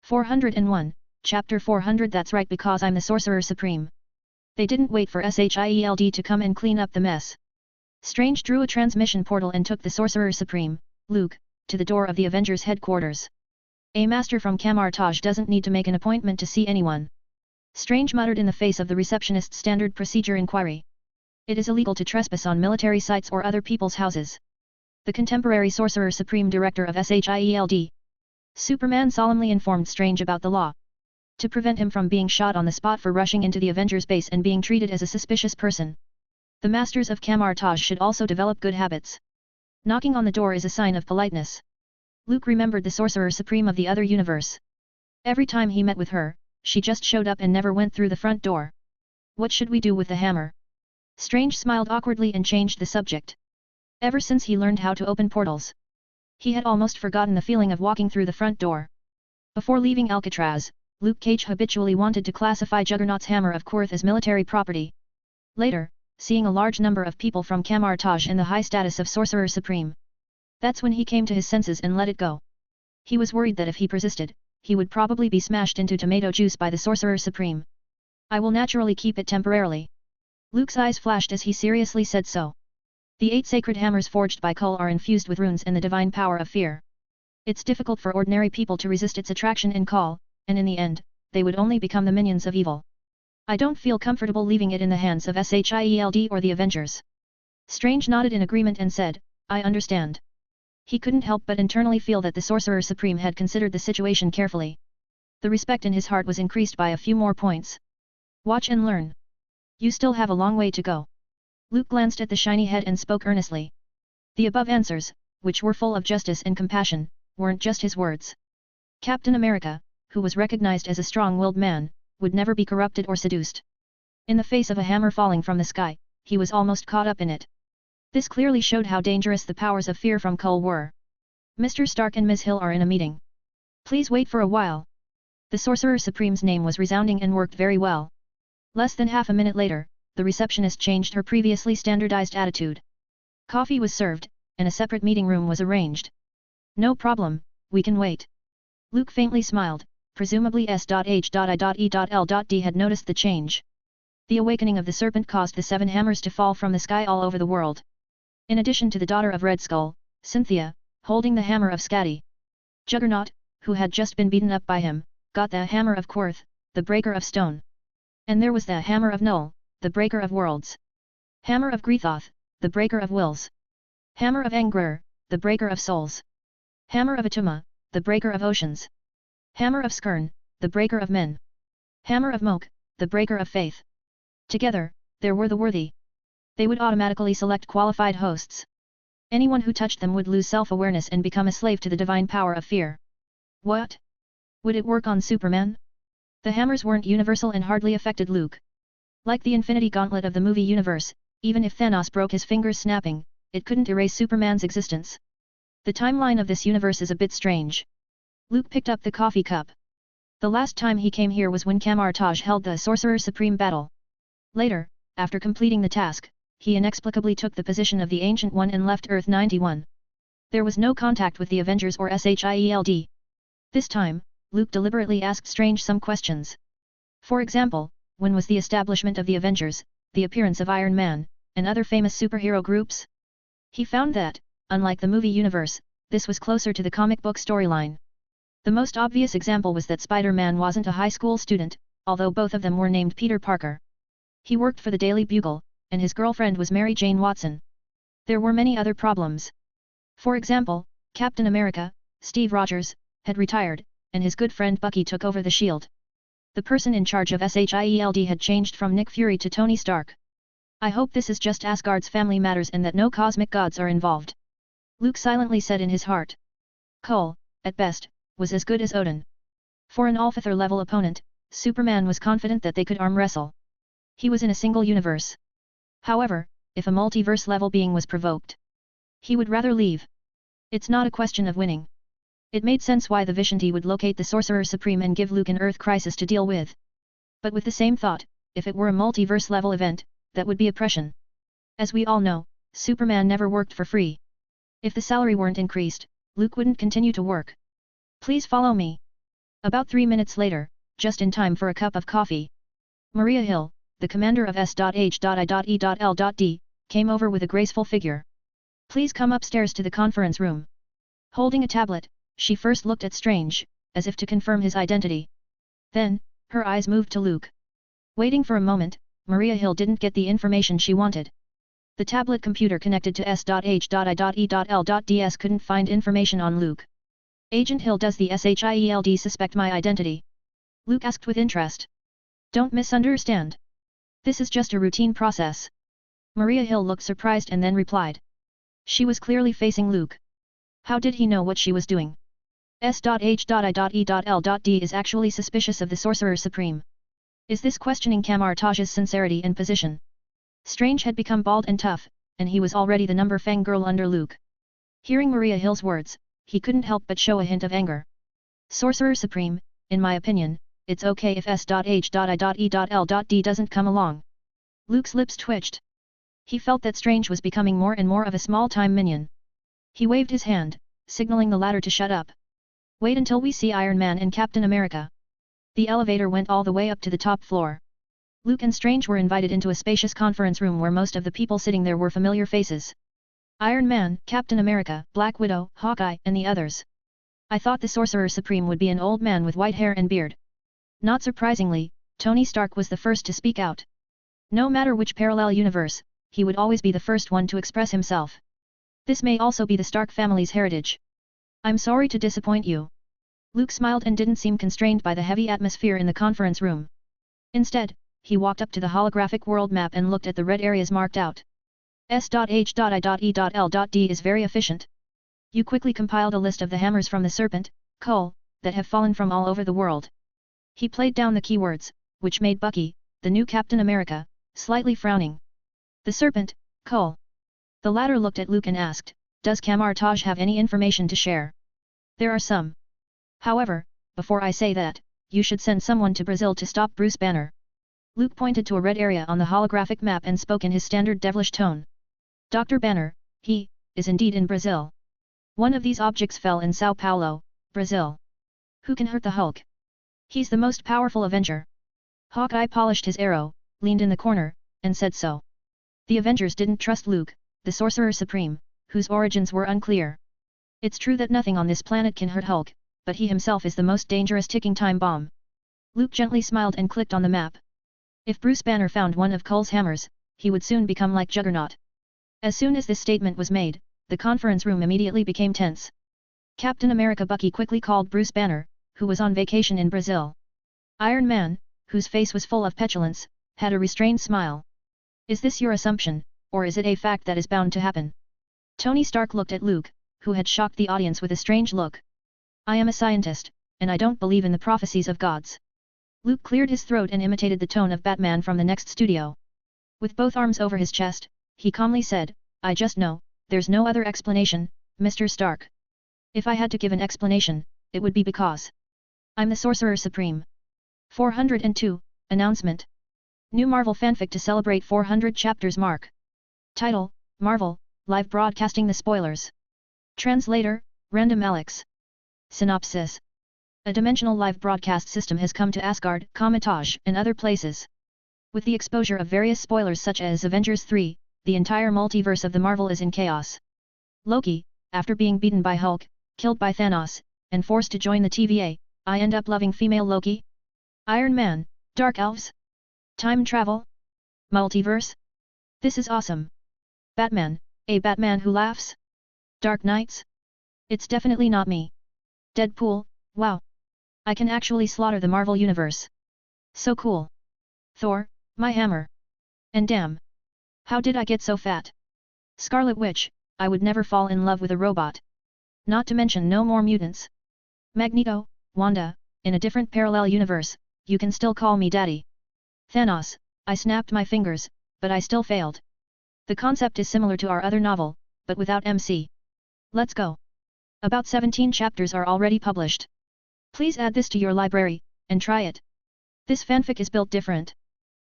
401, Chapter 400. That's right, because I'm the Sorcerer Supreme. They didn't wait for Shield to come and clean up the mess. Strange drew a transmission portal and took the Sorcerer Supreme, Luke, to the door of the Avengers headquarters. A master from Kamar-Taj doesn't need to make an appointment to see anyone. Strange muttered in the face of the receptionist's standard procedure inquiry. It is illegal to trespass on military sites or other people's houses. The contemporary Sorcerer Supreme Director of Shield. Superman solemnly informed Strange about the law. To prevent him from being shot on the spot for rushing into the Avengers base and being treated as a suspicious person. The masters of Kamar-Taj should also develop good habits. Knocking on the door is a sign of politeness. Luke remembered the Sorcerer Supreme of the other universe. Every time he met with her, she just showed up and never went through the front door. What should we do with the hammer? Strange smiled awkwardly and changed the subject. Ever since he learned how to open portals, he had almost forgotten the feeling of walking through the front door. Before leaving Alcatraz, Luke Cage habitually wanted to classify Juggernaut's Hammer of Quirth as military property. Later, seeing a large number of people from Kamar-Taj in the high status of Sorcerer Supreme, that's when he came to his senses and let it go. He was worried that if he persisted, he would probably be smashed into tomato juice by the Sorcerer Supreme. I will naturally keep it temporarily. Luke's eyes flashed as he seriously said so. The 8 sacred hammers forged by Kull are infused with runes and the divine power of fear. It's difficult for ordinary people to resist its attraction and call, and in the end, they would only become the minions of evil. I don't feel comfortable leaving it in the hands of Shield or the Avengers. Strange nodded in agreement and said, I understand. He couldn't help but internally feel that the Sorcerer Supreme had considered the situation carefully. The respect in his heart was increased by a few more points. Watch and learn. You still have a long way to go. Luke glanced at the shiny head and spoke earnestly. The above answers, which were full of justice and compassion, weren't just his words. Captain America, who was recognized as a strong-willed man, would never be corrupted or seduced. In the face of a hammer falling from the sky, he was almost caught up in it. This clearly showed how dangerous the powers of fear from Kull were. Mr. Stark and Ms. Hill are in a meeting. Please wait for a while. The Sorcerer Supreme's name was resounding and worked very well. Less than half a minute later, the receptionist changed her previously standardized attitude. Coffee was served, and a separate meeting room was arranged. No problem, we can wait. Luke faintly smiled, presumably S.H.I.E.L.D. had noticed the change. The awakening of the serpent caused the 7 hammers to fall from the sky all over the world. In addition to the daughter of Red Skull, Cynthia, holding the hammer of Skadi. Juggernaut, who had just been beaten up by him, got the hammer of Quirth, the breaker of stone. And there was the hammer of Null, the breaker of worlds. Hammer of Greathoth, the breaker of wills. Hammer of Angrer, the breaker of souls. Hammer of Atuma, the breaker of oceans. Hammer of Skirn, the breaker of men. Hammer of Moke, the breaker of faith. Together, there were the worthy. They would automatically select qualified hosts. Anyone who touched them would lose self-awareness and become a slave to the divine power of fear. What? Would it work on Superman? The hammers weren't universal and hardly affected Luke. Like the Infinity Gauntlet of the movie universe, even if Thanos broke his fingers snapping, it couldn't erase Superman's existence. The timeline of this universe is a bit strange. Luke picked up the coffee cup. The last time he came here was when Kamar-Taj held the Sorcerer Supreme battle. Later, after completing the task, he inexplicably took the position of the Ancient One and left Earth 91. There was no contact with the Avengers or Shield. This time, Luke deliberately asked Strange some questions. For example, when was the establishment of the Avengers, the appearance of Iron Man, and other famous superhero groups? He found that, unlike the movie universe, this was closer to the comic book storyline. The most obvious example was that Spider-Man wasn't a high school student, although both of them were named Peter Parker. He worked for the Daily Bugle, and his girlfriend was Mary Jane Watson. There were many other problems. For example, Captain America, Steve Rogers, had retired, and his good friend Bucky took over the shield. The person in charge of SHIELD had changed from Nick Fury to Tony Stark. I hope this is just Asgard's family matters and that no cosmic gods are involved. Luke silently said in his heart. Kull, at best, was as good as Odin. For an Alphather level opponent, Superman was confident that they could arm wrestle. He was in a single universe. However, if a multiverse level being was provoked, he would rather leave. It's not a question of winning. It made sense why the Vishanti would locate the Sorcerer Supreme and give Luke an Earth crisis to deal with. But with the same thought, if it were a multiverse level event, that would be oppression. As we all know, Superman never worked for free. If the salary weren't increased, Luke wouldn't continue to work. Please follow me. About 3 minutes later, just in time for a cup of coffee, Maria Hill, the commander of S.H.I.E.L.D., came over with a graceful figure. Please come upstairs to the conference room. Holding a tablet, she first looked at Strange, as if to confirm his identity. Then, her eyes moved to Luke. Waiting for a moment, Maria Hill didn't get the information she wanted. The tablet computer connected to S.H.I.E.L.D.'s couldn't find information on Luke. Agent Hill, does the SHIELD suspect my identity? Luke asked with interest. Don't misunderstand. This is just a routine process. Maria Hill looked surprised and then replied. She was clearly facing Luke. How did he know what she was doing? S.H.I.E.L.D. is actually suspicious of the Sorcerer Supreme. Is this questioning Kamar-Taj's sincerity and position? Strange had become bald and tough, and he was already the number fangirl under Luke. Hearing Maria Hill's words, he couldn't help but show a hint of anger. Sorcerer Supreme, in my opinion, it's okay if S.H.I.E.L.D. doesn't come along. Luke's lips twitched. He felt that Strange was becoming more and more of a small-time minion. He waved his hand, signaling the latter to shut up. Wait until we see Iron Man and Captain America. The elevator went all the way up to the top floor. Luke and Strange were invited into a spacious conference room where most of the people sitting there were familiar faces. Iron Man, Captain America, Black Widow, Hawkeye, and the others. I thought the Sorcerer Supreme would be an old man with white hair and beard. Not surprisingly, Tony Stark was the first to speak out. No matter which parallel universe, he would always be the first one to express himself. This may also be the Stark family's heritage. I'm sorry to disappoint you. Luke smiled and didn't seem constrained by the heavy atmosphere in the conference room. Instead, he walked up to the holographic world map and looked at the red areas marked out. S.H.I.E.L.D. is very efficient. You quickly compiled a list of the hammers from the Serpent, Cole, that have fallen from all over the world. He played down the keywords, which made Bucky, the new Captain America, slightly frowning. The Serpent, Cole. The latter looked at Luke and asked, does Kamar-Taj have any information to share? There are some. However, before I say that, you should send someone to Brazil to stop Bruce Banner. Luke pointed to a red area on the holographic map and spoke in his standard devilish tone. Dr. Banner, he, is indeed in Brazil. One of these objects fell in Sao Paulo, Brazil. Who can hurt the Hulk? He's the most powerful Avenger. Hawkeye polished his arrow, leaned in the corner, and said so. The Avengers didn't trust Luke, the Sorcerer Supreme, whose origins were unclear. It's true that nothing on this planet can hurt Hulk, but he himself is the most dangerous ticking time bomb. Luke gently smiled and clicked on the map. If Bruce Banner found one of Cole's hammers, he would soon become like Juggernaut. As soon as this statement was made, the conference room immediately became tense. Captain America Bucky quickly called Bruce Banner, who was on vacation in Brazil. Iron Man, whose face was full of petulance, had a restrained smile. Is this your assumption, or is it a fact that is bound to happen? Tony Stark looked at Luke, who had shocked the audience with a strange look. I am a scientist, and I don't believe in the prophecies of gods. Luke cleared his throat and imitated the tone of Batman from the next studio. With both arms over his chest, he calmly said, I just know, there's no other explanation, Mr. Stark. If I had to give an explanation, it would be because I'm the Sorcerer Supreme. 402, Announcement. New Marvel fanfic to celebrate 400 chapters mark. Title, Marvel, Live Broadcasting the Spoilers. Translator, Random Alex. Synopsis. A dimensional live broadcast system has come to Asgard, Kamar-Taj, and other places. With the exposure of various spoilers such as Avengers 3, the entire multiverse of the Marvel is in chaos. Loki, after being beaten by Hulk, killed by Thanos, and forced to join the TVA, I end up loving female Loki? Iron Man, Dark Elves? Time travel? Multiverse? This is awesome. Batman, a Batman who laughs? Dark Knights? It's definitely not me. Deadpool, wow. I can actually slaughter the Marvel Universe. So cool. Thor, my hammer. And damn. How did I get so fat? Scarlet Witch, I would never fall in love with a robot. Not to mention no more mutants. Magneto, Wanda, in a different parallel universe, you can still call me daddy. Thanos, I snapped my fingers, but I still failed. The concept is similar to our other novel, but without MC. Let's go. About 17 chapters are already published. Please add this to your library, and try it. This fanfic is built different.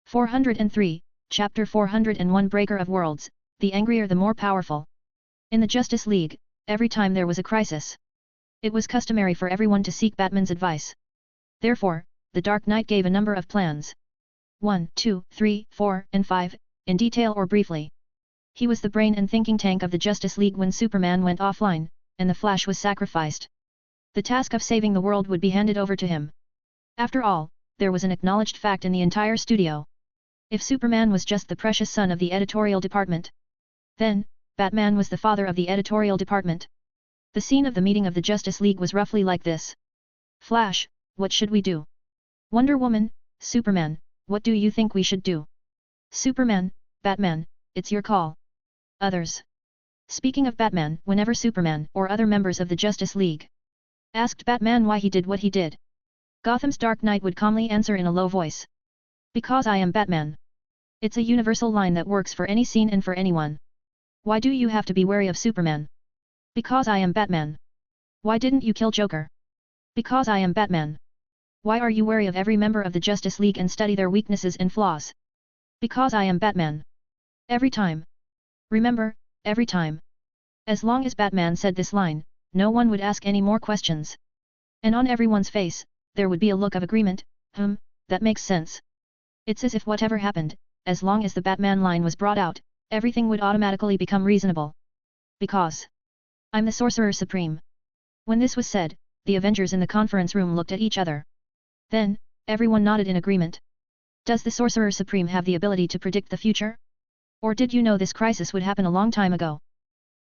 403, Chapter 401 Breaker of Worlds, the angrier the more powerful. In the Justice League, every time there was a crisis, it was customary for everyone to seek Batman's advice. Therefore, the Dark Knight gave a number of plans. 1, 2, 3, 4, and 5, in detail or briefly. He was the brain and thinking tank of the Justice League when Superman went offline, and the Flash was sacrificed. The task of saving the world would be handed over to him. After all, there was an acknowledged fact in the entire studio. If Superman was just the precious son of the editorial department, then, Batman was the father of the editorial department. The scene of the meeting of the Justice League was roughly like this. Flash, what should we do? Wonder Woman, Superman, what do you think we should do? Superman, Batman, it's your call. Others. Speaking of Batman, whenever Superman or other members of the Justice League asked Batman why he did what he did, Gotham's Dark Knight would calmly answer in a low voice. Because I am Batman. It's a universal line that works for any scene and for anyone. Why do you have to be wary of Superman? Because I am Batman. Why didn't you kill Joker? Because I am Batman. Why are you wary of every member of the Justice League and study their weaknesses and flaws? Because I am Batman. Every time. Remember, every time. As long as Batman said this line, no one would ask any more questions. And on everyone's face, there would be a look of agreement. That makes sense. It's as if whatever happened, as long as the Batman line was brought out, everything would automatically become reasonable. Because I'm the Sorcerer Supreme. When this was said, the Avengers in the conference room looked at each other. Then, everyone nodded in agreement. Does the Sorcerer Supreme have the ability to predict the future? Or did you know this crisis would happen a long time ago?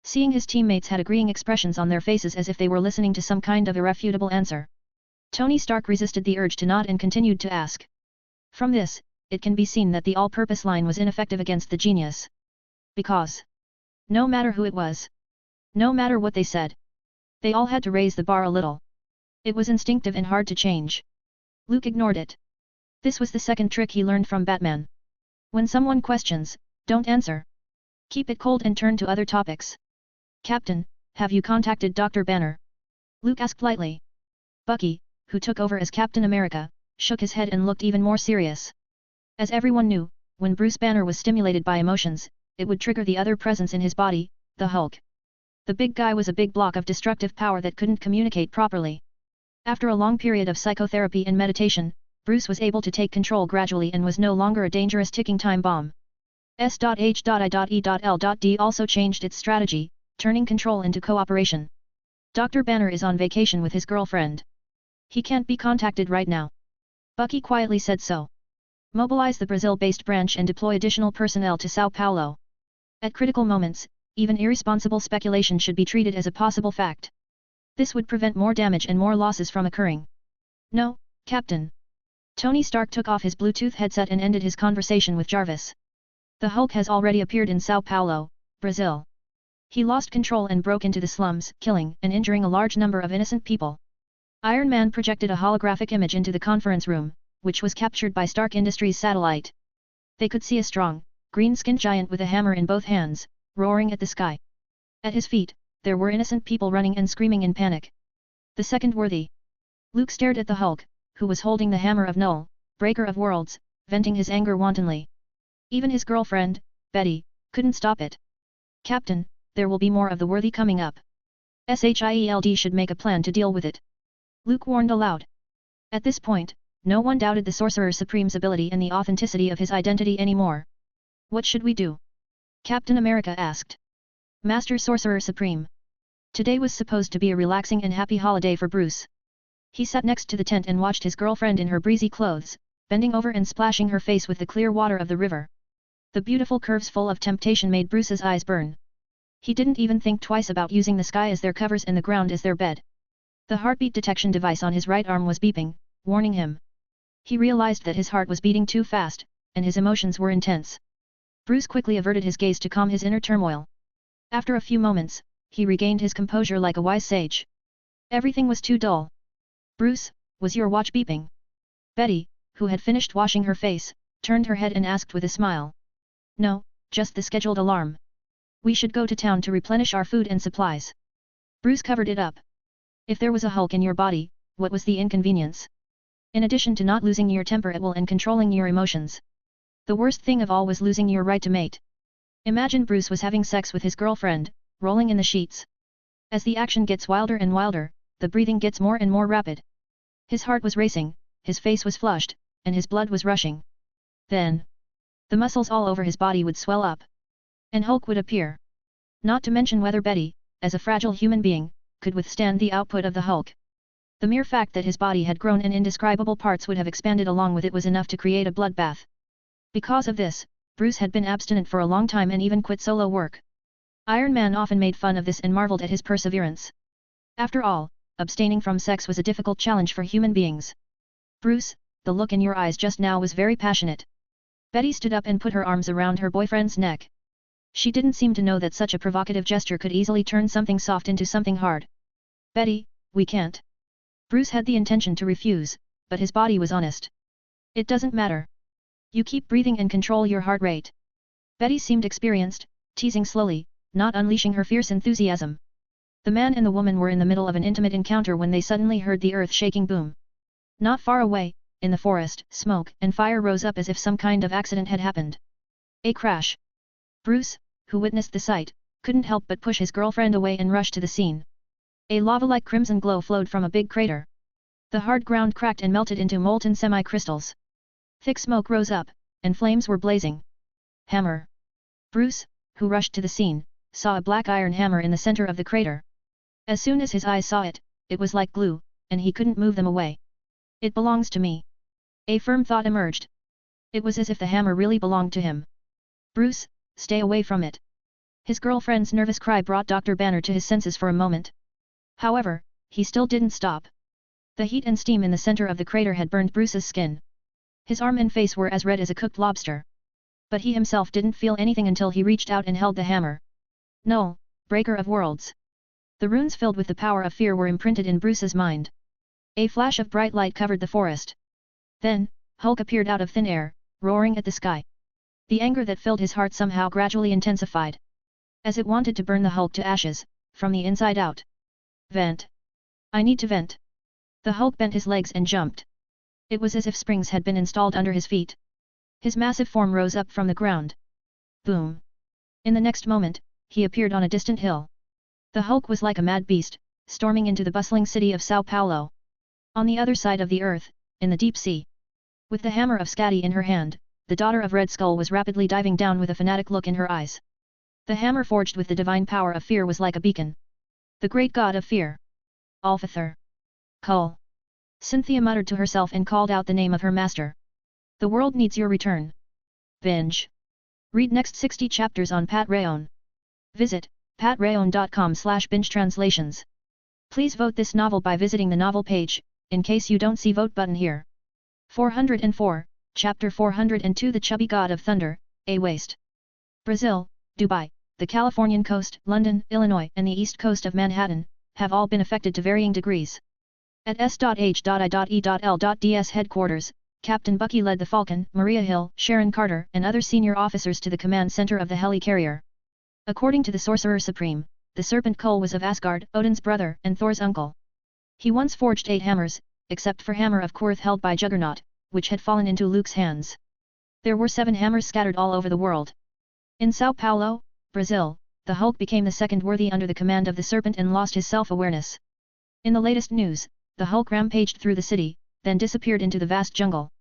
Seeing his teammates had agreeing expressions on their faces as if they were listening to some kind of irrefutable answer, Tony Stark resisted the urge to nod and continued to ask. From this, it can be seen that the all-purpose line was ineffective against the genius. Because no matter who it was, no matter what they said, they all had to raise the bar a little. It was instinctive and hard to change. Luke ignored it. This was the second trick he learned from Batman. When someone questions, don't answer. Keep it cold and turn to other topics. Captain, have you contacted Dr. Banner? Luke asked lightly. Bucky, who took over as Captain America, shook his head and looked even more serious. As everyone knew, when Bruce Banner was stimulated by emotions, it would trigger the other presence in his body, the Hulk. The big guy was a big block of destructive power that couldn't communicate properly. After a long period of psychotherapy and meditation, Bruce was able to take control gradually and was no longer a dangerous ticking time bomb. S.H.I.E.L.D. also changed its strategy, turning control into cooperation. Dr. Banner is on vacation with his girlfriend. He can't be contacted right now. Bucky quietly said so. Mobilize the Brazil-based branch and deploy additional personnel to Sao Paulo. At critical moments, even irresponsible speculation should be treated as a possible fact. This would prevent more damage and more losses from occurring. No, Captain. Tony Stark took off his Bluetooth headset and ended his conversation with Jarvis. The Hulk has already appeared in Sao Paulo, Brazil. He lost control and broke into the slums, killing and injuring a large number of innocent people. Iron Man projected a holographic image into the conference room, which was captured by Stark Industries' satellite. They could see a strong, green-skinned giant with a hammer in both hands, roaring at the sky. At his feet, there were innocent people running and screaming in panic. The second worthy. Luke stared at the Hulk, who was holding the hammer of Null, breaker of worlds, venting his anger wantonly. Even his girlfriend, Betty, couldn't stop it. Captain, there will be more of the worthy coming up. SHIELD should make a plan to deal with it. Luke warned aloud. At this point, no one doubted the Sorcerer Supreme's ability and the authenticity of his identity anymore. What should we do? Captain America asked. Master Sorcerer Supreme. Today was supposed to be a relaxing and happy holiday for Bruce. He sat next to the tent and watched his girlfriend in her breezy clothes, bending over and splashing her face with the clear water of the river. The beautiful curves full of temptation made Bruce's eyes burn. He didn't even think twice about using the sky as their covers and the ground as their bed. The heartbeat detection device on his right arm was beeping, warning him. He realized that his heart was beating too fast, and his emotions were intense. Bruce quickly averted his gaze to calm his inner turmoil. After a few moments, he regained his composure like a wise sage. Everything was too dull. Bruce, was your watch beeping? Betty, who had finished washing her face, turned her head and asked with a smile. No, just the scheduled alarm. We should go to town to replenish our food and supplies. Bruce covered it up. If there was a Hulk in your body, what was the inconvenience? In addition to not losing your temper at will and controlling your emotions, the worst thing of all was losing your right to mate. Imagine Bruce was having sex with his girlfriend, rolling in the sheets. As the action gets wilder and wilder, the breathing gets more and more rapid. His heart was racing, his face was flushed, and his blood was rushing. Then, the muscles all over his body would swell up, and Hulk would appear. Not to mention whether Betty, as a fragile human being, could withstand the output of the Hulk. The mere fact that his body had grown and indescribable parts would have expanded along with it was enough to create a bloodbath. Because of this, Bruce had been abstinent for a long time and even quit solo work. Iron Man often made fun of this and marveled at his perseverance. After all, abstaining from sex was a difficult challenge for human beings. Bruce, the look in your eyes just now was very passionate. Betty stood up and put her arms around her boyfriend's neck. She didn't seem to know that such a provocative gesture could easily turn something soft into something hard. Betty, we can't. Bruce had the intention to refuse, but his body was honest. It doesn't matter. You keep breathing and control your heart rate. Betty seemed experienced, teasing slowly, not unleashing her fierce enthusiasm. The man and the woman were in the middle of an intimate encounter when they suddenly heard the earth-shaking boom. Not far away, in the forest, smoke and fire rose up as if some kind of accident had happened. A crash. Bruce, who witnessed the sight, couldn't help but push his girlfriend away and rush to the scene. A lava-like crimson glow flowed from a big crater. The hard ground cracked and melted into molten semi-crystals. Thick smoke rose up, and flames were blazing. Hammer. Bruce, who rushed to the scene, saw a black iron hammer in the center of the crater. As soon as his eyes saw it, it was like glue, and he couldn't move them away. It belongs to me. A firm thought emerged. It was as if the hammer really belonged to him. Bruce, stay away from it. His girlfriend's nervous cry brought Dr. Banner to his senses for a moment. However, he still didn't stop. The heat and steam in the center of the crater had burned Bruce's skin. His arm and face were as red as a cooked lobster. But he himself didn't feel anything until he reached out and held the hammer. Null, breaker of worlds. The runes filled with the power of fear were imprinted in Bruce's mind. A flash of bright light covered the forest. Then, Hulk appeared out of thin air, roaring at the sky. The anger that filled his heart somehow gradually intensified. As it wanted to burn the Hulk to ashes, from the inside out. Vent. I need to vent. The Hulk bent his legs and jumped. It was as if springs had been installed under his feet. His massive form rose up from the ground. Boom. In the next moment, he appeared on a distant hill. The Hulk was like a mad beast, storming into the bustling city of São Paulo. On the other side of the earth, in the deep sea. With the hammer of Scatty in her hand, the daughter of Red Skull was rapidly diving down with a fanatic look in her eyes. The hammer forged with the divine power of fear was like a beacon. The great god of fear. Alfathor. Cull. Cynthia muttered to herself and called out the name of her master. The world needs your return. Binge. Read next 60 chapters on Patreon. Visit patreon.com/bingetranslations. Please vote this novel by visiting the novel page, in case you don't see vote button here. 404, Chapter 402 The Chubby God of Thunder, A Waste. Brazil, Dubai, the Californian coast, London, Illinois and the east coast of Manhattan, have all been affected to varying degrees. At S.H.I.E.L.D.'s headquarters, Captain Bucky led the Falcon, Maria Hill, Sharon Carter and other senior officers to the command center of the helicarrier. According to the Sorcerer Supreme, the Serpent Kull was of Asgard, Odin's brother and Thor's uncle. He once forged 8 hammers, except for Hammer of Quirth held by Juggernaut, which had fallen into Luke's hands. There were 7 hammers scattered all over the world. In São Paulo, Brazil, the Hulk became the second worthy under the command of the Serpent and lost his self-awareness. In the latest news, the Hulk rampaged through the city, then disappeared into the vast jungle.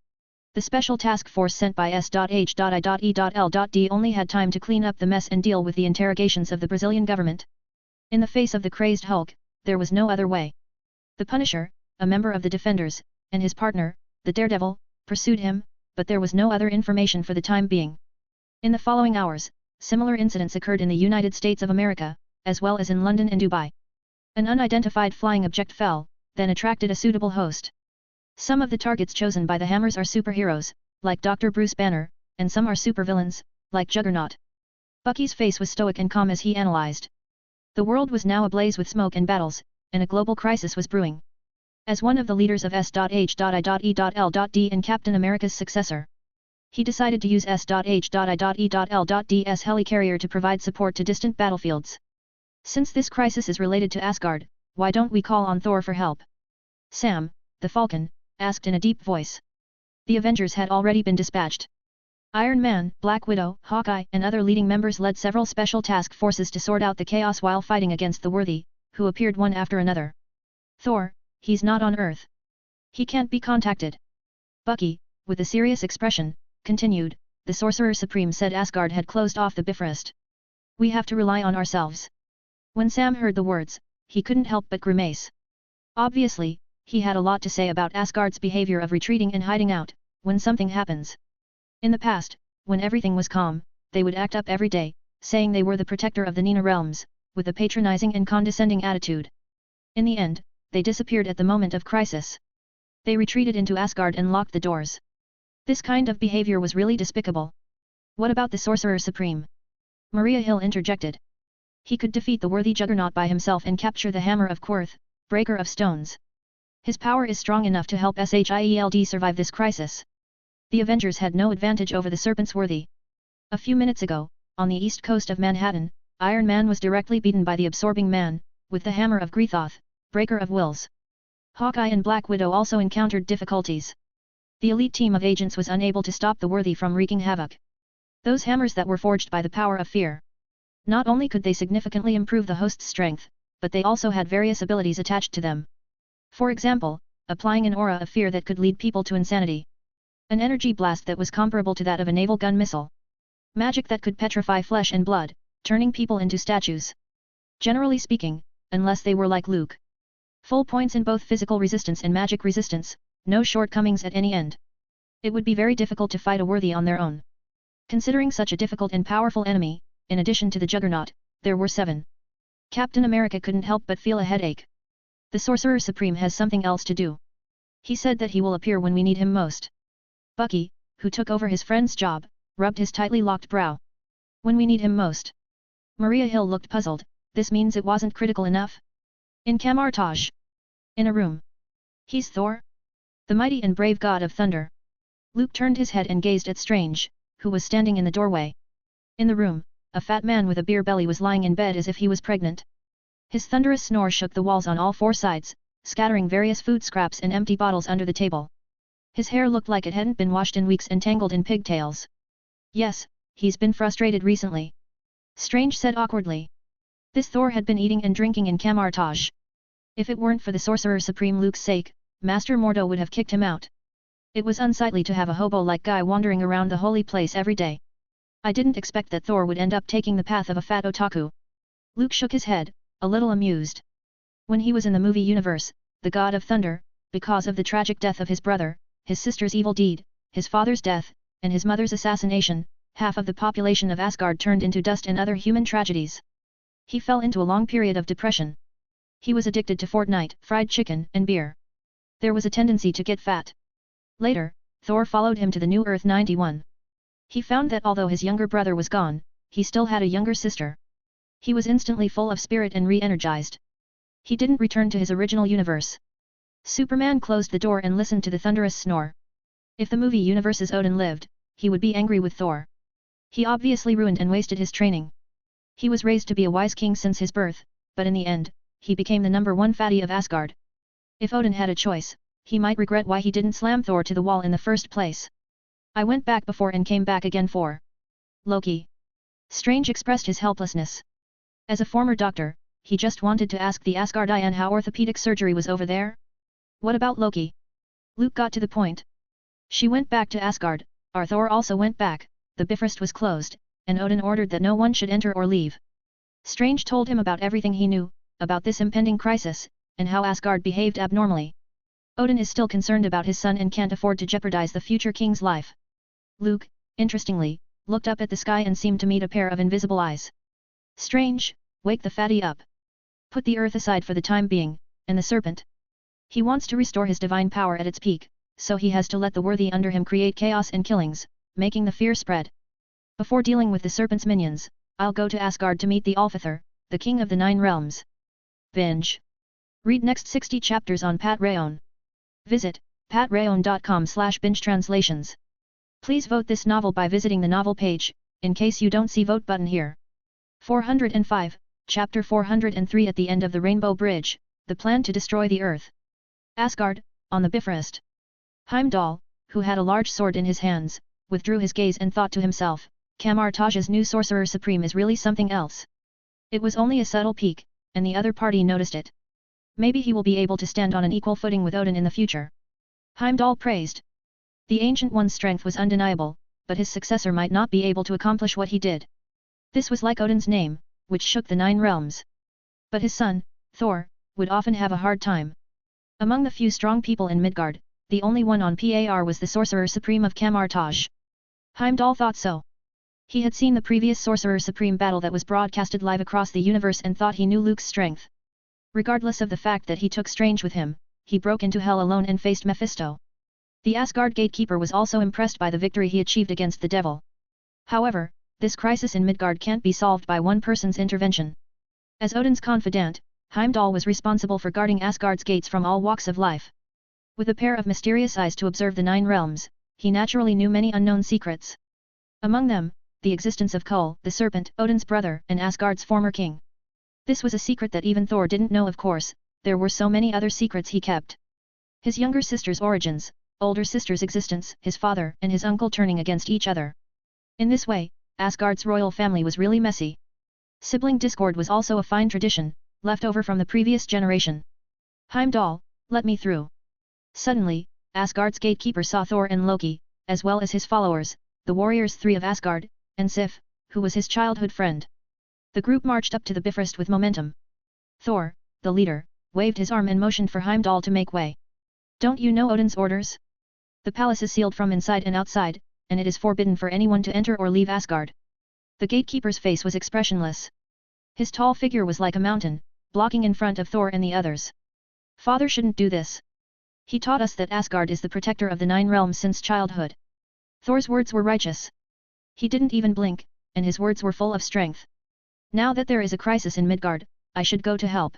The special task force sent by S.H.I.E.L.D. only had time to clean up the mess and deal with the interrogations of the Brazilian government. In the face of the crazed Hulk, there was no other way. The Punisher, a member of the Defenders, and his partner, the Daredevil, pursued him, but there was no other information for the time being. In the following hours, similar incidents occurred in the United States of America, as well as in London and Dubai. An unidentified flying object fell, then attracted a suitable host. Some of the targets chosen by the Hammers are superheroes, like Dr. Bruce Banner, and some are supervillains, like Juggernaut. Bucky's face was stoic and calm as he analyzed. The world was now ablaze with smoke and battles, and a global crisis was brewing. As one of the leaders of S.H.I.E.L.D. and Captain America's successor, he decided to use S.H.I.E.L.D.'s helicarrier to provide support to distant battlefields. Since this crisis is related to Asgard, why don't we call on Thor for help? Sam, the Falcon, asked in a deep voice. The Avengers had already been dispatched. Iron Man, Black Widow, Hawkeye and other leading members led several special task forces to sort out the chaos while fighting against the worthy, who appeared one after another. Thor, he's not on Earth. He can't be contacted. Bucky, with a serious expression, continued, the Sorcerer Supreme said Asgard had closed off the Bifrost. We have to rely on ourselves. When Sam heard the words, he couldn't help but grimace. Obviously, he had a lot to say about Asgard's behavior of retreating and hiding out, when something happens. In the past, when everything was calm, they would act up every day, saying they were the protector of the Nina realms, with a patronizing and condescending attitude. In the end, they disappeared at the moment of crisis. They retreated into Asgard and locked the doors. This kind of behavior was really despicable. What about the Sorcerer Supreme? Maria Hill interjected. He could defeat the worthy Juggernaut by himself and capture the Hammer of Quirth, Breaker of Stones. His power is strong enough to help Shield survive this crisis. The Avengers had no advantage over the Serpent's Worthy. A few minutes ago, on the east coast of Manhattan, Iron Man was directly beaten by the Absorbing Man, with the Hammer of Greathoth, Breaker of Wills. Hawkeye and Black Widow also encountered difficulties. The elite team of agents was unable to stop the Worthy from wreaking havoc. Those hammers that were forged by the power of fear. Not only could they significantly improve the host's strength, but they also had various abilities attached to them. For example, applying an aura of fear that could lead people to insanity. An energy blast that was comparable to that of a naval gun missile. Magic that could petrify flesh and blood, turning people into statues. Generally speaking, unless they were like Luke. Full points in both physical resistance and magic resistance, no shortcomings at any end. It would be very difficult to fight a Worthy on their own. Considering such a difficult and powerful enemy, in addition to the Juggernaut, there were 7. Captain America couldn't help but feel a headache. The Sorcerer Supreme has something else to do. He said that he will appear when we need him most. Bucky, who took over his friend's job, rubbed his tightly locked brow. When we need him most. Maria Hill looked puzzled. This means it wasn't critical enough? In Kamar-Taj. In a room. He's Thor? The mighty and brave god of thunder. Luke turned his head and gazed at Strange, who was standing in the doorway. In the room, a fat man with a beer belly was lying in bed as if he was pregnant. His thunderous snore shook the walls on all 4 sides, scattering various food scraps and empty bottles under the table. His hair looked like it hadn't been washed in weeks and tangled in pigtails. Yes, he's been frustrated recently. Strange said awkwardly. This Thor had been eating and drinking in Kamar-Taj. If it weren't for the Sorcerer Supreme Luke's sake, Master Mordo would have kicked him out. It was unsightly to have a hobo-like guy wandering around the holy place every day. I didn't expect that Thor would end up taking the path of a fat otaku. Luke shook his head, a little amused. When he was in the movie universe, the God of Thunder, because of the tragic death of his brother, his sister's evil deed, his father's death, and his mother's assassination, half of the population of Asgard turned into dust and other human tragedies. He fell into a long period of depression. He was addicted to Fortnite, fried chicken, and beer. There was a tendency to get fat. Later, Thor followed him to the New Earth 91. He found that although his younger brother was gone, he still had a younger sister. He was instantly full of spirit and re-energized. He didn't return to his original universe. Superman closed the door and listened to the thunderous snore. If the movie universe's Odin lived, he would be angry with Thor. He obviously ruined and wasted his training. He was raised to be a wise king since his birth, but in the end, he became the #1 fatty of Asgard. If Odin had a choice, he might regret why he didn't slam Thor to the wall in the first place. I went back before and came back again for Loki. Strange expressed his helplessness. As a former doctor, he just wanted to ask the Asgardian how orthopedic surgery was over there. What about Loki? Luke got to the point. She went back to Asgard, our Thor also went back, the Bifrost was closed, and Odin ordered that no one should enter or leave. Strange told him about everything he knew, about this impending crisis, and how Asgard behaved abnormally. Odin is still concerned about his son and can't afford to jeopardize the future king's life. Luke, interestingly, looked up at the sky and seemed to meet a pair of invisible eyes. Strange, wake the fatty up. Put the earth aside for the time being, and the serpent. He wants to restore his divine power at its peak, so he has to let the worthy under him create chaos and killings, making the fear spread. Before dealing with the serpent's minions, I'll go to Asgard to meet the Alfather, the king of the 9 realms. Binge. Read next 60 chapters on Pat Rayon. Visit patrayon.com/binge-translations. Please vote this novel by visiting the novel page, in case you don't see vote button here. 405, Chapter 403. At the end of the Rainbow Bridge, the plan to destroy the Earth. Asgard, on the Bifrost. Heimdall, who had a large sword in his hands, withdrew his gaze and thought to himself, Kamar-Taj's new Sorcerer Supreme is really something else. It was only a subtle peek, and the other party noticed it. Maybe he will be able to stand on an equal footing with Odin in the future. Heimdall praised. The Ancient One's strength was undeniable, but his successor might not be able to accomplish what he did. This was like Odin's name, which shook the 9 realms. But his son, Thor, would often have a hard time. Among the few strong people in Midgard, the only one on par was the Sorcerer Supreme of Kamar-Taj. Heimdall thought so. He had seen the previous Sorcerer Supreme battle that was broadcasted live across the universe and thought he knew Luke's strength. Regardless of the fact that he took Strange with him, he broke into Hell alone and faced Mephisto. The Asgard gatekeeper was also impressed by the victory he achieved against the devil. However, this crisis in Midgard can't be solved by one person's intervention. As Odin's confidant, Heimdall was responsible for guarding Asgard's gates from all walks of life. With a pair of mysterious eyes to observe the 9 realms, he naturally knew many unknown secrets. Among them, the existence of Kull, the serpent, Odin's brother, and Asgard's former king. This was a secret that even Thor didn't know. Of course, there were so many other secrets he kept. His younger sister's origins, older sister's existence, his father and his uncle turning against each other. In this way, Asgard's royal family was really messy. Sibling discord was also a fine tradition, left over from the previous generation. Heimdall, let me through. Suddenly, Asgard's gatekeeper saw Thor and Loki, as well as his followers, the warriors 3 of Asgard, and Sif, who was his childhood friend. The group marched up to the Bifrost with momentum. Thor, the leader, waved his arm and motioned for Heimdall to make way. Don't you know Odin's orders? The palace is sealed from inside and outside, and it is forbidden for anyone to enter or leave Asgard. The gatekeeper's face was expressionless. His tall figure was like a mountain, blocking in front of Thor and the others. Father shouldn't do this. He taught us that Asgard is the protector of the 9 realms since childhood. Thor's words were righteous. He didn't even blink, and his words were full of strength. Now that there is a crisis in Midgard, I should go to help.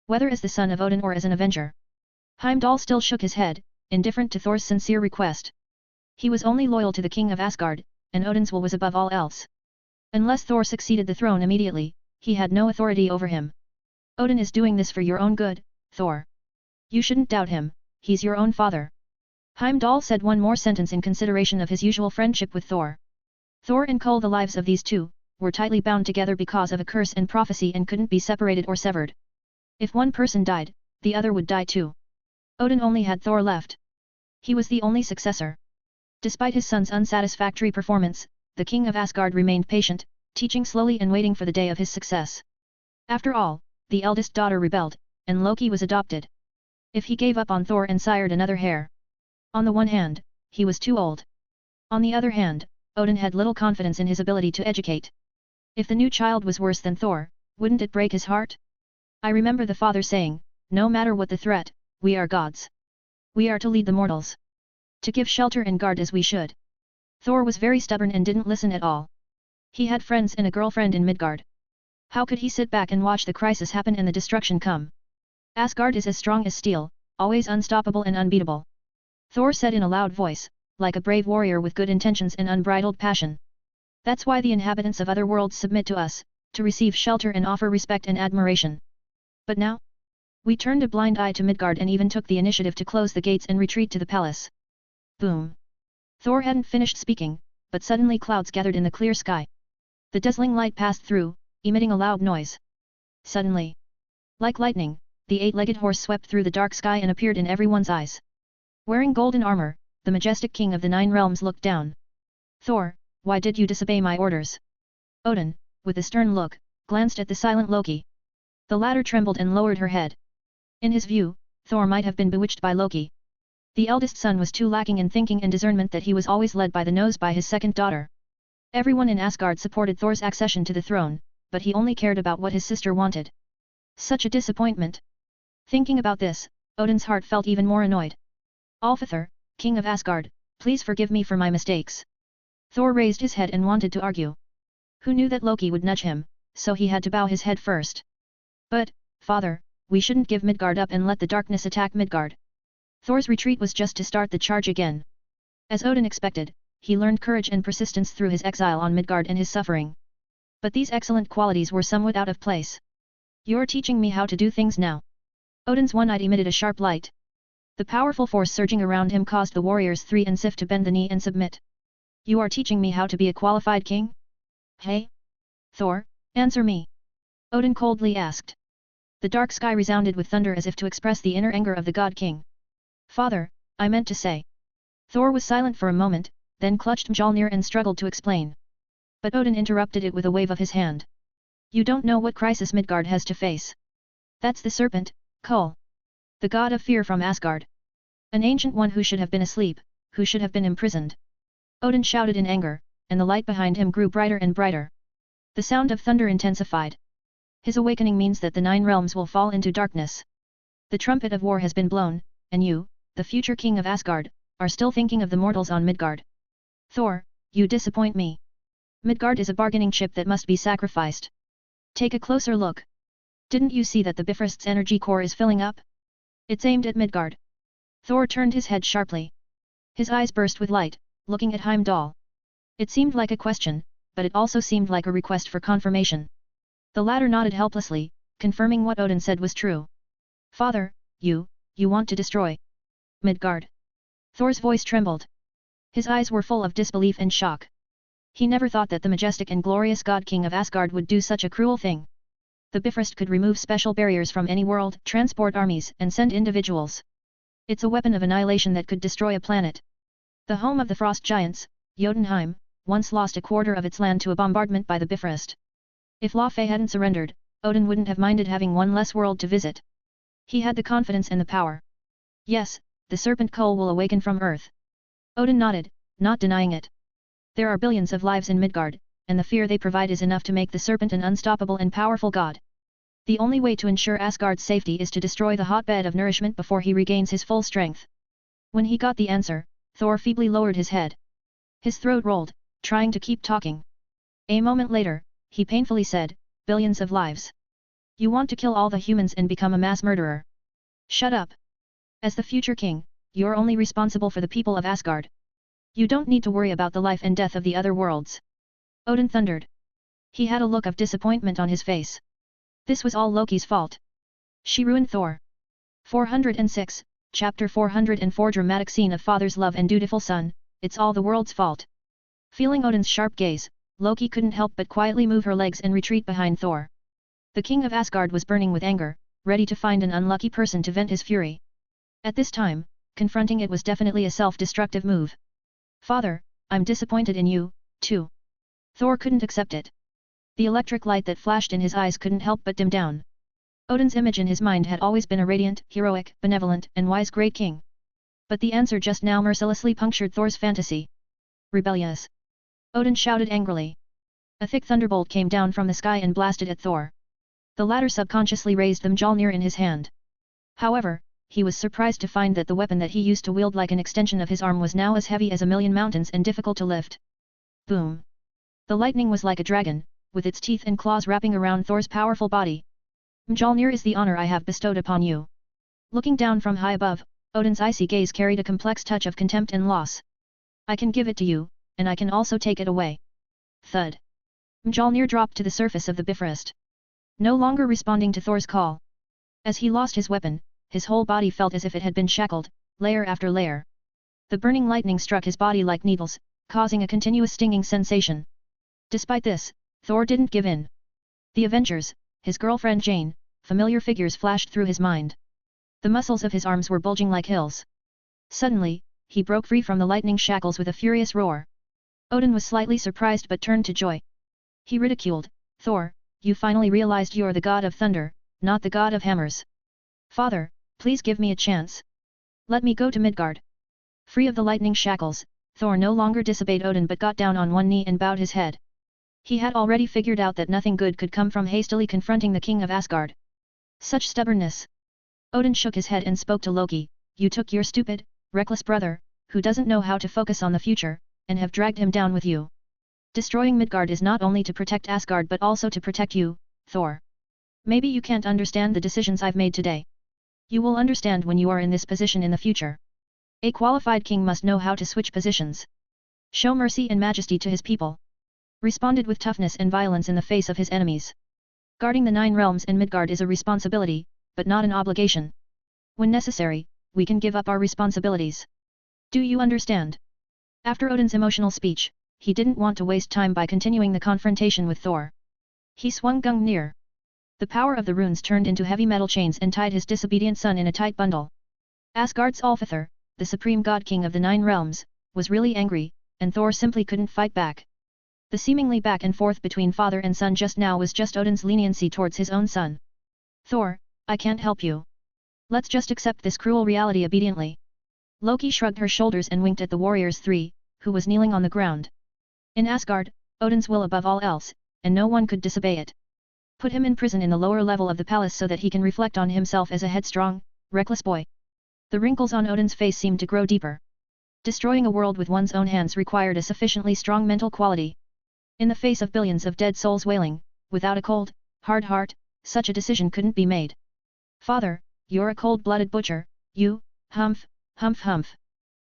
Whether as the son of Odin or as an avenger. Heimdall still shook his head, indifferent to Thor's sincere request. He was only loyal to the king of Asgard, and Odin's will was above all else. Unless Thor succeeded the throne immediately, he had no authority over him. Odin is doing this for your own good, Thor. You shouldn't doubt him, he's your own father. Heimdall said one more sentence in consideration of his usual friendship with Thor. Thor and Kull, the lives of these two, were tightly bound together because of a curse and prophecy and couldn't be separated or severed. If one person died, the other would die too. Odin only had Thor left. He was the only successor. Despite his son's unsatisfactory performance, the king of Asgard remained patient, teaching slowly and waiting for the day of his success. After all, the eldest daughter rebelled, and Loki was adopted. If he gave up on Thor and sired another heir. On the one hand, he was too old. On the other hand, Odin had little confidence in his ability to educate. If the new child was worse than Thor, wouldn't it break his heart? I remember the father saying, no matter what the threat, we are gods. We are to lead the mortals. To give shelter and guard as we should. Thor was very stubborn and didn't listen at all. He had friends and a girlfriend in Midgard. How could he sit back and watch the crisis happen and the destruction come? Asgard is as strong as steel, always unstoppable and unbeatable. Thor said in a loud voice, like a brave warrior with good intentions and unbridled passion. That's why the inhabitants of other worlds submit to us, to receive shelter and offer respect and admiration. But now? We turned a blind eye to Midgard and even took the initiative to close the gates and retreat to the palace. Boom! Thor hadn't finished speaking, but suddenly clouds gathered in the clear sky. The dazzling light passed through, emitting a loud noise. Suddenly, like lightning, the 8-legged horse swept through the dark sky and appeared in everyone's eyes. Wearing golden armor, the majestic king of the 9 realms looked down. Thor, why did you disobey my orders? Odin, with a stern look, glanced at the silent Loki. The latter trembled and lowered her head. In his view, Thor might have been bewitched by Loki. The eldest son was too lacking in thinking and discernment that he was always led by the nose by his second daughter. Everyone in Asgard supported Thor's accession to the throne, but he only cared about what his sister wanted. Such a disappointment. Thinking about this, Odin's heart felt even more annoyed. Alfithor, king of Asgard, please forgive me for my mistakes. Thor raised his head and wanted to argue. Who knew that Loki would nudge him, so he had to bow his head first. But, father, we shouldn't give Midgard up and let the darkness attack Midgard. Thor's retreat was just to start the charge again. As Odin expected, he learned courage and persistence through his exile on Midgard and his suffering. But these excellent qualities were somewhat out of place. You're teaching me how to do things now. Odin's one eye emitted a sharp light. The powerful force surging around him caused the warriors 3 and Sif to bend the knee and submit. You are teaching me how to be a qualified king? Hey? Thor, answer me. Odin coldly asked. The dark sky resounded with thunder as if to express the inner anger of the God King. Father, I meant to say. Thor was silent for a moment, then clutched Mjolnir and struggled to explain. But Odin interrupted it with a wave of his hand. You don't know what crisis Midgard has to face. That's the serpent, Kull. The god of fear from Asgard. An ancient one who should have been asleep, who should have been imprisoned. Odin shouted in anger, and the light behind him grew brighter and brighter. The sound of thunder intensified. His awakening means that the 9 realms will fall into darkness. The trumpet of war has been blown, and you, the future king of Asgard, are still thinking of the mortals on Midgard. Thor, you disappoint me. Midgard is a bargaining chip that must be sacrificed. Take a closer look. Didn't you see that the Bifrost's energy core is filling up? It's aimed at Midgard. Thor turned his head sharply. His eyes burst with light, looking at Heimdall. It seemed like a question, but it also seemed like a request for confirmation. The latter nodded helplessly, confirming what Odin said was true. Father, you want to destroy Midgard? Thor's voice trembled. His eyes were full of disbelief and shock. He never thought that the majestic and glorious God King of Asgard would do such a cruel thing. The Bifrost could remove special barriers from any world, transport armies, and send individuals. It's a weapon of annihilation that could destroy a planet. The home of the Frost Giants, Jotunheim, once lost a quarter of its land to a bombardment by the Bifrost. If Laufey hadn't surrendered, Odin wouldn't have minded having one less world to visit. He had the confidence and the power. Yes, the serpent Kull will awaken from Earth. Odin nodded, not denying it. There are billions of lives in Midgard, and the fear they provide is enough to make the serpent an unstoppable and powerful god. The only way to ensure Asgard's safety is to destroy the hotbed of nourishment before he regains his full strength. When he got the answer, Thor feebly lowered his head. His throat rolled, trying to keep talking. A moment later, he painfully said, billions of lives. You want to kill all the humans and become a mass murderer. Shut up. As the future king, you're only responsible for the people of Asgard. You don't need to worry about the life and death of the other worlds. Odin thundered. He had a look of disappointment on his face. This was all Loki's fault. She ruined Thor. 406, Chapter 404 Dramatic scene of father's love and dutiful son, it's all the world's fault. Feeling Odin's sharp gaze, Loki couldn't help but quietly move her legs and retreat behind Thor. The king of Asgard was burning with anger, ready to find an unlucky person to vent his fury. At this time, confronting it was definitely a self-destructive move. Father, I'm disappointed in you, too. Thor couldn't accept it. The electric light that flashed in his eyes couldn't help but dim down. Odin's image in his mind had always been a radiant, heroic, benevolent, and wise great king. But the answer just now mercilessly punctured Thor's fantasy. Rebellious! Odin shouted angrily. A thick thunderbolt came down from the sky and blasted at Thor. The latter subconsciously raised the Mjolnir in his hand. However, he was surprised to find that the weapon that he used to wield like an extension of his arm was now as heavy as a million mountains and difficult to lift. Boom! The lightning was like a dragon, with its teeth and claws wrapping around Thor's powerful body. Mjolnir is the honor I have bestowed upon you. Looking down from high above, Odin's icy gaze carried a complex touch of contempt and loss. I can give it to you, and I can also take it away. Thud! Mjolnir dropped to the surface of the Bifrost. No longer responding to Thor's call. As he lost his weapon, his whole body felt as if it had been shackled, layer after layer. The burning lightning struck his body like needles, causing a continuous stinging sensation. Despite this, Thor didn't give in. The Avengers, his girlfriend Jane, familiar figures flashed through his mind. The muscles of his arms were bulging like hills. Suddenly, he broke free from the lightning shackles with a furious roar. Odin was slightly surprised but turned to joy. He ridiculed, Thor, you finally realized you're the god of thunder, not the god of hammers. Father, please give me a chance. Let me go to Midgard. Free of the lightning shackles, Thor no longer disobeyed Odin but got down on one knee and bowed his head. He had already figured out that nothing good could come from hastily confronting the king of Asgard. Such stubbornness! Odin shook his head and spoke to Loki, you took your stupid, reckless brother, who doesn't know how to focus on the future, and have dragged him down with you. Destroying Midgard is not only to protect Asgard but also to protect you, Thor. Maybe you can't understand the decisions I've made today. You will understand when you are in this position in the future. A qualified king must know how to switch positions. Show mercy and majesty to his people. Responded with toughness and violence in the face of his enemies. Guarding the 9 realms and Midgard is a responsibility, but not an obligation. When necessary, we can give up our responsibilities. Do you understand? After Odin's emotional speech, he didn't want to waste time by continuing the confrontation with Thor. He swung Gungnir. The power of the runes turned into heavy metal chains and tied his disobedient son in a tight bundle. Asgard's Alfather, the supreme god king of the Nine Realms, was really angry, and Thor simply couldn't fight back. The seemingly back and forth between father and son just now was just Odin's leniency towards his own son. Thor, I can't help you. Let's just accept this cruel reality obediently. Loki shrugged her shoulders and winked at the warriors three, who was kneeling on the ground. In Asgard, Odin's will above all else, and no one could disobey it. Put him in prison in the lower level of the palace so that he can reflect on himself as a headstrong, reckless boy. The wrinkles on Odin's face seemed to grow deeper. Destroying a world with one's own hands required a sufficiently strong mental quality. In the face of billions of dead souls wailing, without a cold, hard heart, such a decision couldn't be made. Father, you're a cold-blooded butcher, you, humph, humph humph.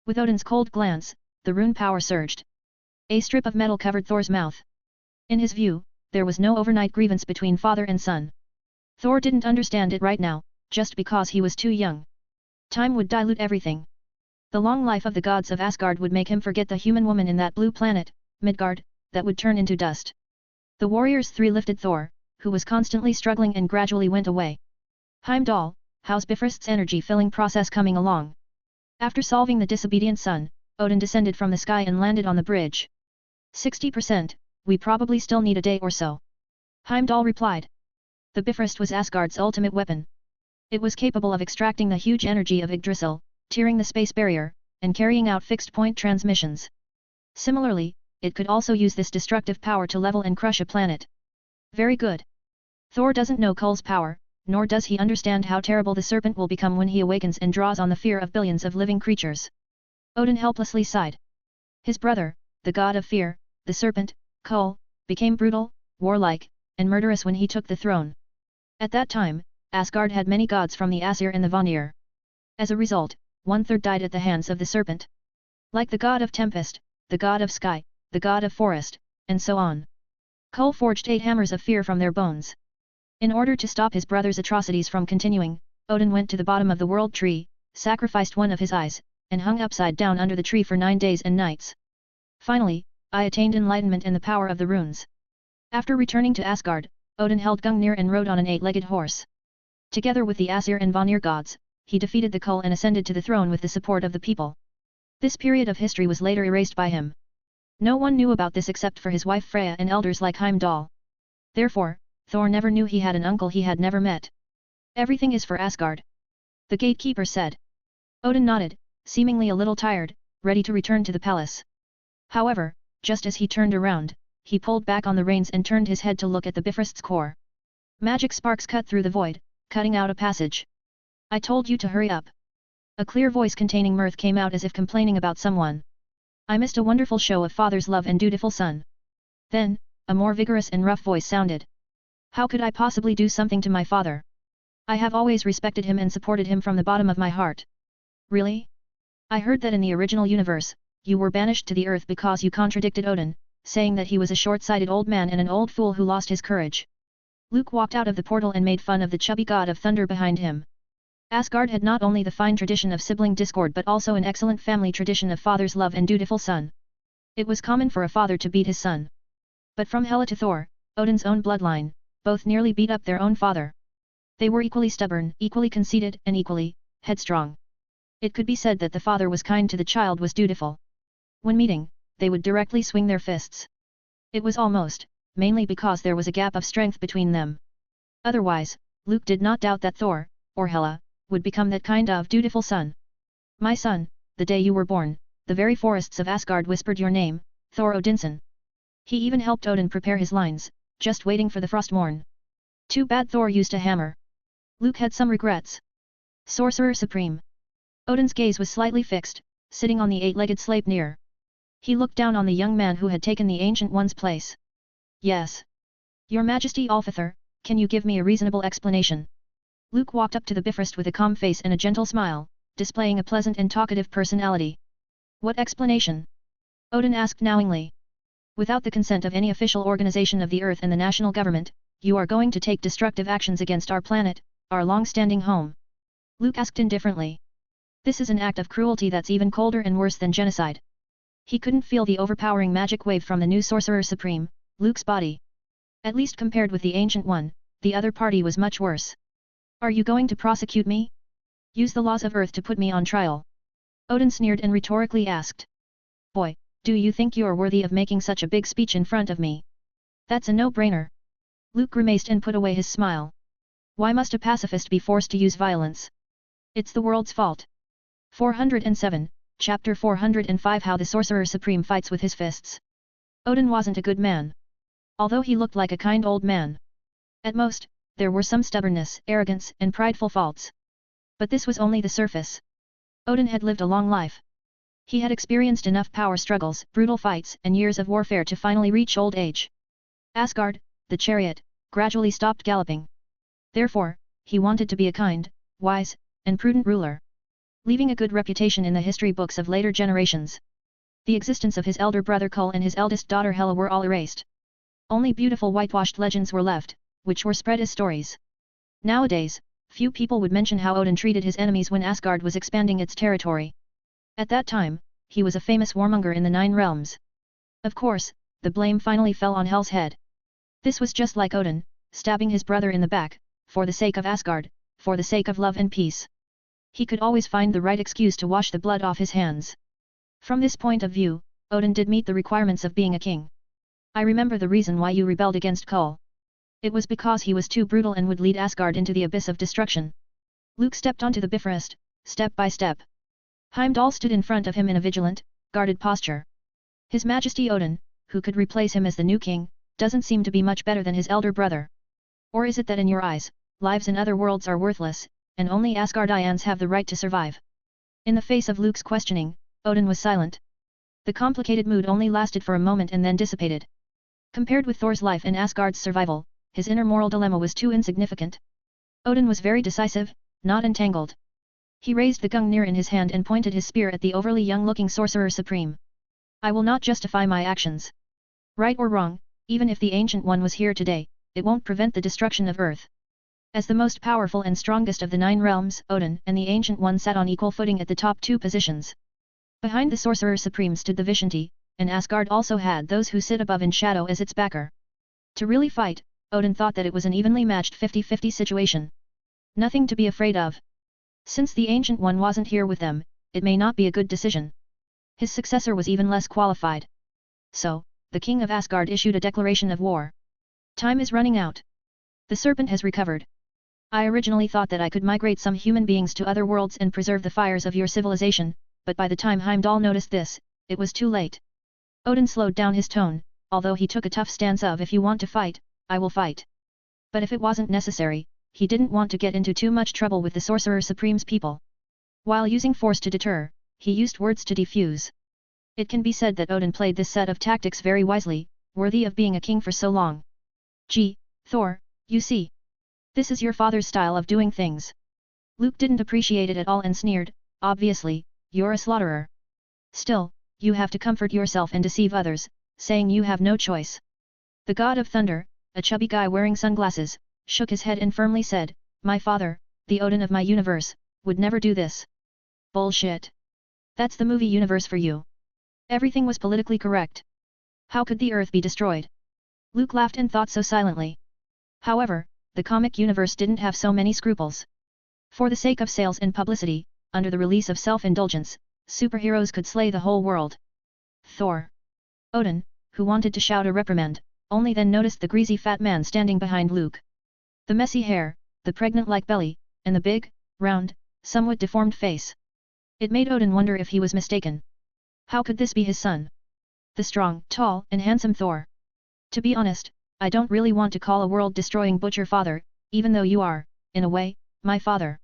With Odin's cold glance, the rune power surged. A strip of metal covered Thor's mouth. In his view, there was no overnight grievance between father and son. Thor didn't understand it right now, just because he was too young. Time would dilute everything. The long life of the gods of Asgard would make him forget the human woman in that blue planet, Midgard, that would turn into dust. The warriors three lifted Thor, who was constantly struggling, and gradually went away. Heimdall, how's Bifrost's energy filling process coming along? After solving the disobedient son, Odin descended from the sky and landed on the bridge. 60%, we probably still need a day or so. Heimdall replied. The Bifrost was Asgard's ultimate weapon. It was capable of extracting the huge energy of Yggdrasil, tearing the space barrier, and carrying out fixed-point transmissions. Similarly, it could also use this destructive power to level and crush a planet. Very good. Thor doesn't know Kull's power, nor does he understand how terrible the serpent will become when he awakens and draws on the fear of billions of living creatures. Odin helplessly sighed. His brother, the god of fear, the serpent, Kull, became brutal, warlike, and murderous when he took the throne. At that time, Asgard had many gods from the Aesir and the Vanir. As a result, 1/3 died at the hands of the serpent. Like the god of tempest, the god of sky, the god of forest, and so on. Kull forged 8 hammers of fear from their bones. In order to stop his brother's atrocities from continuing, Odin went to the bottom of the world tree, sacrificed one of his eyes, and hung upside down under the tree for 9 days and nights. Finally, I attained enlightenment and the power of the runes. After returning to Asgard, Odin held Gungnir and rode on an 8-legged horse. Together with the Aesir and Vanir gods, he defeated the Kull and ascended to the throne with the support of the people. This period of history was later erased by him. No one knew about this except for his wife Freya and elders like Heimdall. Therefore, Thor never knew he had an uncle he had never met. Everything is for Asgard. The gatekeeper said. Odin nodded, seemingly a little tired, ready to return to the palace. However, just as he turned around, he pulled back on the reins and turned his head to look at the Bifrost's core. Magic sparks cut through the void, cutting out a passage. I told you to hurry up. A clear voice containing mirth came out as if complaining about someone. I missed a wonderful show of father's love and dutiful son. Then, a more vigorous and rough voice sounded. How could I possibly do something to my father? I have always respected him and supported him from the bottom of my heart. Really? I heard that in the original universe, you were banished to the earth because you contradicted Odin, saying that he was a short-sighted old man and an old fool who lost his courage. Luke walked out of the portal and made fun of the chubby god of thunder behind him. Asgard had not only the fine tradition of sibling discord but also an excellent family tradition of father's love and dutiful son. It was common for a father to beat his son. But from Hela to Thor, Odin's own bloodline, both nearly beat up their own father. They were equally stubborn, equally conceited, and equally headstrong. It could be said that the father was kind to the child was dutiful. When meeting, they would directly swing their fists. It was almost, mainly because there was a gap of strength between them. Otherwise, Luke did not doubt that Thor, or Hela, would become that kind of dutiful son. My son, the day you were born, the very forests of Asgard whispered your name, Thor Odinson. He even helped Odin prepare his lines, just waiting for the frost morn. Too bad Thor used a hammer. Luke had some regrets. Sorcerer Supreme. Odin's gaze was slightly fixed, sitting on the 8-legged Sleipnir. He looked down on the young man who had taken the Ancient One's place. Yes. Your Majesty Alfithor, can you give me a reasonable explanation? Luke walked up to the Bifrost with a calm face and a gentle smile, displaying a pleasant and talkative personality. What explanation? Odin asked knowingly. Without the consent of any official organization of the Earth and the national government, you are going to take destructive actions against our planet, our long-standing home. Luke asked indifferently. This is an act of cruelty that's even colder and worse than genocide. He couldn't feel the overpowering magic wave from the new Sorcerer Supreme, Luke's body. At least compared with the Ancient One, the other party was much worse. Are you going to prosecute me? Use the laws of Earth to put me on trial. Odin sneered and rhetorically asked. Boy, do you think you're worthy of making such a big speech in front of me? That's a no-brainer. Luke grimaced and put away his smile. Why must a pacifist be forced to use violence? It's the world's fault. 407, Chapter 405 How the Sorcerer Supreme Fights with His Fists. Odin wasn't a good man. Although he looked like a kind old man. At most, there were some stubbornness, arrogance, and prideful faults. But this was only the surface. Odin had lived a long life. He had experienced enough power struggles, brutal fights, and years of warfare to finally reach old age. Asgard, the chariot, gradually stopped galloping. Therefore, he wanted to be a kind, wise, and prudent ruler, leaving a good reputation in the history books of later generations. The existence of his elder brother Kull and his eldest daughter Hela were all erased. Only beautiful whitewashed legends were left, which were spread as stories. Nowadays, few people would mention how Odin treated his enemies when Asgard was expanding its territory. At that time, he was a famous warmonger in the Nine Realms. Of course, the blame finally fell on Hel's head. This was just like Odin, stabbing his brother in the back, for the sake of Asgard, for the sake of love and peace. He could always find the right excuse to wash the blood off his hands. From this point of view, Odin did meet the requirements of being a king. I remember the reason why you rebelled against Kull. It was because he was too brutal and would lead Asgard into the abyss of destruction. Luke stepped onto the Bifrost, step by step. Heimdall stood in front of him in a vigilant, guarded posture. His Majesty Odin, who could replace him as the new king, doesn't seem to be much better than his elder brother. Or is it that in your eyes, lives in other worlds are worthless, and only Asgardians have the right to survive? In the face of Luke's questioning, Odin was silent. The complicated mood only lasted for a moment and then dissipated. Compared with Thor's life and Asgard's survival, his inner moral dilemma was too insignificant. Odin was very decisive, not entangled. He raised the Gungnir in his hand and pointed his spear at the overly young-looking Sorcerer Supreme. I will not justify my actions. Right or wrong, even if the Ancient One was here today, it won't prevent the destruction of Earth. As the most powerful and strongest of the Nine Realms, Odin and the Ancient One sat on equal footing at the top two positions. Behind the Sorcerer Supreme stood the Vishanti, and Asgard also had those who sit above in shadow as its backer. To really fight, Odin thought that it was an evenly matched 50-50 situation. Nothing to be afraid of. Since the Ancient One wasn't here with them, it may not be a good decision. His successor was even less qualified. So, the King of Asgard issued a declaration of war. Time is running out. The serpent has recovered. I originally thought that I could migrate some human beings to other worlds and preserve the fires of your civilization, but by the time Heimdall noticed this, it was too late. Odin slowed down his tone, although he took a tough stance of if you want to fight, I will fight. But if it wasn't necessary, he didn't want to get into too much trouble with the Sorcerer Supreme's people. While using force to deter, he used words to defuse. It can be said that Odin played this set of tactics very wisely, worthy of being a king for so long. Gee, Thor, you see. This is your father's style of doing things. Luke didn't appreciate it at all and sneered, obviously, you're a slaughterer. Still, you have to comfort yourself and deceive others, saying you have no choice. The God of Thunder, a chubby guy wearing sunglasses, shook his head and firmly said, my father, the Odin of my universe, would never do this. Bullshit. That's the movie universe for you. Everything was politically correct. How could the Earth be destroyed? Luke laughed and thought so silently. However, the comic universe didn't have so many scruples. For the sake of sales and publicity, under the release of self-indulgence, superheroes could slay the whole world. Thor. Odin, who wanted to shout a reprimand, only then noticed the greasy fat man standing behind Luke. The messy hair, the pregnant-like belly, and the big, round, somewhat deformed face. It made Odin wonder if he was mistaken. How could this be his son? The strong, tall, and handsome Thor. To be honest, I don't really want to call a world-destroying butcher father, even though you are, in a way, my father.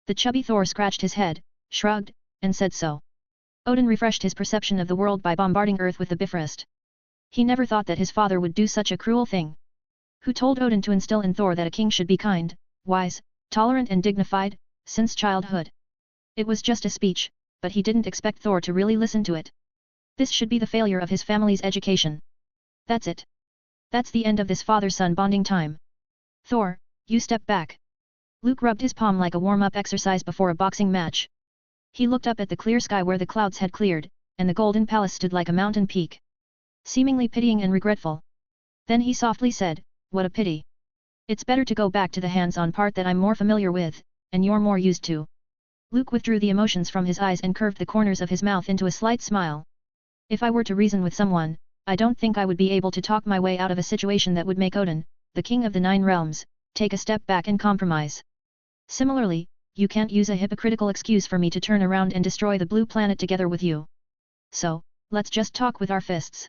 The chubby Thor scratched his head, shrugged, and said so. Odin refreshed his perception of the world by bombarding Earth with the Bifrost. He never thought that his father would do such a cruel thing. Who told Odin to instill in Thor that a king should be kind, wise, tolerant and dignified, since childhood? It was just a speech, but he didn't expect Thor to really listen to it. This should be the failure of his family's education. That's it. That's the end of this father-son bonding time. Thor, you step back. Luke rubbed his palm like a warm-up exercise before a boxing match. He looked up at the clear sky where the clouds had cleared, and the golden palace stood like a mountain peak. Seemingly pitying and regretful. Then he softly said, what a pity. It's better to go back to the hands-on part that I'm more familiar with, and you're more used to. Luke withdrew the emotions from his eyes and curved the corners of his mouth into a slight smile. If I were to reason with someone, I don't think I would be able to talk my way out of a situation that would make Odin, the king of the Nine Realms, take a step back and compromise. Similarly, you can't use a hypocritical excuse for me to turn around and destroy the blue planet together with you. So, let's just talk with our fists.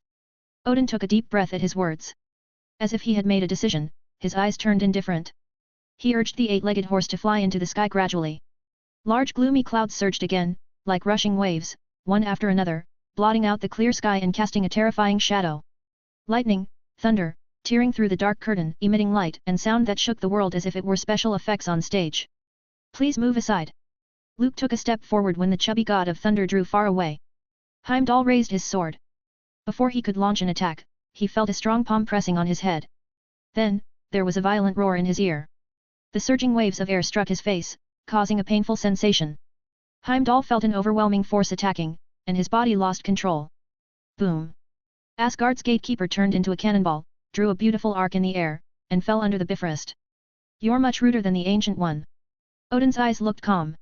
Odin took a deep breath at his words. As if he had made a decision, his eyes turned indifferent. He urged the eight-legged horse to fly into the sky gradually. Large gloomy clouds surged again, like rushing waves, one after another, blotting out the clear sky and casting a terrifying shadow. Lightning, thunder, tearing through the dark curtain, emitting light and sound that shook the world as if it were special effects on stage. Please move aside. Luke took a step forward when the chubby god of thunder drew far away. Heimdall raised his sword. Before he could launch an attack, he felt a strong palm pressing on his head. Then, there was a violent roar in his ear. The surging waves of air struck his face, causing a painful sensation. Heimdall felt an overwhelming force attacking, and his body lost control. Boom! Asgard's gatekeeper turned into a cannonball, drew a beautiful arc in the air, and fell under the Bifrost. You're much ruder than the Ancient One. Odin's eyes looked calm.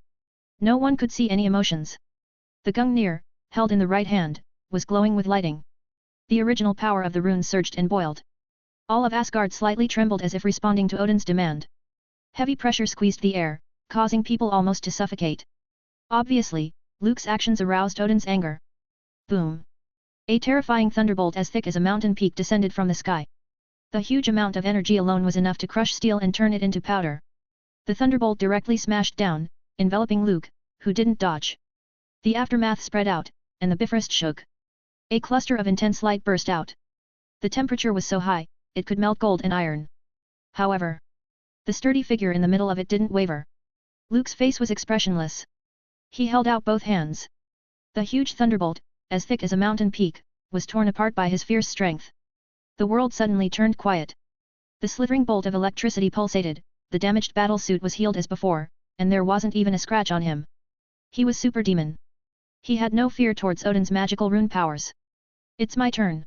No one could see any emotions. The Gungnir, held in the right hand, was glowing with lighting. The original power of the runes surged and boiled. All of Asgard slightly trembled as if responding to Odin's demand. Heavy pressure squeezed the air, causing people almost to suffocate. Obviously, Luke's actions aroused Odin's anger. Boom! A terrifying thunderbolt as thick as a mountain peak descended from the sky. The huge amount of energy alone was enough to crush steel and turn it into powder. The thunderbolt directly smashed down, enveloping Luke, who didn't dodge. The aftermath spread out, and the Bifrost shook. A cluster of intense light burst out. The temperature was so high, it could melt gold and iron. However, the sturdy figure in the middle of it didn't waver. Luke's face was expressionless. He held out both hands. The huge thunderbolt, as thick as a mountain peak, was torn apart by his fierce strength. The world suddenly turned quiet. The slithering bolt of electricity pulsated, the damaged battle suit was healed as before, and there wasn't even a scratch on him. He was super demon. He had no fear towards Odin's magical rune powers. It's my turn.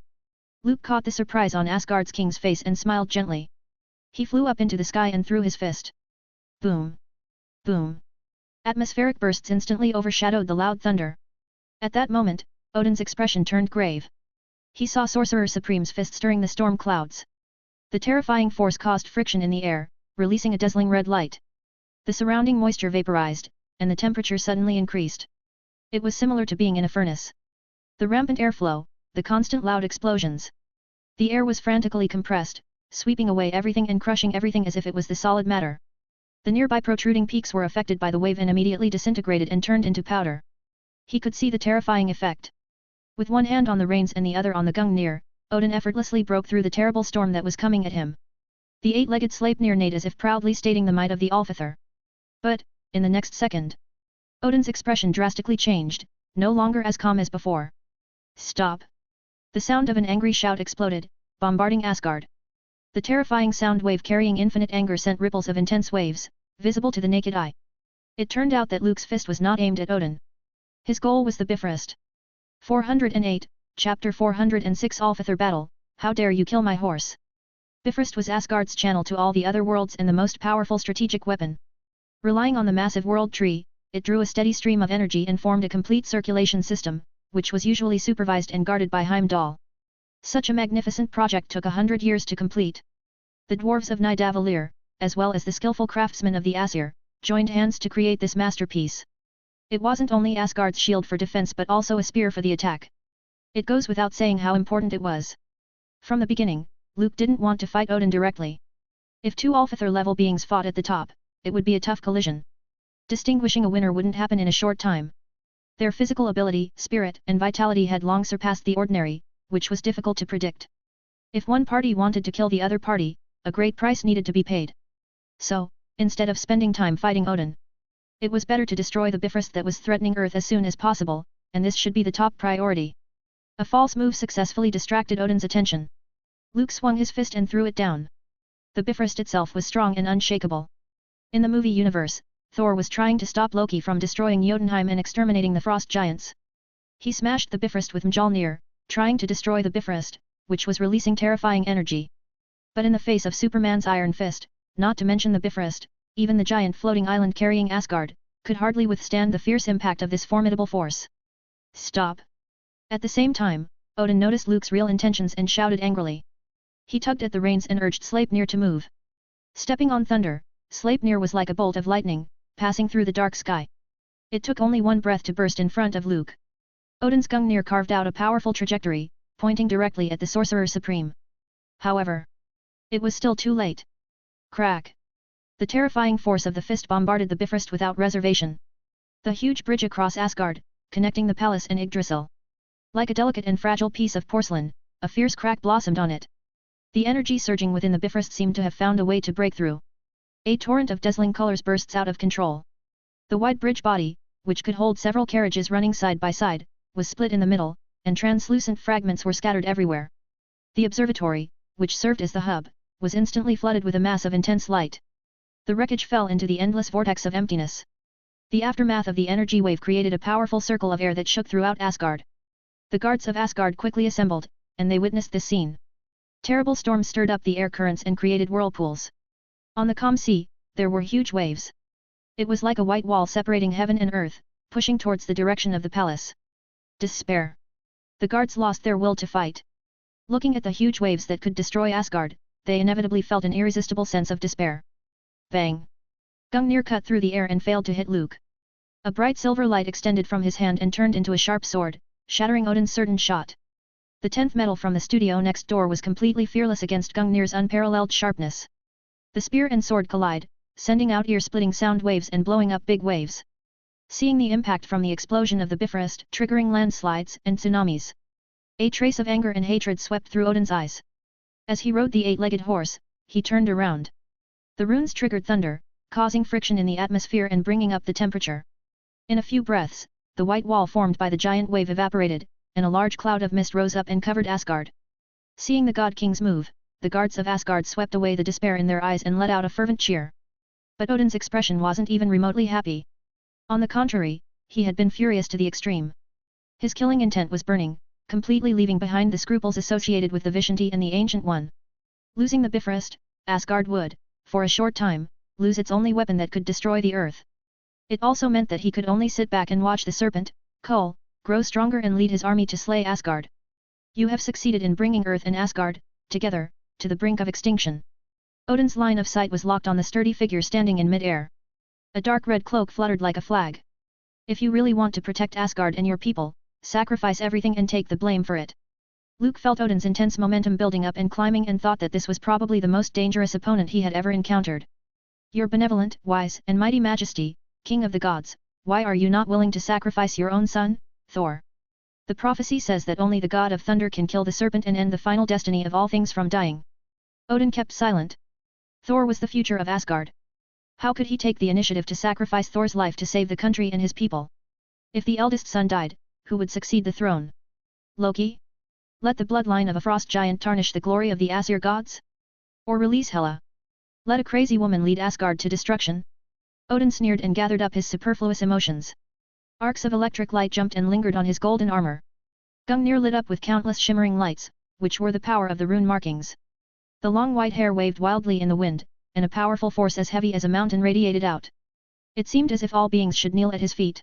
Luke caught the surprise on Asgard's king's face and smiled gently. He flew up into the sky and threw his fist. Boom! Boom! Atmospheric bursts instantly overshadowed the loud thunder. At that moment, Odin's expression turned grave. He saw Sorcerer Supreme's fist stirring the storm clouds. The terrifying force caused friction in the air, releasing a dazzling red light. The surrounding moisture vaporized, and the temperature suddenly increased. It was similar to being in a furnace. The rampant airflow, the constant loud explosions. The air was frantically compressed, sweeping away everything and crushing everything as if it was the solid matter. The nearby protruding peaks were affected by the wave and immediately disintegrated and turned into powder. He could see the terrifying effect. With one hand on the reins and the other on the Gungnir, Odin effortlessly broke through the terrible storm that was coming at him. The eight-legged Sleipnir neighed as if proudly stating the might of the Alfather. But, in the next second, Odin's expression drastically changed, no longer as calm as before. Stop! The sound of an angry shout exploded, bombarding Asgard. The terrifying sound wave carrying infinite anger sent ripples of intense waves, visible to the naked eye. It turned out that Luke's fist was not aimed at Odin. His goal was the Bifrost. 408, Chapter 406 Alfather Battle, How Dare You Kill My Horse? Bifrost was Asgard's channel to all the other worlds and the most powerful strategic weapon. Relying on the massive world tree, it drew a steady stream of energy and formed a complete circulation system, which was usually supervised and guarded by Heimdall. Such a magnificent project took 100 years to complete. The dwarves of Nidavellir, as well as the skillful craftsmen of the Aesir, joined hands to create this masterpiece. It wasn't only Asgard's shield for defense but also a spear for the attack. It goes without saying how important it was. From the beginning, Luke didn't want to fight Odin directly. If two Alfather-level beings fought at the top, it would be a tough collision. Distinguishing a winner wouldn't happen in a short time. Their physical ability, spirit, and vitality had long surpassed the ordinary, which was difficult to predict. If one party wanted to kill the other party, a great price needed to be paid. So, instead of spending time fighting Odin, it was better to destroy the Bifrost that was threatening Earth as soon as possible, and this should be the top priority. A false move successfully distracted Odin's attention. Luke swung his fist and threw it down. The Bifrost itself was strong and unshakable. In the movie universe, Thor was trying to stop Loki from destroying Jotunheim and exterminating the Frost Giants. He smashed the Bifrost with Mjolnir, trying to destroy the Bifrost, which was releasing terrifying energy. But in the face of Superman's Iron Fist, not to mention the Bifrost, even the giant floating island carrying Asgard, could hardly withstand the fierce impact of this formidable force. Stop! At the same time, Odin noticed Luke's real intentions and shouted angrily. He tugged at the reins and urged Sleipnir to move. Stepping on thunder, Sleipnir was like a bolt of lightning, passing through the dark sky. It took only one breath to burst in front of Luke. Odin's Gungnir carved out a powerful trajectory, pointing directly at the Sorcerer Supreme. However, it was still too late. Crack! The terrifying force of the fist bombarded the Bifrost without reservation. The huge bridge across Asgard, connecting the palace and Yggdrasil. Like a delicate and fragile piece of porcelain, a fierce crack blossomed on it. The energy surging within the Bifrost seemed to have found a way to break through. A torrent of dazzling colors bursts out of control. The wide bridge body, which could hold several carriages running side by side, was split in the middle, and translucent fragments were scattered everywhere. The observatory, which served as the hub, was instantly flooded with a mass of intense light. The wreckage fell into the endless vortex of emptiness. The aftermath of the energy wave created a powerful circle of air that shook throughout Asgard. The guards of Asgard quickly assembled, and they witnessed this scene. Terrible storms stirred up the air currents and created whirlpools. On the calm sea, there were huge waves. It was like a white wall separating heaven and earth, pushing towards the direction of the palace. Despair. The guards lost their will to fight. Looking at the huge waves that could destroy Asgard, they inevitably felt an irresistible sense of despair. Bang! Gungnir cut through the air and failed to hit Luke. A bright silver light extended from his hand and turned into a sharp sword, shattering Odin's certain shot. The 10th metal from the studio next door was completely fearless against Gungnir's unparalleled sharpness. The spear and sword collide, sending out ear-splitting sound waves and blowing up big waves. Seeing the impact from the explosion of the Bifrost triggering landslides and tsunamis. A trace of anger and hatred swept through Odin's eyes. As he rode the 8-legged horse, he turned around. The runes triggered thunder, causing friction in the atmosphere and bringing up the temperature. In a few breaths, the white wall formed by the giant wave evaporated, and a large cloud of mist rose up and covered Asgard. Seeing the God King's move, the guards of Asgard swept away the despair in their eyes and let out a fervent cheer. But Odin's expression wasn't even remotely happy. On the contrary, he had been furious to the extreme. His killing intent was burning, completely leaving behind the scruples associated with the Vishanti and the Ancient One. Losing the Bifrost, Asgard would, for a short time, lose its only weapon that could destroy the earth. It also meant that he could only sit back and watch the serpent, Kull, grow stronger and lead his army to slay Asgard. You have succeeded in bringing Earth and Asgard, together, to the brink of extinction. Odin's line of sight was locked on the sturdy figure standing in mid-air. A dark red cloak fluttered like a flag. If you really want to protect Asgard and your people, sacrifice everything and take the blame for it. Luke felt Odin's intense momentum building up and climbing and thought that this was probably the most dangerous opponent he had ever encountered. Your benevolent, wise, and mighty majesty, King of the gods, why are you not willing to sacrifice your own son, Thor? The prophecy says that only the god of thunder can kill the serpent and end the final destiny of all things from dying. Odin kept silent. Thor was the future of Asgard. How could he take the initiative to sacrifice Thor's life to save the country and his people? If the eldest son died, who would succeed the throne? Loki? Let the bloodline of a frost giant tarnish the glory of the Aesir gods? Or release Hela? Let a crazy woman lead Asgard to destruction? Odin sneered and gathered up his superfluous emotions. Arcs of electric light jumped and lingered on his golden armor. Gungnir lit up with countless shimmering lights, which were the power of the rune markings. The long white hair waved wildly in the wind, and a powerful force as heavy as a mountain radiated out. It seemed as if all beings should kneel at his feet.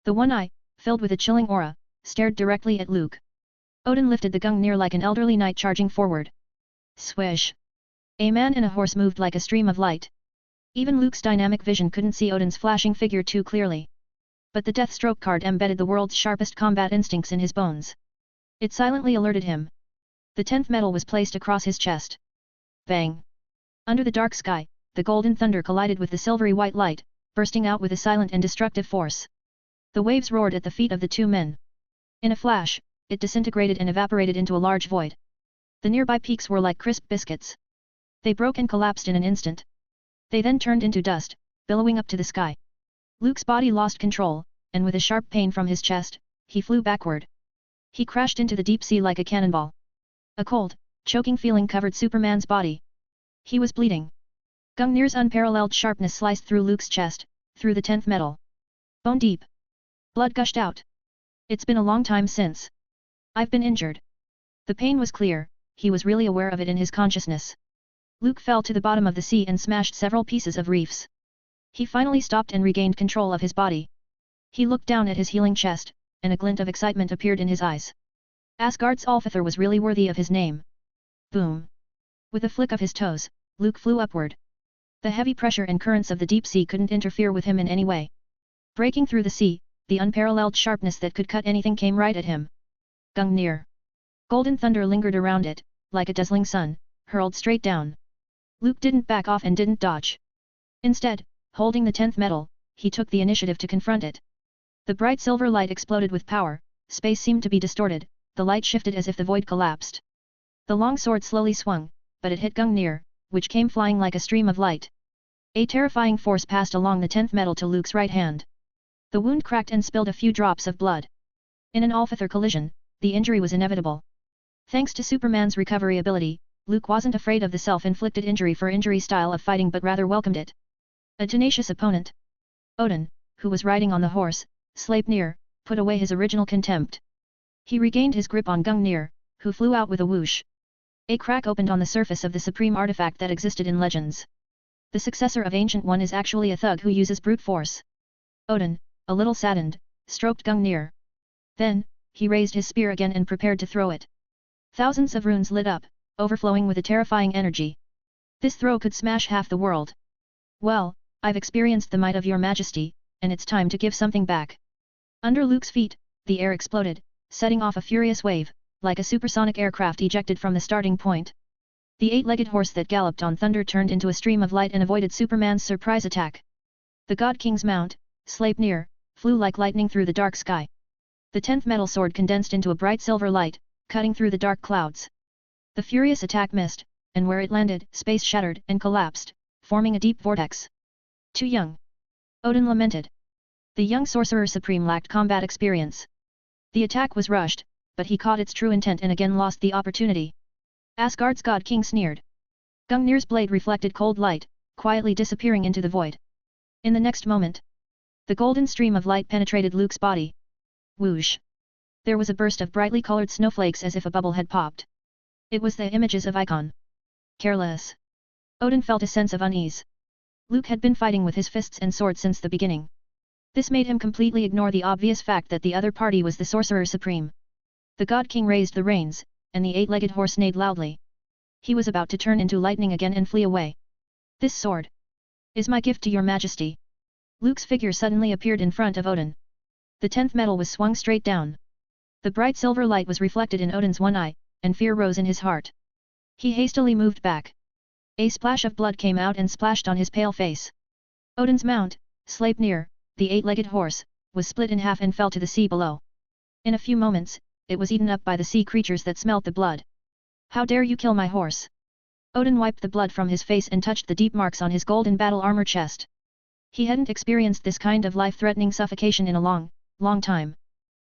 The one eye, filled with a chilling aura, stared directly at Luke. Odin lifted the Gungnir like an elderly knight charging forward. Swish! A man and a horse moved like a stream of light. Even Luke's dynamic vision couldn't see Odin's flashing figure too clearly. But the Deathstroke card embedded the world's sharpest combat instincts in his bones. It silently alerted him. The 10th metal was placed across his chest. Bang! Under the dark sky, the golden thunder collided with the silvery white light, bursting out with a silent and destructive force. The waves roared at the feet of the two men. In a flash, it disintegrated and evaporated into a large void. The nearby peaks were like crisp biscuits. They broke and collapsed in an instant. They then turned into dust, billowing up to the sky. Luke's body lost control, and with a sharp pain from his chest, he flew backward. He crashed into the deep sea like a cannonball. A cold, choking feeling covered Superman's body. He was bleeding. Gungnir's unparalleled sharpness sliced through Luke's chest, through the 10th metal. Bone deep. Blood gushed out. It's been a long time since I've been injured. The pain was clear, he was really aware of it in his consciousness. Luke fell to the bottom of the sea and smashed several pieces of reefs. He finally stopped and regained control of his body. He looked down at his healing chest, and a glint of excitement appeared in his eyes. Asgard's Alfather was really worthy of his name. Boom! With a flick of his toes, Luke flew upward. The heavy pressure and currents of the deep sea couldn't interfere with him in any way. Breaking through the sea, the unparalleled sharpness that could cut anything came right at him. Gungnir. Golden thunder lingered around it, like a dazzling sun, hurled straight down. Luke didn't back off and didn't dodge. Instead, holding the 10th metal, he took the initiative to confront it. The bright silver light exploded with power, space seemed to be distorted, the light shifted as if the void collapsed. The long sword slowly swung, but it hit Gungnir, which came flying like a stream of light. A terrifying force passed along the 10th metal to Luke's right hand. The wound cracked and spilled a few drops of blood. In an Alfather collision, the injury was inevitable. Thanks to Superman's recovery ability, Luke wasn't afraid of the self-inflicted injury for injury style of fighting but rather welcomed it. A tenacious opponent. Odin, who was riding on the horse, Sleipnir, put away his original contempt. He regained his grip on Gungnir, who flew out with a whoosh. A crack opened on the surface of the supreme artifact that existed in legends. The successor of Ancient One is actually a thug who uses brute force. Odin, a little saddened, stroked Gungnir. Then, he raised his spear again and prepared to throw it. Thousands of runes lit up, overflowing with a terrifying energy. This throw could smash half the world. Well, I've experienced the might of your majesty, and it's time to give something back. Under Luke's feet, the air exploded, setting off a furious wave, like a supersonic aircraft ejected from the starting point. The 8-legged horse that galloped on thunder turned into a stream of light and avoided Superman's surprise attack. The God King's mount, Sleipnir, flew like lightning through the dark sky. The 10th metal sword condensed into a bright silver light, cutting through the dark clouds. The furious attack missed, and where it landed, space shattered and collapsed, forming a deep vortex. Too young. Odin lamented. The young Sorcerer Supreme lacked combat experience. The attack was rushed, but he caught its true intent and again lost the opportunity. Asgard's God King sneered. Gungnir's blade reflected cold light, quietly disappearing into the void. In the next moment, the golden stream of light penetrated Luke's body. Whoosh! There was a burst of brightly colored snowflakes as if a bubble had popped. It was the images of Icon. Careless. Odin felt a sense of unease. Luke had been fighting with his fists and sword since the beginning. This made him completely ignore the obvious fact that the other party was the Sorcerer Supreme. The God King raised the reins, and the 8-legged horse neighed loudly. He was about to turn into lightning again and flee away. This sword is my gift to your majesty. Luke's figure suddenly appeared in front of Odin. The 10th metal was swung straight down. The bright silver light was reflected in Odin's one eye, and fear rose in his heart. He hastily moved back. A splash of blood came out and splashed on his pale face. Odin's mount, Sleipnir, the 8-legged horse, was split in half and fell to the sea below. In a few moments, it was eaten up by the sea creatures that smelt the blood. How dare you kill my horse? Odin wiped the blood from his face and touched the deep marks on his golden battle armor chest. He hadn't experienced this kind of life-threatening suffocation in a long time.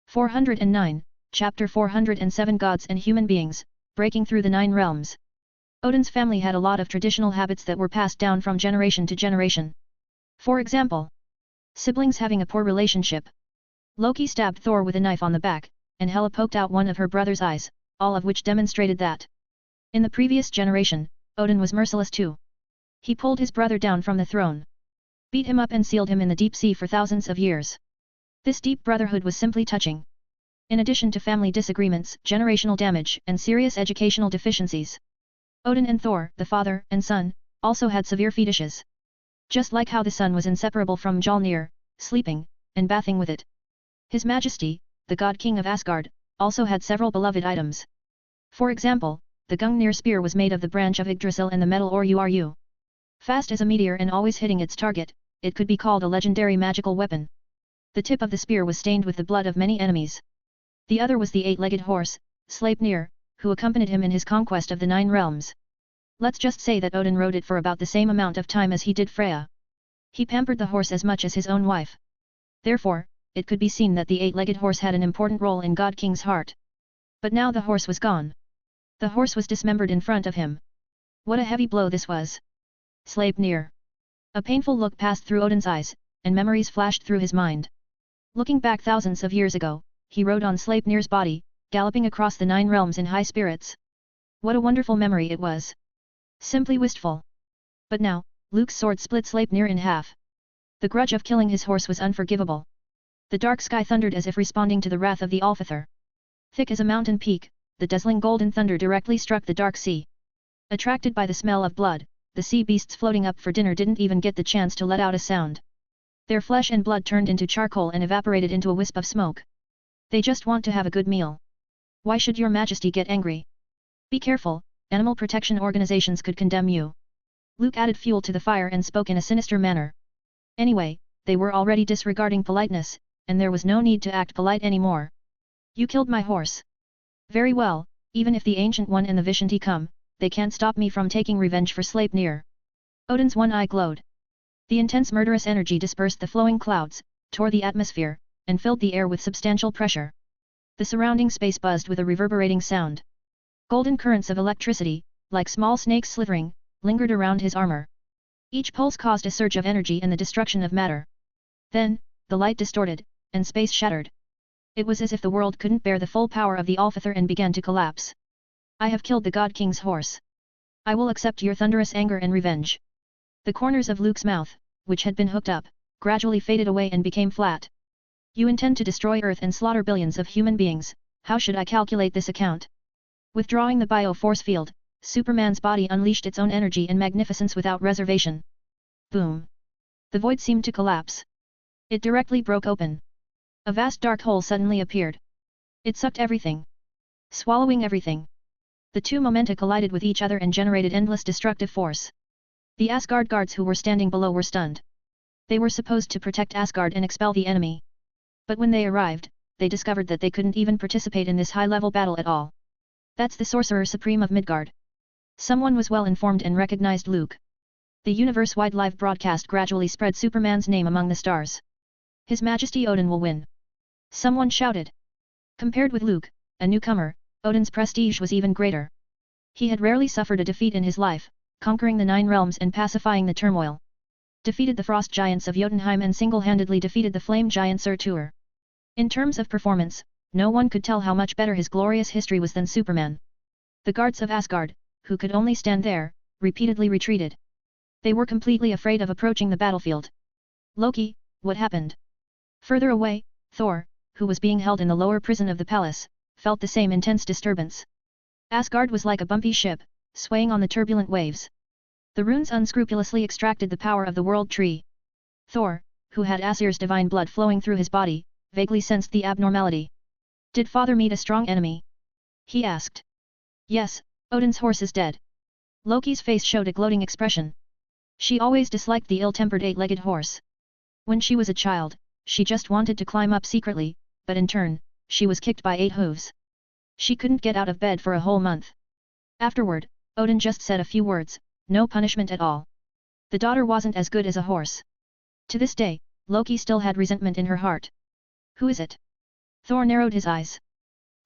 409, Chapter 407 Gods and Human Beings, Breaking Through the 9 Realms. Odin's family had a lot of traditional habits that were passed down from generation to generation. For example, siblings having a poor relationship. Loki stabbed Thor with a knife on the back, and Hela poked out one of her brother's eyes, all of which demonstrated that. In the previous generation, Odin was merciless too. He pulled his brother down from the throne, beat him up and sealed him in the deep sea for thousands of years. This deep brotherhood was simply touching. In addition to family disagreements, generational damage, and serious educational deficiencies, Odin and Thor, the father and son, also had severe fetishes. Just like how the son was inseparable from Mjolnir, sleeping, and bathing with it. His Majesty, the God King of Asgard, also had several beloved items. For example, the Gungnir spear was made of the branch of Yggdrasil and the metal Uru. Fast as a meteor and always hitting its target, it could be called a legendary magical weapon. The tip of the spear was stained with the blood of many enemies. The other was the 8-legged horse, Sleipnir, who accompanied him in his conquest of the 9 realms. Let's just say that Odin rode it for about the same amount of time as he did Freya. He pampered the horse as much as his own wife. Therefore, it could be seen that the 8-legged horse had an important role in God King's heart. But now the horse was gone. The horse was dismembered in front of him. What a heavy blow this was. Sleipnir. A painful look passed through Odin's eyes, and memories flashed through his mind. Looking back thousands of years ago, he rode on Sleipnir's body, galloping across the 9 realms in high spirits. What a wonderful memory it was. Simply wistful. But now, Luke's sword split Sleipnir in half. The grudge of killing his horse was unforgivable. The dark sky thundered as if responding to the wrath of the Alfather. Thick as a mountain peak, the dazzling golden thunder directly struck the dark sea. Attracted by the smell of blood, the sea beasts floating up for dinner didn't even get the chance to let out a sound. Their flesh and blood turned into charcoal and evaporated into a wisp of smoke. They just want to have a good meal. Why should your majesty get angry? Be careful, animal protection organizations could condemn you. Luke added fuel to the fire and spoke in a sinister manner. Anyway, they were already disregarding politeness, and there was no need to act polite anymore. You killed my horse. Very well, even if the Ancient One and the Vishanti come, they can't stop me from taking revenge for Sleipnir. Odin's one eye glowed. The intense murderous energy dispersed the flowing clouds, tore the atmosphere, and filled the air with substantial pressure. The surrounding space buzzed with a reverberating sound. Golden currents of electricity, like small snakes slithering, lingered around his armor. Each pulse caused a surge of energy and the destruction of matter. Then, the light distorted, and space shattered. It was as if the world couldn't bear the full power of the Alfather and began to collapse. I have killed the God King's horse. I will accept your thunderous anger and revenge. The corners of Luke's mouth, which had been hooked up, gradually faded away and became flat. You intend to destroy Earth and slaughter billions of human beings, how should I calculate this account? Withdrawing the bio-force field, Superman's body unleashed its own energy and magnificence without reservation. Boom! The void seemed to collapse. It directly broke open. A vast dark hole suddenly appeared. It sucked everything. Swallowing everything. The two momenta collided with each other and generated endless destructive force. The Asgard guards who were standing below were stunned. They were supposed to protect Asgard and expel the enemy. But when they arrived, they discovered that they couldn't even participate in this high-level battle at all. That's the Sorcerer Supreme of Midgard. Someone was well informed and recognized Luke. The universe-wide live broadcast gradually spread Superman's name among the stars. His Majesty Odin will win. Someone shouted. Compared with Luke, a newcomer, Odin's prestige was even greater. He had rarely suffered a defeat in his life, conquering the 9 realms and pacifying the turmoil. Defeated the frost giants of Jotunheim and single-handedly defeated the flame giant Surtur. In terms of performance, no one could tell how much better his glorious history was than Superman. The guards of Asgard, who could only stand there, repeatedly retreated. They were completely afraid of approaching the battlefield. Loki, what happened? Further away, Thor, who was being held in the lower prison of the palace, felt the same intense disturbance. Asgard was like a bumpy ship, swaying on the turbulent waves. The runes unscrupulously extracted the power of the world tree. Thor, who had Aesir's divine blood flowing through his body, vaguely sensed the abnormality. Did father meet a strong enemy? He asked. Yes, Odin's horse is dead. Loki's face showed a gloating expression. She always disliked the ill-tempered 8-legged horse. When she was a child, she just wanted to climb up secretly, but in turn, she was kicked by 8 hooves. She couldn't get out of bed for a whole month. Afterward, Odin just said a few words, no punishment at all. The daughter wasn't as good as a horse. To this day, Loki still had resentment in her heart. Who is it? Thor narrowed his eyes.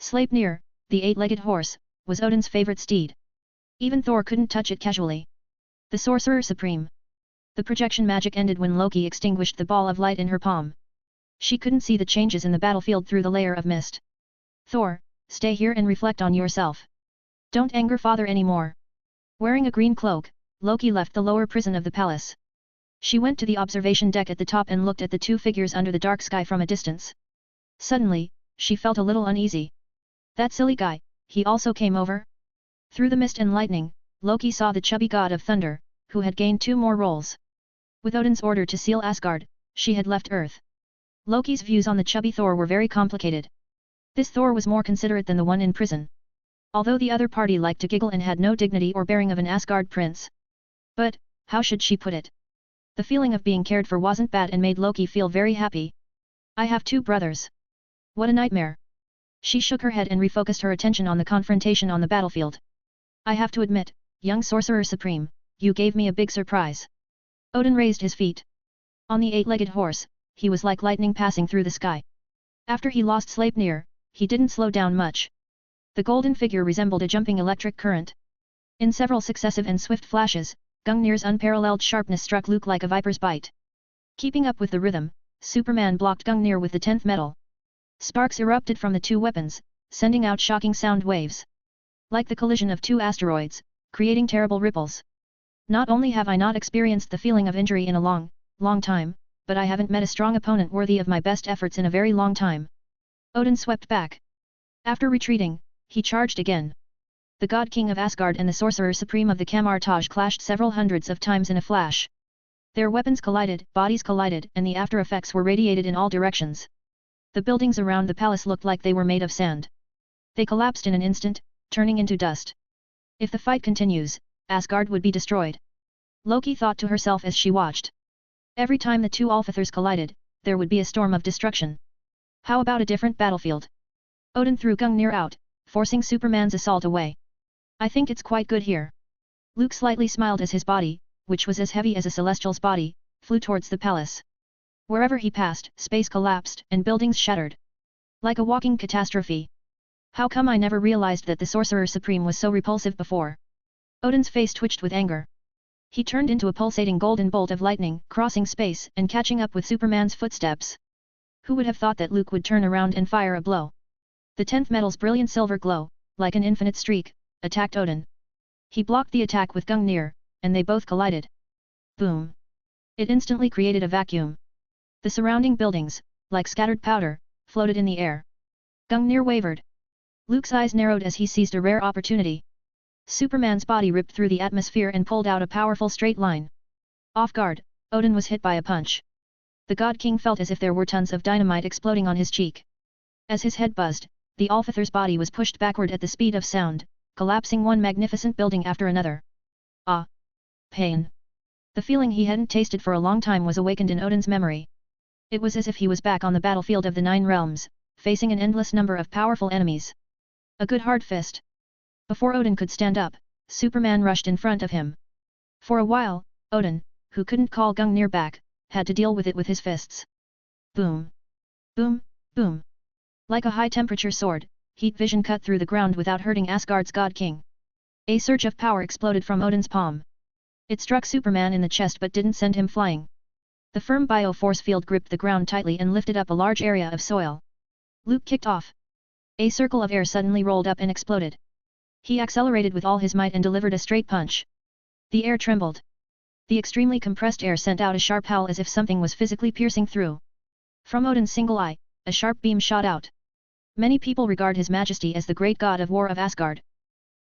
Sleipnir, the 8-legged horse, was Odin's favorite steed. Even Thor couldn't touch it casually. The Sorcerer Supreme. The projection magic ended when Loki extinguished the ball of light in her palm. She couldn't see the changes in the battlefield through the layer of mist. Thor, stay here and reflect on yourself. Don't anger father anymore. Wearing a green cloak, Loki left the lower prison of the palace. She went to the observation deck at the top and looked at the 2 figures under the dark sky from a distance. Suddenly, she felt a little uneasy. That silly guy, he also came over? Through the mist and lightning, Loki saw the chubby god of thunder, who had gained 2 more roles. With Odin's order to seal Asgard, she had left Earth. Loki's views on the chubby Thor were very complicated. This Thor was more considerate than the one in prison. Although the other party liked to giggle and had no dignity or bearing of an Asgard prince. But, how should she put it? The feeling of being cared for wasn't bad and made Loki feel very happy. I have 2 brothers. What a nightmare. She shook her head and refocused her attention on the confrontation on the battlefield. I have to admit, young Sorcerer Supreme, you gave me a big surprise. Odin raised his feet. On the 8-legged horse, he was like lightning passing through the sky. After he lost Sleipnir, he didn't slow down much. The golden figure resembled a jumping electric current. In several successive and swift flashes, Gungnir's unparalleled sharpness struck Luke like a viper's bite. Keeping up with the rhythm, Superman blocked Gungnir with the 10th metal. Sparks erupted from the 2 weapons, sending out shocking sound waves. Like the collision of 2 asteroids, creating terrible ripples. Not only have I not experienced the feeling of injury in a long time, but I haven't met a strong opponent worthy of my best efforts in a very long time. Odin swept back. After retreating, he charged again. The God King of Asgard and the Sorcerer Supreme of the Kamar-Taj clashed several hundreds of times in a flash. Their weapons collided, bodies collided, and the after effects were radiated in all directions. The buildings around the palace looked like they were made of sand. They collapsed in an instant, turning into dust. If the fight continues, Asgard would be destroyed. Loki thought to herself as she watched. Every time the two Alfathers collided, there would be a storm of destruction. How about a different battlefield? Odin threw Gungnir out, forcing Superman's assault away. I think it's quite good here. Luke slightly smiled as his body, which was as heavy as a celestial's body, flew towards the palace. Wherever he passed, space collapsed and buildings shattered. Like a walking catastrophe. How come I never realized that the Sorcerer Supreme was so repulsive before? Odin's face twitched with anger. He turned into a pulsating golden bolt of lightning, crossing space and catching up with Superman's footsteps. Who would have thought that Luke would turn around and fire a blow? The 10th metal's brilliant silver glow, like an infinite streak, attacked Odin. He blocked the attack with Gungnir, and they both collided. Boom! It instantly created a vacuum. The surrounding buildings, like scattered powder, floated in the air. Gungnir wavered. Luke's eyes narrowed as he seized a rare opportunity. Superman's body ripped through the atmosphere and pulled out a powerful straight line. Off guard, Odin was hit by a punch. The God King felt as if there were tons of dynamite exploding on his cheek. As his head buzzed, the Alfather's body was pushed backward at the speed of sound, collapsing one magnificent building after another. Ah! Pain! The feeling he hadn't tasted for a long time was awakened in Odin's memory. It was as if he was back on the battlefield of the Nine Realms, facing an endless number of powerful enemies. A good hard fist. Before Odin could stand up, Superman rushed in front of him. For a while, Odin, who couldn't call Gungnir back, had to deal with it with his fists. Boom! Boom! Boom! Like a high-temperature sword, heat vision cut through the ground without hurting Asgard's God King. A surge of power exploded from Odin's palm. It struck Superman in the chest but didn't send him flying. The firm bio-force field gripped the ground tightly and lifted up a large area of soil. Luke kicked off. A circle of air suddenly rolled up and exploded. He accelerated with all his might and delivered a straight punch. The air trembled. The extremely compressed air sent out a sharp howl as if something was physically piercing through. From Odin's single eye, a sharp beam shot out. Many people regard His Majesty as the great god of war of Asgard.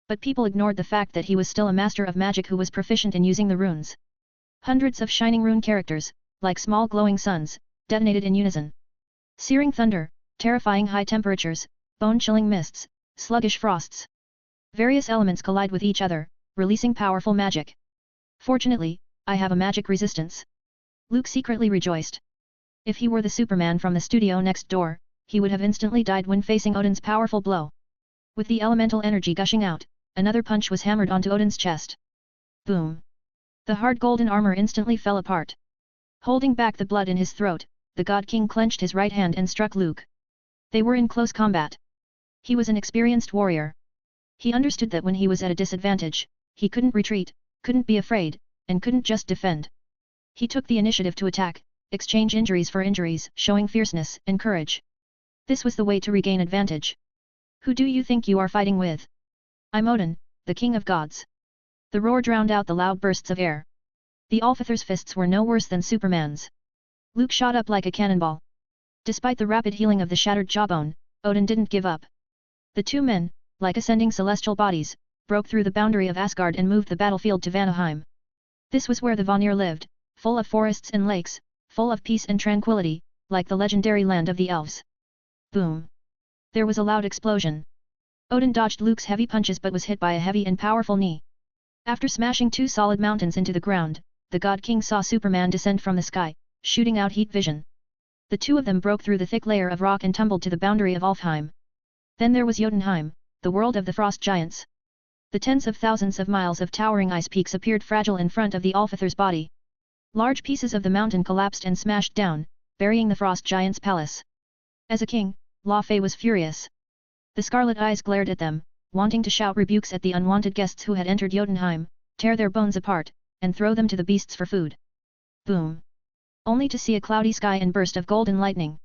But people ignored the fact that he was still a master of magic who was proficient in using the runes. Hundreds of shining rune characters, like small glowing suns, detonated in unison. Searing thunder, terrifying high temperatures, bone-chilling mists, sluggish frosts. Various elements collide with each other, releasing powerful magic. Fortunately, I have a magic resistance. Luke secretly rejoiced. If he were the Superman from the studio next door, he would have instantly died when facing Odin's powerful blow. With the elemental energy gushing out, another punch was hammered onto Odin's chest. Boom! The hard golden armor instantly fell apart. Holding back the blood in his throat, the God King clenched his right hand and struck Luke. They were in close combat. He was an experienced warrior. He understood that when he was at a disadvantage, he couldn't retreat, couldn't be afraid, and couldn't just defend. He took the initiative to attack, exchange injuries for injuries, showing fierceness and courage. This was the way to regain advantage. Who do you think you are fighting with? I'm Odin, the king of gods. The roar drowned out the loud bursts of air. The Alfather's fists were no worse than Superman's. Luke shot up like a cannonball. Despite the rapid healing of the shattered jawbone, Odin didn't give up. The two men, like ascending celestial bodies, broke through the boundary of Asgard and moved the battlefield to Vanaheim. This was where the Vanir lived, full of forests and lakes, full of peace and tranquility, like the legendary land of the elves. Boom! There was a loud explosion. Odin dodged Luke's heavy punches but was hit by a heavy and powerful knee. After smashing two solid mountains into the ground, the God King saw Superman descend from the sky, shooting out heat vision. The two of them broke through the thick layer of rock and tumbled to the boundary of Alfheim. Then there was Jotunheim, the world of the frost giants. The tens of thousands of miles of towering ice peaks appeared fragile in front of the Alfather's body. Large pieces of the mountain collapsed and smashed down, burying the frost giant's palace. As a king, Laufey was furious. The scarlet eyes glared at them, wanting to shout rebukes at the unwanted guests who had entered Jotunheim, tear their bones apart, and throw them to the beasts for food. Boom! Only to see a cloudy sky and burst of golden lightning.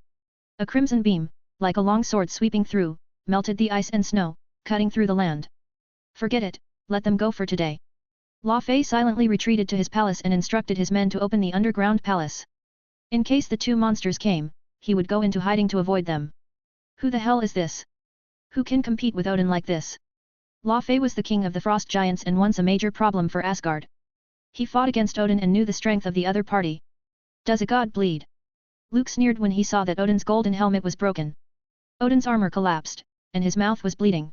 A crimson beam, like a long sword sweeping through, melted the ice and snow, cutting through the land. Forget it, let them go for today. Laufey silently retreated to his palace and instructed his men to open the underground palace. In case the two monsters came, he would go into hiding to avoid them. Who the hell is this? Who can compete with Odin like this? Laufey was the king of the frost giants and once a major problem for Asgard. He fought against Odin and knew the strength of the other party. Does a god bleed? Luke sneered when he saw that Odin's golden helmet was broken. Odin's armor collapsed, and his mouth was bleeding.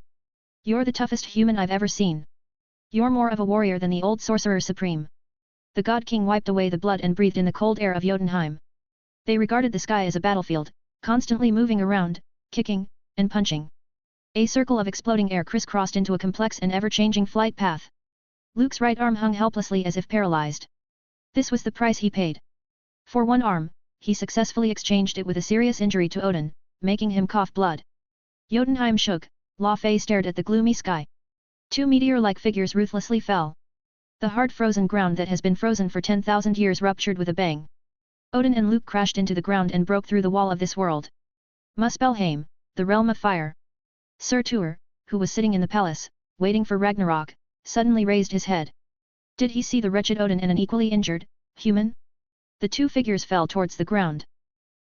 You're the toughest human I've ever seen. You're more of a warrior than the old sorcerer supreme. The god king wiped away the blood and breathed in the cold air of Jotunheim. They regarded the sky as a battlefield, constantly moving around, kicking, and punching. A circle of exploding air crisscrossed into a complex and ever-changing flight path. Luke's right arm hung helplessly as if paralyzed. This was the price he paid. For one arm, he successfully exchanged it with a serious injury to Odin, making him cough blood. Jotunheim shook, Laufey stared at the gloomy sky. Two meteor-like figures ruthlessly fell. The hard frozen ground that has been frozen for 10,000 years ruptured with a bang. Odin and Luke crashed into the ground and broke through the wall of this world. Muspelheim, the realm of fire. Surtur, who was sitting in the palace, waiting for Ragnarok, suddenly raised his head. Did he see the wretched Odin and an equally injured, human? The two figures fell towards the ground.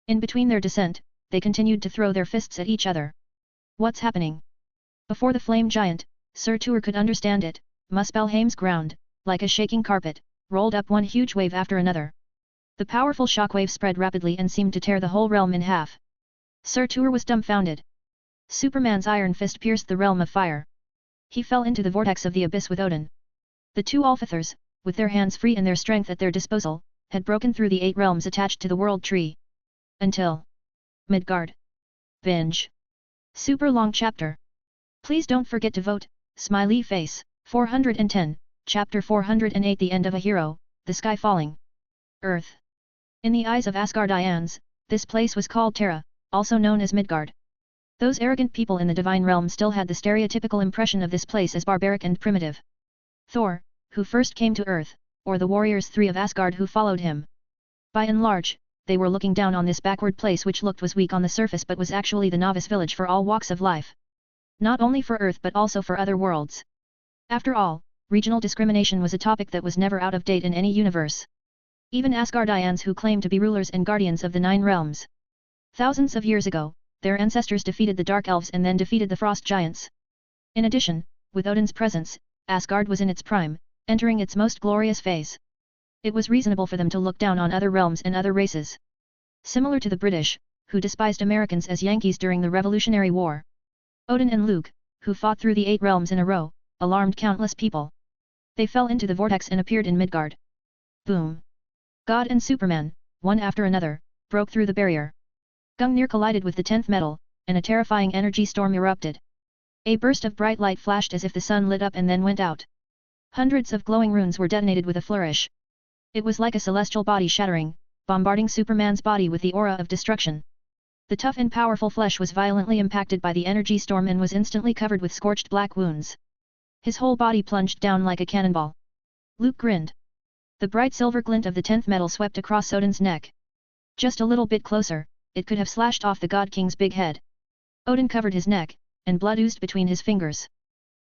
In between their descent, they continued to throw their fists at each other. What's happening? Before the flame giant, Surtur could understand it, Muspelheim's ground, like a shaking carpet, rolled up one huge wave after another. The powerful shockwave spread rapidly and seemed to tear the whole realm in half. Surtur was dumbfounded. Superman's iron fist pierced the realm of fire. He fell into the vortex of the abyss with Odin. The two Alfathers, with their hands free and their strength at their disposal, had broken through the 8 realms attached to the world tree. Until Midgard. Binge. Super long chapter. Please don't forget to vote, smiley face. 410, chapter 408. The end of a hero, the sky falling. Earth. In the eyes of Asgardians, this place was called Terra, also known as Midgard. Those arrogant people in the divine realm still had the stereotypical impression of this place as barbaric and primitive. Thor, who first came to Earth, or the warriors 3 of Asgard who followed him. By and large, they were looking down on this backward place which looked was weak on the surface but was actually the novice village for all walks of life. Not only for Earth but also for other worlds. After all, regional discrimination was a topic that was never out of date in any universe. Even Asgardians who claimed to be rulers and guardians of the 9 realms. Thousands of years ago, their ancestors defeated the Dark Elves and then defeated the Frost Giants. In addition, with Odin's presence, Asgard was in its prime, entering its most glorious phase. It was reasonable for them to look down on other realms and other races. Similar to the British, who despised Americans as Yankees during the Revolutionary War. Odin and Luke, who fought through the 8 realms in a row, alarmed countless people. They fell into the vortex and appeared in Midgard. Boom! God and Superman, one after another, broke through the barrier. Gungnir collided with the 10th metal, and a terrifying energy storm erupted. A burst of bright light flashed as if the sun lit up and then went out. Hundreds of glowing runes were detonated with a flourish. It was like a celestial body shattering, bombarding Superman's body with the aura of destruction. The tough and powerful flesh was violently impacted by the energy storm and was instantly covered with scorched black wounds. His whole body plunged down like a cannonball. Luke grinned. The bright silver glint of the 10th metal swept across Odin's neck. Just a little bit closer, it could have slashed off the God King's big head. Odin covered his neck, and blood oozed between his fingers.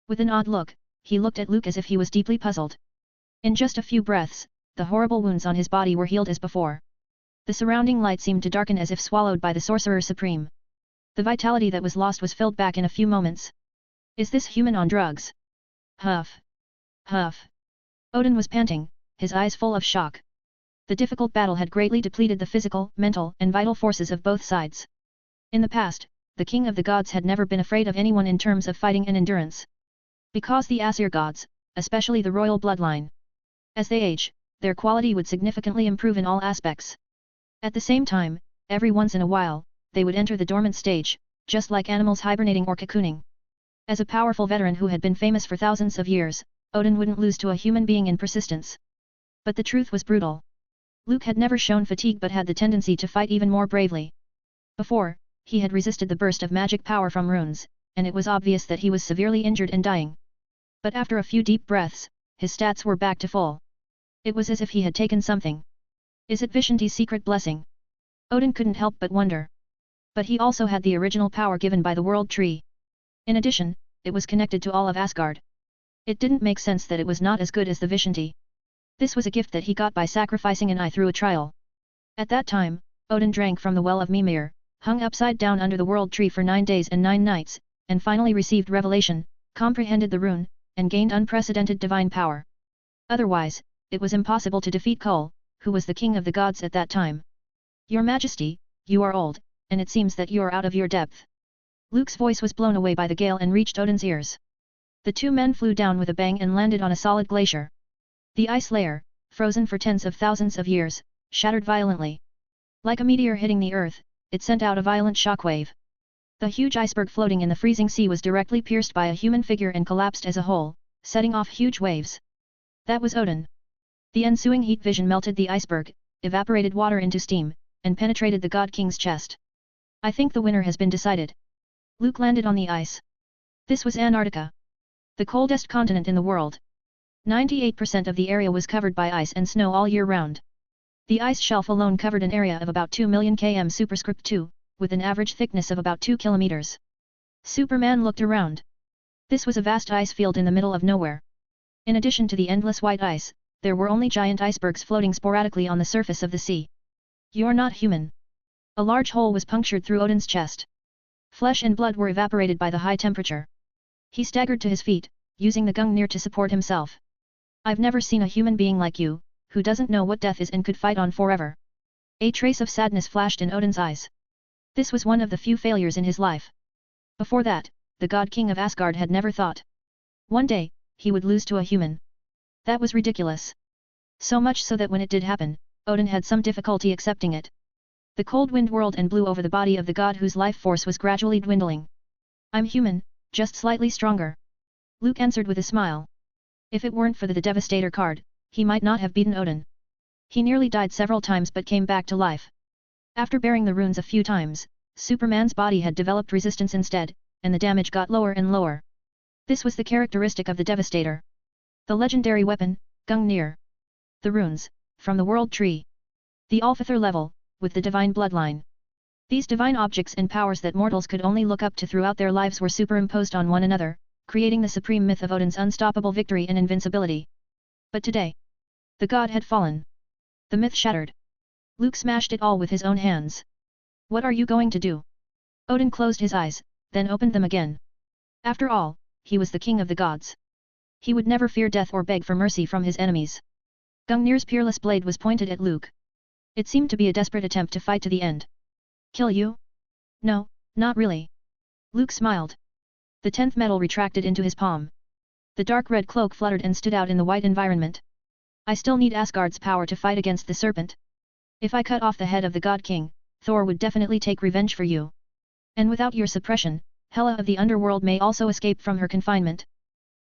With an odd look, he looked at Luke as if he was deeply puzzled. In just a few breaths, the horrible wounds on his body were healed as before. The surrounding light seemed to darken as if swallowed by the Sorcerer Supreme. The vitality that was lost was filled back in a few moments. Is this human on drugs? Huff. Huff. Odin was panting, his eyes full of shock. The difficult battle had greatly depleted the physical, mental, and vital forces of both sides. In the past, the king of the gods had never been afraid of anyone in terms of fighting and endurance. Because the Aesir gods, especially the royal bloodline, as they age, their quality would significantly improve in all aspects. At the same time, every once in a while, they would enter the dormant stage, just like animals hibernating or cocooning. As a powerful veteran who had been famous for thousands of years, Odin wouldn't lose to a human being in persistence. But the truth was brutal. Luke had never shown fatigue but had the tendency to fight even more bravely. Before, he had resisted the burst of magic power from runes, and it was obvious that he was severely injured and dying. But after a few deep breaths, his stats were back to full. It was as if he had taken something. Is it Vishanti's secret blessing? Odin couldn't help but wonder. But he also had the original power given by the World Tree. In addition, it was connected to all of Asgard. It didn't make sense that it was not as good as the Vishanti. This was a gift that he got by sacrificing an eye through a trial. At that time, Odin drank from the well of Mimir, hung upside down under the world tree for 9 days and 9 nights, and finally received revelation, comprehended the rune, and gained unprecedented divine power. Otherwise, it was impossible to defeat Kul, who was the king of the gods at that time. Your Majesty, you are old, and it seems that you are out of your depth. Luke's voice was blown away by the gale and reached Odin's ears. The two men flew down with a bang and landed on a solid glacier. The ice layer, frozen for tens of thousands of years, shattered violently. Like a meteor hitting the earth, it sent out a violent shockwave. The huge iceberg floating in the freezing sea was directly pierced by a human figure and collapsed as a whole, setting off huge waves. That was Odin. The ensuing heat vision melted the iceberg, evaporated water into steam, and penetrated the God King's chest. I think the winner has been decided. Luke landed on the ice. This was Antarctica, the coldest continent in the world. 98% of the area was covered by ice and snow all year round. The ice shelf alone covered an area of about 2 million km superscript 2, with an average thickness of about 2 kilometers. Superman looked around. This was a vast ice field in the middle of nowhere. In addition to the endless white ice, there were only giant icebergs floating sporadically on the surface of the sea. You're not human. A large hole was punctured through Odin's chest. Flesh and blood were evaporated by the high temperature. He staggered to his feet, using the Gungnir to support himself. I've never seen a human being like you, who doesn't know what death is and could fight on forever. A trace of sadness flashed in Odin's eyes. This was one of the few failures in his life. Before that, the God King of Asgard had never thought one day, he would lose to a human. That was ridiculous. So much so that when it did happen, Odin had some difficulty accepting it. The cold wind whirled and blew over the body of the god whose life force was gradually dwindling. I'm human, just slightly stronger. Luke answered with a smile. If it weren't for the Devastator card, he might not have beaten Odin. He nearly died several times but came back to life. After bearing the runes a few times, Superman's body had developed resistance instead, and the damage got lower and lower. This was the characteristic of the Devastator. The legendary weapon, Gungnir. The runes, from the World Tree. The Alfather level, with the divine bloodline. These divine objects and powers that mortals could only look up to throughout their lives were superimposed on one another, creating the supreme myth of Odin's unstoppable victory and invincibility. But today, the god had fallen. The myth shattered. Luke smashed it all with his own hands. What are you going to do? Odin closed his eyes, then opened them again. After all, he was the king of the gods. He would never fear death or beg for mercy from his enemies. Gungnir's peerless blade was pointed at Luke. It seemed to be a desperate attempt to fight to the end. Kill you? No, not really. Luke smiled. The 10th metal retracted into his palm. The dark red cloak fluttered and stood out in the white environment. I still need Asgard's power to fight against the serpent. If I cut off the head of the God King, Thor would definitely take revenge for you. And without your suppression, Hela of the underworld may also escape from her confinement.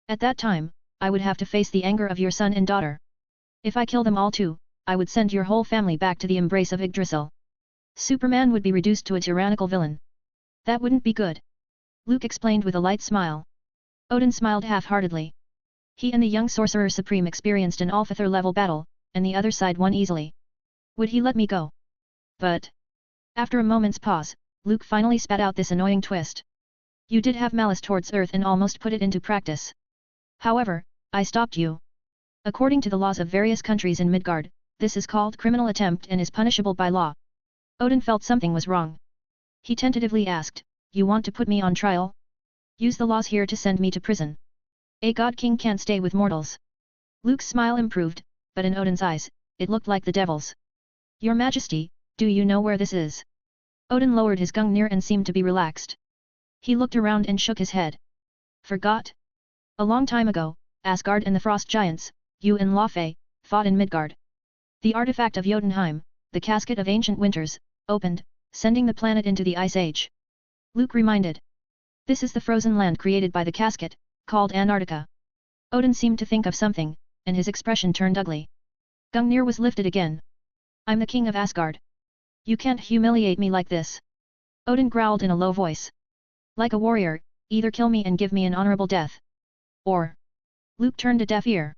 At that time, I would have to face the anger of your son and daughter. If I kill them all too, I would send your whole family back to the embrace of Yggdrasil. Superman would be reduced to a tyrannical villain. That wouldn't be good. Luke explained with a light smile. Odin smiled half-heartedly. He and the young Sorcerer Supreme experienced an Alfather-level battle, and the other side won easily. Would he let me go? But... After a moment's pause, Luke finally spat out this annoying twist. You did have malice towards Earth and almost put it into practice. However, I stopped you. According to the laws of various countries in Midgard, this is called criminal attempt and is punishable by law. Odin felt something was wrong. He tentatively asked, You want to put me on trial? Use the laws here to send me to prison. A god king can't stay with mortals. Luke's smile improved, but in Odin's eyes, it looked like the devil's. Your Majesty, do you know where this is? Odin lowered his Gungnir and seemed to be relaxed. He looked around and shook his head. Forgot? A long time ago, Asgard and the Frost Giants, you and Laufey, fought in Midgard. The artifact of Jotunheim, the casket of ancient winters, opened, sending the planet into the Ice Age. Luke reminded. This is the frozen land created by the casket, called Antarctica. Odin seemed to think of something, and his expression turned ugly. Gungnir was lifted again. I'm the king of Asgard. You can't humiliate me like this. Odin growled in a low voice. Like a warrior, either kill me and give me an honorable death. Or... Luke turned a deaf ear.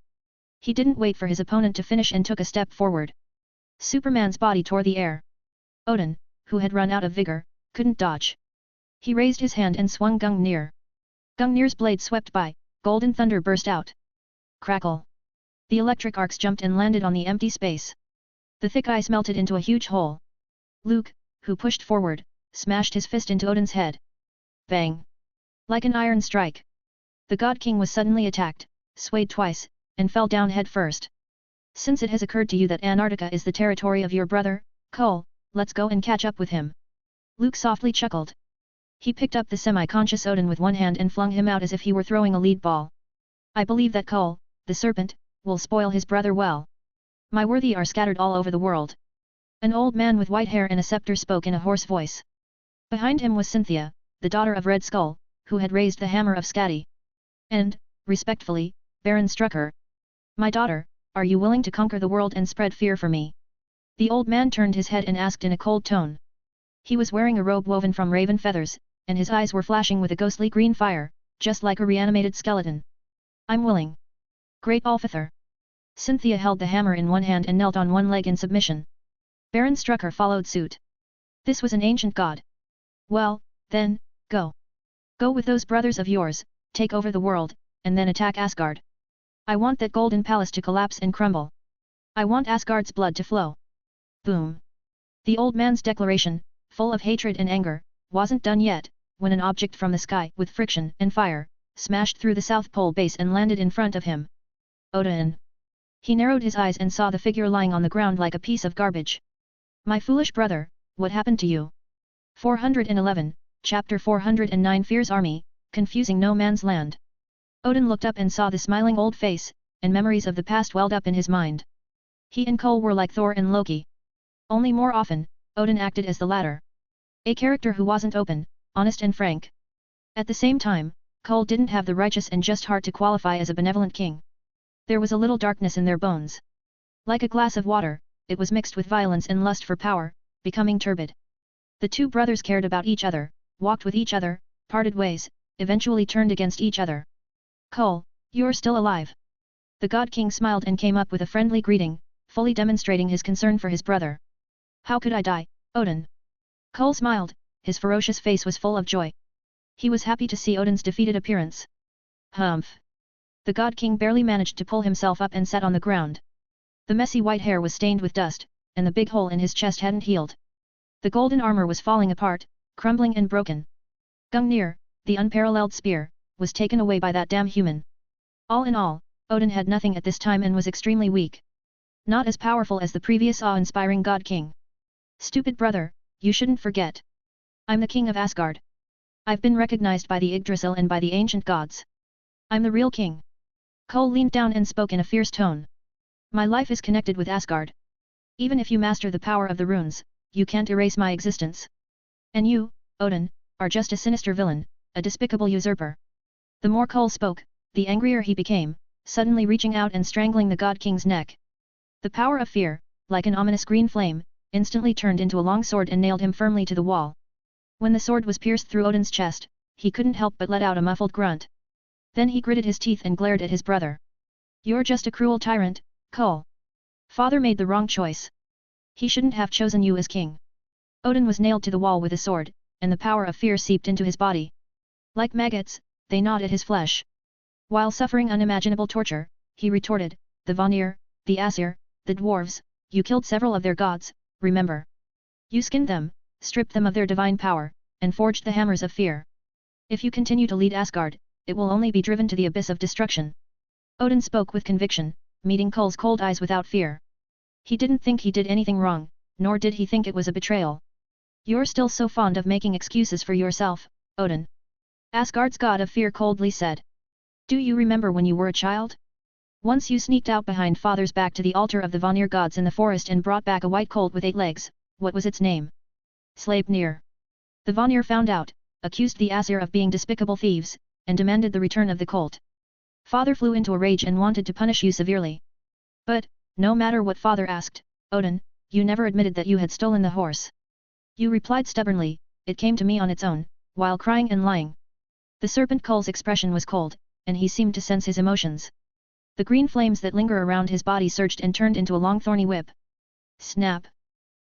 He didn't wait for his opponent to finish and took a step forward. Superman's body tore the air. Odin, who had run out of vigor, couldn't dodge. He raised his hand and swung Gungnir. Gungnir's blade swept by, golden thunder burst out. Crackle! The electric arcs jumped and landed on the empty space. The thick ice melted into a huge hole. Luke, who pushed forward, smashed his fist into Odin's head. Bang! Like an iron strike. The God King was suddenly attacked, swayed twice, and fell down head first. Since it has occurred to you that Antarctica is the territory of your brother, Cole, let's go and catch up with him. Luke softly chuckled. He picked up the semi-conscious Odin with one hand and flung him out as if he were throwing a lead ball. I believe that Cole, the serpent, will spoil his brother well. My worthy are scattered all over the world. An old man with white hair and a scepter spoke in a hoarse voice. Behind him was Cynthia, the daughter of Red Skull, who had raised the hammer of Skadi. And, respectfully, Baron struck her. My daughter, are you willing to conquer the world and spread fear for me? The old man turned his head and asked in a cold tone. He was wearing a robe woven from raven feathers, and his eyes were flashing with a ghostly green fire, just like a reanimated skeleton. I'm willing. Great Alfithor. Cynthia held the hammer in one hand and knelt on one leg in submission. Baron Strucker followed suit. This was an ancient god. Well, then, go. Go with those brothers of yours, take over the world, and then attack Asgard. I want that golden palace to collapse and crumble. I want Asgard's blood to flow. Boom. The old man's declaration, full of hatred and anger, wasn't done yet, when an object from the sky, with friction and fire, smashed through the South Pole base and landed in front of him. Odin. He narrowed his eyes and saw the figure lying on the ground like a piece of garbage. My foolish brother, what happened to you? 411, Chapter 409 Fear's Army, Confusing No Man's Land. Odin looked up and saw the smiling old face, and memories of the past welled up in his mind. He and Cole were like Thor and Loki. Only more often, Odin acted as the latter. A character who wasn't open, honest and frank. At the same time, Cole didn't have the righteous and just heart to qualify as a benevolent king. There was a little darkness in their bones. Like a glass of water, it was mixed with violence and lust for power, becoming turbid. The two brothers cared about each other, walked with each other, parted ways, eventually turned against each other. Cole, you're still alive. The God King smiled and came up with a friendly greeting, fully demonstrating his concern for his brother. How could I die, Odin? Cole smiled, his ferocious face was full of joy. He was happy to see Odin's defeated appearance. Humph. The God King barely managed to pull himself up and sat on the ground. The messy white hair was stained with dust, and the big hole in his chest hadn't healed. The golden armor was falling apart, crumbling and broken. Gungnir, the unparalleled spear, was taken away by that damn human. All in all, Odin had nothing at this time and was extremely weak. Not as powerful as the previous awe-inspiring God King. Stupid brother, you shouldn't forget. I'm the king of Asgard. I've been recognized by the Yggdrasil and by the ancient gods. I'm the real king. Cole leaned down and spoke in a fierce tone. My life is connected with Asgard. Even if you master the power of the runes, you can't erase my existence. And you, Odin, are just a sinister villain, a despicable usurper. The more Cole spoke, the angrier he became, suddenly reaching out and strangling the God King's neck. The power of fear, like an ominous green flame, instantly turned into a long sword and nailed him firmly to the wall. When the sword was pierced through Odin's chest, he couldn't help but let out a muffled grunt. Then he gritted his teeth and glared at his brother. You're just a cruel tyrant, Cole. Father made the wrong choice. He shouldn't have chosen you as king. Odin was nailed to the wall with a sword, and the power of fear seeped into his body. Like maggots, they gnawed at his flesh. While suffering unimaginable torture, he retorted, the Vanir, the Aesir, the dwarves, you killed several of their gods, remember? You skinned them, stripped them of their divine power, and forged the hammers of fear. If you continue to lead Asgard, it will only be driven to the abyss of destruction. Odin spoke with conviction, meeting Cole's cold eyes without fear. He didn't think he did anything wrong, nor did he think it was a betrayal. You're still so fond of making excuses for yourself, Odin. Asgard's god of fear coldly said. Do you remember when you were a child? Once you sneaked out behind father's back to the altar of the Vanir gods in the forest and brought back a white colt with 8 legs, what was its name? Sleipnir. The Vanir found out, accused the Aesir of being despicable thieves, and demanded the return of the colt. Father flew into a rage and wanted to punish you severely. But, no matter what father asked, Odin, you never admitted that you had stolen the horse. You replied stubbornly, it came to me on its own, while crying and lying. The serpent Cole's expression was cold, and he seemed to sense his emotions. The green flames that linger around his body surged and turned into a long thorny whip. Snap!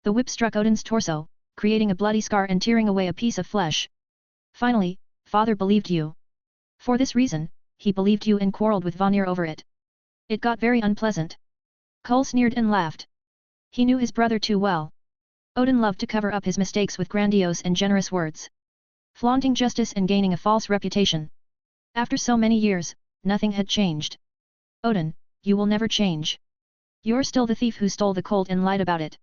The whip struck Odin's torso, creating a bloody scar and tearing away a piece of flesh. Finally, father believed you. For this reason, he believed you and quarreled with Vanir over it. It got very unpleasant. Cole sneered and laughed. He knew his brother too well. Odin loved to cover up his mistakes with grandiose and generous words, flaunting justice and gaining a false reputation. After so many years, nothing had changed. Odin, you will never change. You're still the thief who stole the colt and lied about it.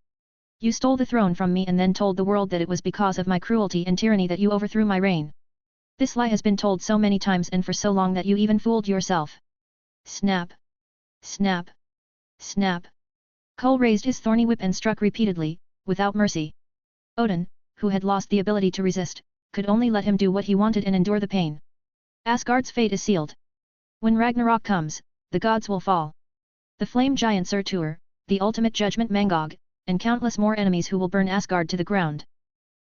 You stole the throne from me and then told the world that it was because of my cruelty and tyranny that you overthrew my reign. This lie has been told so many times and for so long that you even fooled yourself. Snap! Snap! Snap! Cole raised his thorny whip and struck repeatedly, without mercy. Odin, who had lost the ability to resist, could only let him do what he wanted and endure the pain. Asgard's fate is sealed. When Ragnarok comes, the gods will fall. The flame giant Surtur, the ultimate judgment Mangog, and countless more enemies who will burn Asgard to the ground.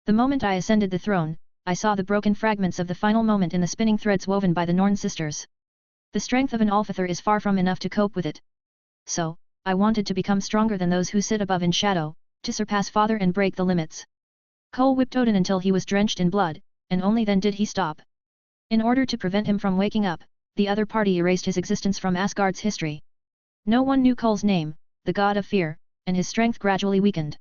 The moment I ascended the throne, I saw the broken fragments of the final moment in the spinning threads woven by the Norn sisters. The strength of an Alfather is far from enough to cope with it. So, I wanted to become stronger than those who sit above in shadow, to surpass Father and break the limits. Cole whipped Odin until he was drenched in blood, and only then did he stop. In order to prevent him from waking up, the other party erased his existence from Asgard's history. No one knew Cole's name, the god of fear, and his strength gradually weakened.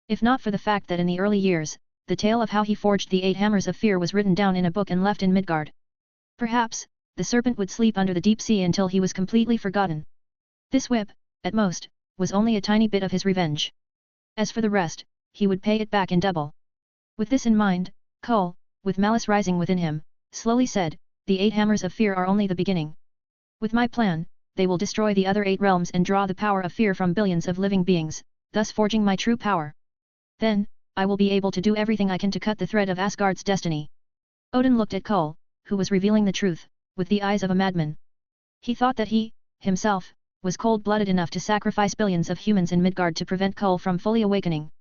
If not for the fact that in the early years, the tale of how he forged the 8 hammers of fear was written down in a book and left in Midgard. Perhaps, the serpent would sleep under the deep sea until he was completely forgotten. This whip, at most, was only a tiny bit of his revenge. As for the rest, he would pay it back in double. With this in mind, Cole, with malice rising within him, slowly said, the 8 hammers of fear are only the beginning. With my plan, they will destroy the other 8 realms and draw the power of fear from billions of living beings, thus forging my true power. Then, I will be able to do everything I can to cut the thread of Asgard's destiny. Odin looked at Cole, who was revealing the truth, with the eyes of a madman. He thought that he, himself, was cold-blooded enough to sacrifice billions of humans in Midgard to prevent Cole from fully awakening.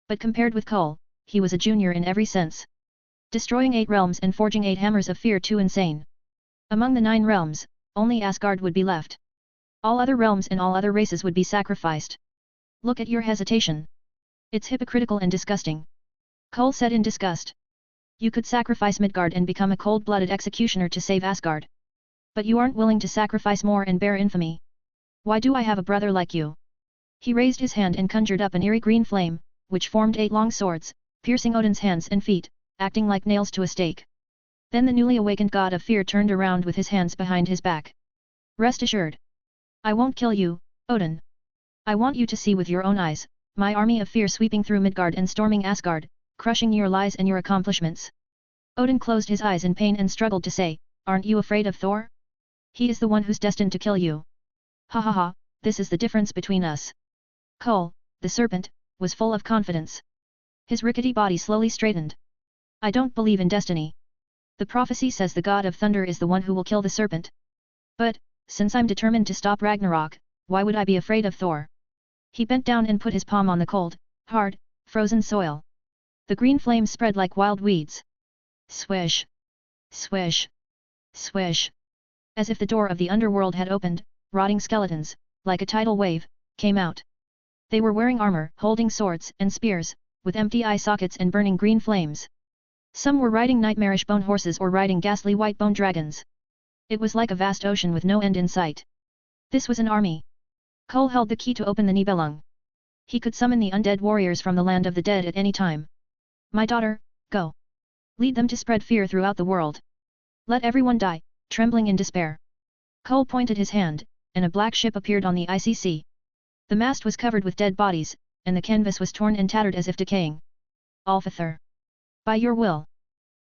But compared with Cole, he was a junior in every sense. Destroying 8 realms and forging 8 hammers of fear too insane. Among the 9 realms, only Asgard would be left. All other realms and all other races would be sacrificed. Look at your hesitation. It's hypocritical and disgusting. Cole said in disgust. You could sacrifice Midgard and become a cold-blooded executioner to save Asgard. But you aren't willing to sacrifice more and bear infamy. Why do I have a brother like you? He raised his hand and conjured up an eerie green flame, which formed 8 long swords, piercing Odin's hands and feet, acting like nails to a stake. Then the newly awakened god of fear turned around with his hands behind his back. Rest assured. I won't kill you, Odin. I want you to see with your own eyes, my army of fear sweeping through Midgard and storming Asgard, crushing your lies and your accomplishments. Odin closed his eyes in pain and struggled to say, aren't you afraid of Thor? He is the one who's destined to kill you. Ha ha ha, this is the difference between us. Cole, the serpent, was full of confidence. His rickety body slowly straightened. I don't believe in destiny. The prophecy says the god of thunder is the one who will kill the serpent. But, since I'm determined to stop Ragnarok, why would I be afraid of Thor? He bent down and put his palm on the cold, hard, frozen soil. The green flames spread like wild weeds. Swish! Swish! Swish! As if the door of the underworld had opened, rotting skeletons, like a tidal wave, came out. They were wearing armor, holding swords and spears, with empty eye sockets and burning green flames. Some were riding nightmarish bone horses or riding ghastly white bone dragons. It was like a vast ocean with no end in sight. This was an army. Cole held the key to open the Nibelung. He could summon the undead warriors from the land of the dead at any time. My daughter, go. Lead them to spread fear throughout the world. Let everyone die, trembling in despair. Cole pointed his hand, and a black ship appeared on the icy sea. The mast was covered with dead bodies, and the canvas was torn and tattered as if decaying. Alfather. By your will.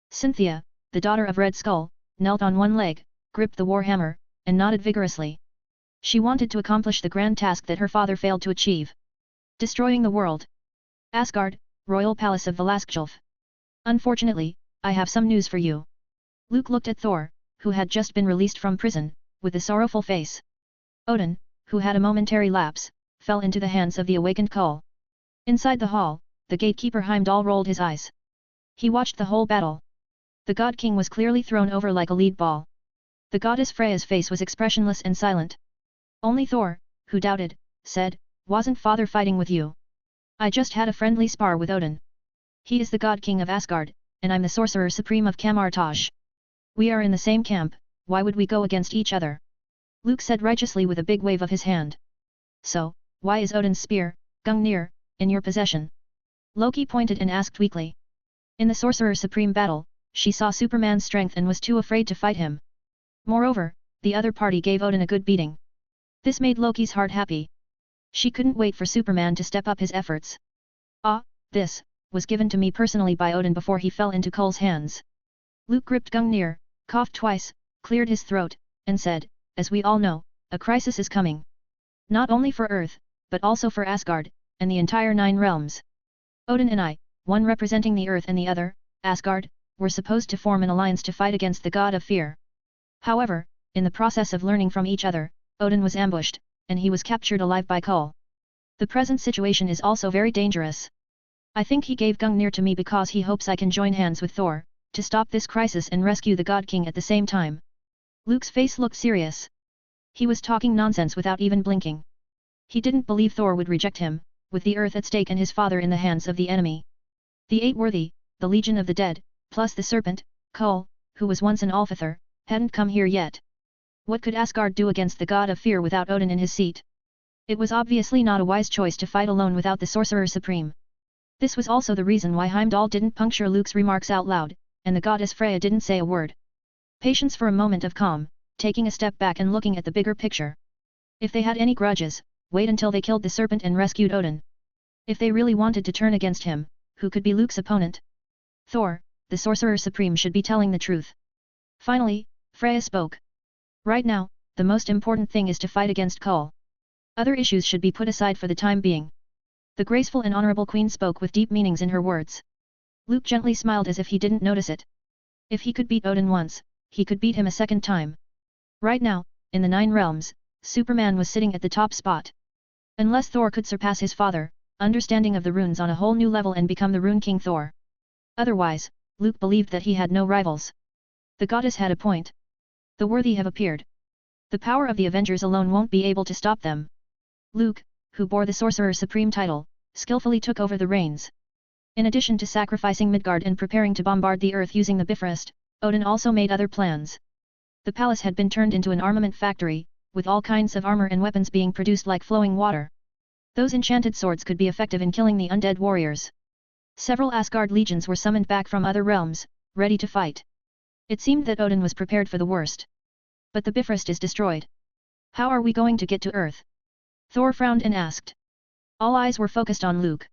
Cynthia, the daughter of Red Skull, knelt on one leg, gripped the warhammer, and nodded vigorously. She wanted to accomplish the grand task that her father failed to achieve. Destroying the world. Asgard, royal palace of Valaskjolf. Unfortunately, I have some news for you. Luke looked at Thor, who had just been released from prison, with a sorrowful face. Odin, who had a momentary lapse, fell into the hands of the awakened Cole. Inside the hall, the gatekeeper Heimdall rolled his eyes. He watched the whole battle. The God King was clearly thrown over like a lead ball. The goddess Freya's face was expressionless and silent. Only Thor, who doubted, said, wasn't father fighting with you? I just had a friendly spar with Odin. He is the God King of Asgard, and I'm the Sorcerer Supreme of Kamartaj. We are in the same camp, why would we go against each other? Luke said righteously with a big wave of his hand. So, why is Odin's spear, Gungnir, in your possession. Loki pointed and asked weakly. In the Sorcerer Supreme battle, she saw Superman's strength and was too afraid to fight him. Moreover, the other party gave Odin a good beating. This made Loki's heart happy. She couldn't wait for Superman to step up his efforts. Ah, this was given to me personally by Odin before he fell into Cole's hands. Luke gripped Gungnir, coughed twice, cleared his throat, and said, as we all know, a crisis is coming. Not only for Earth, but also for Asgard, and the entire 9 realms. Odin and I, one representing the Earth and the other, Asgard, were supposed to form an alliance to fight against the god of fear. However, in the process of learning from each other, Odin was ambushed, and he was captured alive by Cole. The present situation is also very dangerous. I think he gave Gungnir to me because he hopes I can join hands with Thor, to stop this crisis and rescue the God King at the same time. Luke's face looked serious. He was talking nonsense without even blinking. He didn't believe Thor would reject him, with the Earth at stake and his father in the hands of the enemy. The Eight Worthy, the Legion of the Dead, plus the Serpent, Cole, who was once an Alfithor, hadn't come here yet. What could Asgard do against the god of fear without Odin in his seat? It was obviously not a wise choice to fight alone without the Sorcerer Supreme. This was also the reason why Heimdall didn't puncture Luke's remarks out loud, and the goddess Freya didn't say a word. Patience for a moment of calm, taking a step back and looking at the bigger picture. If they had any grudges, wait until they killed the serpent and rescued Odin. If they really wanted to turn against him, who could be Luke's opponent? Thor, the Sorcerer Supreme, should be telling the truth. Finally, Freya spoke. Right now, the most important thing is to fight against Cole. Other issues should be put aside for the time being. The graceful and honorable queen spoke with deep meanings in her words. Luke gently smiled as if he didn't notice it. If he could beat Odin once, he could beat him a second time. Right now, in the 9 realms, Superman was sitting at the top spot. Unless Thor could surpass his father, understanding of the runes on a whole new level and become the Rune King Thor. Otherwise, Luke believed that he had no rivals. The goddess had a point. The worthy have appeared. The power of the Avengers alone won't be able to stop them. Luke, who bore the Sorcerer Supreme title, skillfully took over the reins. In addition to sacrificing Midgard and preparing to bombard the Earth using the Bifrost, Odin also made other plans. The palace had been turned into an armament factory, with all kinds of armor and weapons being produced like flowing water. Those enchanted swords could be effective in killing the undead warriors. Several Asgard legions were summoned back from other realms, ready to fight. It seemed that Odin was prepared for the worst. But the Bifrost is destroyed. How are we going to get to Earth? Thor frowned and asked. All eyes were focused on Luke.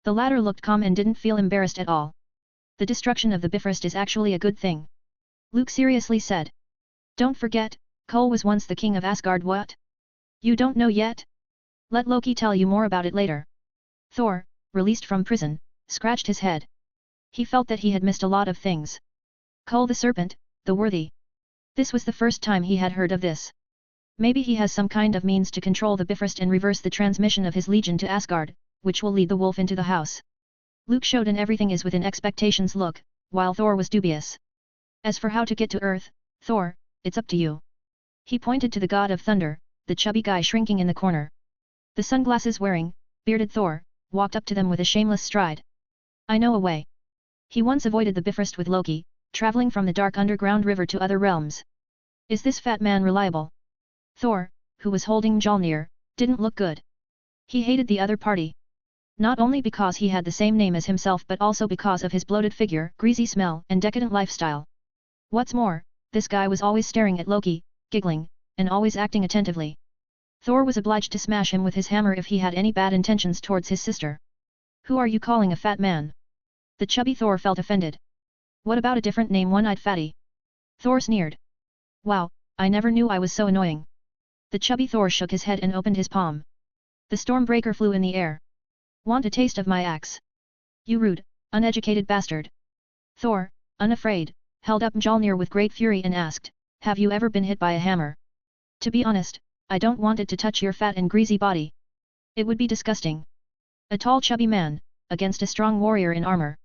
The latter looked calm and didn't feel embarrassed at all. The destruction of the Bifrost is actually a good thing. Luke seriously said. Don't forget, Cole was once the king of Asgard. What? You don't know yet? Let Loki tell you more about it later. Thor, released from prison, scratched his head. He felt that he had missed a lot of things. Cole the Serpent, the Worthy. This was the first time he had heard of this. Maybe he has some kind of means to control the Bifrost and reverse the transmission of his legion to Asgard, which will lead the wolf into the house. Luke showed an everything is within expectations look, while Thor was dubious. As for how to get to Earth, Thor, it's up to you. He pointed to the god of thunder, the chubby guy shrinking in the corner. The sunglasses wearing, bearded Thor, walked up to them with a shameless stride. I know a way. He once avoided the Bifrost with Loki, traveling from the dark underground river to other realms. Is this fat man reliable? Thor, who was holding Mjolnir, didn't look good. He hated the other party. Not only because he had the same name as himself but also because of his bloated figure, greasy smell and decadent lifestyle. What's more, this guy was always staring at Loki, giggling, and always acting attentively. Thor was obliged to smash him with his hammer if he had any bad intentions towards his sister. Who are you calling a fat man? The chubby Thor felt offended. What about a different name, one-eyed fatty? Thor sneered. Wow, I never knew I was so annoying. The chubby Thor shook his head and opened his palm. The Stormbreaker flew in the air. Want a taste of my axe? You rude, uneducated bastard. Thor, unafraid, held up Mjolnir with great fury and asked, have you ever been hit by a hammer? To be honest, I don't want it to touch your fat and greasy body. It would be disgusting. A tall chubby man, against a strong warrior in armor.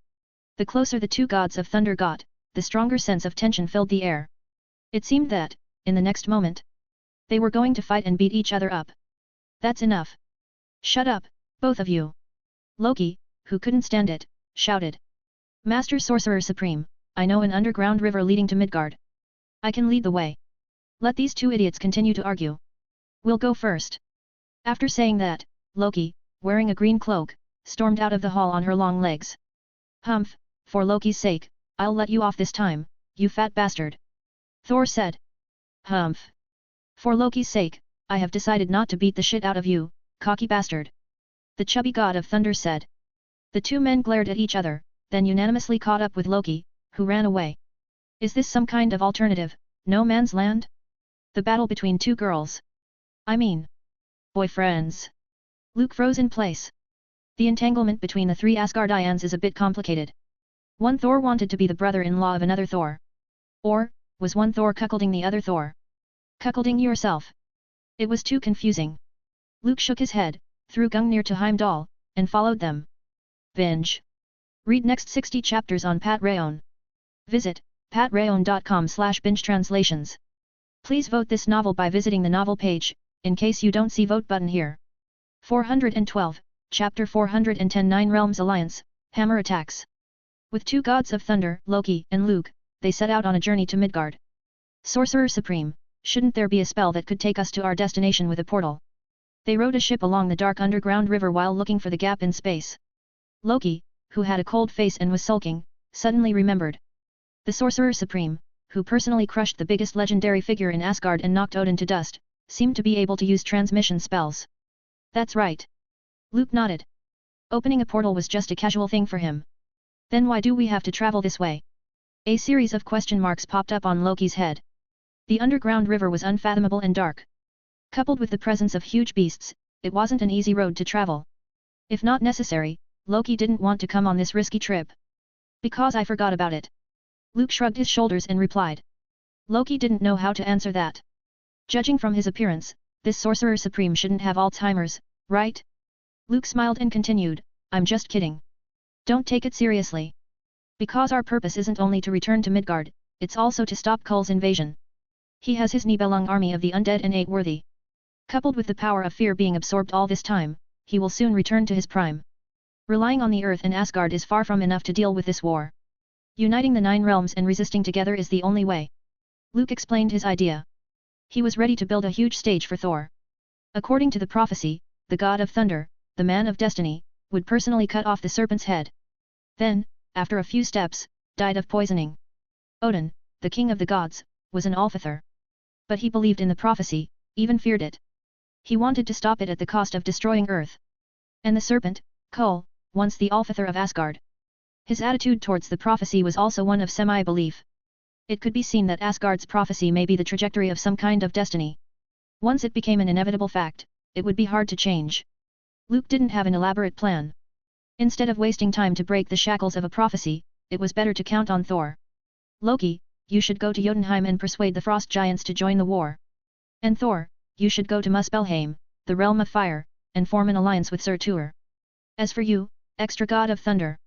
The closer the two gods of thunder got, the stronger sense of tension filled the air. It seemed that, in the next moment, they were going to fight and beat each other up. That's enough. Shut up, both of you. Loki, who couldn't stand it, shouted. Master Sorcerer Supreme, I know an underground river leading to Midgard. I can lead the way. Let these two idiots continue to argue. We'll go first. After saying that, Loki, wearing a green cloak, stormed out of the hall on her long legs. "Humph, for Loki's sake, I'll let you off this time, you fat bastard," Thor said. "Humph. For Loki's sake, I have decided not to beat the shit out of you, cocky bastard," the chubby god of thunder said. The two men glared at each other, then unanimously caught up with Loki, who ran away. Is this some kind of alternative, no man's land? The battle between two girls. I mean, boyfriends. Luke froze in place. The entanglement between the three Asgardians is a bit complicated. One Thor wanted to be the brother-in-law of another Thor. Or, was one Thor cuckolding the other Thor? Cuckolding yourself. It was too confusing. Luke shook his head, threw Gungnir to Heimdall, and followed them. Binge. Read next 60 chapters on Patreon. Visit patreon.com/binge-translations. Please vote this novel by visiting the novel page, in case you don't see vote button here. 412, Chapter 410 Nine Realms Alliance, Hammer Attacks. With two gods of thunder, Loki and Luke, they set out on a journey to Midgard. Sorcerer Supreme, shouldn't there be a spell that could take us to our destination with a portal? They rowed a ship along the dark underground river while looking for the gap in space. Loki, who had a cold face and was sulking, suddenly remembered. The Sorcerer Supreme, who personally crushed the biggest legendary figure in Asgard and knocked Odin to dust, seemed to be able to use transmission spells. That's right. Luke nodded. Opening a portal was just a casual thing for him. Then why do we have to travel this way? A series of question marks popped up on Loki's head. The underground river was unfathomable and dark. Coupled with the presence of huge beasts, it wasn't an easy road to travel. If not necessary, Loki didn't want to come on this risky trip. Because I forgot about it. Luke shrugged his shoulders and replied. Loki didn't know how to answer that. Judging from his appearance, this Sorcerer Supreme shouldn't have Alzheimer's, right? Luke smiled and continued, I'm just kidding. Don't take it seriously. Because our purpose isn't only to return to Midgard, it's also to stop Kull's invasion. He has his Nibelung army of the undead and ain't worthy. Coupled with the power of fear being absorbed all this time, he will soon return to his prime. Relying on the earth and Asgard is far from enough to deal with this war. Uniting the nine realms and resisting together is the only way. Luke explained his idea. He was ready to build a huge stage for Thor. According to the prophecy, the god of thunder, the man of destiny, would personally cut off the serpent's head. Then, after a few steps, died of poisoning. Odin, the king of the gods, was an Alfather. But he believed in the prophecy, even feared it. He wanted to stop it at the cost of destroying Earth. And the serpent, Kull, once the Alfather of Asgard. His attitude towards the prophecy was also one of semi-belief. It could be seen that Asgard's prophecy may be the trajectory of some kind of destiny. Once it became an inevitable fact, it would be hard to change. Luke didn't have an elaborate plan. Instead of wasting time to break the shackles of a prophecy, it was better to count on Thor. Loki, you should go to Jotunheim and persuade the frost giants to join the war. And Thor, you should go to Muspelheim, the realm of fire, and form an alliance with Surtur. As for you, extra god of thunder,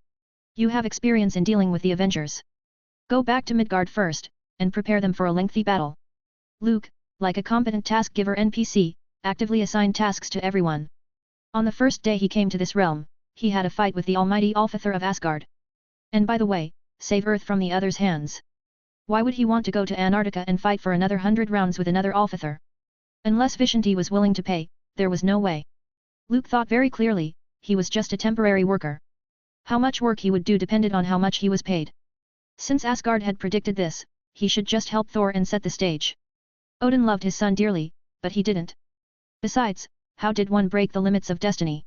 you have experience in dealing with the Avengers. Go back to Midgard first, and prepare them for a lengthy battle. Luke, like a competent task-giver NPC, actively assigned tasks to everyone. On the first day he came to this realm, he had a fight with the almighty Alfather of Asgard. And by the way, save Earth from the other's hands. Why would he want to go to Antarctica and fight for another 100 rounds with another Alfather? Unless Vishanti was willing to pay, there was no way. Luke thought very clearly, he was just a temporary worker. How much work he would do depended on how much he was paid. Since Asgard had predicted this, he should just help Thor and set the stage. Odin loved his son dearly, but he didn't. Besides, how did one break the limits of destiny?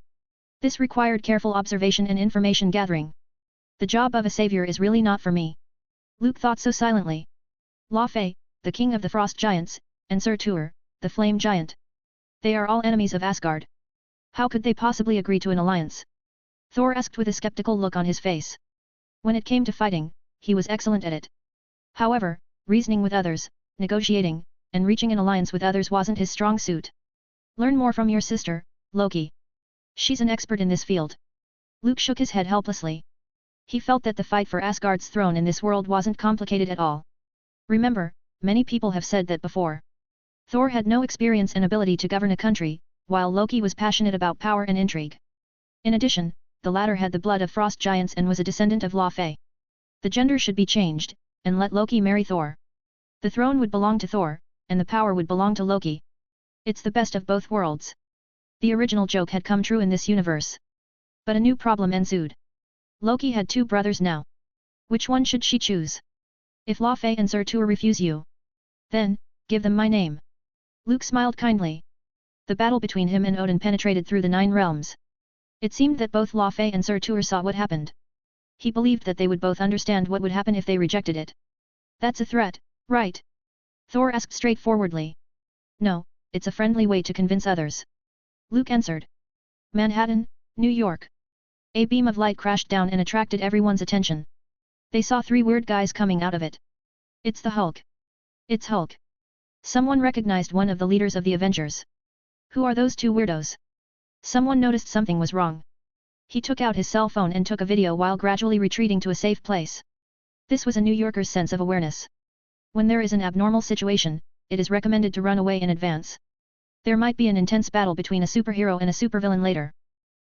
This required careful observation and information gathering. The job of a savior is really not for me. Luke thought so silently. Laufey, the king of the frost giants, and Surtur, the flame giant. They are all enemies of Asgard. How could they possibly agree to an alliance? Thor asked with a skeptical look on his face. When it came to fighting, he was excellent at it. However, reasoning with others, negotiating, and reaching an alliance with others wasn't his strong suit. Learn more from your sister, Loki. She's an expert in this field. Luke shook his head helplessly. He felt that the fight for Asgard's throne in this world wasn't complicated at all. Remember, many people have said that before. Thor had no experience and ability to govern a country, while Loki was passionate about power and intrigue. In addition, the latter had the blood of frost giants and was a descendant of Laufey. The gender should be changed, and let Loki marry Thor. The throne would belong to Thor, and the power would belong to Loki. It's the best of both worlds. The original joke had come true in this universe. But a new problem ensued. Loki had two brothers now. Which one should she choose? If Lo Fei and Zertua refuse you, then, give them my name. Luke smiled kindly. The battle between him and Odin penetrated through the 9 realms. It seemed that both Lo Fei and Zertua saw what happened. He believed that they would both understand what would happen if they rejected it. That's a threat, right? Thor asked straightforwardly. No, it's a friendly way to convince others. Luke answered. Manhattan, New York. A beam of light crashed down and attracted everyone's attention. They saw 3 weird guys coming out of it. It's the Hulk. It's Hulk. Someone recognized one of the leaders of the Avengers. Who are those 2 weirdos? Someone noticed something was wrong. He took out his cell phone and took a video while gradually retreating to a safe place. This was a New Yorker's sense of awareness. When there is an abnormal situation, it is recommended to run away in advance. There might be an intense battle between a superhero and a supervillain later.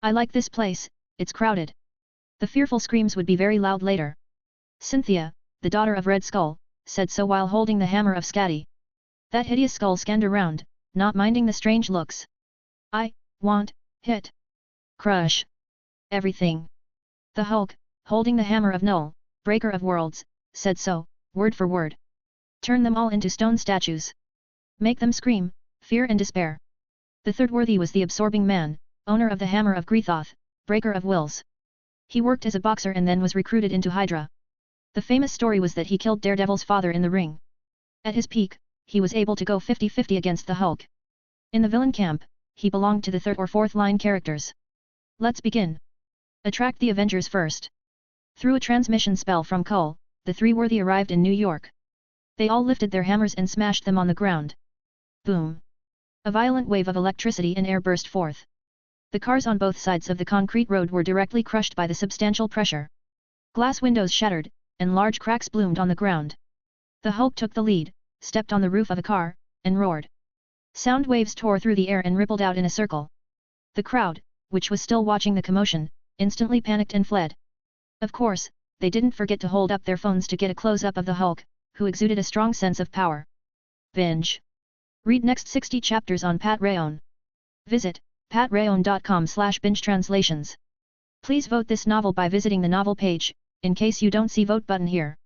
I like this place, it's crowded. The fearful screams would be very loud later. Cynthia, the daughter of Red Skull, said so while holding the hammer of Skadi. That hideous skull scanned around, not minding the strange looks. I want hit. Crush. Everything. The Hulk, holding the hammer of Null, breaker of worlds, said so, word for word. Turn them all into stone statues. Make them scream, fear and despair. The third worthy was the absorbing man, owner of the hammer of Greethoth, breaker of wills. He worked as a boxer and then was recruited into Hydra. The famous story was that he killed Daredevil's father in the ring. At his peak, he was able to go 50-50 against the Hulk. In the villain camp, he belonged to the 3rd or 4th line characters. Let's begin. Attract the Avengers first. Through a transmission spell from Cole, the 3 worthy arrived in New York. They all lifted their hammers and smashed them on the ground. Boom! A violent wave of electricity and air burst forth. The cars on both sides of the concrete road were directly crushed by the substantial pressure. Glass windows shattered, and large cracks bloomed on the ground. The Hulk took the lead, stepped on the roof of a car, and roared. Sound waves tore through the air and rippled out in a circle. The crowd, which was still watching the commotion, instantly panicked and fled. Of course, they didn't forget to hold up their phones to get a close-up of the Hulk, who exuded a strong sense of power. Binge. Read next 60 chapters on Patreon. Visit patreon.com/binge-translations. Please vote this novel by visiting the novel page, in case you don't see vote button here.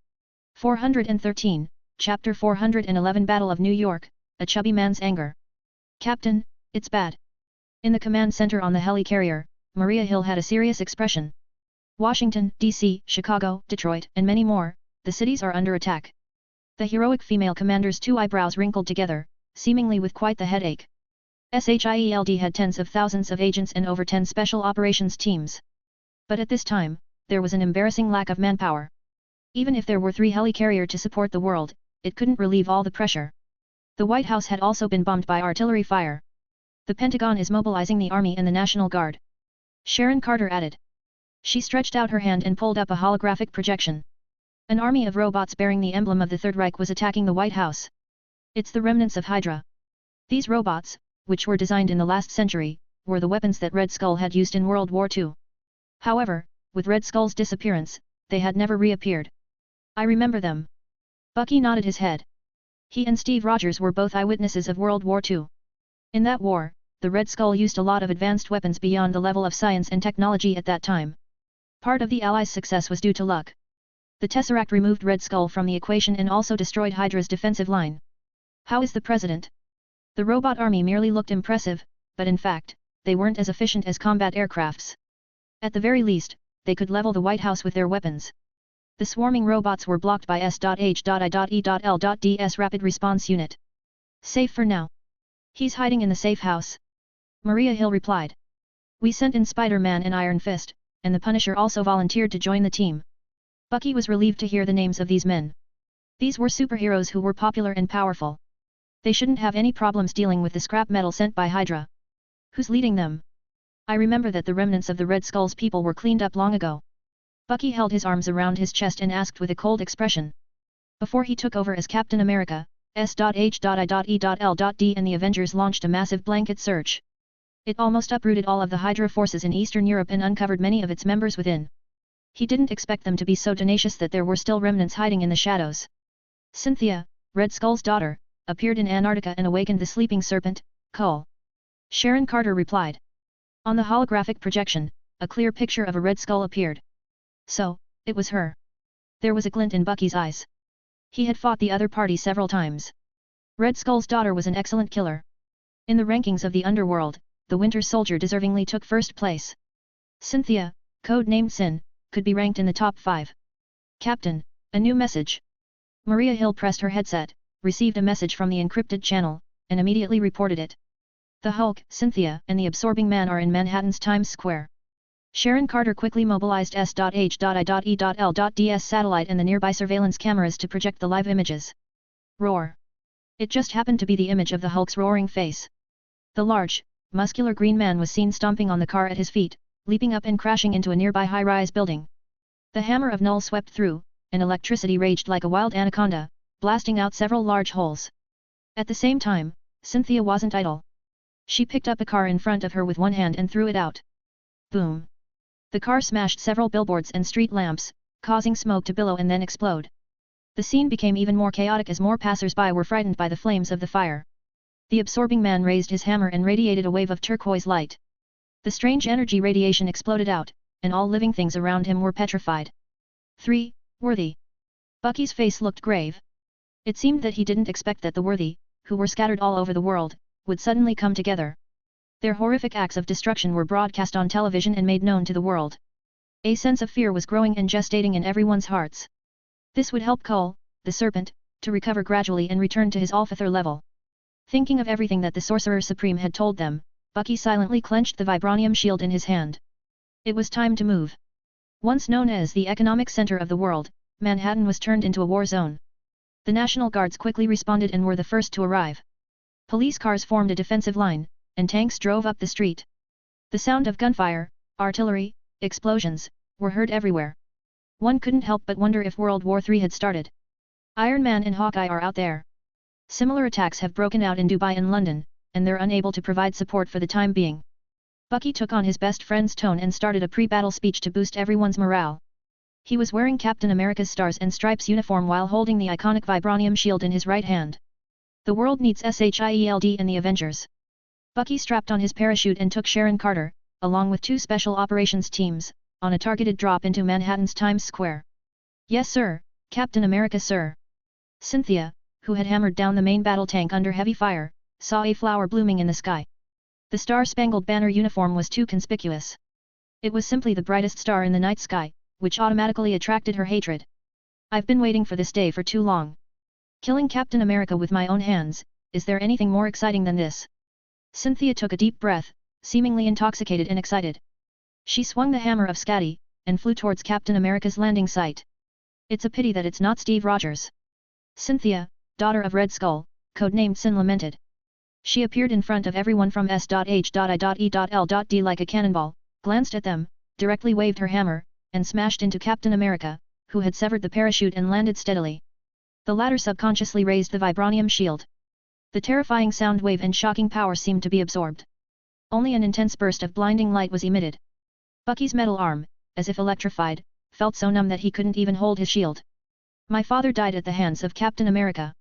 413, Chapter 411 Battle of New York, a chubby man's anger. Captain, it's bad. In the command center on the helicarrier, Maria Hill had a serious expression. Washington, D.C., Chicago, Detroit, and many more, the cities are under attack. The heroic female commander's 2 eyebrows wrinkled together, seemingly with quite the headache. SHIELD had tens of thousands of agents and over 10 special operations teams. But at this time, there was an embarrassing lack of manpower. Even if there were 3 helicarrier to support the world, it couldn't relieve all the pressure. The White House had also been bombed by artillery fire. The Pentagon is mobilizing the Army and the National Guard. Sharon Carter added. She stretched out her hand and pulled up a holographic projection. An army of robots bearing the emblem of the Third Reich was attacking the White House. It's the remnants of Hydra. These robots, which were designed in the last century, were the weapons that Red Skull had used in World War II. However, with Red Skull's disappearance, they had never reappeared. I remember them. Bucky nodded his head. He and Steve Rogers were both eyewitnesses of World War II. In that war, the Red Skull used a lot of advanced weapons beyond the level of science and technology at that time. Part of the Allies' success was due to luck. The Tesseract removed Red Skull from the equation and also destroyed Hydra's defensive line. How is the president? The robot army merely looked impressive, but in fact, they weren't as efficient as combat aircrafts. At the very least, they could level the White House with their weapons. The swarming robots were blocked by S.H.I.E.L.D's Rapid Response Unit. Safe for now. He's hiding in the safe house. Maria Hill replied. We sent in Spider-Man and Iron Fist, and the Punisher also volunteered to join the team. Bucky was relieved to hear the names of these men. These were superheroes who were popular and powerful. They shouldn't have any problems dealing with the scrap metal sent by Hydra. Who's leading them? I remember that the remnants of the Red Skull's people were cleaned up long ago. Bucky held his arms around his chest and asked with a cold expression. Before he took over as Captain America, S.H.I.E.L.D. and the Avengers launched a massive blanket search. It almost uprooted all of the Hydra forces in Eastern Europe and uncovered many of its members within. He didn't expect them to be so tenacious that there were still remnants hiding in the shadows. Cynthia, Red Skull's daughter, appeared in Antarctica and awakened the sleeping serpent, Cole. Sharon Carter replied. On the holographic projection, a clear picture of a red skull appeared. So, it was her. There was a glint in Bucky's eyes. He had fought the other party several times. Red Skull's daughter was an excellent killer. In the rankings of the underworld, the Winter Soldier deservingly took first place. Cynthia, code-named Sin, could be ranked in the top 5. Captain, a new message. Maria Hill pressed her headset, received a message from the encrypted channel, and immediately reported it. The Hulk, Cynthia, and the Absorbing Man are in Manhattan's Times Square. Sharon Carter quickly mobilized S.H.I.E.L.D.S satellite and the nearby surveillance cameras to project the live images. Roar. It just happened to be the image of the Hulk's roaring face. The large, muscular green man was seen stomping on the car at his feet, leaping up and crashing into a nearby high-rise building. The hammer of Null swept through, and electricity raged like a wild anaconda, blasting out several large holes. At the same time, Cynthia wasn't idle. She picked up a car in front of her with one hand and threw it out. Boom! The car smashed several billboards and street lamps, causing smoke to billow and then explode. The scene became even more chaotic as more passers-by were frightened by the flames of the fire. The Absorbing Man raised his hammer and radiated a wave of turquoise light. The strange energy radiation exploded out, and all living things around him were petrified. 3. Worthy. Bucky's face looked grave. It seemed that he didn't expect that the worthy, who were scattered all over the world, would suddenly come together. Their horrific acts of destruction were broadcast on television and made known to the world. A sense of fear was growing and gestating in everyone's hearts. This would help Cole, the Serpent, to recover gradually and return to his Alphather level. Thinking of everything that the Sorcerer Supreme had told them, Bucky silently clenched the vibranium shield in his hand. It was time to move. Once known as the economic center of the world, Manhattan was turned into a war zone. The National Guards quickly responded and were the first to arrive. Police cars formed a defensive line, and tanks drove up the street. The sound of gunfire, artillery, explosions, were heard everywhere. One couldn't help but wonder if World War III had started. Iron Man and Hawkeye are out there. Similar attacks have broken out in Dubai and London, and they're unable to provide support for the time being. Bucky took on his best friend's tone and started a pre-battle speech to boost everyone's morale. He was wearing Captain America's Stars and Stripes uniform while holding the iconic vibranium shield in his right hand. The world needs SHIELD and the Avengers. Bucky strapped on his parachute and took Sharon Carter, along with 2 special operations teams, on a targeted drop into Manhattan's Times Square. Yes sir, Captain America sir. Cynthia, who had hammered down the main battle tank under heavy fire, saw a flower blooming in the sky. The Star-Spangled Banner uniform was too conspicuous. It was simply the brightest star in the night sky, which automatically attracted her hatred. I've been waiting for this day for too long. Killing Captain America with my own hands, is there anything more exciting than this? Cynthia took a deep breath, seemingly intoxicated and excited. She swung the hammer of Scatty, and flew towards Captain America's landing site. It's a pity that it's not Steve Rogers. Cynthia, daughter of Red Skull, codenamed Sin, lamented. She appeared in front of everyone from S.H.I.E.L.D. like a cannonball, glanced at them, directly waved her hammer, and smashed into Captain America, who had severed the parachute and landed steadily. The latter subconsciously raised the vibranium shield. The terrifying sound wave and shocking power seemed to be absorbed. Only an intense burst of blinding light was emitted. Bucky's metal arm, as if electrified, felt so numb that he couldn't even hold his shield. My father died at the hands of Captain America.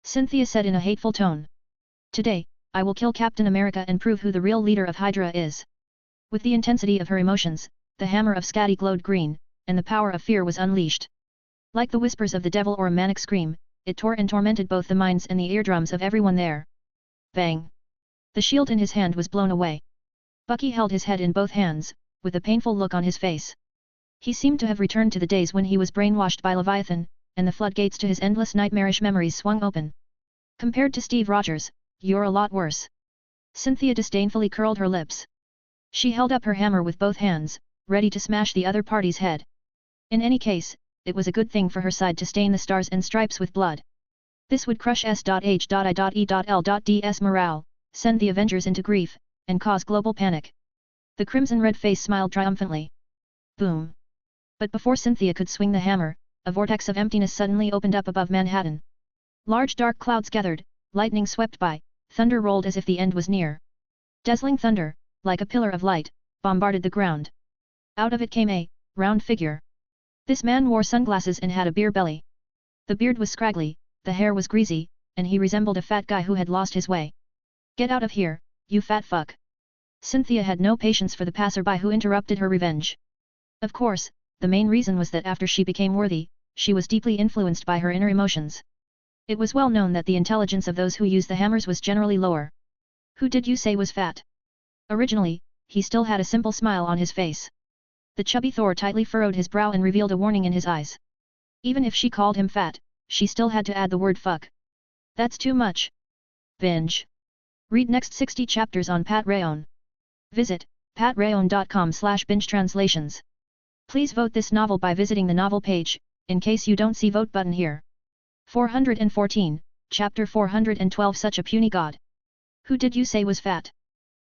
Cynthia said in a hateful tone. Today, I will kill Captain America and prove who the real leader of Hydra is. With the intensity of her emotions, the hammer of Scatty glowed green, and the power of fear was unleashed. Like the whispers of the devil or a manic scream, it tore and tormented both the minds and the eardrums of everyone there. Bang! The shield in his hand was blown away. Bucky held his head in both hands, with a painful look on his face. He seemed to have returned to the days when he was brainwashed by Leviathan, and the floodgates to his endless nightmarish memories swung open. Compared to Steve Rogers, you're a lot worse. Cynthia disdainfully curled her lips. She held up her hammer with both hands, ready to smash the other party's head. In any case, it was a good thing for her side to stain the Stars and Stripes with blood. This would crush S.H.I.E.L.D.'s morale, send the Avengers into grief, and cause global panic. The crimson-red face smiled triumphantly. Boom! But before Cynthia could swing the hammer, a vortex of emptiness suddenly opened up above Manhattan. Large dark clouds gathered, lightning swept by, thunder rolled as if the end was near. Dazzling thunder, like a pillar of light, bombarded the ground. Out of it came a round figure. This man wore sunglasses and had a beer belly. The beard was scraggly, the hair was greasy, and he resembled a fat guy who had lost his way. Get out of here, you fat fuck. Cynthia had no patience for the passerby who interrupted her revenge. Of course, the main reason was that after she became worthy, she was deeply influenced by her inner emotions. It was well known that the intelligence of those who use the hammers was generally lower. Who did you say was fat? Originally, he still had a simple smile on his face. The chubby Thor tightly furrowed his brow and revealed a warning in his eyes. Even if she called him fat, she still had to add the word fuck. That's too much. Binge. Read next 60 chapters on Pat Rayon. Visit patrayon.com/binge translations. Please vote this novel by visiting the novel page, in case you don't see vote button here. 414, Chapter 412 Such a puny god. Who did you say was fat?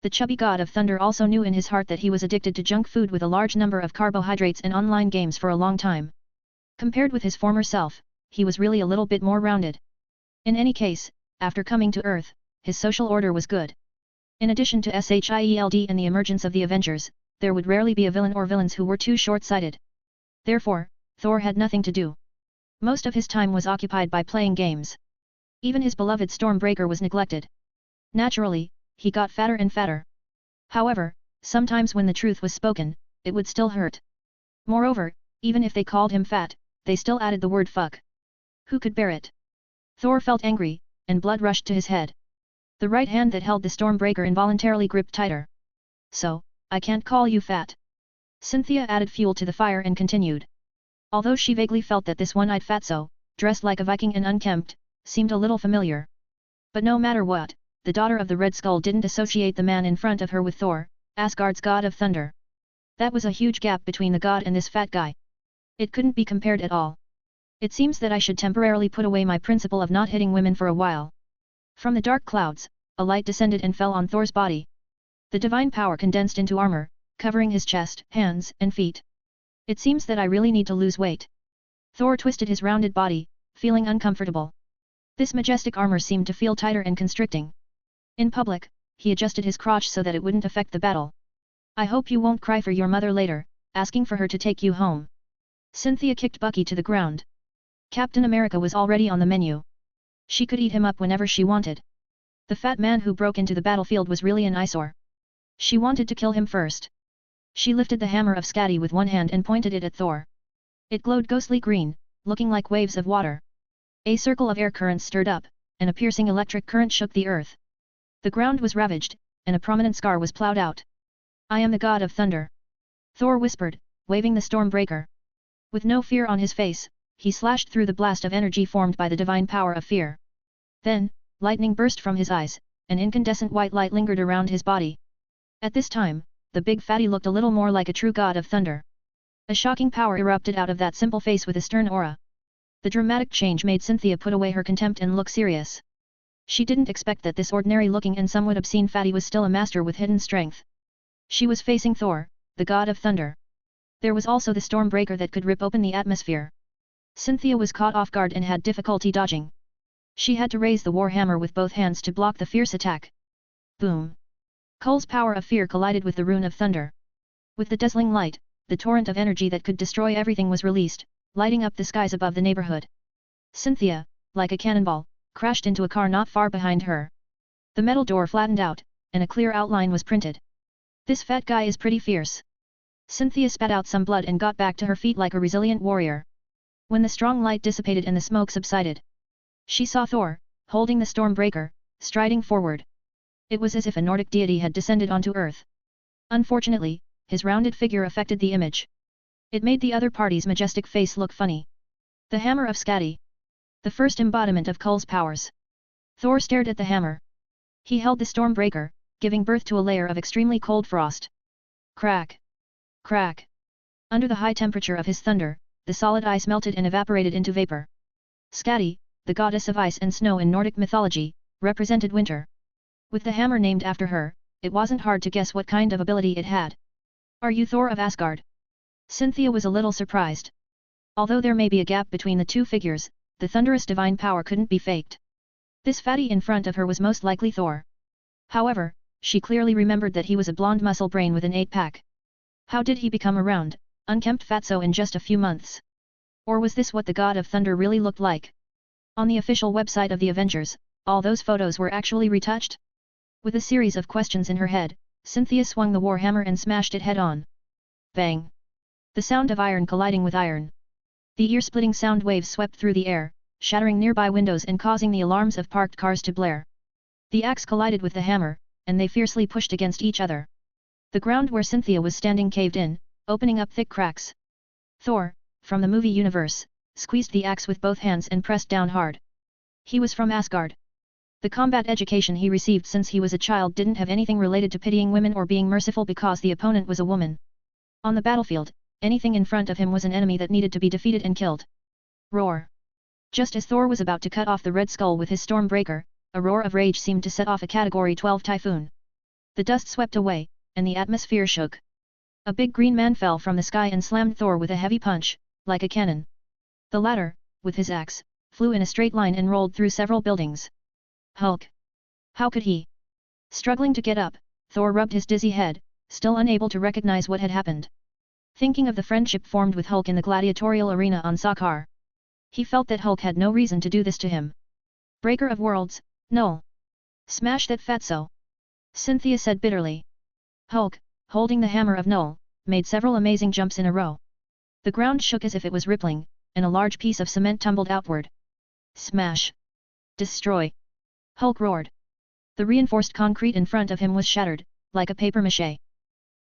The chubby god of thunder also knew in his heart that he was addicted to junk food with a large number of carbohydrates and online games for a long time. Compared with his former self, he was really a little bit more rounded. In any case, after coming to Earth, his social order was good. In addition to SHIELD and the emergence of the Avengers, there would rarely be a villain or villains who were too short-sighted. Therefore, Thor had nothing to do. Most of his time was occupied by playing games. Even his beloved Stormbreaker was neglected. Naturally, he got fatter and fatter. However, sometimes when the truth was spoken, it would still hurt. Moreover, even if they called him fat, they still added the word fuck. Who could bear it? Thor felt angry, and blood rushed to his head. The right hand that held the Stormbreaker involuntarily gripped tighter. So, I can't call you fat. Cynthia added fuel to the fire and continued. Although she vaguely felt that this one-eyed fatso, dressed like a Viking and unkempt, seemed a little familiar. But no matter what, the daughter of the Red Skull didn't associate the man in front of her with Thor, Asgard's god of thunder. That was a huge gap between the god and this fat guy. It couldn't be compared at all. It seems that I should temporarily put away my principle of not hitting women for a while. From the dark clouds, a light descended and fell on Thor's body. The divine power condensed into armor, covering his chest, hands, and feet. It seems that I really need to lose weight. Thor twisted his rounded body, feeling uncomfortable. This majestic armor seemed to feel tighter and constricting. In public, he adjusted his crotch so that it wouldn't affect the battle. I hope you won't cry for your mother later, asking for her to take you home. Cynthia kicked Bucky to the ground. Captain America was already on the menu. She could eat him up whenever she wanted. The fat man who broke into the battlefield was really an eyesore. She wanted to kill him first. She lifted the hammer of Skadi with one hand and pointed it at Thor. It glowed ghostly green, looking like waves of water. A circle of air currents stirred up, and a piercing electric current shook the earth. The ground was ravaged, and a prominent scar was plowed out. I am the god of thunder. Thor whispered, waving the Stormbreaker. With no fear on his face, he slashed through the blast of energy formed by the divine power of fear. Then, lightning burst from his eyes, an incandescent white light lingered around his body. At this time, the big fatty looked a little more like a true god of thunder. A shocking power erupted out of that simple face with a stern aura. The dramatic change made Cynthia put away her contempt and look serious. She didn't expect that this ordinary-looking and somewhat obscene fatty was still a master with hidden strength. She was facing Thor, the god of thunder. There was also the Stormbreaker that could rip open the atmosphere. Cynthia was caught off guard and had difficulty dodging. She had to raise the warhammer with both hands to block the fierce attack. Boom! Cole's power of fear collided with the rune of thunder. With the dazzling light, the torrent of energy that could destroy everything was released, lighting up the skies above the neighborhood. Cynthia, like a cannonball, crashed into a car not far behind her. The metal door flattened out, and a clear outline was printed. This fat guy is pretty fierce. Cynthia spat out some blood and got back to her feet like a resilient warrior. When the strong light dissipated and the smoke subsided, she saw Thor, holding the Stormbreaker, striding forward. It was as if a Nordic deity had descended onto Earth. Unfortunately, his rounded figure affected the image. It made the other party's majestic face look funny. The hammer of Skadi. The first embodiment of Cole's powers. Thor stared at the hammer. He held the Stormbreaker, giving birth to a layer of extremely cold frost. Crack! Crack! Under the high temperature of his thunder, the solid ice melted and evaporated into vapor. Skadi, the goddess of ice and snow in Nordic mythology, represented winter. With the hammer named after her, it wasn't hard to guess what kind of ability it had. Are you Thor of Asgard? Cynthia was a little surprised. Although there may be a gap between the two figures, the thunderous divine power couldn't be faked. This fatty in front of her was most likely Thor. However, she clearly remembered that he was a blonde muscle brain with an 8-pack. How did he become a round, unkempt fatso in just a few months? Or was this what the god of thunder really looked like? On the official website of the Avengers, all those photos were actually retouched? With a series of questions in her head, Cynthia swung the warhammer and smashed it head-on. Bang! The sound of iron colliding with iron. The ear-splitting sound waves swept through the air, shattering nearby windows and causing the alarms of parked cars to blare. The axe collided with the hammer, and they fiercely pushed against each other. The ground where Cynthia was standing caved in, opening up thick cracks. Thor, from the movie universe, squeezed the axe with both hands and pressed down hard. He was from Asgard. The combat education he received since he was a child didn't have anything related to pitying women or being merciful because the opponent was a woman. On the battlefield, anything in front of him was an enemy that needed to be defeated and killed. Roar! Just as Thor was about to cut off the Red Skull with his Stormbreaker, a roar of rage seemed to set off a Category 12 typhoon. The dust swept away, and the atmosphere shook. A big green man fell from the sky and slammed Thor with a heavy punch, like a cannon. The latter, with his axe, flew in a straight line and rolled through several buildings. Hulk! How could he? Struggling to get up, Thor rubbed his dizzy head, still unable to recognize what had happened. Thinking of the friendship formed with Hulk in the gladiatorial arena on Sakaar. He felt that Hulk had no reason to do this to him. Breaker of worlds, Null! Smash that fatso! Cynthia said bitterly. Hulk, holding the hammer of Null, made several amazing jumps in a row. The ground shook as if it was rippling, and a large piece of cement tumbled outward. Smash! Destroy! Hulk roared. The reinforced concrete in front of him was shattered, like a papier-mâché.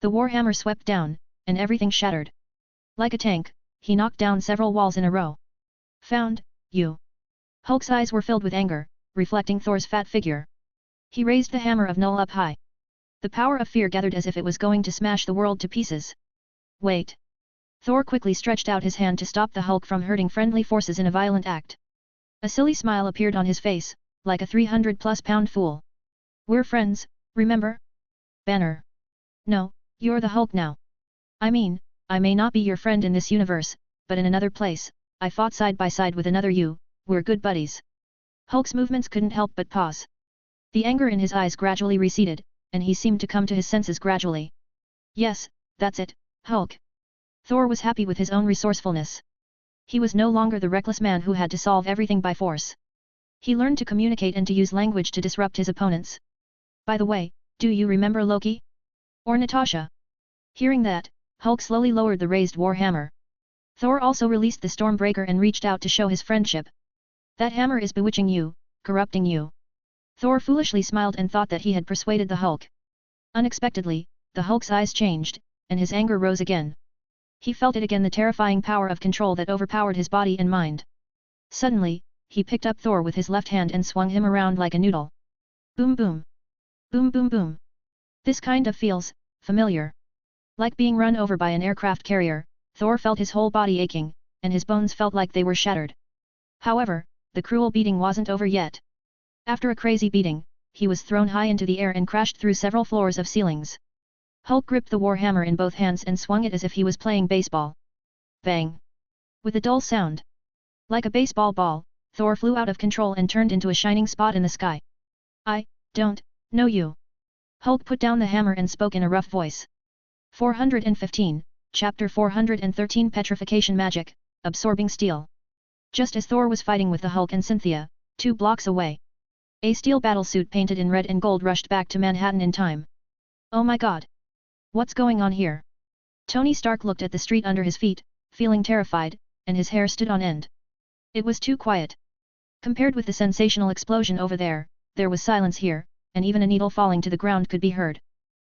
The warhammer swept down, and everything shattered. Like a tank, he knocked down several walls in a row. Found, you! Hulk's eyes were filled with anger, reflecting Thor's fat figure. He raised the hammer of Null up high. The power of fear gathered as if it was going to smash the world to pieces. Wait! Thor quickly stretched out his hand to stop the Hulk from hurting friendly forces in a violent act. A silly smile appeared on his face, like a 300-plus-pound fool. We're friends, remember? Banner. No, you're the Hulk now. I mean, I may not be your friend in this universe, but in another place, I fought side by side with another you, we're good buddies. Hulk's movements couldn't help but pause. The anger in his eyes gradually receded, and he seemed to come to his senses gradually. Yes, that's it, Hulk. Thor was happy with his own resourcefulness. He was no longer the reckless man who had to solve everything by force. He learned to communicate and to use language to disrupt his opponents. By the way, do you remember Loki? Or Natasha? Hearing that, Hulk slowly lowered the raised warhammer. Thor also released the Stormbreaker and reached out to show his friendship. That hammer is bewitching you, corrupting you. Thor foolishly smiled and thought that he had persuaded the Hulk. Unexpectedly, the Hulk's eyes changed, and his anger rose again. He felt it again, the terrifying power of control that overpowered his body and mind. Suddenly, he picked up Thor with his left hand and swung him around like a noodle. Boom boom. Boom boom boom. This kind of feels familiar. Like being run over by an aircraft carrier, Thor felt his whole body aching, and his bones felt like they were shattered. However, the cruel beating wasn't over yet. After a crazy beating, he was thrown high into the air and crashed through several floors of ceilings. Hulk gripped the warhammer in both hands and swung it as if he was playing baseball. Bang! With a dull sound. Like a baseball ball, Thor flew out of control and turned into a shining spot in the sky. I don't know you. Hulk put down the hammer and spoke in a rough voice. 415, Chapter 413 Petrification Magic, Absorbing Steel. Just as Thor was fighting with the Hulk and Cynthia, 2 blocks away. A steel battlesuit painted in red and gold rushed back to Manhattan in time. Oh my god! What's going on here? Tony Stark looked at the street under his feet, feeling terrified, and his hair stood on end. It was too quiet. Compared with the sensational explosion over there was silence here, and even a needle falling to the ground could be heard.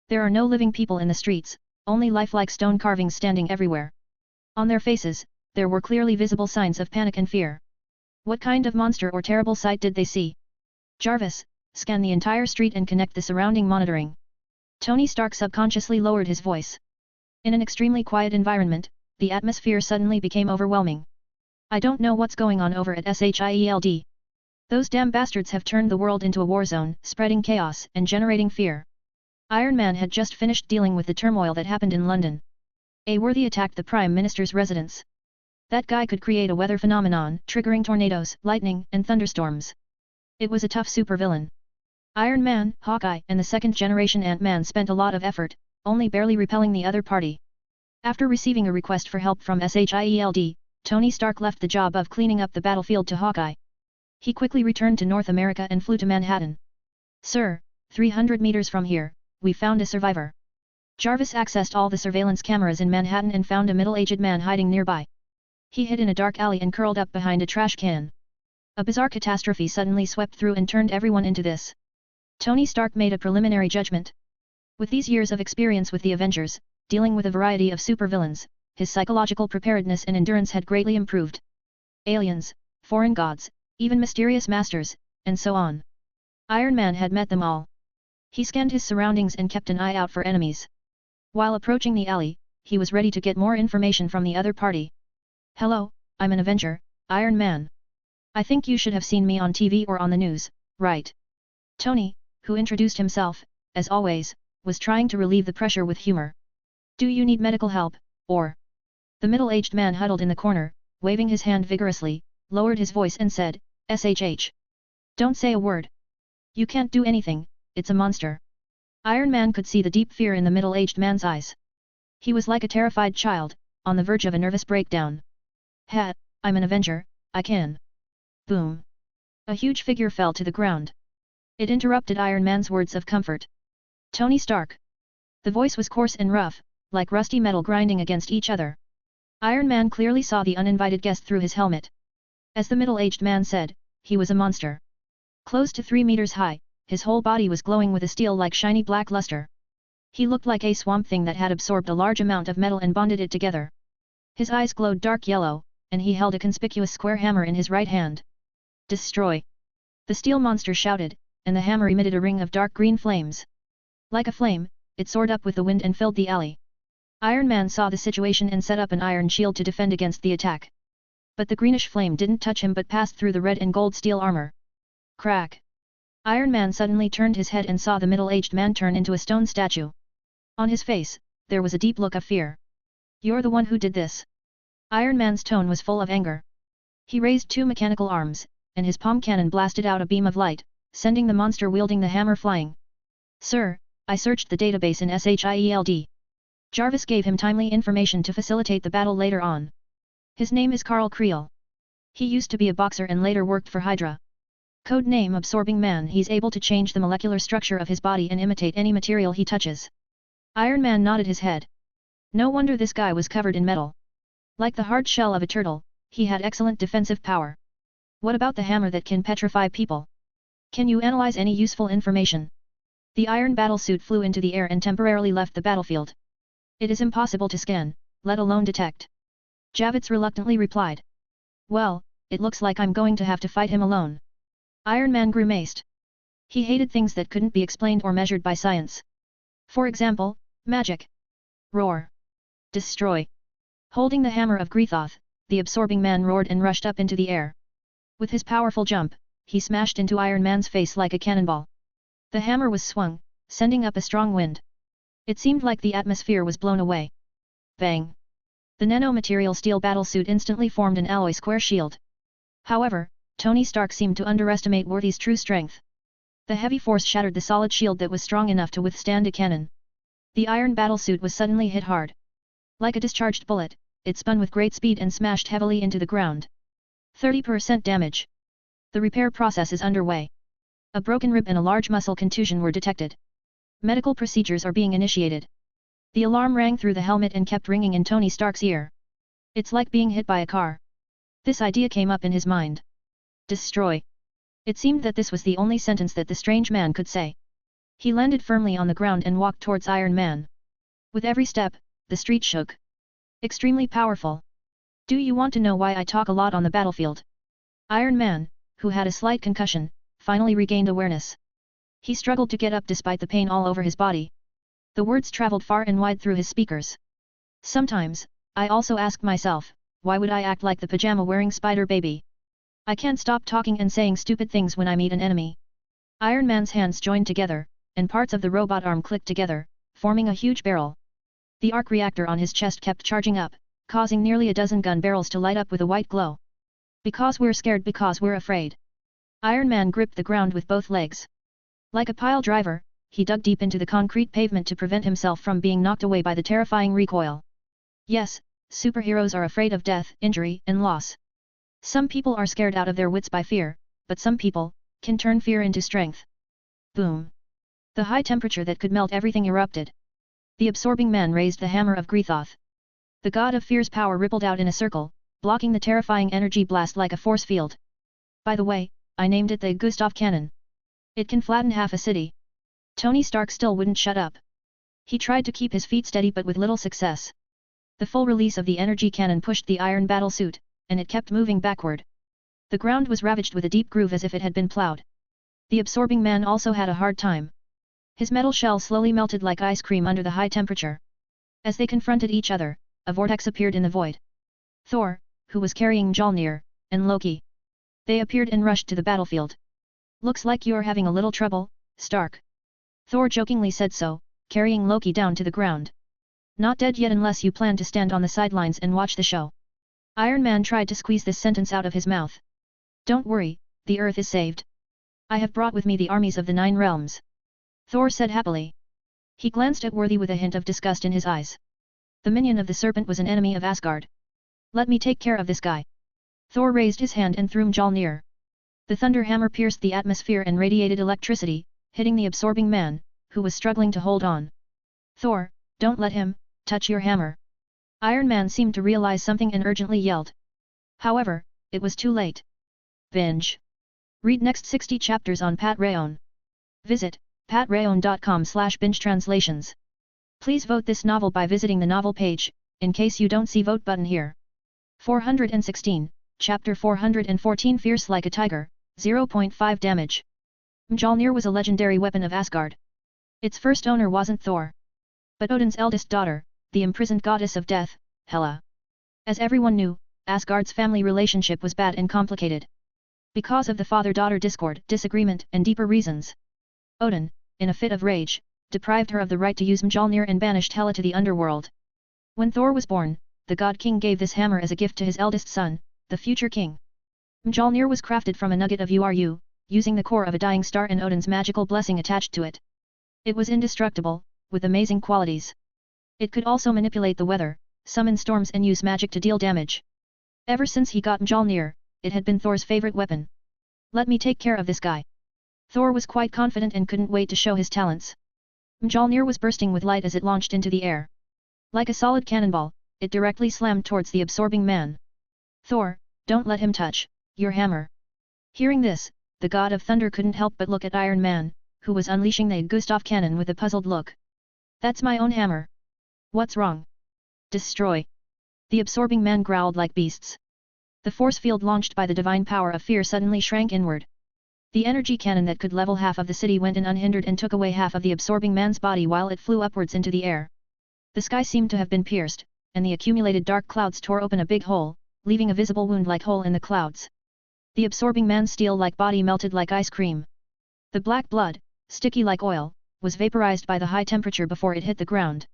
There are no living people in the streets, only lifelike stone carvings standing everywhere. On their faces, there were clearly visible signs of panic and fear. What kind of monster or terrible sight did they see? Jarvis, scan the entire street and connect the surrounding monitoring. Tony Stark subconsciously lowered his voice. In an extremely quiet environment, the atmosphere suddenly became overwhelming. I don't know what's going on over at SHIELD. Those damn bastards have turned the world into a war zone, spreading chaos and generating fear. Iron Man had just finished dealing with the turmoil that happened in London. A worthy attacked the Prime Minister's residence. That guy could create a weather phenomenon, triggering tornadoes, lightning, and thunderstorms. It was a tough supervillain. Iron Man, Hawkeye, and the second-generation Ant-Man spent a lot of effort, only barely repelling the other party. After receiving a request for help from SHIELD, Tony Stark left the job of cleaning up the battlefield to Hawkeye. He quickly returned to North America and flew to Manhattan. Sir, 300 meters from here, we found a survivor. Jarvis accessed all the surveillance cameras in Manhattan and found a middle-aged man hiding nearby. He hid in a dark alley and curled up behind a trash can. A bizarre catastrophe suddenly swept through and turned everyone into this. Tony Stark made a preliminary judgment. With these years of experience with the Avengers, dealing with a variety of supervillains, his psychological preparedness and endurance had greatly improved. Aliens, foreign gods, even mysterious masters, and so on. Iron Man had met them all. He scanned his surroundings and kept an eye out for enemies. While approaching the alley, he was ready to get more information from the other party. "Hello, I'm an Avenger, Iron Man. I think you should have seen me on TV or on the news, right?" Tony, who introduced himself, as always, was trying to relieve the pressure with humor. "Do you need medical help, or?" The middle-aged man huddled in the corner, waving his hand vigorously, lowered his voice and said, "SHH. Don't say a word. You can't do anything, it's a monster." Iron Man could see the deep fear in the middle-aged man's eyes. He was like a terrified child, on the verge of a nervous breakdown. I'm an Avenger, I can." Boom. A huge figure fell to the ground. It interrupted Iron Man's words of comfort. "Tony Stark." The voice was coarse and rough, like rusty metal grinding against each other. Iron Man clearly saw the uninvited guest through his helmet. As the middle-aged man said, he was a monster. Close to 3 meters high, his whole body was glowing with a steel-like shiny black luster. He looked like a swamp thing that had absorbed a large amount of metal and bonded it together. His eyes glowed dark yellow, and he held a conspicuous square hammer in his right hand. "Destroy!" The steel monster shouted, and the hammer emitted a ring of dark green flames. Like a flame, it soared up with the wind and filled the alley. Iron Man saw the situation and set up an iron shield to defend against the attack. But the greenish flame didn't touch him but passed through the red and gold steel armor. Crack! Iron Man suddenly turned his head and saw the middle-aged man turn into a stone statue. On his face, there was a deep look of fear. "You're the one who did this." Iron Man's tone was full of anger. He raised 2 mechanical arms, and his palm cannon blasted out a beam of light, sending the monster wielding the hammer flying. "Sir, I searched the database in SHIELD. Jarvis gave him timely information to facilitate the battle later on. His name is Carl Creel. He used to be a boxer and later worked for Hydra. Code name Absorbing Man. He's able to change the molecular structure of his body and imitate any material he touches." Iron Man nodded his head. No wonder this guy was covered in metal. Like the hard shell of a turtle, he had excellent defensive power. "What about the hammer that can petrify people? Can you analyze any useful information?" The iron battlesuit flew into the air and temporarily left the battlefield. "It is impossible to scan, let alone detect." Javits reluctantly replied. "Well, it looks like I'm going to have to fight him alone." Iron Man grimaced. He hated things that couldn't be explained or measured by science. For example, magic. Roar. Destroy. Holding the hammer of Greathoth, the Absorbing Man roared and rushed up into the air. With his powerful jump, he smashed into Iron Man's face like a cannonball. The hammer was swung, sending up a strong wind. It seemed like the atmosphere was blown away. Bang! The nanomaterial steel battlesuit instantly formed an alloy square shield. However, Tony Stark seemed to underestimate Worthy's true strength. The heavy force shattered the solid shield that was strong enough to withstand a cannon. The iron battlesuit was suddenly hit hard. Like a discharged bullet, it spun with great speed and smashed heavily into the ground. 30% damage. The repair process is underway. A broken rib and a large muscle contusion were detected. Medical procedures are being initiated. The alarm rang through the helmet and kept ringing in Tony Stark's ear. It's like being hit by a car. This idea came up in his mind. Destroy. It seemed that this was the only sentence that the strange man could say. He landed firmly on the ground and walked towards Iron Man. With every step, the street shook. Extremely powerful. Do you want to know why I talk a lot on the battlefield? Iron Man, who had a slight concussion, finally regained awareness. He struggled to get up despite the pain all over his body. The words traveled far and wide through his speakers. Sometimes, I also ask myself, why would I act like the pajama-wearing spider baby? I can't stop talking and saying stupid things when I meet an enemy. Iron Man's hands joined together, and parts of the robot arm clicked together, forming a huge barrel. The arc reactor on his chest kept charging up, causing nearly a dozen gun barrels to light up with a white glow. Because we're scared, because we're afraid. Iron Man gripped the ground with both legs. Like a pile driver, he dug deep into the concrete pavement to prevent himself from being knocked away by the terrifying recoil. Yes, superheroes are afraid of death, injury, and loss. Some people are scared out of their wits by fear, but some people can turn fear into strength. Boom! The high temperature that could melt everything erupted. The absorbing man raised the hammer of Greethoth. The god of fear's power rippled out in a circle, blocking the terrifying energy blast like a force field. By the way, I named it the Gustav Cannon. It can flatten half a city. Tony Stark still wouldn't shut up. He tried to keep his feet steady but with little success. The full release of the energy cannon pushed the iron battlesuit, and it kept moving backward. The ground was ravaged with a deep groove as if it had been plowed. The absorbing man also had a hard time. His metal shell slowly melted like ice cream under the high temperature. As they confronted each other, a vortex appeared in the void. Thor, who was carrying Mjolnir, and Loki. They appeared and rushed to the battlefield. Looks like you're having a little trouble, Stark. Thor jokingly said so, carrying Loki down to the ground. Not dead yet unless you plan to stand on the sidelines and watch the show. Iron Man tried to squeeze this sentence out of his mouth. Don't worry, the Earth is saved. I have brought with me the armies of the 9 realms. Thor said happily. He glanced at Worthy with a hint of disgust in his eyes. The minion of the serpent was an enemy of Asgard. Let me take care of this guy. Thor raised his hand and threw Mjolnir. The thunder hammer pierced the atmosphere and radiated electricity, hitting the absorbing man, who was struggling to hold on. Thor, don't let him touch your hammer. Iron Man seemed to realize something and urgently yelled. However, it was too late. Binge. Read next 60 chapters on Pat Rayon. Visit patrayon.com/binge-translations. Please vote this novel by visiting the novel page, in case you don't see vote button here. 416, Chapter 414 Fierce like a tiger, 0.5 damage. Mjolnir was a legendary weapon of Asgard. Its first owner wasn't Thor, but Odin's eldest daughter, the imprisoned goddess of death, Hela. As everyone knew, Asgard's family relationship was bad and complicated. Because of the father-daughter disagreement and deeper reasons. Odin, in a fit of rage, deprived her of the right to use Mjolnir and banished Hela to the underworld. When Thor was born, the God King gave this hammer as a gift to his eldest son, the future king. Mjolnir was crafted from a nugget of Uru, using the core of a dying star and Odin's magical blessing attached to it. It was indestructible, with amazing qualities. It could also manipulate the weather, summon storms and use magic to deal damage. Ever since he got Mjolnir, it had been Thor's favorite weapon. Let me take care of this guy. Thor was quite confident and couldn't wait to show his talents. Mjolnir was bursting with light as it launched into the air. Like a solid cannonball, it directly slammed towards the absorbing man. Thor, don't let him touch your hammer. Hearing this, the god of thunder couldn't help but look at Iron Man, who was unleashing the Gustav Cannon with a puzzled look. That's my own hammer. What's wrong? Destroy. The absorbing man growled like beasts. The force field launched by the divine power of fear suddenly shrank inward. The energy cannon that could level half of the city went in unhindered and took away half of the absorbing man's body while it flew upwards into the air. The sky seemed to have been pierced, and the accumulated dark clouds tore open a big hole, leaving a visible wound-like hole in the clouds. The absorbing man's steel-like body melted like ice cream. The black blood, sticky like oil, was vaporized by the high temperature before it hit the ground.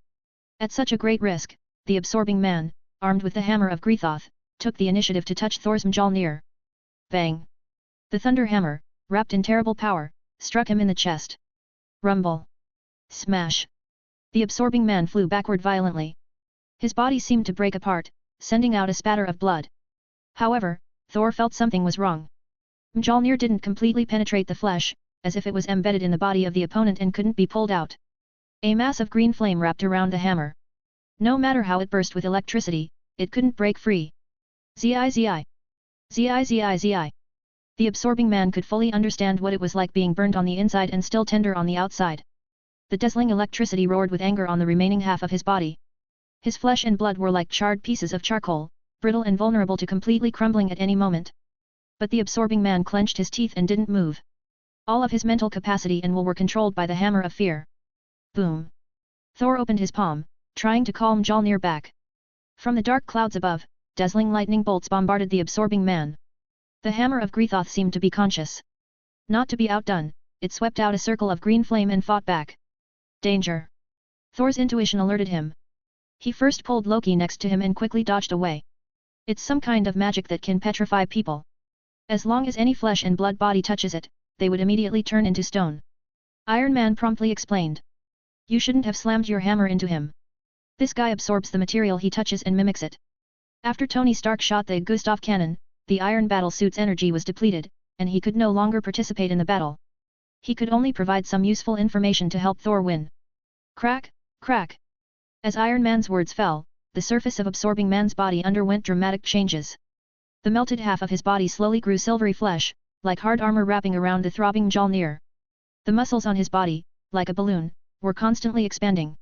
At such a great risk, the absorbing man, armed with the hammer of Greethoth, took the initiative to touch Thor's Mjolnir. Bang! The thunder hammer, wrapped in terrible power, struck him in the chest. Rumble! Smash! The absorbing man flew backward violently. His body seemed to break apart, sending out a spatter of blood. However, Thor felt something was wrong. Mjolnir didn't completely penetrate the flesh, as if it was embedded in the body of the opponent and couldn't be pulled out. A mass of green flame wrapped around the hammer. No matter how it burst with electricity, it couldn't break free. Zi. Zi. The absorbing man could fully understand what it was like being burnt on the inside and still tender on the outside. The dazzling electricity roared with anger on the remaining half of his body. His flesh and blood were like charred pieces of charcoal, brittle and vulnerable to completely crumbling at any moment. But the absorbing man clenched his teeth and didn't move. All of his mental capacity and will were controlled by the hammer of fear. Boom! Thor opened his palm, trying to call Mjolnir back. From the dark clouds above, dazzling lightning bolts bombarded the absorbing man. The hammer of Greethoth seemed to be conscious. Not to be outdone, it swept out a circle of green flame and fought back. Danger! Thor's intuition alerted him. He first pulled Loki next to him and quickly dodged away. It's some kind of magic that can petrify people. As long as any flesh and blood body touches it, they would immediately turn into stone. Iron Man promptly explained. You shouldn't have slammed your hammer into him. This guy absorbs the material he touches and mimics it. After Tony Stark shot the Gustav Cannon, the iron battlesuit's energy was depleted, and he could no longer participate in the battle. He could only provide some useful information to help Thor win. Crack, crack. As Iron Man's words fell, the surface of Absorbing Man's body underwent dramatic changes. The melted half of his body slowly grew silvery flesh, like hard armor wrapping around the throbbing Mjolnir. The muscles on his body, like a balloon, were constantly expanding.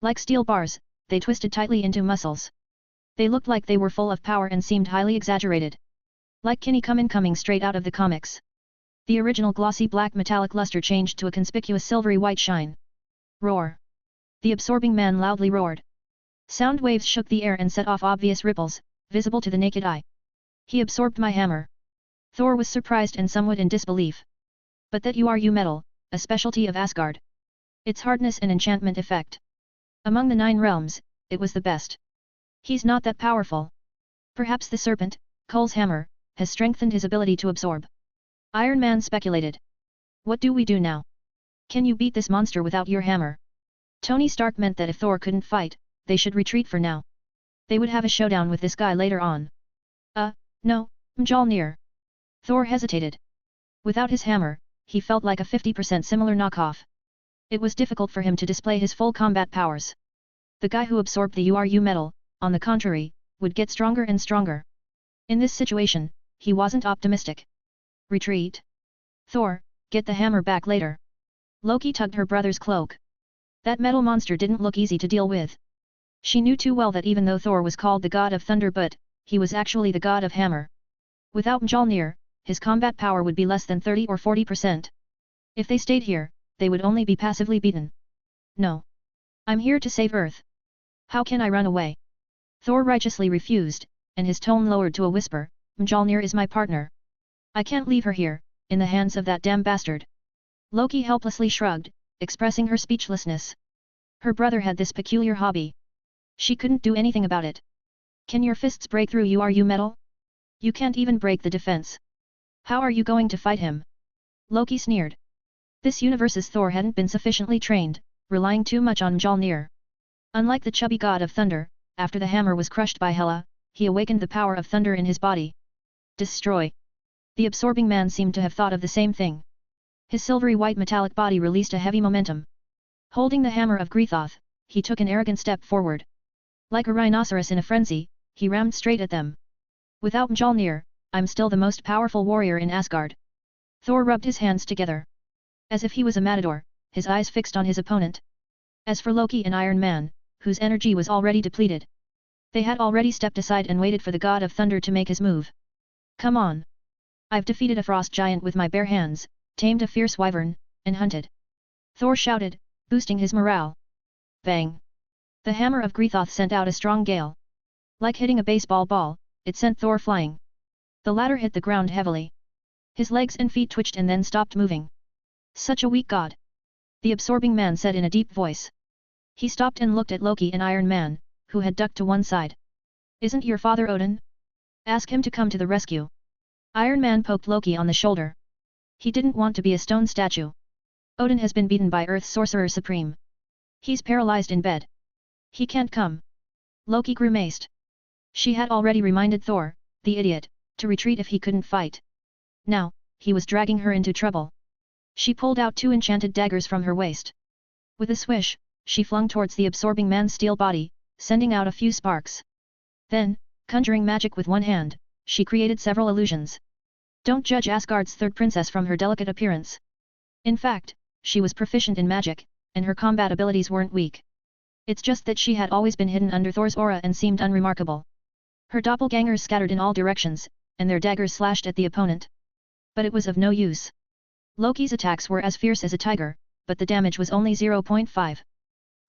Like steel bars, they twisted tightly into muscles. They looked like they were full of power and seemed highly exaggerated. Like Kinnikuman coming straight out of the comics. The original glossy black metallic luster changed to a conspicuous silvery white shine. Roar! The Absorbing Man loudly roared. Sound waves shook the air and set off obvious ripples, visible to the naked eye. He absorbed my hammer. Thor was surprised and somewhat in disbelief. But that URU metal, a specialty of Asgard. Its hardness and enchantment effect. Among the 9 realms, it was the best. He's not that powerful. Perhaps the serpent, Cole's hammer, has strengthened his ability to absorb. Iron Man speculated. What do we do now? Can you beat this monster without your hammer? Tony Stark meant that if Thor couldn't fight, they should retreat for now. They would have a showdown with this guy later on. No, Mjolnir. Thor hesitated. Without his hammer, he felt like a 50% similar knockoff. It was difficult for him to display his full combat powers. The guy who absorbed the URU metal, on the contrary, would get stronger and stronger. In this situation, he wasn't optimistic. Retreat? Thor, get the hammer back later. Loki tugged her brother's cloak. That metal monster didn't look easy to deal with. She knew too well that even though Thor was called the god of thunder, but he was actually the god of hammer. Without Mjolnir, his combat power would be less than 30 or 40%. If they stayed here, they would only be passively beaten. No. I'm here to save Earth. How can I run away? Thor righteously refused, and his tone lowered to a whisper, Mjolnir is my partner. I can't leave her here, in the hands of that damn bastard. Loki helplessly shrugged, expressing her speechlessness. Her brother had this peculiar hobby. She couldn't do anything about it. Can your fists break through URU metal? You can't even break the defense. How are you going to fight him? Loki sneered. This universe's Thor hadn't been sufficiently trained, relying too much on Mjolnir. Unlike the chubby god of thunder, after the hammer was crushed by Hela, he awakened the power of thunder in his body. Destroy! The Absorbing Man seemed to have thought of the same thing. His silvery white metallic body released a heavy momentum. Holding the hammer of Greithoth, he took an arrogant step forward. Like a rhinoceros in a frenzy, he rammed straight at them. Without Mjolnir, I'm still the most powerful warrior in Asgard. Thor rubbed his hands together. As if he was a matador, his eyes fixed on his opponent. As for Loki and Iron Man, whose energy was already depleted. They had already stepped aside and waited for the god of thunder to make his move. Come on! I've defeated a frost giant with my bare hands, tamed a fierce wyvern, and hunted. Thor shouted, boosting his morale. Bang! The hammer of Greithoth sent out a strong gale. Like hitting a baseball ball, it sent Thor flying. The latter hit the ground heavily. His legs and feet twitched and then stopped moving. Such a weak god! The Absorbing Man said in a deep voice. He stopped and looked at Loki and Iron Man, who had ducked to one side. Isn't your father Odin? Ask him to come to the rescue. Iron Man poked Loki on the shoulder. He didn't want to be a stone statue. Odin has been beaten by Earth's Sorcerer Supreme. He's paralyzed in bed. He can't come. Loki grimaced. She had already reminded Thor, the idiot, to retreat if he couldn't fight. Now, he was dragging her into trouble. She pulled out 2 enchanted daggers from her waist. With a swish, she flung towards the Absorbing Man's steel body, sending out a few sparks. Then, conjuring magic with one hand, she created several illusions. Don't judge Asgard's third princess from her delicate appearance. In fact, she was proficient in magic, and her combat abilities weren't weak. It's just that she had always been hidden under Thor's aura and seemed unremarkable. Her doppelgangers scattered in all directions, and their daggers slashed at the opponent. But it was of no use. Loki's attacks were as fierce as a tiger, but the damage was only 0.5.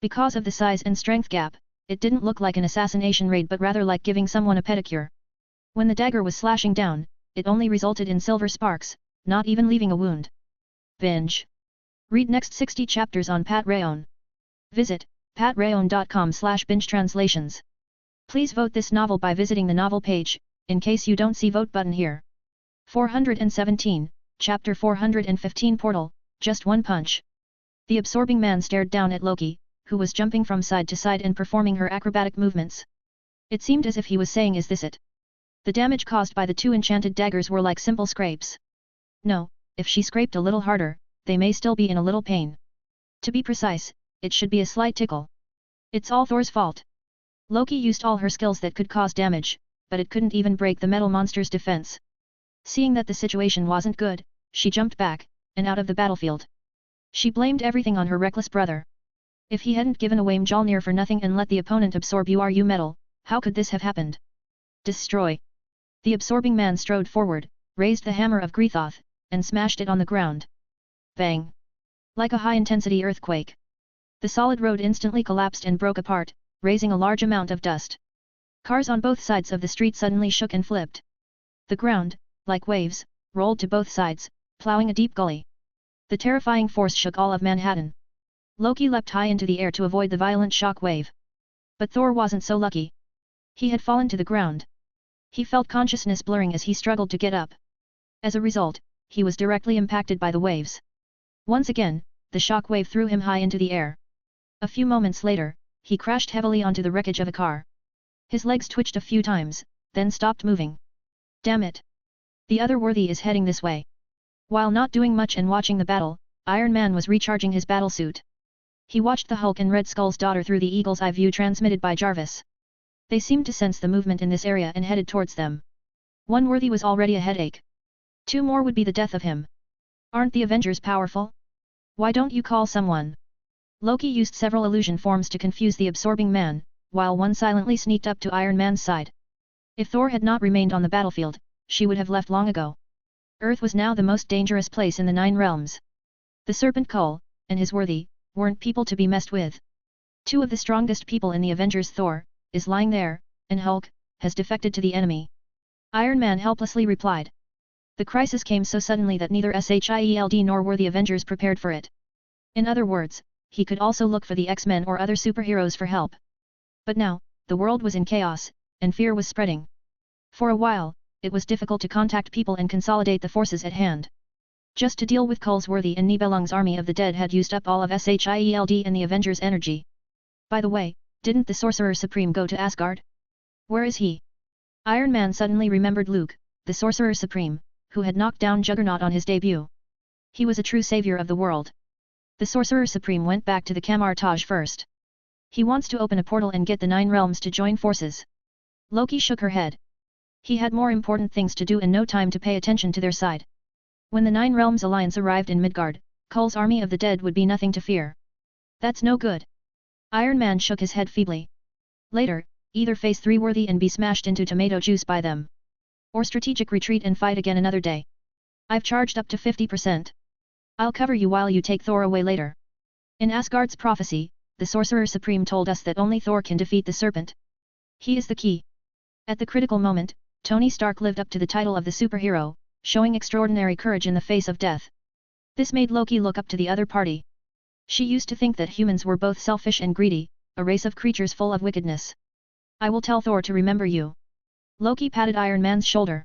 Because of the size and strength gap, it didn't look like an assassination raid but rather like giving someone a pedicure. When the dagger was slashing down, it only resulted in silver sparks, not even leaving a wound. Binge. Read next 60 chapters on Pat Rayon. Visit patrayon.com/binge-translations. Please vote this novel by visiting the novel page, in case you don't see vote button here. 417, Chapter 415 Portal, Just One Punch. The Absorbing Man stared down at Loki, who was jumping from side to side and performing her acrobatic movements. It seemed as if he was saying, is this it? The damage caused by the 2 enchanted daggers were like simple scrapes. No, if she scraped a little harder, they may still be in a little pain. To be precise, it should be a slight tickle. It's all Thor's fault. Loki used all her skills that could cause damage, but it couldn't even break the metal monster's defense. Seeing that the situation wasn't good, she jumped back, and out of the battlefield. She blamed everything on her reckless brother. If he hadn't given away Mjolnir for nothing and let the opponent absorb Uru metal, how could this have happened? Destroy! The absorbing man strode forward, raised the hammer of Greethoth, and smashed it on the ground. Bang! Like a high-intensity earthquake. The solid road instantly collapsed and broke apart, raising a large amount of dust. Cars on both sides of the street suddenly shook and flipped. The ground, like waves, rolled to both sides, plowing a deep gully. The terrifying force shook all of Manhattan. Loki leapt high into the air to avoid the violent shock wave. But Thor wasn't so lucky. He had fallen to the ground. He felt consciousness blurring as he struggled to get up. As a result, he was directly impacted by the waves. Once again, the shock wave threw him high into the air. A few moments later, he crashed heavily onto the wreckage of a car. His legs twitched a few times, then stopped moving. Damn it! The other worthy is heading this way. While not doing much and watching the battle, Iron Man was recharging his battlesuit. He watched the Hulk and Red Skull's daughter through the eagle's eye view transmitted by Jarvis. They seemed to sense the movement in this area and headed towards them. One worthy was already a headache. 2 more would be the death of him. Aren't the Avengers powerful? Why don't you call someone? Loki used several illusion forms to confuse the absorbing man, while one silently sneaked up to Iron Man's side. If Thor had not remained on the battlefield, she would have left long ago. Earth was now the most dangerous place in the 9 realms. The Serpent Cull, and his worthy, weren't people to be messed with. 2 of the strongest people in the Avengers, Thor, is lying there, and Hulk, has defected to the enemy. Iron Man helplessly replied. The crisis came so suddenly that neither Shield nor were the Avengers prepared for it. In other words, he could also look for the X-Men or other superheroes for help. But now, the world was in chaos, and fear was spreading. For a while, it was difficult to contact people and consolidate the forces at hand. Just to deal with Cullsworthy and Nibelung's army of the dead had used up all of Shield and the Avengers' energy. By the way, didn't the Sorcerer Supreme go to Asgard? Where is he? Iron Man suddenly remembered Luke, the Sorcerer Supreme, who had knocked down Juggernaut on his debut. He was a true savior of the world. The Sorcerer Supreme went back to the Kamar-Taj first. He wants to open a portal and get the 9 realms to join forces. Loki shook her head. He had more important things to do and no time to pay attention to their side. When the 9 realms alliance arrived in Midgard, Cull's army of the dead would be nothing to fear. That's no good. Iron Man shook his head feebly. Later, either face 3 worthy and be smashed into tomato juice by them. Or strategic retreat and fight again another day. I've charged up to 50%. I'll cover you while you take Thor away later. In Asgard's prophecy, the Sorcerer Supreme told us that only Thor can defeat the serpent. He is the key. At the critical moment, Tony Stark lived up to the title of the superhero, showing extraordinary courage in the face of death. This made Loki look up to the other party. She used to think that humans were both selfish and greedy, a race of creatures full of wickedness. I will tell Thor to remember you. Loki patted Iron Man's shoulder.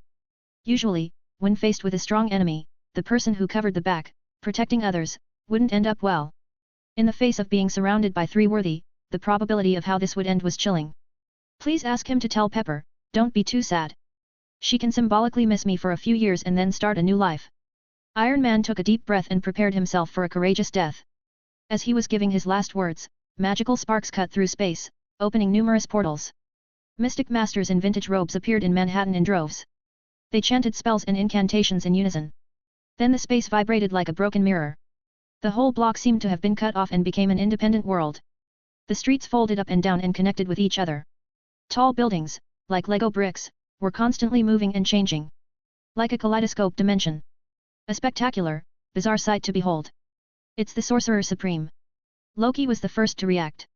Usually, when faced with a strong enemy, the person who covered the back, protecting others, wouldn't end up well. In the face of being surrounded by 3 worthy, the probability of how this would end was chilling. Please ask him to tell Pepper, don't be too sad. She can symbolically miss me for a few years and then start a new life. Iron Man took a deep breath and prepared himself for a courageous death. As he was giving his last words, magical sparks cut through space, opening numerous portals. Mystic masters in vintage robes appeared in Manhattan in droves. They chanted spells and incantations in unison. Then the space vibrated like a broken mirror. The whole block seemed to have been cut off and became an independent world. The streets folded up and down and connected with each other. Tall buildings, like Lego bricks, were constantly moving and changing. Like a kaleidoscope dimension. A spectacular, bizarre sight to behold. It's the Sorcerer Supreme. Loki was the first to react.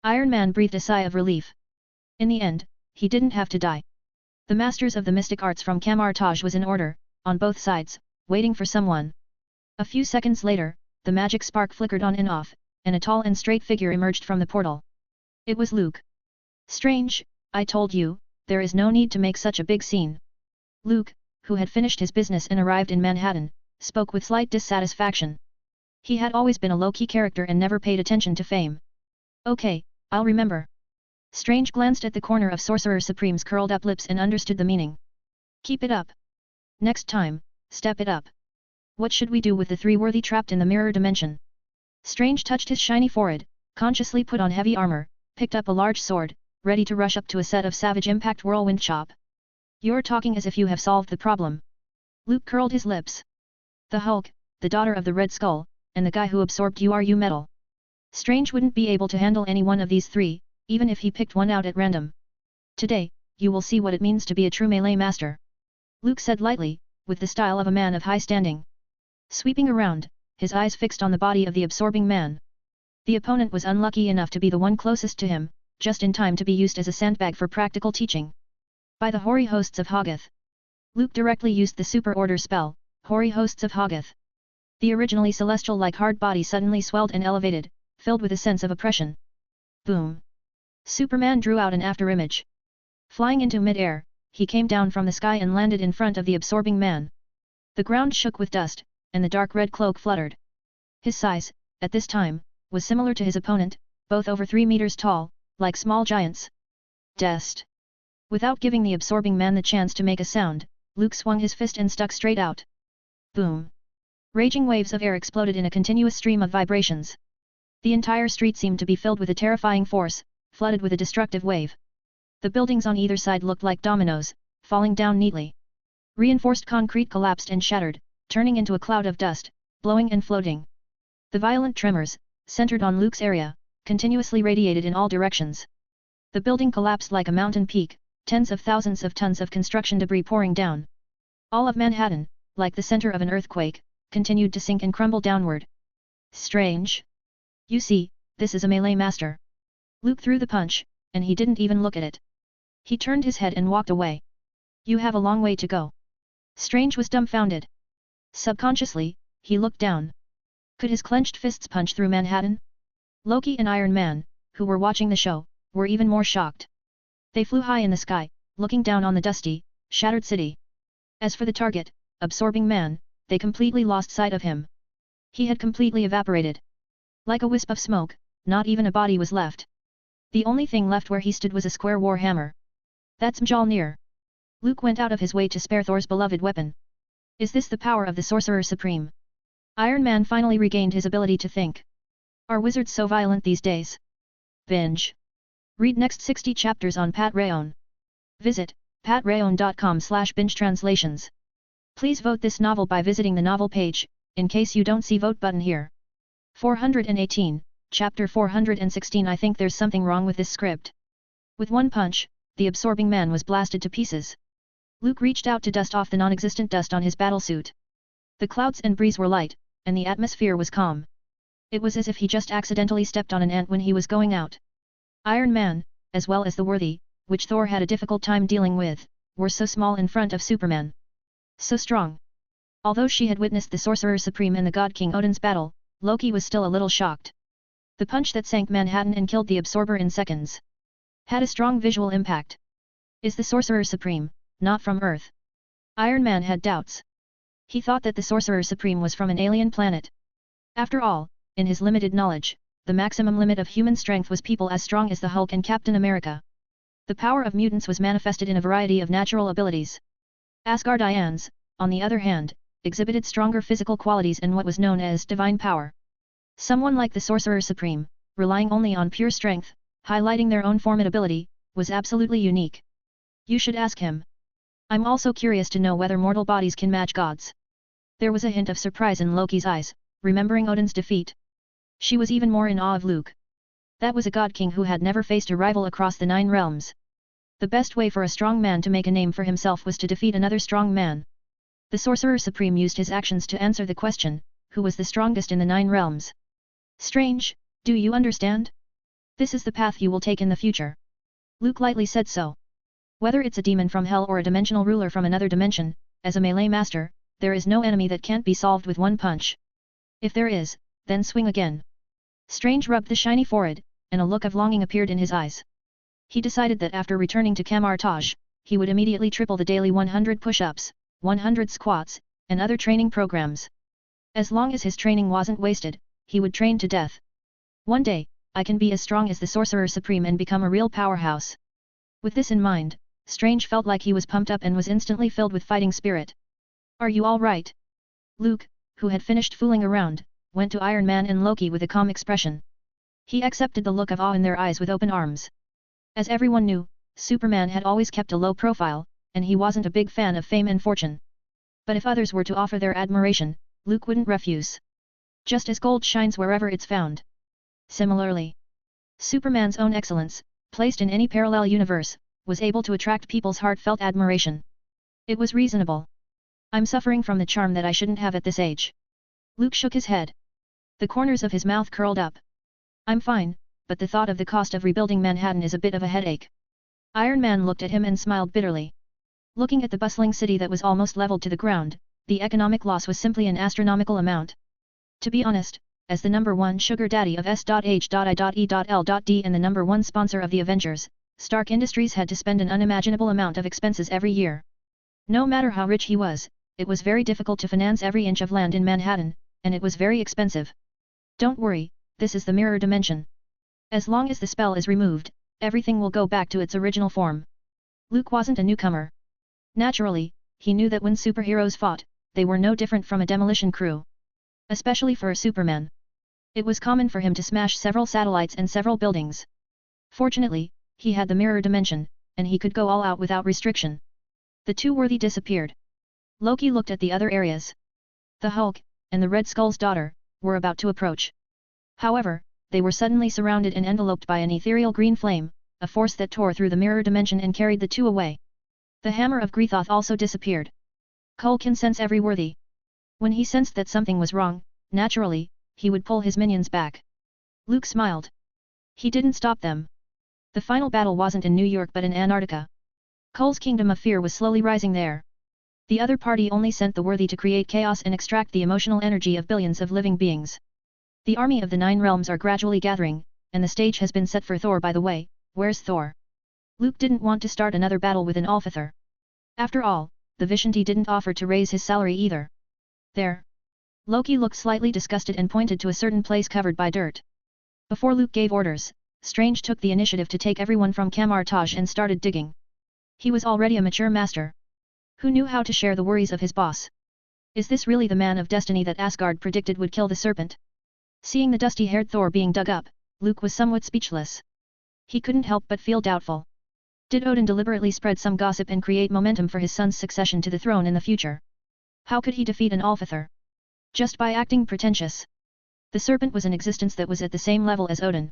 Iron Man breathed a sigh of relief. In the end, he didn't have to die. The masters of the mystic arts from Kamar-Taj was in order, on both sides, waiting for someone. A few seconds later, the magic spark flickered on and off, and a tall and straight figure emerged from the portal. It was Luke. Strange, I told you, there is no need to make such a big scene. Luke, who had finished his business and arrived in Manhattan, spoke with slight dissatisfaction. He had always been a low-key character and never paid attention to fame. Okay, I'll remember. Strange glanced at the corner of Sorcerer Supreme's curled up lips and understood the meaning. Keep it up. Next time, step it up. What should we do with the three worthy trapped in the mirror dimension? Strange touched his shiny forehead, consciously put on heavy armor, picked up a large sword, ready to rush up to a set of savage impact whirlwind chop. You're talking as if you have solved the problem. Luke curled his lips. The Hulk, the daughter of the Red Skull, and the guy who absorbed URU metal. Strange wouldn't be able to handle any one of these three, even if he picked one out at random. Today, you will see what it means to be a true melee master. Luke said lightly, with the style of a man of high standing. Sweeping around, his eyes fixed on the body of the absorbing man. The opponent was unlucky enough to be the one closest to him, just in time to be used as a sandbag for practical teaching. By the hoary hosts of Hoggoth. Luke directly used the super order spell, Hoary Hosts of Hoggoth. The originally celestial-like hard body suddenly swelled and elevated, filled with a sense of oppression. Boom! Superman drew out an afterimage. Flying into mid-air, he came down from the sky and landed in front of the absorbing man. The ground shook with dust, and the dark red cloak fluttered. His size, at this time, was similar to his opponent, both over 3 meters tall, like small giants. Dest. Without giving the absorbing man the chance to make a sound, Luke swung his fist and stuck straight out. Boom! Raging waves of air exploded in a continuous stream of vibrations. The entire street seemed to be filled with a terrifying force, flooded with a destructive wave. The buildings on either side looked like dominoes, falling down neatly. Reinforced concrete collapsed and shattered, turning into a cloud of dust, blowing and floating. The violent tremors, centered on Luke's area, continuously radiated in all directions. The building collapsed like a mountain peak, tens of thousands of tons of construction debris pouring down. All of Manhattan, like the center of an earthquake, continued to sink and crumble downward. Strange. You see, this is a melee master. Luke threw the punch, and he didn't even look at it. He turned his head and walked away. You have a long way to go. Strange was dumbfounded. Subconsciously, he looked down. Could his clenched fists punch through Manhattan? Loki and Iron Man, who were watching the show, were even more shocked. They flew high in the sky, looking down on the dusty, shattered city. As for the target, absorbing man, they completely lost sight of him. He had completely evaporated. Like a wisp of smoke, not even a body was left. The only thing left where he stood was a square war hammer. That's Mjolnir. Luke went out of his way to spare Thor's beloved weapon. Is this the power of the Sorcerer Supreme? Iron Man finally regained his ability to think. Are wizards so violent these days? Binge. Read next 60 chapters on Pat Rayon. Visit patrayon.com/binge-translations. Please vote this novel by visiting the novel page, in case you don't see vote button here. 418, Chapter 416. I think there's something wrong with this script. With one punch, the absorbing man was blasted to pieces. Luke reached out to dust off the non-existent dust on his battlesuit. The clouds and breeze were light, and the atmosphere was calm. It was as if he just accidentally stepped on an ant when he was going out. Iron Man, as well as the Worthy, which Thor had a difficult time dealing with, were so small in front of Superman. So strong. Although she had witnessed the Sorcerer Supreme and the God King Odin's battle, Loki was still a little shocked. The punch that sank Manhattan and killed the Absorber in seconds had a strong visual impact. Is the Sorcerer Supreme not from Earth? Iron Man had doubts. He thought that the Sorcerer Supreme was from an alien planet. After all, in his limited knowledge, the maximum limit of human strength was people as strong as the Hulk and Captain America. The power of mutants was manifested in a variety of natural abilities. Asgardians, on the other hand, exhibited stronger physical qualities and what was known as divine power. Someone like the Sorcerer Supreme, relying only on pure strength, highlighting their own formidability, was absolutely unique. You should ask him. I'm also curious to know whether mortal bodies can match gods. There was a hint of surprise in Loki's eyes, remembering Odin's defeat. She was even more in awe of Luke. That was a god king who had never faced a rival across the 9 realms. The best way for a strong man to make a name for himself was to defeat another strong man. The Sorcerer Supreme used his actions to answer the question, who was the strongest in the 9 realms? Strange, do you understand? This is the path you will take in the future. Luke lightly said so. Whether it's a demon from hell or a dimensional ruler from another dimension, as a melee master, there is no enemy that can't be solved with one punch. If there is, then swing again. Strange rubbed the shiny forehead, and a look of longing appeared in his eyes. He decided that after returning to Kamar-Taj, he would immediately triple the daily 100 push-ups, 100 squats, and other training programs. As long as his training wasn't wasted, he would train to death. One day, I can be as strong as the Sorcerer Supreme and become a real powerhouse. With this in mind, Strange felt like he was pumped up and was instantly filled with fighting spirit. Are you all right? Luke, who had finished fooling around, went to Iron Man and Loki with a calm expression. He accepted the look of awe in their eyes with open arms. As everyone knew, Superman had always kept a low profile, and he wasn't a big fan of fame and fortune. But if others were to offer their admiration, Luke wouldn't refuse. Just as gold shines wherever it's found. Similarly, Superman's own excellence, placed in any parallel universe, was able to attract people's heartfelt admiration. It was reasonable. I'm suffering from the charm that I shouldn't have at this age. Luke shook his head. The corners of his mouth curled up. I'm fine, but the thought of the cost of rebuilding Manhattan is a bit of a headache. Iron Man looked at him and smiled bitterly. Looking at the bustling city that was almost leveled to the ground, the economic loss was simply an astronomical amount. To be honest, as the number one sugar daddy of S.H.I.E.L.D. and the number one sponsor of the Avengers, Stark Industries had to spend an unimaginable amount of expenses every year. No matter how rich he was, it was very difficult to finance every inch of land in Manhattan, and it was very expensive. Don't worry, this is the mirror dimension. As long as the spell is removed, everything will go back to its original form. Luke wasn't a newcomer. Naturally, he knew that when superheroes fought, they were no different from a demolition crew. Especially for a Superman. It was common for him to smash several satellites and several buildings. Fortunately, he had the mirror dimension, and he could go all out without restriction. The two worthy disappeared. Loki looked at the other areas. The Hulk, and the Red Skull's daughter, were about to approach. However, they were suddenly surrounded and enveloped by an ethereal green flame, a force that tore through the mirror dimension and carried the two away. The hammer of Greathoth also disappeared. Cole can sense every worthy. When he sensed that something was wrong, naturally, he would pull his minions back. Luke smiled. He didn't stop them. The final battle wasn't in New York but in Antarctica. Cole's kingdom of fear was slowly rising there. The other party only sent the worthy to create chaos and extract the emotional energy of billions of living beings. The army of the Nine Realms are gradually gathering, and the stage has been set for Thor. By the way, where's Thor? Luke didn't want to start another battle with an Alphathor. After all, the Vishanti didn't offer to raise his salary either. There. Loki looked slightly disgusted and pointed to a certain place covered by dirt. Before Luke gave orders, Strange took the initiative to take everyone from Kamar-Taj and started digging. He was already a mature master, who knew how to share the worries of his boss. Is this really the man of destiny that Asgard predicted would kill the serpent? Seeing the dusty-haired Thor being dug up, Luke was somewhat speechless. He couldn't help but feel doubtful. Did Odin deliberately spread some gossip and create momentum for his son's succession to the throne in the future? How could he defeat an Alphathor? Just by acting pretentious. The serpent was an existence that was at the same level as Odin.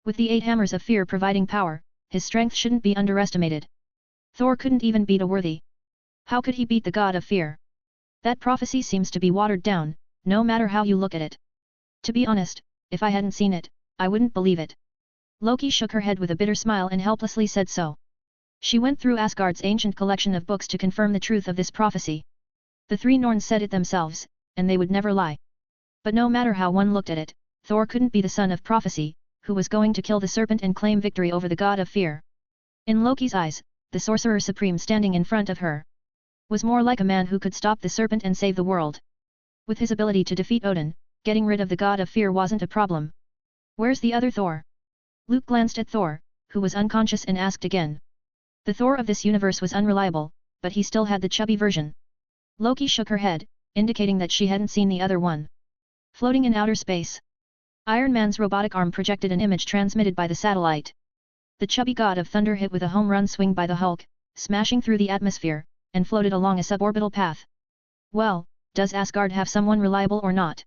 With the 8 hammers of fear providing power, his strength shouldn't be underestimated. Thor couldn't even beat a worthy. How could he beat the god of fear? That prophecy seems to be watered down, no matter how you look at it. To be honest, if I hadn't seen it, I wouldn't believe it. Loki shook her head with a bitter smile and helplessly said so. She went through Asgard's ancient collection of books to confirm the truth of this prophecy. The 3 Norns said it themselves, and they would never lie. But no matter how one looked at it, Thor couldn't be the son of prophecy, who was going to kill the serpent and claim victory over the god of fear. In Loki's eyes, the Sorcerer Supreme standing in front of her was more like a man who could stop the serpent and save the world. With his ability to defeat Odin, getting rid of the god of fear wasn't a problem. Where's the other Thor? Luke glanced at Thor, who was unconscious, and asked again. The Thor of this universe was unreliable, but he still had the chubby version. Loki shook her head, indicating that she hadn't seen the other one. Floating in outer space. Iron Man's robotic arm projected an image transmitted by the satellite. The chubby god of thunder hit with a home run swing by the Hulk, smashing through the atmosphere, and floated along a suborbital path. Well, does Asgard have someone reliable or not?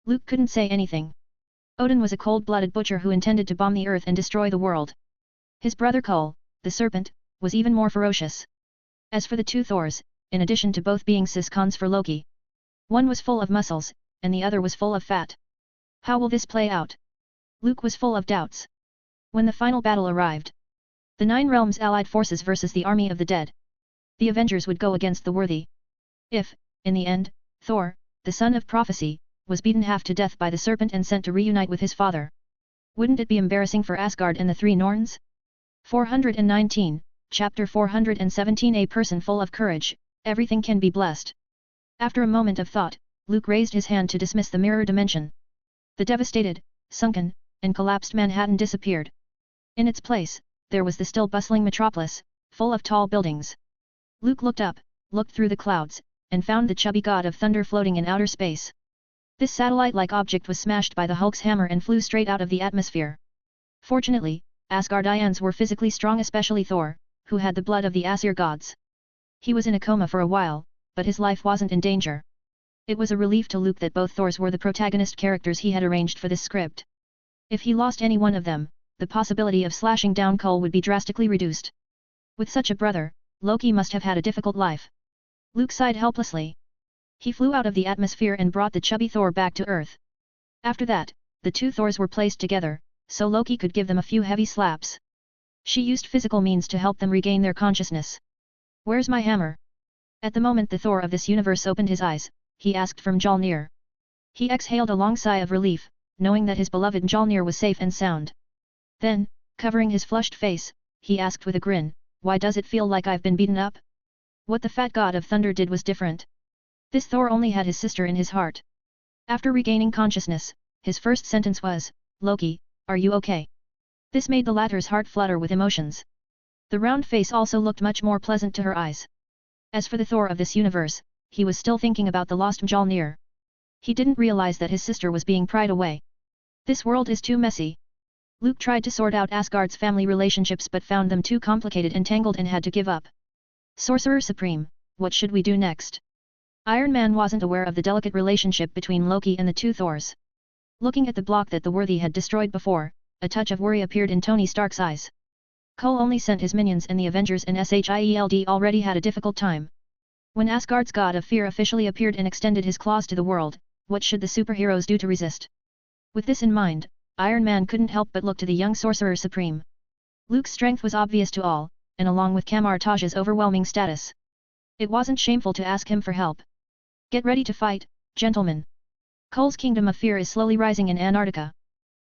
Luke couldn't say anything. Odin was a cold-blooded butcher who intended to bomb the earth and destroy the world. His brother Cole, the serpent, was even more ferocious. As for the 2 Thors, in addition to both being siscons for Loki, one was full of muscles, and the other was full of fat. How will this play out? Luke was full of doubts. When the final battle arrived, the 9 Realms allied forces versus the army of the dead, the Avengers would go against the worthy. If, in the end, Thor, the son of prophecy, was beaten half to death by the serpent and sent to reunite with his father, wouldn't it be embarrassing for Asgard and the 3 Norns? 419, Chapter 417. A person full of courage, everything can be blessed. After a moment of thought, Luke raised his hand to dismiss the mirror dimension. The devastated, sunken, and collapsed Manhattan disappeared. In its place, there was the still bustling metropolis, full of tall buildings. Luke looked up, looked through the clouds, and found the chubby god of thunder floating in outer space. This satellite-like object was smashed by the Hulk's hammer and flew straight out of the atmosphere. Fortunately, Asgardians were physically strong, especially Thor, who had the blood of the Aesir gods. He was in a coma for a while, but his life wasn't in danger. It was a relief to Luke that both Thors were the protagonist characters he had arranged for this script. If he lost any one of them, the possibility of slashing down Cole would be drastically reduced. With such a brother, Loki must have had a difficult life. Luke sighed helplessly. He flew out of the atmosphere and brought the chubby Thor back to Earth. After that, the two Thors were placed together, so Loki could give them a few heavy slaps. She used physical means to help them regain their consciousness. "Where's my hammer?" At the moment the Thor of this universe opened his eyes, he asked from Mjolnir. He exhaled a long sigh of relief, knowing that his beloved Mjolnir was safe and sound. Then, covering his flushed face, he asked with a grin, "Why does it feel like I've been beaten up?" What the fat god of thunder did was different. This Thor only had his sister in his heart. After regaining consciousness, his first sentence was, "Loki, are you okay?" This made the latter's heart flutter with emotions. The round face also looked much more pleasant to her eyes. As for the Thor of this universe, he was still thinking about the lost Mjolnir. He didn't realize that his sister was being pried away. This world is too messy. Luke tried to sort out Asgard's family relationships but found them too complicated and tangled and had to give up. "Sorcerer Supreme, what should we do next?" Iron Man wasn't aware of the delicate relationship between Loki and the two Thors. Looking at the block that the worthy had destroyed before, a touch of worry appeared in Tony Stark's eyes. Cole only sent his minions and the Avengers, and SHIELD already had a difficult time. When Asgard's god of fear officially appeared and extended his claws to the world, what should the superheroes do to resist? With this in mind, Iron Man couldn't help but look to the young Sorcerer Supreme. Luke's strength was obvious to all, and along with Kamar-Taj's overwhelming status, it wasn't shameful to ask him for help. "Get ready to fight, gentlemen. Cole's kingdom of fear is slowly rising in Antarctica.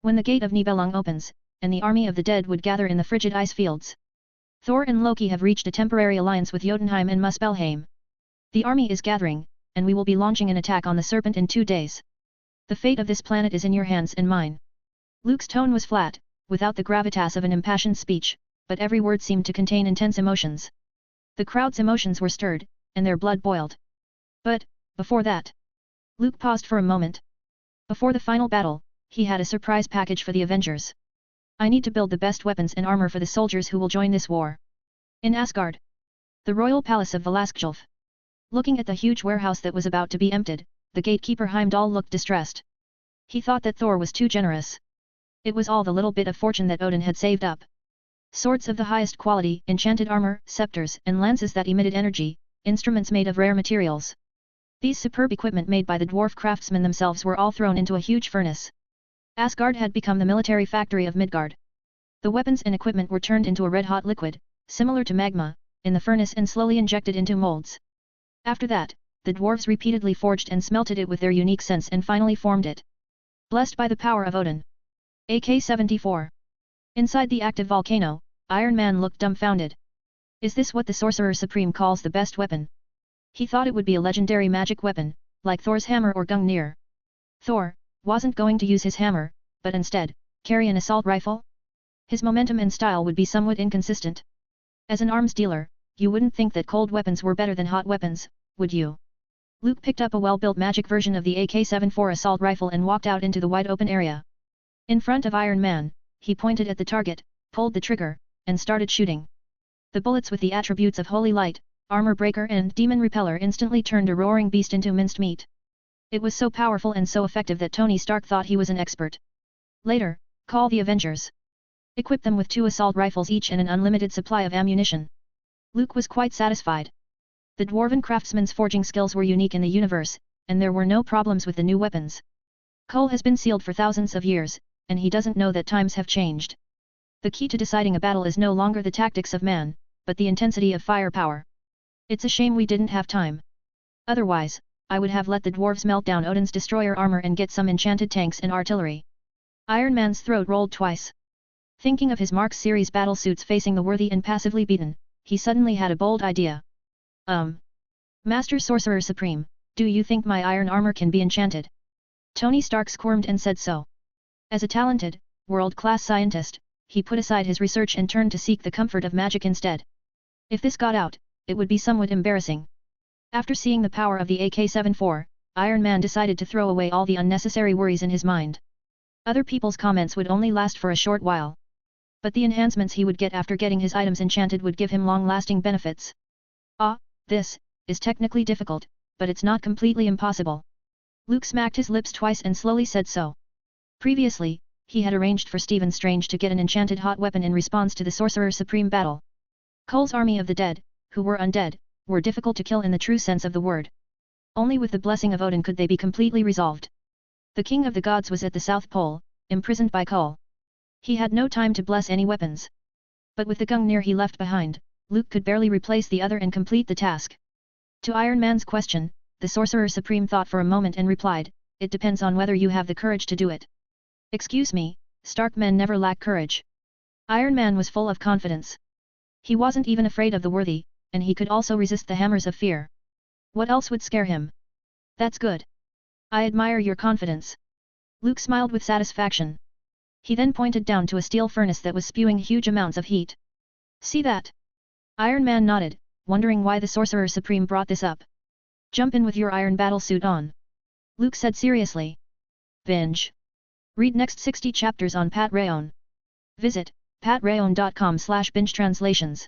When the gate of Nibelung opens, and the army of the dead would gather in the frigid ice fields. Thor and Loki have reached a temporary alliance with Jotunheim and Muspelheim. The army is gathering, and we will be launching an attack on the Serpent in 2 days. The fate of this planet is in your hands and mine." Luke's tone was flat, without the gravitas of an impassioned speech, but every word seemed to contain intense emotions. The crowd's emotions were stirred, and their blood boiled. But, before that, Luke paused for a moment. Before the final battle, he had a surprise package for the Avengers. "I need to build the best weapons and armor for the soldiers who will join this war." In Asgard, the royal palace of Valaskjolf. Looking at the huge warehouse that was about to be emptied, the gatekeeper Heimdall looked distressed. He thought that Thor was too generous. It was all the little bit of fortune that Odin had saved up. Swords of the highest quality, enchanted armor, scepters and lances that emitted energy, instruments made of rare materials. These superb equipment made by the dwarf craftsmen themselves were all thrown into a huge furnace. Asgard had become the military factory of Midgard. The weapons and equipment were turned into a red-hot liquid, similar to magma, in the furnace and slowly injected into molds. After that, the dwarves repeatedly forged and smelted it with their unique sense and finally formed it. Blessed by the power of Odin. AK-74. Inside the active volcano, Iron Man looked dumbfounded. Is this what the Sorcerer Supreme calls the best weapon? He thought it would be a legendary magic weapon, like Thor's hammer or Gungnir. Thor wasn't going to use his hammer, but instead, carry an assault rifle? His momentum and style would be somewhat inconsistent. As an arms dealer, you wouldn't think that cold weapons were better than hot weapons, would you? Luke picked up a well-built magic version of the AK-74 assault rifle and walked out into the wide open area. In front of Iron Man, he pointed at the target, pulled the trigger, and started shooting. The bullets with the attributes of Holy Light, Armor Breaker and Demon Repeller instantly turned a roaring beast into minced meat. It was so powerful and so effective that Tony Stark thought he was an expert. Later, call the Avengers. Equip them with 2 assault rifles each and an unlimited supply of ammunition. Luke was quite satisfied. The dwarven craftsmen's forging skills were unique in the universe, and there were no problems with the new weapons. Coal has been sealed for thousands of years, and he doesn't know that times have changed. The key to deciding a battle is no longer the tactics of man, but the intensity of firepower. It's a shame we didn't have time. Otherwise, I would have let the dwarves melt down Odin's destroyer armor and get some enchanted tanks and artillery. Iron Man's throat rolled twice. Thinking of his Mark series battlesuits facing the worthy and passively beaten, he suddenly had a bold idea. Master Sorcerer Supreme, do you think my iron armor can be enchanted? Tony Stark squirmed and said so. As a talented, world-class scientist, he put aside his research and turned to seek the comfort of magic instead. If this got out, it would be somewhat embarrassing. After seeing the power of the AK-74, Iron Man decided to throw away all the unnecessary worries in his mind. Other people's comments would only last for a short while. But the enhancements he would get after getting his items enchanted would give him long-lasting benefits. This is technically difficult, but it's not completely impossible. Luke smacked his lips twice and slowly said so. Previously, he had arranged for Stephen Strange to get an enchanted hot weapon in response to the Sorcerer Supreme battle. Cole's army of the dead, who were undead, were difficult to kill in the true sense of the word. Only with the blessing of Odin could they be completely resolved. The King of the Gods was at the South Pole, imprisoned by Cole. He had no time to bless any weapons. But with the Gungnir he left behind, Luke could barely replace the other and complete the task. To Iron Man's question, the Sorcerer Supreme thought for a moment and replied, "It depends on whether you have the courage to do it." "Excuse me, Stark men never lack courage." Iron Man was full of confidence. He wasn't even afraid of the worthy, and he could also resist the hammers of fear. What else would scare him? "That's good. I admire your confidence." Luke smiled with satisfaction. He then pointed down to a steel furnace that was spewing huge amounts of heat. "See that?" Iron Man nodded, wondering why the Sorcerer Supreme brought this up. "Jump in with your iron battlesuit on," Luke said seriously. Binge. Read next 60 chapters on Pat Rayon. Visit patrayon.com/binge-translations.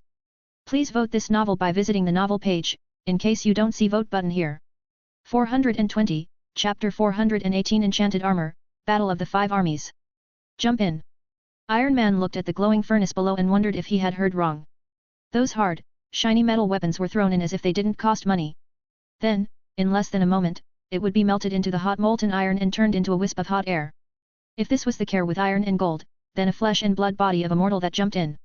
Please vote this novel by visiting the novel page, in case you don't see vote button here. 420, Chapter 418 Enchanted Armor, Battle of the Five Armies. Jump in. Iron Man looked at the glowing furnace below and wondered if he had heard wrong. Those hard, shiny metal weapons were thrown in as if they didn't cost money. Then, in less than a moment, it would be melted into the hot molten iron and turned into a wisp of hot air. If this was the care with iron and gold, then a flesh and blood body of a mortal that jumped in,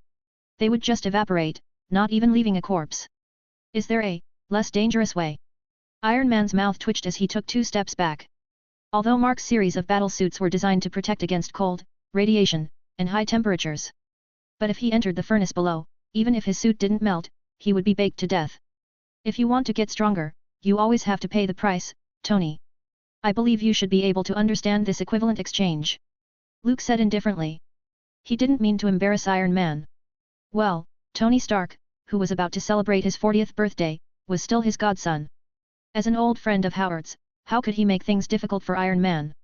they would just evaporate, not even leaving a corpse. Is there a less dangerous way? Iron Man's mouth twitched as he took 2 steps back. Although Mark's series of battle suits were designed to protect against cold, radiation, and high temperatures. But if he entered the furnace below, even if his suit didn't melt, he would be baked to death. If you want to get stronger, you always have to pay the price, Tony. I believe you should be able to understand this equivalent exchange. Luke said indifferently. He didn't mean to embarrass Iron Man. Well, Tony Stark, who was about to celebrate his 40th birthday, was still his godson. As an old friend of Howard's, how could he make things difficult for Iron Man?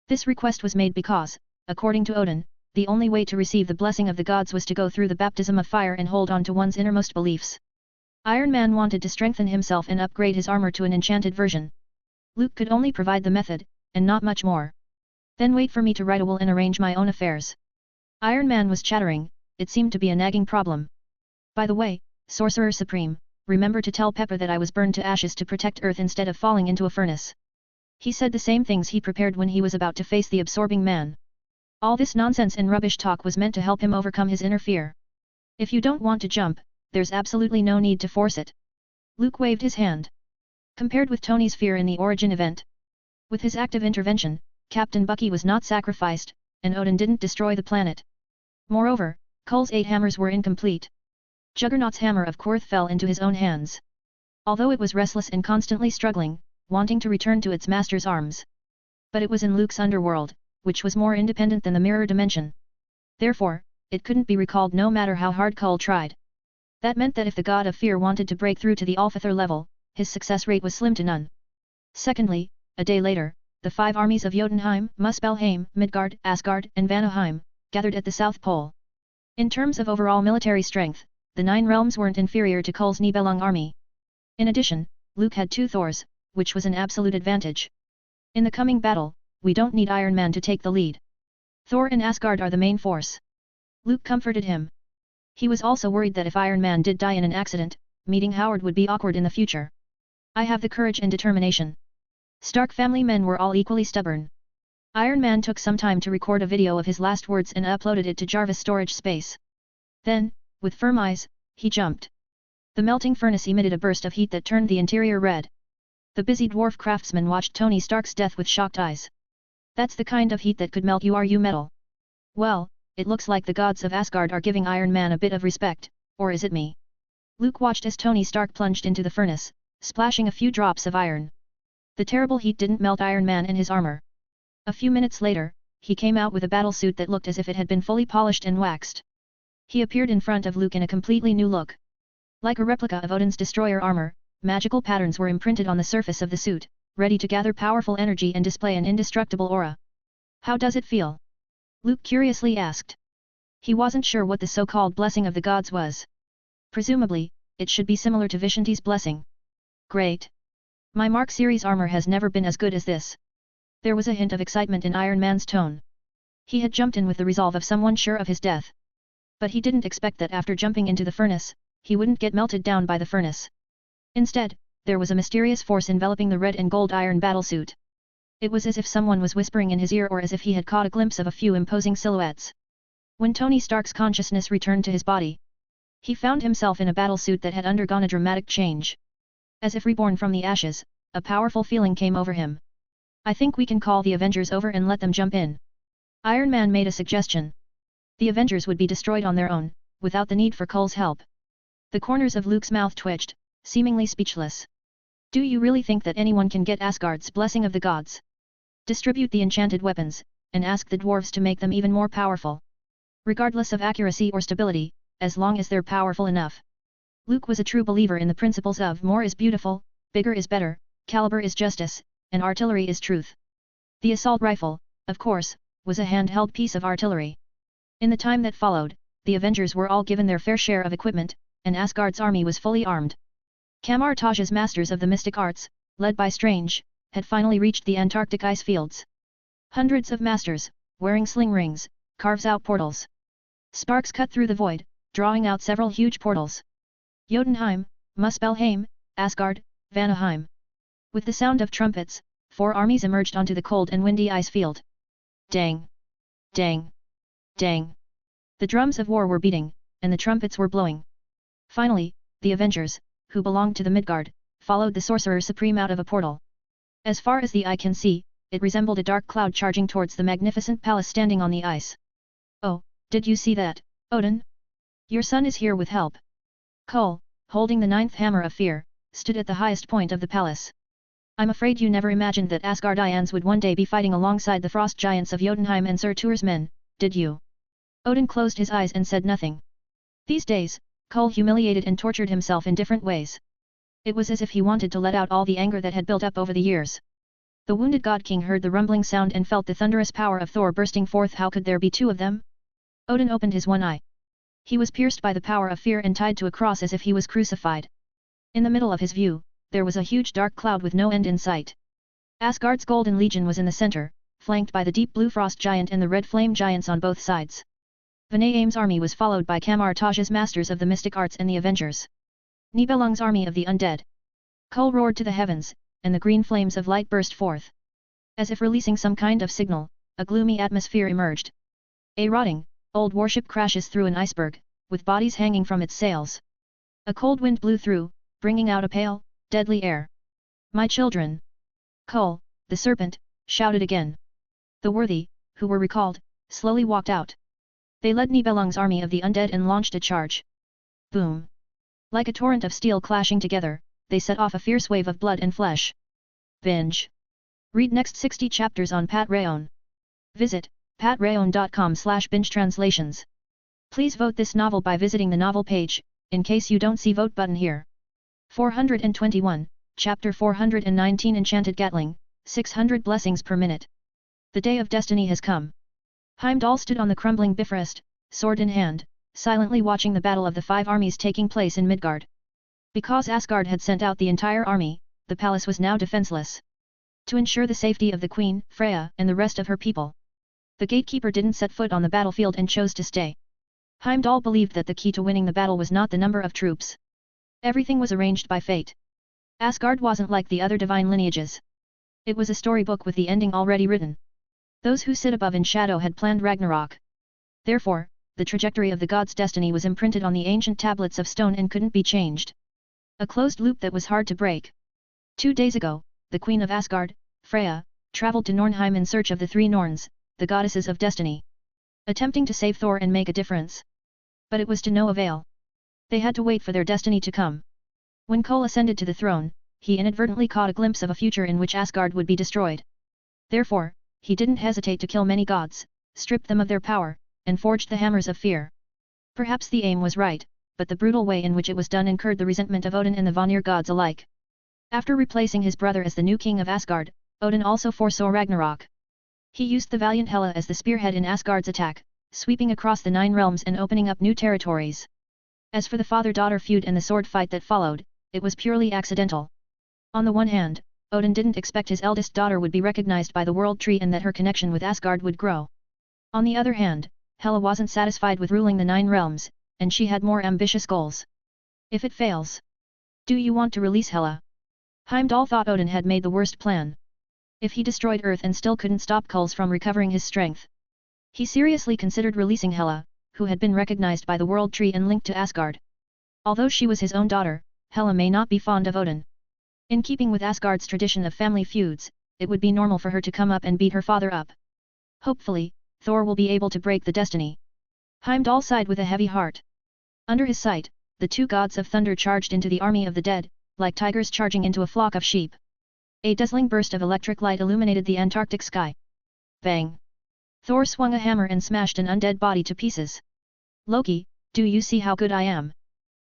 This request was made because, according to Odin, the only way to receive the blessing of the gods was to go through the baptism of fire and hold on to one's innermost beliefs. Iron Man wanted to strengthen himself and upgrade his armor to an enchanted version. Luke could only provide the method, and not much more. Then wait for me to write a will and arrange my own affairs. Iron Man was chattering, it seemed to be a nagging problem. By the way, Sorcerer Supreme, remember to tell Pepper that I was burned to ashes to protect Earth instead of falling into a furnace. He said the same things he prepared when he was about to face the absorbing man. All this nonsense and rubbish talk was meant to help him overcome his inner fear. If you don't want to jump, there's absolutely no need to force it. Luke waved his hand. Compared with Tony's fear in the origin event, with his active intervention, Captain Bucky was not sacrificed, and Odin didn't destroy the planet. Moreover, Cole's 8 hammers were incomplete. Juggernaut's hammer of Quirth fell into his own hands. Although it was restless and constantly struggling, wanting to return to its master's arms. But it was in Luke's underworld, which was more independent than the mirror dimension. Therefore, it couldn't be recalled no matter how hard Cole tried. That meant that if the god of fear wanted to break through to the Alfather level, his success rate was slim to none. Secondly, a day later, the 5 armies of Jotunheim, Muspelheim, Midgard, Asgard, and Vanaheim, gathered at the South Pole. In terms of overall military strength, the 9 realms weren't inferior to Cole's Nibelung army. In addition, Luke had 2 Thors, which was an absolute advantage. In the coming battle, we don't need Iron Man to take the lead. Thor and Asgard are the main force. Luke comforted him. He was also worried that if Iron Man did die in an accident, meeting Howard would be awkward in the future. I have the courage and determination. Stark family men were all equally stubborn. Iron Man took some time to record a video of his last words and uploaded it to Jarvis storage space. Then, with firm eyes, he jumped. The melting furnace emitted a burst of heat that turned the interior red. The busy dwarf craftsman watched Tony Stark's death with shocked eyes. That's the kind of heat that could melt your metal. Well, it looks like the gods of Asgard are giving Iron Man a bit of respect, or is it me? Luke watched as Tony Stark plunged into the furnace, splashing a few drops of iron. The terrible heat didn't melt Iron Man and his armor. A few minutes later, he came out with a battlesuit that looked as if it had been fully polished and waxed. He appeared in front of Luke in a completely new look. Like a replica of Odin's destroyer armor, magical patterns were imprinted on the surface of the suit, ready to gather powerful energy and display an indestructible aura. How does it feel? Luke curiously asked. He wasn't sure what the so-called blessing of the gods was. Presumably, it should be similar to Vishanti's blessing. Great! My Mark series armor has never been as good as this. There was a hint of excitement in Iron Man's tone. He had jumped in with the resolve of someone sure of his death. But he didn't expect that after jumping into the furnace, he wouldn't get melted down by the furnace. Instead, there was a mysterious force enveloping the red and gold iron battlesuit. It was as if someone was whispering in his ear or as if he had caught a glimpse of a few imposing silhouettes. When Tony Stark's consciousness returned to his body, he found himself in a battlesuit that had undergone a dramatic change. As if reborn from the ashes, a powerful feeling came over him. I think we can call the Avengers over and let them jump in. Iron Man made a suggestion. The Avengers would be destroyed on their own, without the need for Cole's help. The corners of Luke's mouth twitched, seemingly speechless. Do you really think that anyone can get Asgard's blessing of the gods? Distribute the enchanted weapons, and ask the dwarves to make them even more powerful. Regardless of accuracy or stability, as long as they're powerful enough. Luke was a true believer in the principles of more is beautiful, bigger is better, caliber is justice, and artillery is truth. The assault rifle, of course, was a handheld piece of artillery. In the time that followed, the Avengers were all given their fair share of equipment, and Asgard's army was fully armed. Kamar-Taj's masters of the mystic arts, led by Strange, had finally reached the Antarctic ice fields. Hundreds of masters, wearing sling rings, carves out portals. Sparks cut through the void, drawing out several huge portals. Jotunheim, Muspelheim, Asgard, Vanaheim. With the sound of trumpets, 4 armies emerged onto the cold and windy ice field. Dang! Dang! Dang! The drums of war were beating, and the trumpets were blowing. Finally, the Avengers, who belonged to the Midgard, followed the Sorcerer Supreme out of a portal. As far as the eye can see, it resembled a dark cloud charging towards the magnificent palace standing on the ice. Oh, did you see that, Odin? Your son is here with help. Cole, holding the 9th hammer of fear, stood at the highest point of the palace. I'm afraid you never imagined that Asgardians would one day be fighting alongside the frost giants of Jotunheim and Surtur's men, did you? Odin closed his eyes and said nothing. These days, Cole humiliated and tortured himself in different ways. It was as if he wanted to let out all the anger that had built up over the years. The wounded God King heard the rumbling sound and felt the thunderous power of Thor bursting forth. How could there be 2 of them? Odin opened his one eye. He was pierced by the power of fear and tied to a cross as if he was crucified. In the middle of his view, there was a huge dark cloud with no end in sight. Asgard's Golden Legion was in the center, flanked by the deep blue frost giant and the red flame giants on both sides. Vanaheim's army was followed by Kamar-Taj's masters of the mystic arts and the Avengers. Nibelung's army of the undead. Cole roared to the heavens, and the green flames of light burst forth. As if releasing some kind of signal, a gloomy atmosphere emerged. A rotting, old warship crashes through an iceberg, with bodies hanging from its sails. A cold wind blew through, bringing out a pale, deadly air. My children! Cole, the serpent, shouted again. The worthy, who were recalled, slowly walked out. They led Nibelung's army of the undead and launched a charge. Boom! Like a torrent of steel clashing together, they set off a fierce wave of blood and flesh. Binge. Read next 60 chapters on Pat Rayon. Visit patrayon.com/binge-translations. Please vote this novel by visiting the novel page, in case you don't see vote button here. 421, Chapter 419 Enchanted Gatling, 600 blessings per minute. The day of destiny has come. Heimdall stood on the crumbling Bifrost, sword in hand, silently watching the battle of the 5 armies taking place in Midgard. Because Asgard had sent out the entire army, the palace was now defenseless. To ensure the safety of the Queen, Freya, and the rest of her people, the gatekeeper didn't set foot on the battlefield and chose to stay. Heimdall believed that the key to winning the battle was not the number of troops. Everything was arranged by fate. Asgard wasn't like the other divine lineages. It was a storybook with the ending already written. Those who sit above in shadow had planned Ragnarok. Therefore, the trajectory of the gods' destiny was imprinted on the ancient tablets of stone and couldn't be changed. A closed loop that was hard to break. 2 days ago, the Queen of Asgard, Freya, traveled to Nornheim in search of the 3 Norns, the goddesses of destiny. Attempting to save Thor and make a difference. But it was to no avail. They had to wait for their destiny to come. When Cole ascended to the throne, he inadvertently caught a glimpse of a future in which Asgard would be destroyed. Therefore, he didn't hesitate to kill many gods, strip them of their power, and forged the hammers of fear. Perhaps the aim was right, but the brutal way in which it was done incurred the resentment of Odin and the Vanir gods alike. After replacing his brother as the new king of Asgard, Odin also foresaw Ragnarok. He used the valiant Hela as the spearhead in Asgard's attack, sweeping across the 9 realms and opening up new territories. As for the father-daughter feud and the sword fight that followed, it was purely accidental. On the one hand, Odin didn't expect his eldest daughter would be recognized by the World Tree and that her connection with Asgard would grow. On the other hand, Hela wasn't satisfied with ruling the 9 realms, and she had more ambitious goals. If it fails, do you want to release Hela? Heimdall thought Odin had made the worst plan. If he destroyed Earth and still couldn't stop Kuls from recovering his strength, he seriously considered releasing Hela, who had been recognized by the World Tree and linked to Asgard. Although she was his own daughter, Hela may not be fond of Odin. In keeping with Asgard's tradition of family feuds, it would be normal for her to come up and beat her father up. Hopefully, Thor will be able to break the destiny. Heimdall sighed with a heavy heart. Under his sight, the 2 gods of thunder charged into the army of the dead, like tigers charging into a flock of sheep. A dazzling burst of electric light illuminated the Antarctic sky. Bang! Thor swung a hammer and smashed an undead body to pieces. Loki, do you see how good I am?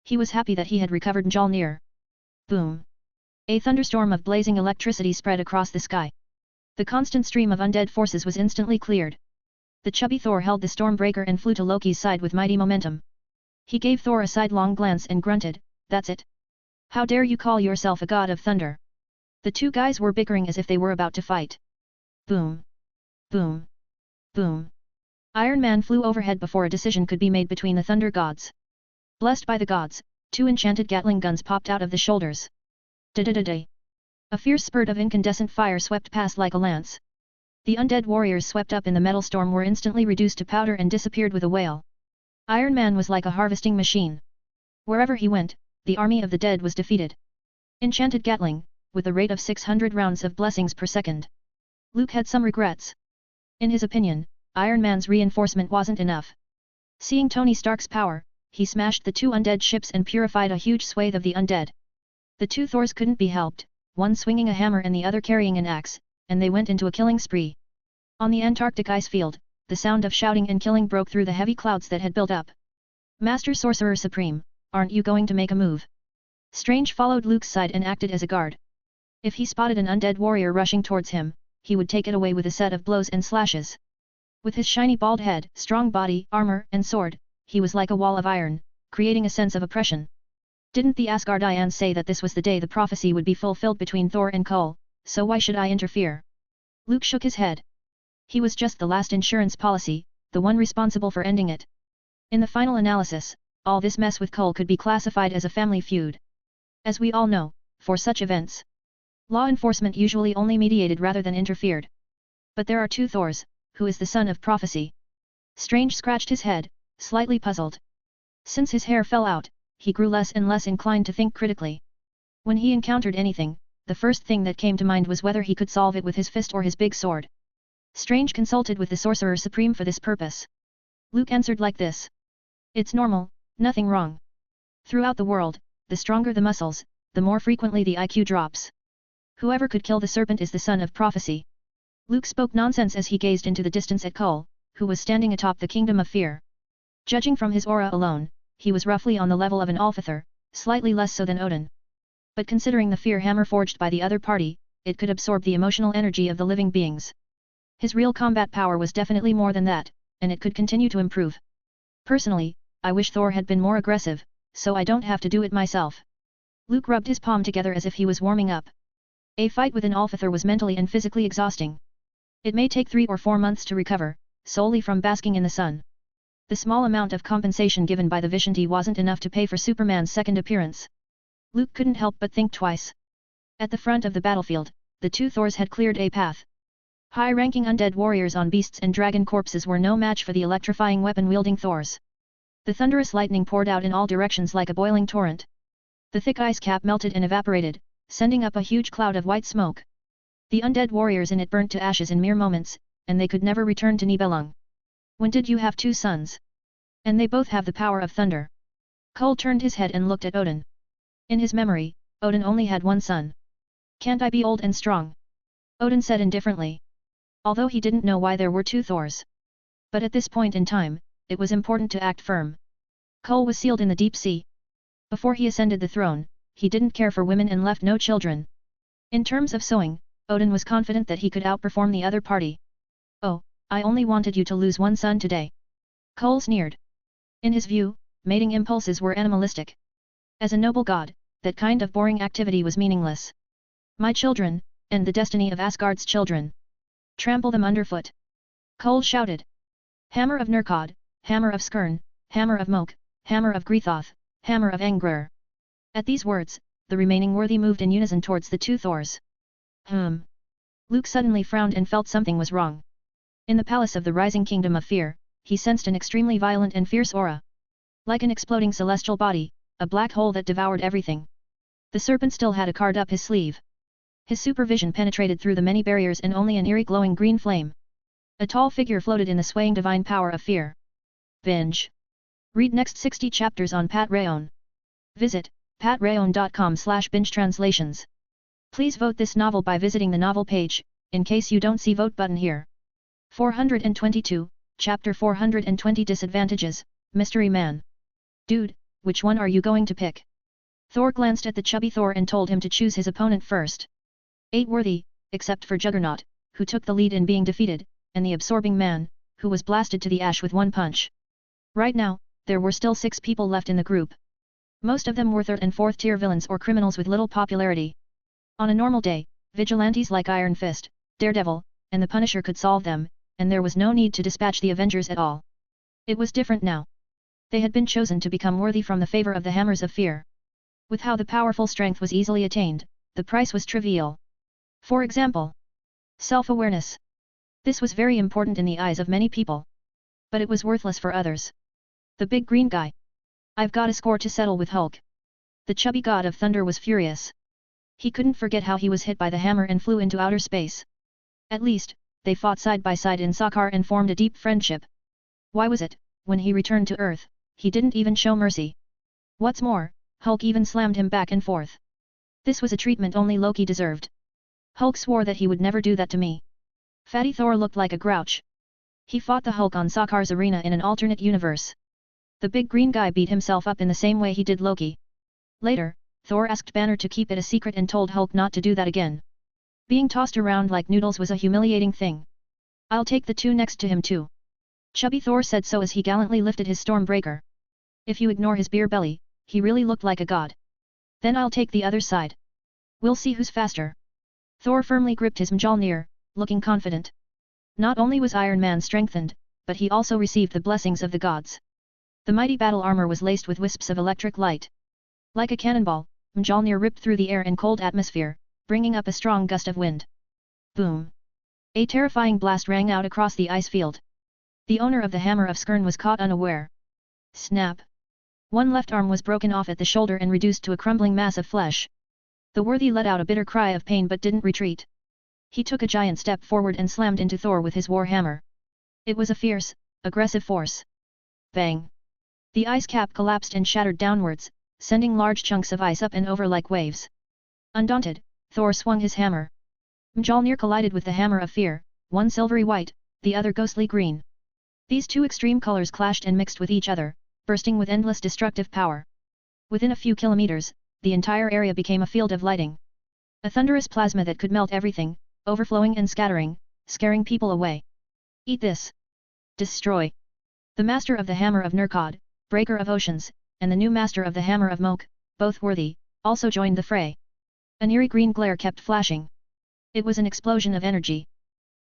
He was happy that he had recovered Mjolnir. Boom! A thunderstorm of blazing electricity spread across the sky. The constant stream of undead forces was instantly cleared. The chubby Thor held the Stormbreaker and flew to Loki's side with mighty momentum. He gave Thor a sidelong glance and grunted, "That's it. How dare you call yourself a god of thunder?" The 2 guys were bickering as if they were about to fight. Boom! Boom! Boom! Iron Man flew overhead before a decision could be made between the thunder gods. Blessed by the gods, 2 enchanted Gatling guns popped out of the shoulders. Da-da-da-da! A fierce spurt of incandescent fire swept past like a lance. The undead warriors swept up in the metal storm were instantly reduced to powder and disappeared with a wail. Iron Man was like a harvesting machine. Wherever he went, the army of the dead was defeated. Enchanted Gatling, with a rate of 600 rounds of blessings per second. Luke had some regrets. In his opinion, Iron Man's reinforcement wasn't enough. Seeing Tony Stark's power, he smashed the 2 undead ships and purified a huge swathe of the undead. The 2 Thors couldn't be helped, one swinging a hammer and the other carrying an axe, and they went into a killing spree. On the Antarctic ice field, the sound of shouting and killing broke through the heavy clouds that had built up. "Master Sorcerer Supreme, aren't you going to make a move?" Strange followed Luke's side and acted as a guard. If he spotted an undead warrior rushing towards him, he would take it away with a set of blows and slashes. With his shiny bald head, strong body, armor, and sword, he was like a wall of iron, creating a sense of oppression. Didn't the Asgardians say that this was the day the prophecy would be fulfilled between Thor and Kull, so why should I interfere? Luke shook his head. He was just the last insurance policy, the one responsible for ending it. In the final analysis, all this mess with Kull could be classified as a family feud. As we all know, for such events, law enforcement usually only mediated rather than interfered. But there are 2 Thors, who is the son of prophecy? Strange scratched his head, slightly puzzled. Since his hair fell out, he grew less and less inclined to think critically. When he encountered anything, the first thing that came to mind was whether he could solve it with his fist or his big sword. Strange consulted with the Sorcerer Supreme for this purpose. Luke answered like this. "It's normal, nothing wrong. Throughout the world, the stronger the muscles, the more frequently the IQ drops. Whoever could kill the serpent is the son of prophecy." Luke spoke nonsense as he gazed into the distance at Kull, who was standing atop the Kingdom of Fear. Judging from his aura alone, he was roughly on the level of an Alfithor, slightly less so than Odin. But considering the fear hammer forged by the other party, it could absorb the emotional energy of the living beings. His real combat power was definitely more than that, and it could continue to improve. Personally, I wish Thor had been more aggressive, so I don't have to do it myself. Luke rubbed his palm together as if he was warming up. A fight with an Alfithor was mentally and physically exhausting. It may take 3 or 4 months to recover, solely from basking in the sun. The small amount of compensation given by the Vishanti wasn't enough to pay for Superman's second appearance. Luke couldn't help but think twice. At the front of the battlefield, the 2 Thors had cleared a path. High-ranking undead warriors on beasts and dragon corpses were no match for the electrifying weapon-wielding Thors. The thunderous lightning poured out in all directions like a boiling torrent. The thick ice cap melted and evaporated, sending up a huge cloud of white smoke. The undead warriors in it burnt to ashes in mere moments, and they could never return to Nibelung. "When did you have 2 sons? And they both have the power of thunder." Kull turned his head and looked at Odin. In his memory, Odin only had 1 son. "Can't I be old and strong?" Odin said indifferently. Although he didn't know why there were 2 Thors. But at this point in time, it was important to act firm. Cole was sealed in the deep sea. Before he ascended the throne, he didn't care for women and left no children. In terms of sowing, Odin was confident that he could outperform the other party. Oh, I only wanted you to lose one son today. Cole sneered. In his view, mating impulses were animalistic. As a noble god, that kind of boring activity was meaningless. My children, and the destiny of Asgard's children. Trample them underfoot. Cole shouted. Hammer of Nurkod, Hammer of Skirn, Hammer of Moke, Hammer of Grethoth, Hammer of Angrer. At these words, the remaining worthy moved in unison towards the two Thors. Luke suddenly frowned and felt something was wrong. In the palace of the rising kingdom of fear, he sensed an extremely violent and fierce aura. Like an exploding celestial body, a black hole that devoured everything. The serpent still had a card up his sleeve. His supervision penetrated through the many barriers and only an eerie glowing green flame. A tall figure floated in the swaying divine power of fear. Binge. Read next 60 chapters on Patreon. Visit patreon.com/binge-translations. Please vote this novel by visiting the novel page, in case you don't see vote button here. 422, Chapter 420 Disadvantages, Mystery Man. Dude, which one are you going to pick? Thor glanced at the chubby Thor and told him to choose his opponent first. 8 worthy, except for Juggernaut, who took the lead in being defeated, and the Absorbing Man, who was blasted to the ash with one punch. Right now, there were still 6 people left in the group. Most of them were 3rd and 4th tier villains or criminals with little popularity. On a normal day, vigilantes like Iron Fist, Daredevil, and the Punisher could solve them, and there was no need to dispatch the Avengers at all. It was different now. They had been chosen to become worthy from the favor of the Hammers of Fear. With how the powerful strength was easily attained, the price was trivial. For example, self-awareness. This was very important in the eyes of many people. But it was worthless for others. The big green guy. I've got a score to settle with Hulk. The chubby god of thunder was furious. He couldn't forget how he was hit by the hammer and flew into outer space. At least, they fought side by side in Sakaar and formed a deep friendship. Why was it, when he returned to Earth, he didn't even show mercy? What's more, Hulk even slammed him back and forth. This was a treatment only Loki deserved. Hulk swore that he would never do that to me. Fatty Thor looked like a grouch. He fought the Hulk on Sakaar's arena in an alternate universe. The big green guy beat himself up in the same way he did Loki. Later, Thor asked Banner to keep it a secret and told Hulk not to do that again. Being tossed around like noodles was a humiliating thing. I'll take the 2 next to him too. Chubby Thor said so as he gallantly lifted his Stormbreaker. If you ignore his beer belly, he really looked like a god. Then I'll take the other side. We'll see who's faster. Thor firmly gripped his Mjolnir, looking confident. Not only was Iron Man strengthened, but he also received the blessings of the gods. The mighty battle armor was laced with wisps of electric light. Like a cannonball, Mjolnir ripped through the air and cold atmosphere, bringing up a strong gust of wind. Boom! A terrifying blast rang out across the ice field. The owner of the Hammer of Skirn was caught unaware. Snap! One left arm was broken off at the shoulder and reduced to a crumbling mass of flesh. The worthy let out a bitter cry of pain but didn't retreat. He took a giant step forward and slammed into Thor with his war hammer. It was a fierce, aggressive force. Bang! The ice cap collapsed and shattered downwards, sending large chunks of ice up and over like waves. Undaunted, Thor swung his hammer. Mjolnir collided with the Hammer of Fear, one silvery white, the other ghostly green. These 2 extreme colors clashed and mixed with each other, bursting with endless destructive power. Within a few kilometers, the entire area became a field of lighting. A thunderous plasma that could melt everything, overflowing and scattering, scaring people away. Eat this! Destroy! The master of the Hammer of Nurkod, Breaker of Oceans, and the new master of the Hammer of Moke, both worthy, also joined the fray. An eerie green glare kept flashing. It was an explosion of energy.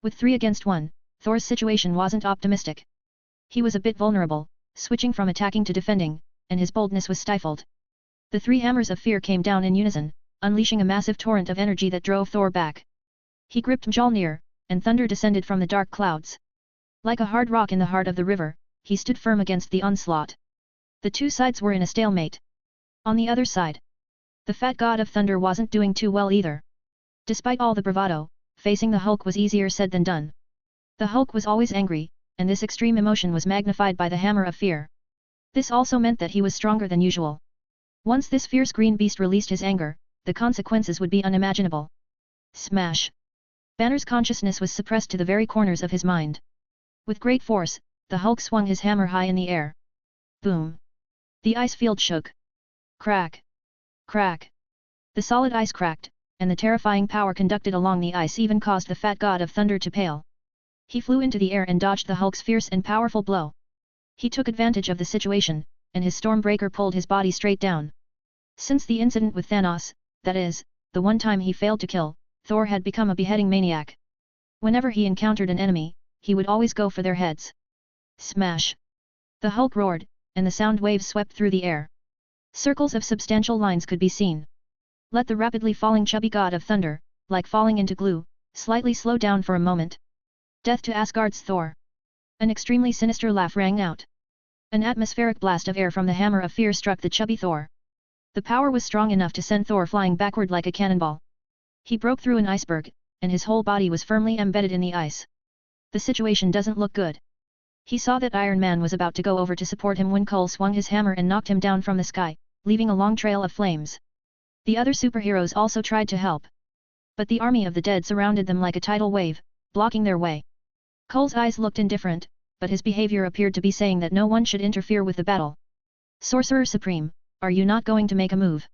With 3 against 1, Thor's situation wasn't optimistic. He was a bit vulnerable, switching from attacking to defending, and his boldness was stifled. The 3 hammers of fear came down in unison, unleashing a massive torrent of energy that drove Thor back. He gripped Mjolnir, and thunder descended from the dark clouds. Like a hard rock in the heart of the river, he stood firm against the onslaught. The 2 sides were in a stalemate. On the other side, the fat god of thunder wasn't doing too well either. Despite all the bravado, facing the Hulk was easier said than done. The Hulk was always angry, and this extreme emotion was magnified by the Hammer of Fear. This also meant that he was stronger than usual. Once this fierce green beast released his anger, the consequences would be unimaginable. Smash! Banner's consciousness was suppressed to the very corners of his mind. With great force, the Hulk swung his hammer high in the air. Boom! The ice field shook. Crack! Crack! The solid ice cracked, and the terrifying power conducted along the ice even caused the fat god of thunder to pale. He flew into the air and dodged the Hulk's fierce and powerful blow. He took advantage of the situation, and his Stormbreaker pulled his body straight down. Since the incident with Thanos, that is, the one time he failed to kill, Thor had become a beheading maniac. Whenever he encountered an enemy, he would always go for their heads. Smash! The Hulk roared, and the sound waves swept through the air. Circles of substantial lines could be seen. Let the rapidly falling chubby god of thunder, like falling into glue, slightly slow down for a moment. Death to Asgard's Thor! An extremely sinister laugh rang out. An atmospheric blast of air from the hammer of fear struck the chubby Thor. The power was strong enough to send Thor flying backward like a cannonball. He broke through an iceberg, and his whole body was firmly embedded in the ice. The situation doesn't look good. He saw that Iron Man was about to go over to support him when Cole swung his hammer and knocked him down from the sky, leaving a long trail of flames. The other superheroes also tried to help. But the army of the dead surrounded them like a tidal wave, blocking their way. Cole's eyes looked indifferent, but his behavior appeared to be saying that no one should interfere with the battle. Sorcerer Supreme, are you not going to make a move?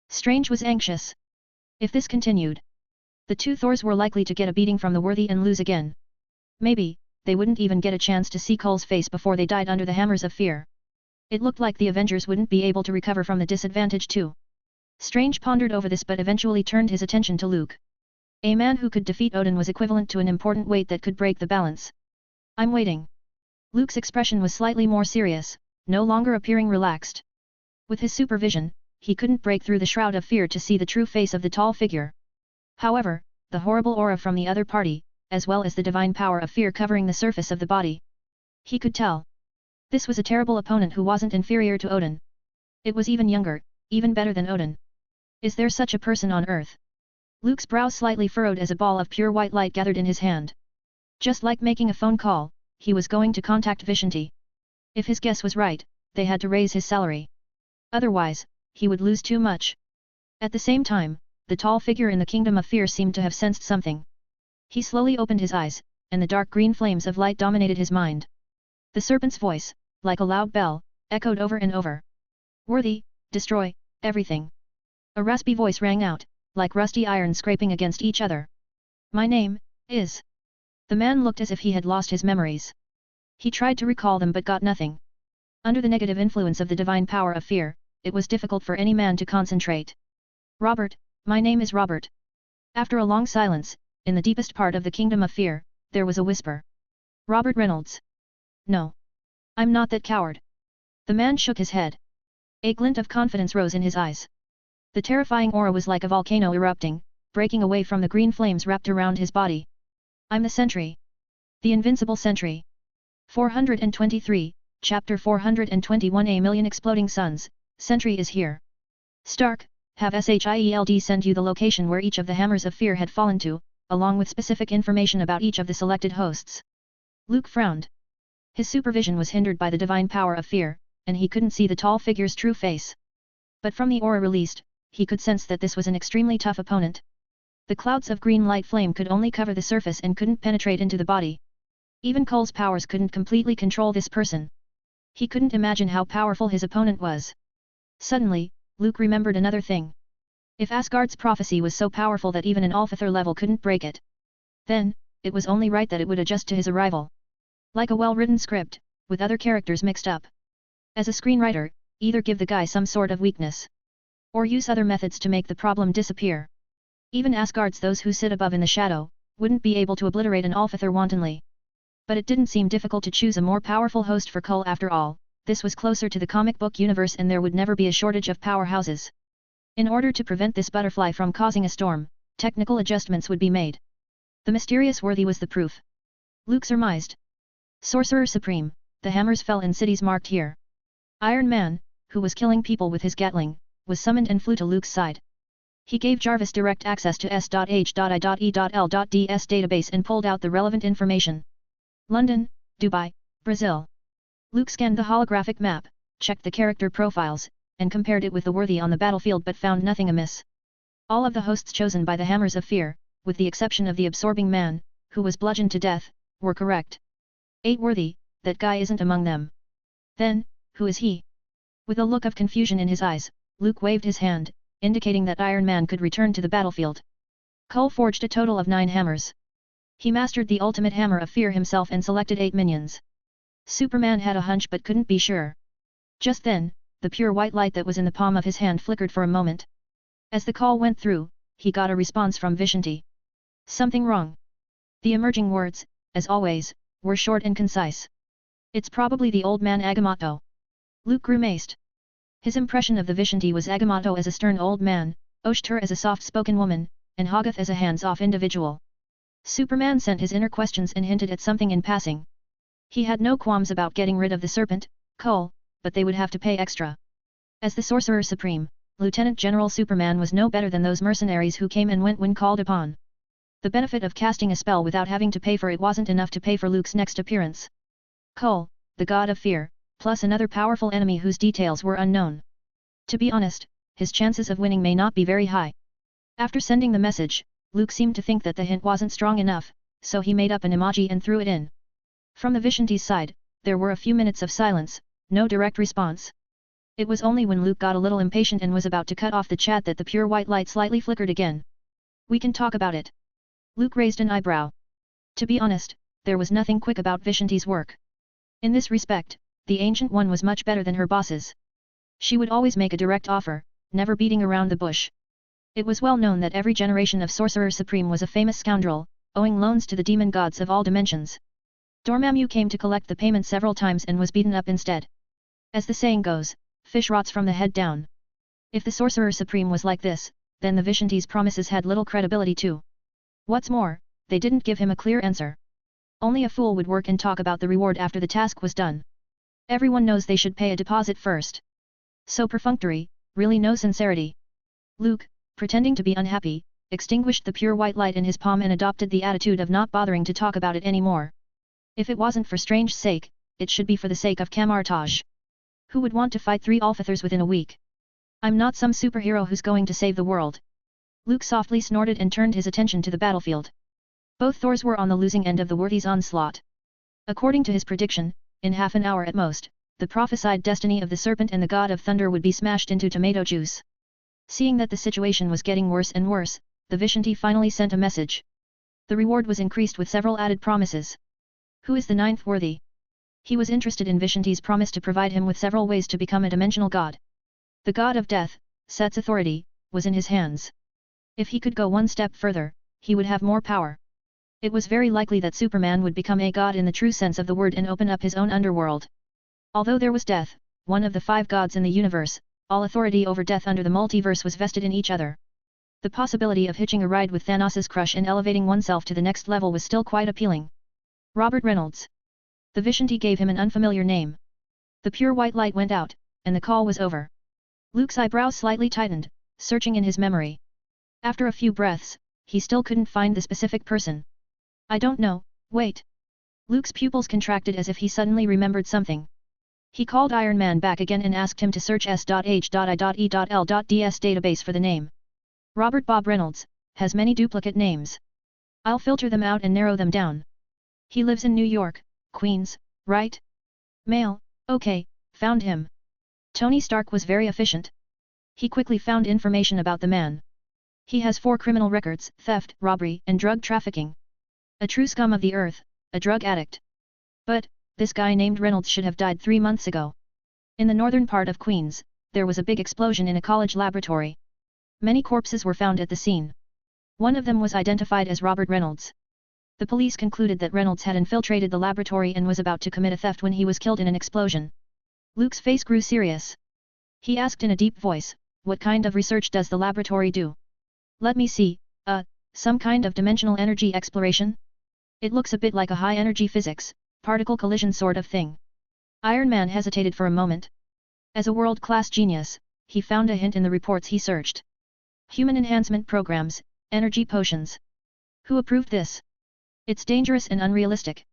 Strange was anxious. If this continued, the two Thors were likely to get a beating from the worthy and lose again. Maybe, they wouldn't even get a chance to see Cole's face before they died under the hammers of fear. It looked like the Avengers wouldn't be able to recover from the disadvantage too. Strange pondered over this but eventually turned his attention to Luke. A man who could defeat Odin was equivalent to an important weight that could break the balance. I'm waiting. Luke's expression was slightly more serious, no longer appearing relaxed. With his supervision, he couldn't break through the shroud of fear to see the true face of the tall figure. However, the horrible aura from the other party, as well as the divine power of fear covering the surface of the body. He could tell. This was a terrible opponent who wasn't inferior to Odin. It was even younger, even better than Odin. Is there such a person on Earth? Luke's brow slightly furrowed as a ball of pure white light gathered in his hand. Just like making a phone call, he was going to contact Vishanti. If his guess was right, they had to raise his salary. Otherwise, he would lose too much. At the same time, the tall figure in the Kingdom of Fear seemed to have sensed something. He slowly opened his eyes, and the dark green flames of light dominated his mind. The serpent's voice, like a loud bell, echoed over and over. Worthy, destroy everything. A raspy voice rang out, like rusty iron scraping against each other. My name is... The man looked as if he had lost his memories. He tried to recall them but got nothing. Under the negative influence of the divine power of fear, it was difficult for any man to concentrate. Robert, my name is Robert. After a long silence, in the deepest part of the Kingdom of Fear, there was a whisper. Robert Reynolds. No. I'm not that coward. The man shook his head. A glint of confidence rose in his eyes. The terrifying aura was like a volcano erupting, breaking away from the green flames wrapped around his body. I'm the Sentry. The Invincible Sentry. 423, Chapter 421. A million exploding suns, Sentry is here. Stark, have SHIELD send you the location where each of the hammers of fear had fallen to, along with specific information about each of the selected hosts. Luke frowned. His supervision was hindered by the divine power of fear, and he couldn't see the tall figure's true face. But from the aura released, he could sense that this was an extremely tough opponent. The clouds of green light flame could only cover the surface and couldn't penetrate into the body. Even Cole's powers couldn't completely control this person. He couldn't imagine how powerful his opponent was. Suddenly, Luke remembered another thing. If Asgard's prophecy was so powerful that even an Alfethor level couldn't break it, then, it was only right that it would adjust to his arrival. Like a well-written script, with other characters mixed up. As a screenwriter, either give the guy some sort of weakness, or use other methods to make the problem disappear. Even Asgard's those who sit above in the shadow, wouldn't be able to obliterate an Alfethor wantonly. But it didn't seem difficult to choose a more powerful host for Cole after all. This was closer to the comic book universe and there would never be a shortage of powerhouses. In order to prevent this butterfly from causing a storm, technical adjustments would be made. The mysterious worthy was the proof. Luke surmised. Sorcerer Supreme, the hammers fell in cities marked here. Iron Man, who was killing people with his Gatling, was summoned and flew to Luke's side. He gave Jarvis direct access to S.H.I.E.L.D.'s database and pulled out the relevant information. London, Dubai, Brazil. Luke scanned the holographic map, checked the character profiles, and compared it with the worthy on the battlefield but found nothing amiss. All of the hosts chosen by the Hammers of Fear, with the exception of the absorbing man, who was bludgeoned to death, were correct. 8 worthy, that guy isn't among them. Then, who is he? With a look of confusion in his eyes, Luke waved his hand, indicating that Iron Man could return to the battlefield. Cole forged a total of 9 hammers. He mastered the ultimate hammer of fear himself and selected 8 minions. Superman had a hunch but couldn't be sure. Just then, the pure white light that was in the palm of his hand flickered for a moment. As the call went through, he got a response from Vishanti. Something wrong. The emerging words, as always, were short and concise. It's probably the old man Agamotto. Luke grimaced. His impression of the Vishanti was Agamotto as a stern old man, Oshtur as a soft-spoken woman, and Hogarth as a hands-off individual. Superman sent his inner questions and hinted at something in passing. He had no qualms about getting rid of the serpent, Cole, but they would have to pay extra. As the Sorcerer Supreme, Lieutenant General Superman was no better than those mercenaries who came and went when called upon. The benefit of casting a spell without having to pay for it wasn't enough to pay for Luke's next appearance. Cole, the god of fear, plus another powerful enemy whose details were unknown. To be honest, his chances of winning may not be very high. After sending the message, Luke seemed to think that the hint wasn't strong enough, so he made up an emoji and threw it in. From the Vishanti's side, there were a few minutes of silence, no direct response. It was only when Luke got a little impatient and was about to cut off the chat that the pure white light slightly flickered again. We can talk about it. Luke raised an eyebrow. To be honest, there was nothing quick about Vishanti's work. In this respect, the Ancient One was much better than her bosses. She would always make a direct offer, never beating around the bush. It was well known that every generation of Sorcerer Supreme was a famous scoundrel, owing loans to the demon gods of all dimensions. Dormammu came to collect the payment several times and was beaten up instead. As the saying goes, fish rots from the head down. If the Sorcerer Supreme was like this, then the Vishanti's promises had little credibility too. What's more, they didn't give him a clear answer. Only a fool would work and talk about the reward after the task was done. Everyone knows they should pay a deposit first. So perfunctory, really no sincerity. Luke, pretending to be unhappy, extinguished the pure white light in his palm and adopted the attitude of not bothering to talk about it anymore. If it wasn't for Strange's sake, it should be for the sake of Kamar-Taj. Who would want to fight 3 Alphathers within a week? I'm not some superhero who's going to save the world. Luke softly snorted and turned his attention to the battlefield. Both Thors were on the losing end of the Wurdy's onslaught. According to his prediction, in half an hour at most, the prophesied destiny of the serpent and the god of thunder would be smashed into tomato juice. Seeing that the situation was getting worse and worse, the Vishanti finally sent a message. The reward was increased with several added promises. Who is the 9th worthy? He was interested in Vishanti's promise to provide him with several ways to become a dimensional god. The god of death, Set's authority, was in his hands. If he could go one step further, he would have more power. It was very likely that Superman would become a god in the true sense of the word and open up his own underworld. Although there was death, one of the 5 gods in the universe, all authority over death under the multiverse was vested in each other. The possibility of hitching a ride with Thanos' crush and elevating oneself to the next level was still quite appealing. Robert Reynolds. The Vishanti gave him an unfamiliar name. The pure white light went out, and the call was over. Luke's eyebrows slightly tightened, searching in his memory. After a few breaths, he still couldn't find the specific person. I don't know, wait. Luke's pupils contracted as if he suddenly remembered something. He called Iron Man back again and asked him to search S.H.I.E.L.D.'s database for the name. Robert Bob Reynolds has many duplicate names. I'll filter them out and narrow them down. He lives in New York, Queens, right? Male, okay, found him. Tony Stark was very efficient. He quickly found information about the man. He has 4 criminal records: theft, robbery, and drug trafficking. A true scum of the earth, a drug addict. But, this guy named Reynolds should have died 3 months ago. In the northern part of Queens, there was a big explosion in a college laboratory. Many corpses were found at the scene. One of them was identified as Robert Reynolds. The police concluded that Reynolds had infiltrated the laboratory and was about to commit a theft when he was killed in an explosion. Luke's face grew serious. He asked in a deep voice, "What kind of research does the laboratory do?" "Let me see, some kind of dimensional energy exploration? It looks a bit like a high-energy physics, particle collision sort of thing." Iron Man hesitated for a moment. As a world-class genius, he found a hint in the reports he searched. Human enhancement programs, energy potions. Who approved this? It's dangerous and unrealistic.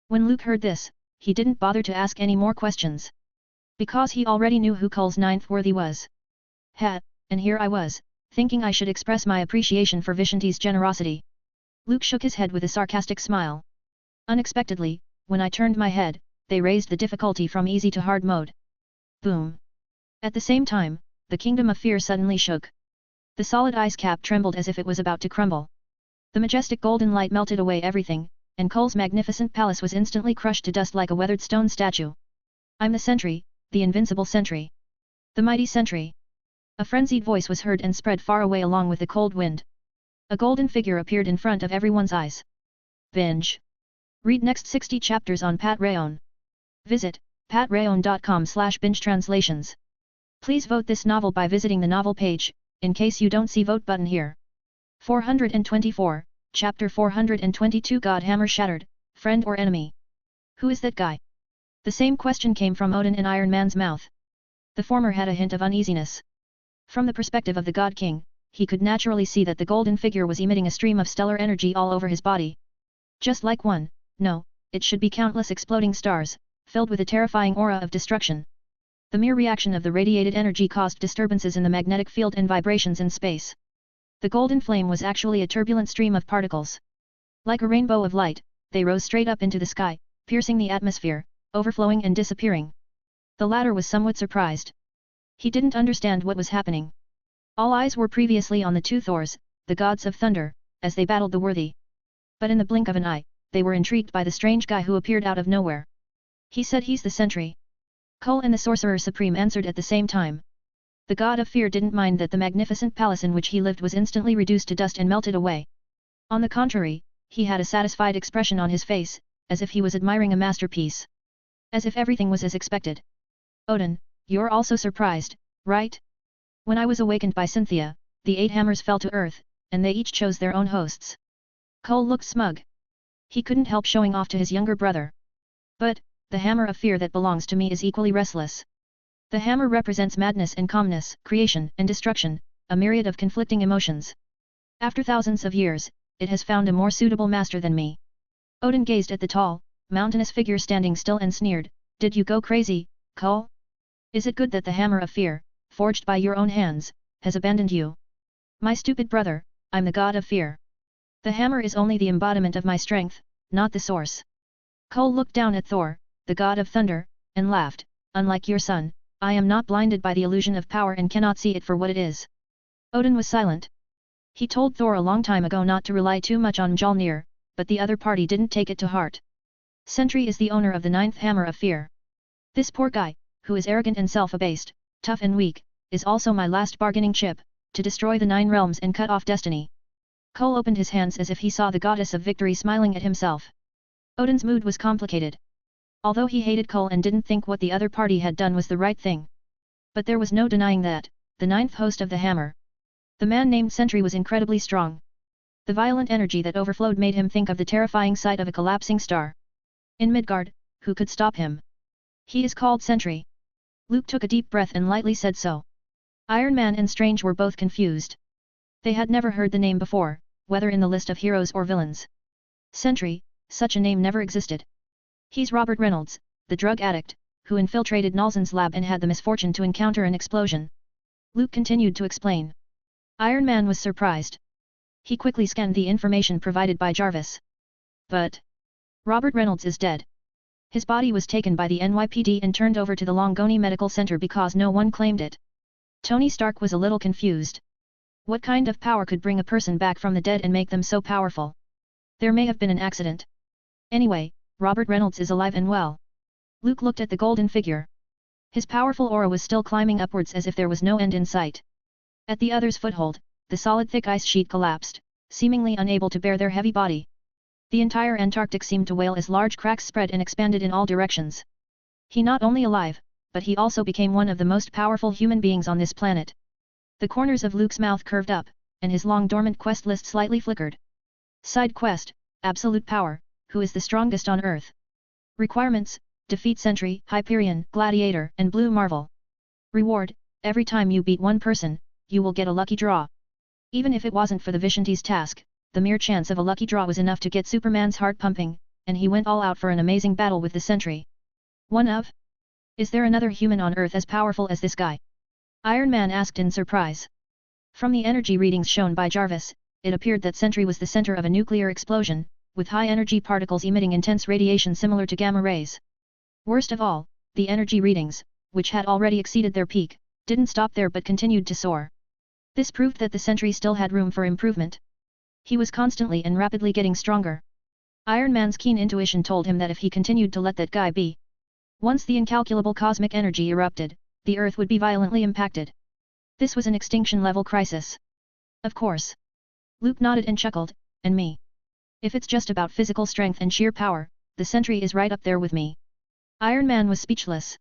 When Luke heard this, he didn't bother to ask any more questions. Because he already knew who Cole's 9th worthy was. And here I was, thinking I should express my appreciation for Vishanti's generosity. Luke shook his head with a sarcastic smile. Unexpectedly, when I turned my head, they raised the difficulty from easy to hard mode. Boom. At the same time, the kingdom of fear suddenly shook. The solid ice cap trembled as if it was about to crumble. The majestic golden light melted away everything, and Cole's magnificent palace was instantly crushed to dust like a weathered stone statue. I'm the sentry, the invincible sentry. The mighty sentry. A frenzied voice was heard and spread far away along with the cold wind. A golden figure appeared in front of everyone's eyes. Binge. Read next 60 chapters on Patreon. Visit patreon.com/binge-translations. Please vote this novel by visiting the novel page, in case you don't see vote button here. 424, Chapter 422 Godhammer Shattered, Friend or Enemy? Who is that guy? The same question came from Odin in Iron Man's mouth. The former had a hint of uneasiness. From the perspective of the God King, he could naturally see that the golden figure was emitting a stream of stellar energy all over his body. Just like one, no, it should be countless exploding stars, filled with a terrifying aura of destruction. The mere reaction of the radiated energy caused disturbances in the magnetic field and vibrations in space. The golden flame was actually a turbulent stream of particles. Like a rainbow of light, they rose straight up into the sky, piercing the atmosphere, overflowing and disappearing. The latter was somewhat surprised. He didn't understand what was happening. All eyes were previously on the two Thors, the gods of thunder, as they battled the worthy. But in the blink of an eye, they were intrigued by the strange guy who appeared out of nowhere. He said he's the sentry. Cole and the Sorcerer Supreme answered at the same time. The god of fear didn't mind that the magnificent palace in which he lived was instantly reduced to dust and melted away. On the contrary, he had a satisfied expression on his face, as if he was admiring a masterpiece. As if everything was as expected. Odin, you're also surprised, right? When I was awakened by Cynthia, the 8 hammers fell to earth, and they each chose their own hosts. Cole looked smug. He couldn't help showing off to his younger brother. But, the hammer of fear that belongs to me is equally restless. The hammer represents madness and calmness, creation and destruction, a myriad of conflicting emotions. After thousands of years, it has found a more suitable master than me. Odin gazed at the tall, mountainous figure standing still and sneered, "Did you go crazy, Cole? Is it good that the hammer of fear, forged by your own hands, has abandoned you? My stupid brother, I'm the god of fear. The hammer is only the embodiment of my strength, not the source." Cole looked down at Thor, the god of thunder, and laughed, "Unlike your son, I am not blinded by the illusion of power and cannot see it for what it is." Odin was silent. He told Thor a long time ago not to rely too much on Mjolnir, but the other party didn't take it to heart. Sentry is the owner of the 9th hammer of fear. This poor guy, who is arrogant and self-abased, tough and weak, is also my last bargaining chip, to destroy the 9 realms and cut off destiny. Cole opened his hands as if he saw the goddess of victory smiling at himself. Odin's mood was complicated. Although he hated Cole and didn't think what the other party had done was the right thing. But there was no denying that, the 9th host of the hammer. The man named Sentry was incredibly strong. The violent energy that overflowed made him think of the terrifying sight of a collapsing star. In Midgard, who could stop him? He is called Sentry. Luke took a deep breath and lightly said so. Iron Man and Strange were both confused. They had never heard the name before, whether in the list of heroes or villains. Sentry, such a name never existed. He's Robert Reynolds, the drug addict, who infiltrated Nalson's lab and had the misfortune to encounter an explosion. Luke continued to explain. Iron Man was surprised. He quickly scanned the information provided by Jarvis. But Robert Reynolds is dead. His body was taken by the NYPD and turned over to the Longoni Medical Center because no one claimed it. Tony Stark was a little confused. What kind of power could bring a person back from the dead and make them so powerful? There may have been an accident. Anyway, Robert Reynolds is alive and well. Luke looked at the golden figure. His powerful aura was still climbing upwards as if there was no end in sight. At the other's foothold, the solid thick ice sheet collapsed, seemingly unable to bear their heavy body. The entire Antarctic seemed to wail as large cracks spread and expanded in all directions. He not only alive, but he also became one of the most powerful human beings on this planet. The corners of Luke's mouth curved up, and his long dormant quest list slightly flickered. Side quest, Absolute Power, who is the strongest on Earth? Requirements, defeat Sentry, Hyperion, Gladiator, and Blue Marvel. Reward, every time you beat one person, you will get a lucky draw. Even if it wasn't for the Vishanti's task, the mere chance of a lucky draw was enough to get Superman's heart pumping, and he went all out for an amazing battle with the Sentry. One of? Is there another human on Earth as powerful as this guy? Iron Man asked in surprise. From the energy readings shown by Jarvis, it appeared that Sentry was the center of a nuclear explosion, with high-energy particles emitting intense radiation similar to gamma rays. Worst of all, the energy readings, which had already exceeded their peak, didn't stop there but continued to soar. This proved that the sentry still had room for improvement. He was constantly and rapidly getting stronger. Iron Man's keen intuition told him that if he continued to let that guy be, once the incalculable cosmic energy erupted, the Earth would be violently impacted. This was an extinction-level crisis. Of course. Luke nodded and chuckled, and me. If it's just about physical strength and sheer power, the sentry is right up there with me. Iron Man was speechless.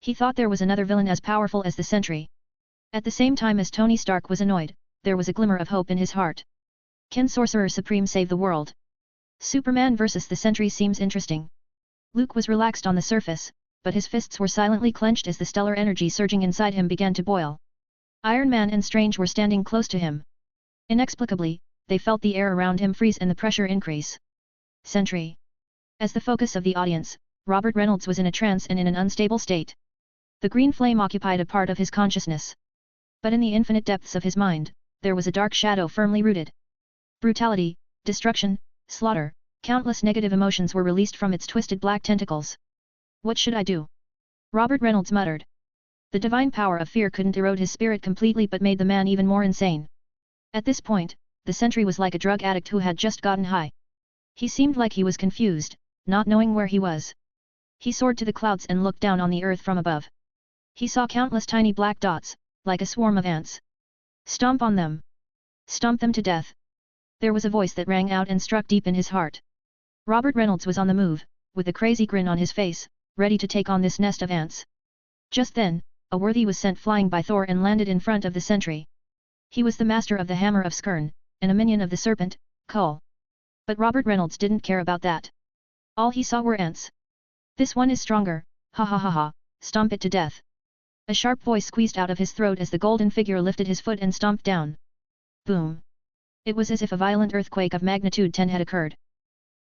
He thought there was another villain as powerful as the sentry. At the same time as Tony Stark was annoyed, there was a glimmer of hope in his heart. Can Sorcerer Supreme save the world? Superman versus the sentry seems interesting. Luke was relaxed on the surface, but his fists were silently clenched as the stellar energy surging inside him began to boil. Iron Man and Strange were standing close to him. Inexplicably, they felt the air around him freeze and the pressure increase. Sentry. As the focus of the audience, Robert Reynolds was in a trance and in an unstable state. The green flame occupied a part of his consciousness. But in the infinite depths of his mind, there was a dark shadow firmly rooted. Brutality, destruction, slaughter, countless negative emotions were released from its twisted black tentacles. What should I do? Robert Reynolds muttered. The divine power of fear couldn't erode his spirit completely but made the man even more insane. At this point, the sentry was like a drug addict who had just gotten high. He seemed like he was confused, not knowing where he was. He soared to the clouds and looked down on the earth from above. He saw countless tiny black dots, like a swarm of ants. Stomp on them. Stomp them to death. There was a voice that rang out and struck deep in his heart. Robert Reynolds was on the move, with a crazy grin on his face, ready to take on this nest of ants. Just then, a worthy was sent flying by Thor and landed in front of the sentry. He was the master of the Hammer of Skirn, and a minion of the Serpent, Kull. But Robert Reynolds didn't care about that. All he saw were ants. This one is stronger, ha ha ha ha, stomp it to death. A sharp voice squeezed out of his throat as the golden figure lifted his foot and stomped down. Boom. It was as if a violent earthquake of magnitude 10 had occurred.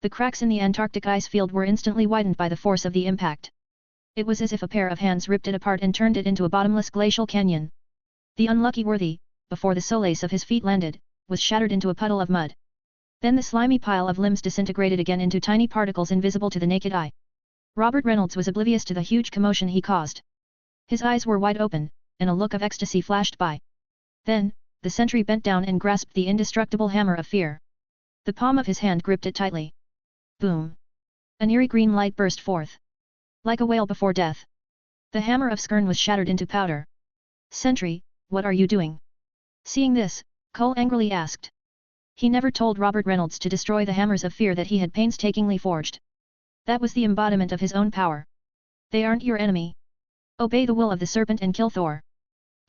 The cracks in the Antarctic ice field were instantly widened by the force of the impact. It was as if a pair of hands ripped it apart and turned it into a bottomless glacial canyon. The unlucky worthy, before the solace of his feet landed, was shattered into a puddle of mud. Then the slimy pile of limbs disintegrated again into tiny particles invisible to the naked eye. Robert Reynolds was oblivious to the huge commotion he caused. His eyes were wide open, and a look of ecstasy flashed by. Then, the sentry bent down and grasped the indestructible hammer of fear. The palm of his hand gripped it tightly. Boom! An eerie green light burst forth. Like a whale before death. The Hammer of Skirn was shattered into powder. Sentry, what are you doing? Seeing this, Kull angrily asked. He never told Robert Reynolds to destroy the hammers of fear that he had painstakingly forged. That was the embodiment of his own power. They aren't your enemy. Obey the will of the serpent and kill Thor.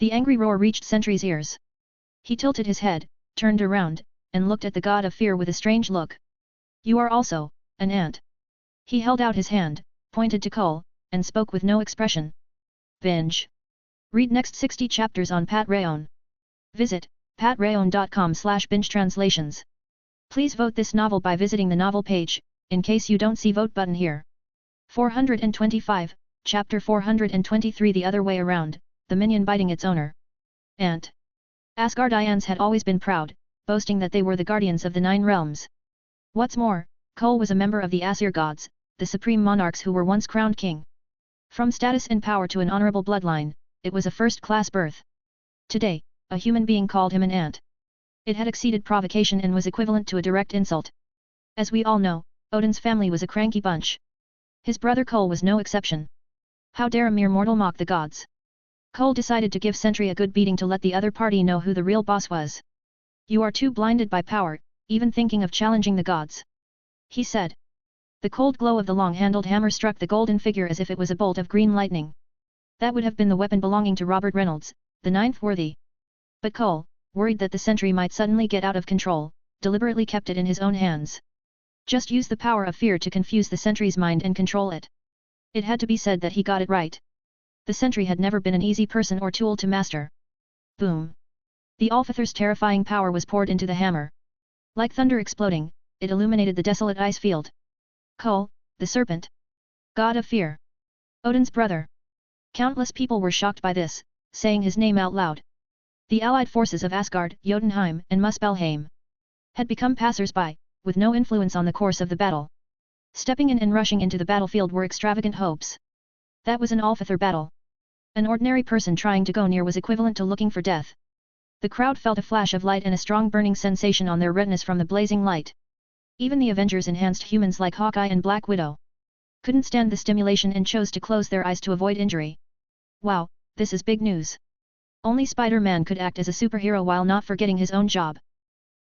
The angry roar reached Sentry's ears. He tilted his head, turned around, and looked at the god of fear with a strange look. You are also an ant. He held out his hand, pointed to Kull, and spoke with no expression. Binge. Read next 60 chapters on Pat Rayon. Visit patrayon.com/binge-translations. Please vote this novel by visiting the novel page, in case you don't see vote button here. 425, Chapter 423 The Other Way Around, the minion biting its owner. Ant. Asgardians had always been proud, boasting that they were the guardians of the 9 realms. What's more, Kull was a member of the Aesir gods, the supreme monarchs who were once crowned king. From status and power to an honorable bloodline, it was a first-class birth. Today, a human being called him an ant. It had exceeded provocation and was equivalent to a direct insult. As we all know, Odin's family was a cranky bunch. His brother Kull was no exception. How dare a mere mortal mock the gods? Kull decided to give Sentry a good beating to let the other party know who the real boss was. You are too blinded by power, even thinking of challenging the gods. He said. The cold glow of the long-handled hammer struck the golden figure as if it was a bolt of green lightning. That would have been the weapon belonging to Robert Reynolds, the 9th worthy. But Kull, worried that the sentry might suddenly get out of control, deliberately kept it in his own hands. Just use the power of fear to confuse the sentry's mind and control it. It had to be said that he got it right. The sentry had never been an easy person or tool to master. Boom! The Alfather's terrifying power was poured into the hammer. Like thunder exploding, it illuminated the desolate ice field. Kull, the serpent. God of fear. Odin's brother. Countless people were shocked by this, saying his name out loud. The allied forces of Asgard, Jotunheim, and Muspelheim had become passers-by, with no influence on the course of the battle. Stepping in and rushing into the battlefield were extravagant hopes. That was an Alfather battle. An ordinary person trying to go near was equivalent to looking for death. The crowd felt a flash of light and a strong burning sensation on their retinas from the blazing light. Even the Avengers enhanced humans like Hawkeye and Black Widow couldn't stand the stimulation and chose to close their eyes to avoid injury. Wow, this is big news. Only Spider-Man could act as a superhero while not forgetting his own job.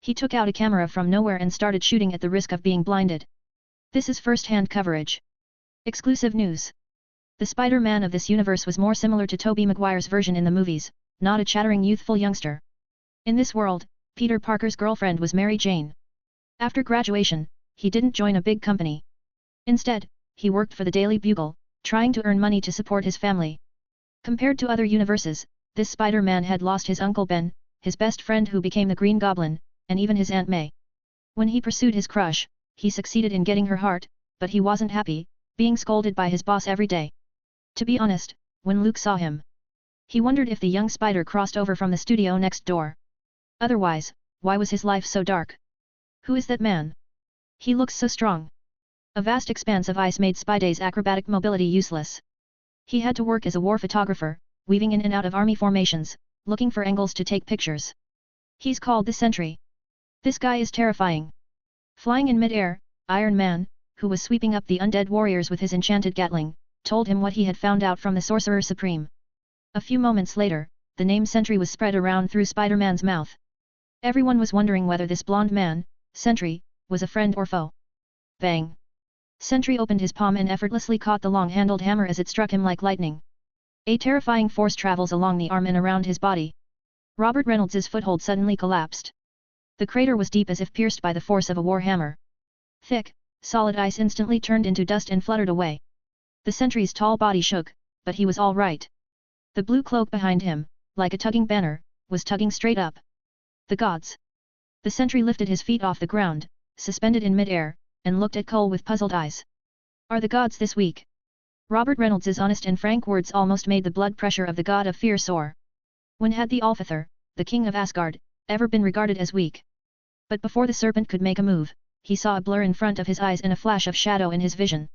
He took out a camera from nowhere and started shooting at the risk of being blinded. This is first-hand coverage. Exclusive news. The Spider-Man of this universe was more similar to Tobey Maguire's version in the movies, not a chattering youthful youngster. In this world, Peter Parker's girlfriend was Mary Jane. After graduation, he didn't join a big company. Instead, he worked for the Daily Bugle, trying to earn money to support his family. Compared to other universes, this Spider-Man had lost his Uncle Ben, his best friend who became the Green Goblin, and even his Aunt May. When he pursued his crush, he succeeded in getting her heart, but he wasn't happy, being scolded by his boss every day. To be honest, when Luke saw him, he wondered if the young spider crossed over from the studio next door. Otherwise, why was his life so dark? Who is that man? He looks so strong. A vast expanse of ice made Spidey's acrobatic mobility useless. He had to work as a war photographer, weaving in and out of army formations, looking for angles to take pictures. He's called the Sentry. This guy is terrifying. Flying in mid-air, Iron Man, who was sweeping up the undead warriors with his enchanted Gatling, told him what he had found out from the Sorcerer Supreme. A few moments later, the name Sentry was spread around through Spider-Man's mouth. Everyone was wondering whether this blonde man, Sentry, was a friend or foe. Bang! Sentry opened his palm and effortlessly caught the long-handled hammer as it struck him like lightning. A terrifying force travels along the arm and around his body. Robert Reynolds' foothold suddenly collapsed. The crater was deep as if pierced by the force of a war hammer. Thick, solid ice instantly turned into dust and fluttered away. The Sentry's tall body shook, but he was all right. The blue cloak behind him, like a tugging banner, was tugging straight up. The gods! The Sentry lifted his feet off the ground, suspended in mid-air, and looked at Cole with puzzled eyes. Are the gods this weak? Robert Reynolds' honest and frank words almost made the blood pressure of the god of fear soar. When had the Alfather, the king of Asgard, ever been regarded as weak? But before the serpent could make a move, he saw a blur in front of his eyes and a flash of shadow in his vision.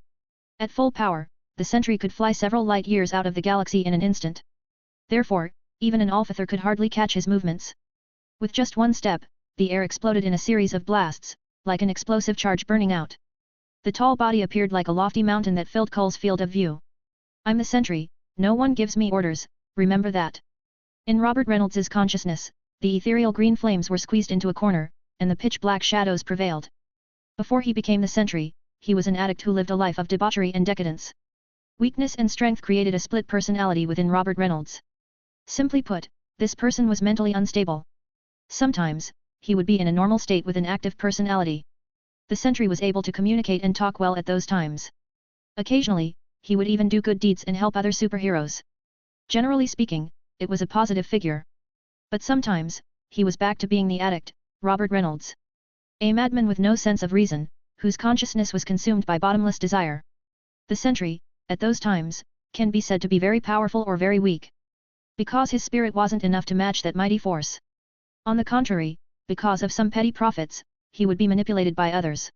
At full power, the Sentry could fly several light years out of the galaxy in an instant. Therefore, even an Alfather could hardly catch his movements. With just one step, the air exploded in a series of blasts, like an explosive charge burning out. The tall body appeared like a lofty mountain that filled Cole's field of view. I'm the Sentry, no one gives me orders, remember that. In Robert Reynolds' consciousness, the ethereal green flames were squeezed into a corner, and the pitch-black shadows prevailed. Before he became the Sentry, he was an addict who lived a life of debauchery and decadence. Weakness and strength created a split personality within Robert Reynolds. Simply put, this person was mentally unstable. Sometimes, he would be in a normal state with an active personality. The Sentry was able to communicate and talk well at those times. Occasionally, he would even do good deeds and help other superheroes. Generally speaking, it was a positive figure. But sometimes, he was back to being the addict, Robert Reynolds. A madman with no sense of reason, whose consciousness was consumed by bottomless desire. The Sentry, at those times, can be said to be very powerful or very weak. Because his spirit wasn't enough to match that mighty force. On the contrary, because of some petty profits, he would be manipulated by others.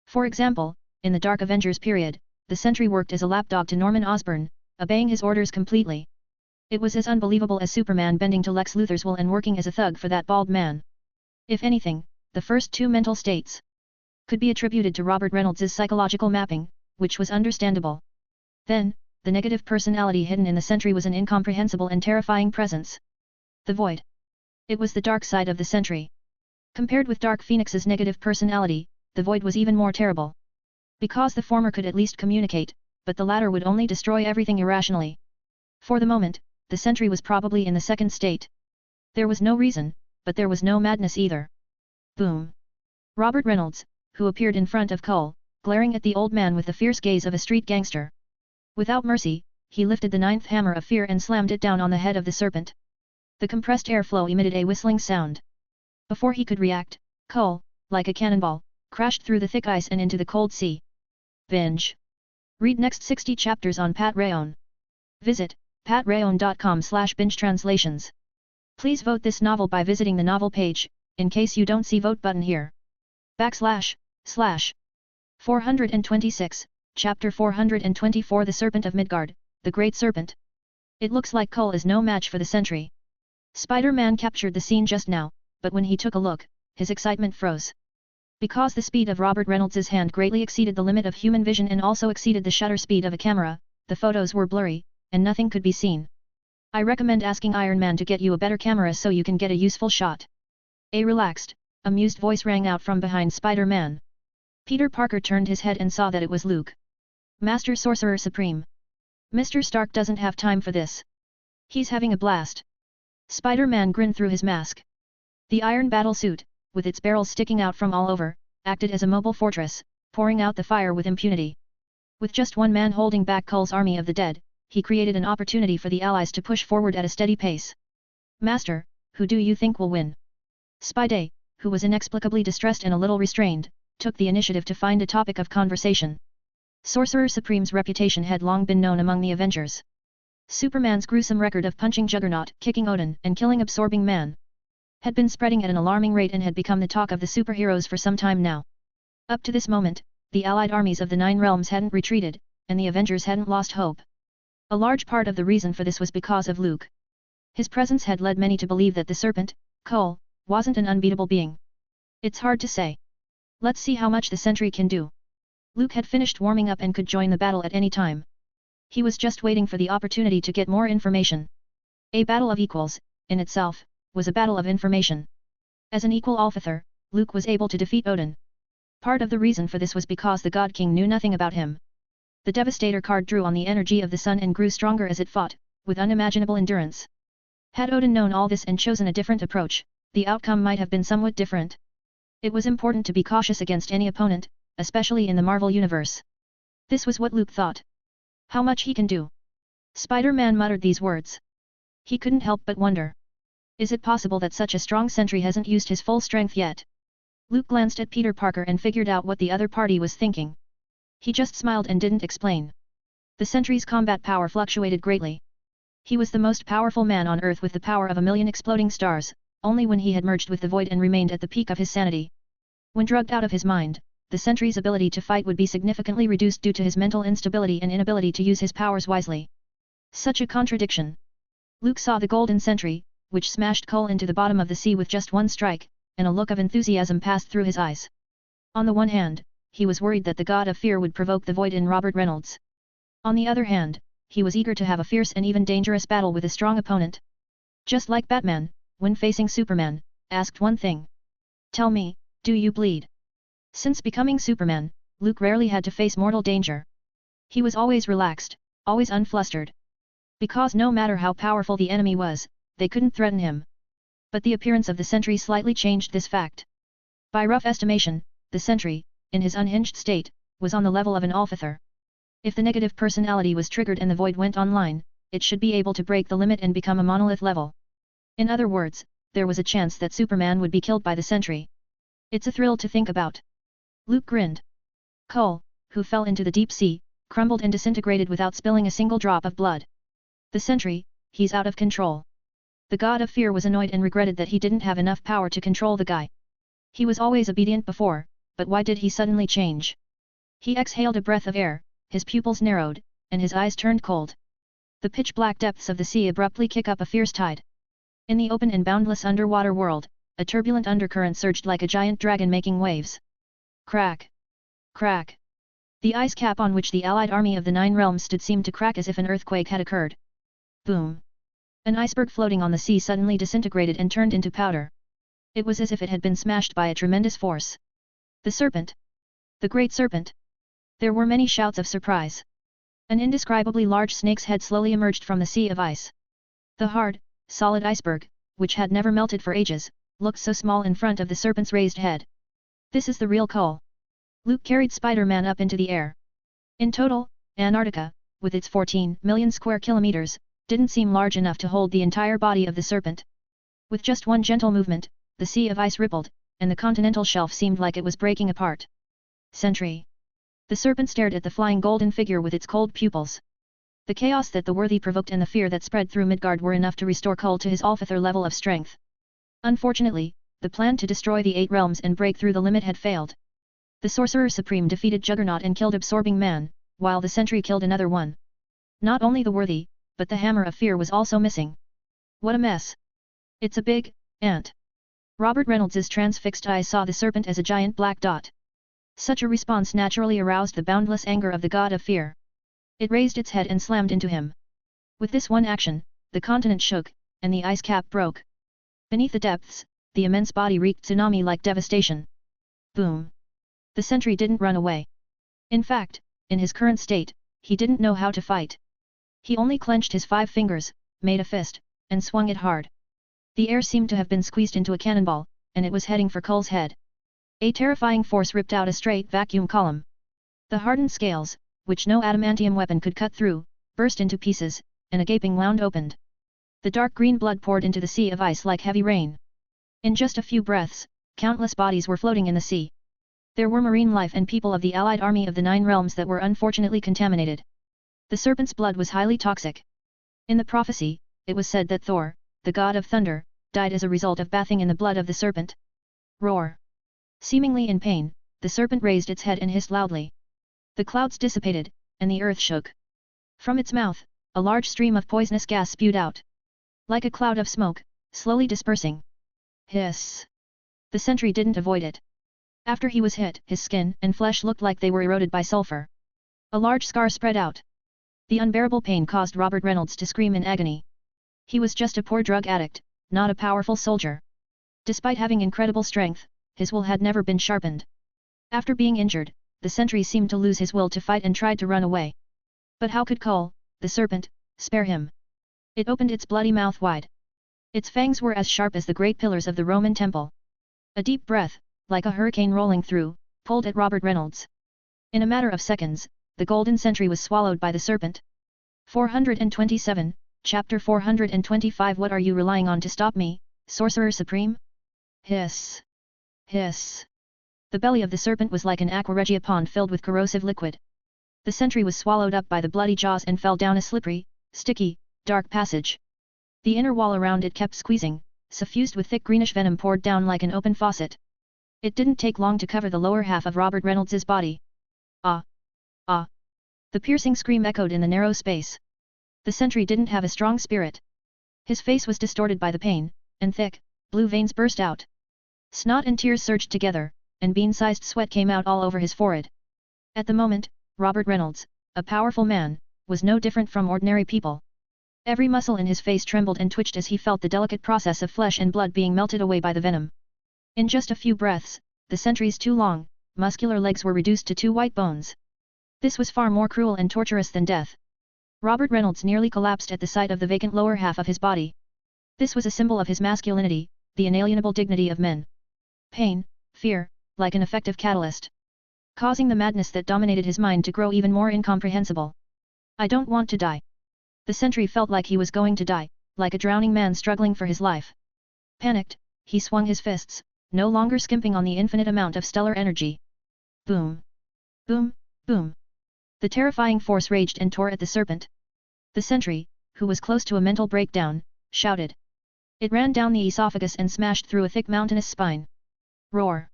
For example, in the Dark Avengers period, the Sentry worked as a lapdog to Norman Osborn, obeying his orders completely. It was as unbelievable as Superman bending to Lex Luthor's will and working as a thug for that bald man. If anything, the first two mental states could be attributed to Robert Reynolds' psychological mapping, which was understandable. Then, the negative personality hidden in the Sentry was an incomprehensible and terrifying presence. The Void. It was the dark side of the Sentry. Compared with Dark Phoenix's negative personality, the Void was even more terrible. Because the former could at least communicate, but the latter would only destroy everything irrationally. For the moment, the Sentry was probably in the second state. There was no reason, but there was no madness either. Boom! Robert Reynolds, who appeared in front of Cole, glaring at the old man with the fierce gaze of a street gangster. Without mercy, he lifted the ninth hammer of fear and slammed it down on the head of the serpent. The compressed airflow emitted a whistling sound. Before he could react, Cole, like a cannonball, crashed through the thick ice and into the cold sea. Binge. Read next 60 chapters on Patreon. Visit patreon.com/binge-translations. Please vote this novel by visiting the novel page, in case you don't see vote button here. / 426, Chapter 424 The Serpent of Midgard, the Great Serpent. It looks like Cole is no match for the sentry. Spider-Man captured the scene just now, but when he took a look, his excitement froze. Because the speed of Robert Reynolds' hand greatly exceeded the limit of human vision and also exceeded the shutter speed of a camera, the photos were blurry, and nothing could be seen. I recommend asking Iron Man to get you a better camera so you can get a useful shot. A relaxed, amused voice rang out from behind Spider-Man. Peter Parker turned his head and saw that it was Luke. Master Sorcerer Supreme. Mr. Stark doesn't have time for this. He's having a blast. Spider-Man grinned through his mask. The iron battle suit, with its barrels sticking out from all over, acted as a mobile fortress, pouring out the fire with impunity. With just one man holding back Cole's army of the dead, he created an opportunity for the allies to push forward at a steady pace. Master, who do you think will win? Spidey, who was inexplicably distressed and a little restrained, took the initiative to find a topic of conversation. Sorcerer Supreme's reputation had long been known among the Avengers. Superman's gruesome record of punching Juggernaut, kicking Odin, and killing Absorbing Man had been spreading at an alarming rate and had become the talk of the superheroes for some time now. Up to this moment, the allied armies of the Nine Realms hadn't retreated, and the Avengers hadn't lost hope. A large part of the reason for this was because of Luke. His presence had led many to believe that the Serpent, Cole, wasn't an unbeatable being. It's hard to say. Let's see how much the Sentry can do. Luke had finished warming up and could join the battle at any time. He was just waiting for the opportunity to get more information. A battle of equals, in itself, was a battle of information. As an equal officer, Luke was able to defeat Odin. Part of the reason for this was because the God King knew nothing about him. The Devastator card drew on the energy of the sun and grew stronger as it fought, with unimaginable endurance. Had Odin known all this and chosen a different approach, the outcome might have been somewhat different. It was important to be cautious against any opponent, especially in the Marvel Universe. This was what Luke thought. How much he can do. Spider-Man muttered these words. He couldn't help but wonder. Is it possible that such a strong sentry hasn't used his full strength yet? Luke glanced at Peter Parker and figured out what the other party was thinking. He just smiled and didn't explain. The sentry's combat power fluctuated greatly. He was the most powerful man on Earth with the power of 1,000,000 exploding stars, only when he had merged with the void and remained at the peak of his sanity. When drugged out of his mind, the sentry's ability to fight would be significantly reduced due to his mental instability and inability to use his powers wisely. Such a contradiction. Luke saw the golden sentry, which smashed Cole into the bottom of the sea with just one strike, and a look of enthusiasm passed through his eyes. On the one hand, he was worried that the God of Fear would provoke the void in Robert Reynolds. On the other hand, he was eager to have a fierce and even dangerous battle with a strong opponent. Just like Batman, when facing Superman, asked one thing. Tell me, do you bleed? Since becoming Superman, Luke rarely had to face mortal danger. He was always relaxed, always unflustered. Because no matter how powerful the enemy was, they couldn't threaten him. But the appearance of the sentry slightly changed this fact. By rough estimation, the sentry, in his unhinged state, was on the level of an officer. If the negative personality was triggered and the void went online, it should be able to break the limit and become a monolith level. In other words, there was a chance that Superman would be killed by the sentry. It's a thrill to think about. Luke grinned. Cole, who fell into the deep sea, crumbled and disintegrated without spilling a single drop of blood. The sentry, he's out of control. The God of Fear was annoyed and regretted that he didn't have enough power to control the guy. He was always obedient before, but why did he suddenly change? He exhaled a breath of air, his pupils narrowed, and his eyes turned cold. The pitch-black depths of the sea abruptly kick up a fierce tide. In the open and boundless underwater world, a turbulent undercurrent surged like a giant dragon making waves. Crack! Crack! The ice cap on which the allied army of the Nine Realms stood seemed to crack as if an earthquake had occurred. Boom! An iceberg floating on the sea suddenly disintegrated and turned into powder. It was as if it had been smashed by a tremendous force. The serpent! The great serpent! There were many shouts of surprise. An indescribably large snake's head slowly emerged from the sea of ice. The hard, solid iceberg, which had never melted for ages, looked so small in front of the serpent's raised head. This is the real Cole. Luke carried Spider-Man up into the air. In total, Antarctica, with its 14 million square kilometers, didn't seem large enough to hold the entire body of the serpent. With just one gentle movement, the sea of ice rippled, and the continental shelf seemed like it was breaking apart. Sentry! The serpent stared at the flying golden figure with its cold pupils. The chaos that the worthy provoked and the fear that spread through Midgard were enough to restore Cole to his officer level of strength. Unfortunately, the plan to destroy the 8 realms and break through the limit had failed. The Sorcerer Supreme defeated Juggernaut and killed Absorbing Man, while the Sentry killed another one. Not only the worthy, but the hammer of fear was also missing. What a mess! It's a big ant. Robert Reynolds's transfixed eyes saw the serpent as a giant black dot. Such a response naturally aroused the boundless anger of the god of fear. It raised its head and slammed into him. With this one action, the continent shook, and the ice cap broke. Beneath the depths, the immense body wreaked tsunami-like devastation. Boom! The sentry didn't run away. In fact, in his current state, he didn't know how to fight. He only clenched his 5 fingers, made a fist, and swung it hard. The air seemed to have been squeezed into a cannonball, and it was heading for Cole's head. A terrifying force ripped out a straight vacuum column. The hardened scales, which no adamantium weapon could cut through, burst into pieces, and a gaping wound opened. The dark green blood poured into the sea of ice like heavy rain. In just a few breaths, countless bodies were floating in the sea. There were marine life and people of the allied army of the 9 realms that were unfortunately contaminated. The serpent's blood was highly toxic. In the prophecy, it was said that Thor, the god of thunder, died as a result of bathing in the blood of the serpent. Roar! Seemingly in pain, the serpent raised its head and hissed loudly. The clouds dissipated, and the earth shook. From its mouth, a large stream of poisonous gas spewed out. Like a cloud of smoke, slowly dispersing. Hiss! The sentry didn't avoid it. After he was hit, his skin and flesh looked like they were eroded by sulfur. A large scar spread out. The unbearable pain caused Robert Reynolds to scream in agony. He was just a poor drug addict, not a powerful soldier. Despite having incredible strength, his will had never been sharpened. After being injured, the sentry seemed to lose his will to fight and tried to run away. But how could Cole, the serpent, spare him? It opened its bloody mouth wide. Its fangs were as sharp as the great pillars of the Roman temple. A deep breath, like a hurricane rolling through, pulled at Robert Reynolds. In a matter of seconds, the golden sentry was swallowed by the serpent. 427, Chapter 425. What are you relying on to stop me, Sorcerer Supreme? Hiss! Hiss! The belly of the serpent was like an aqua regia pond filled with corrosive liquid. The sentry was swallowed up by the bloody jaws and fell down a slippery, sticky, dark passage. The inner wall around it kept squeezing, suffused with thick greenish venom poured down like an open faucet. It didn't take long to cover the lower half of Robert Reynolds's body. Ah! Ah! The piercing scream echoed in the narrow space. The sentry didn't have a strong spirit. His face was distorted by the pain, and thick, blue veins burst out. Snot and tears surged together, and bean-sized sweat came out all over his forehead. At the moment, Robert Reynolds, a powerful man, was no different from ordinary people. Every muscle in his face trembled and twitched as he felt the delicate process of flesh and blood being melted away by the venom. In just a few breaths, the sentry's 2 long, muscular legs were reduced to 2 white bones. This was far more cruel and torturous than death. Robert Reynolds nearly collapsed at the sight of the vacant lower half of his body. This was a symbol of his masculinity, the inalienable dignity of men. Pain, fear, like an effective catalyst, causing the madness that dominated his mind to grow even more incomprehensible. I don't want to die. The sentry felt like he was going to die, like a drowning man struggling for his life. Panicked, he swung his fists, no longer skimping on the infinite amount of stellar energy. Boom! Boom! Boom! The terrifying force raged and tore at the serpent. The sentry, who was close to a mental breakdown, shouted. It ran down the esophagus and smashed through a thick mountainous spine. Roar!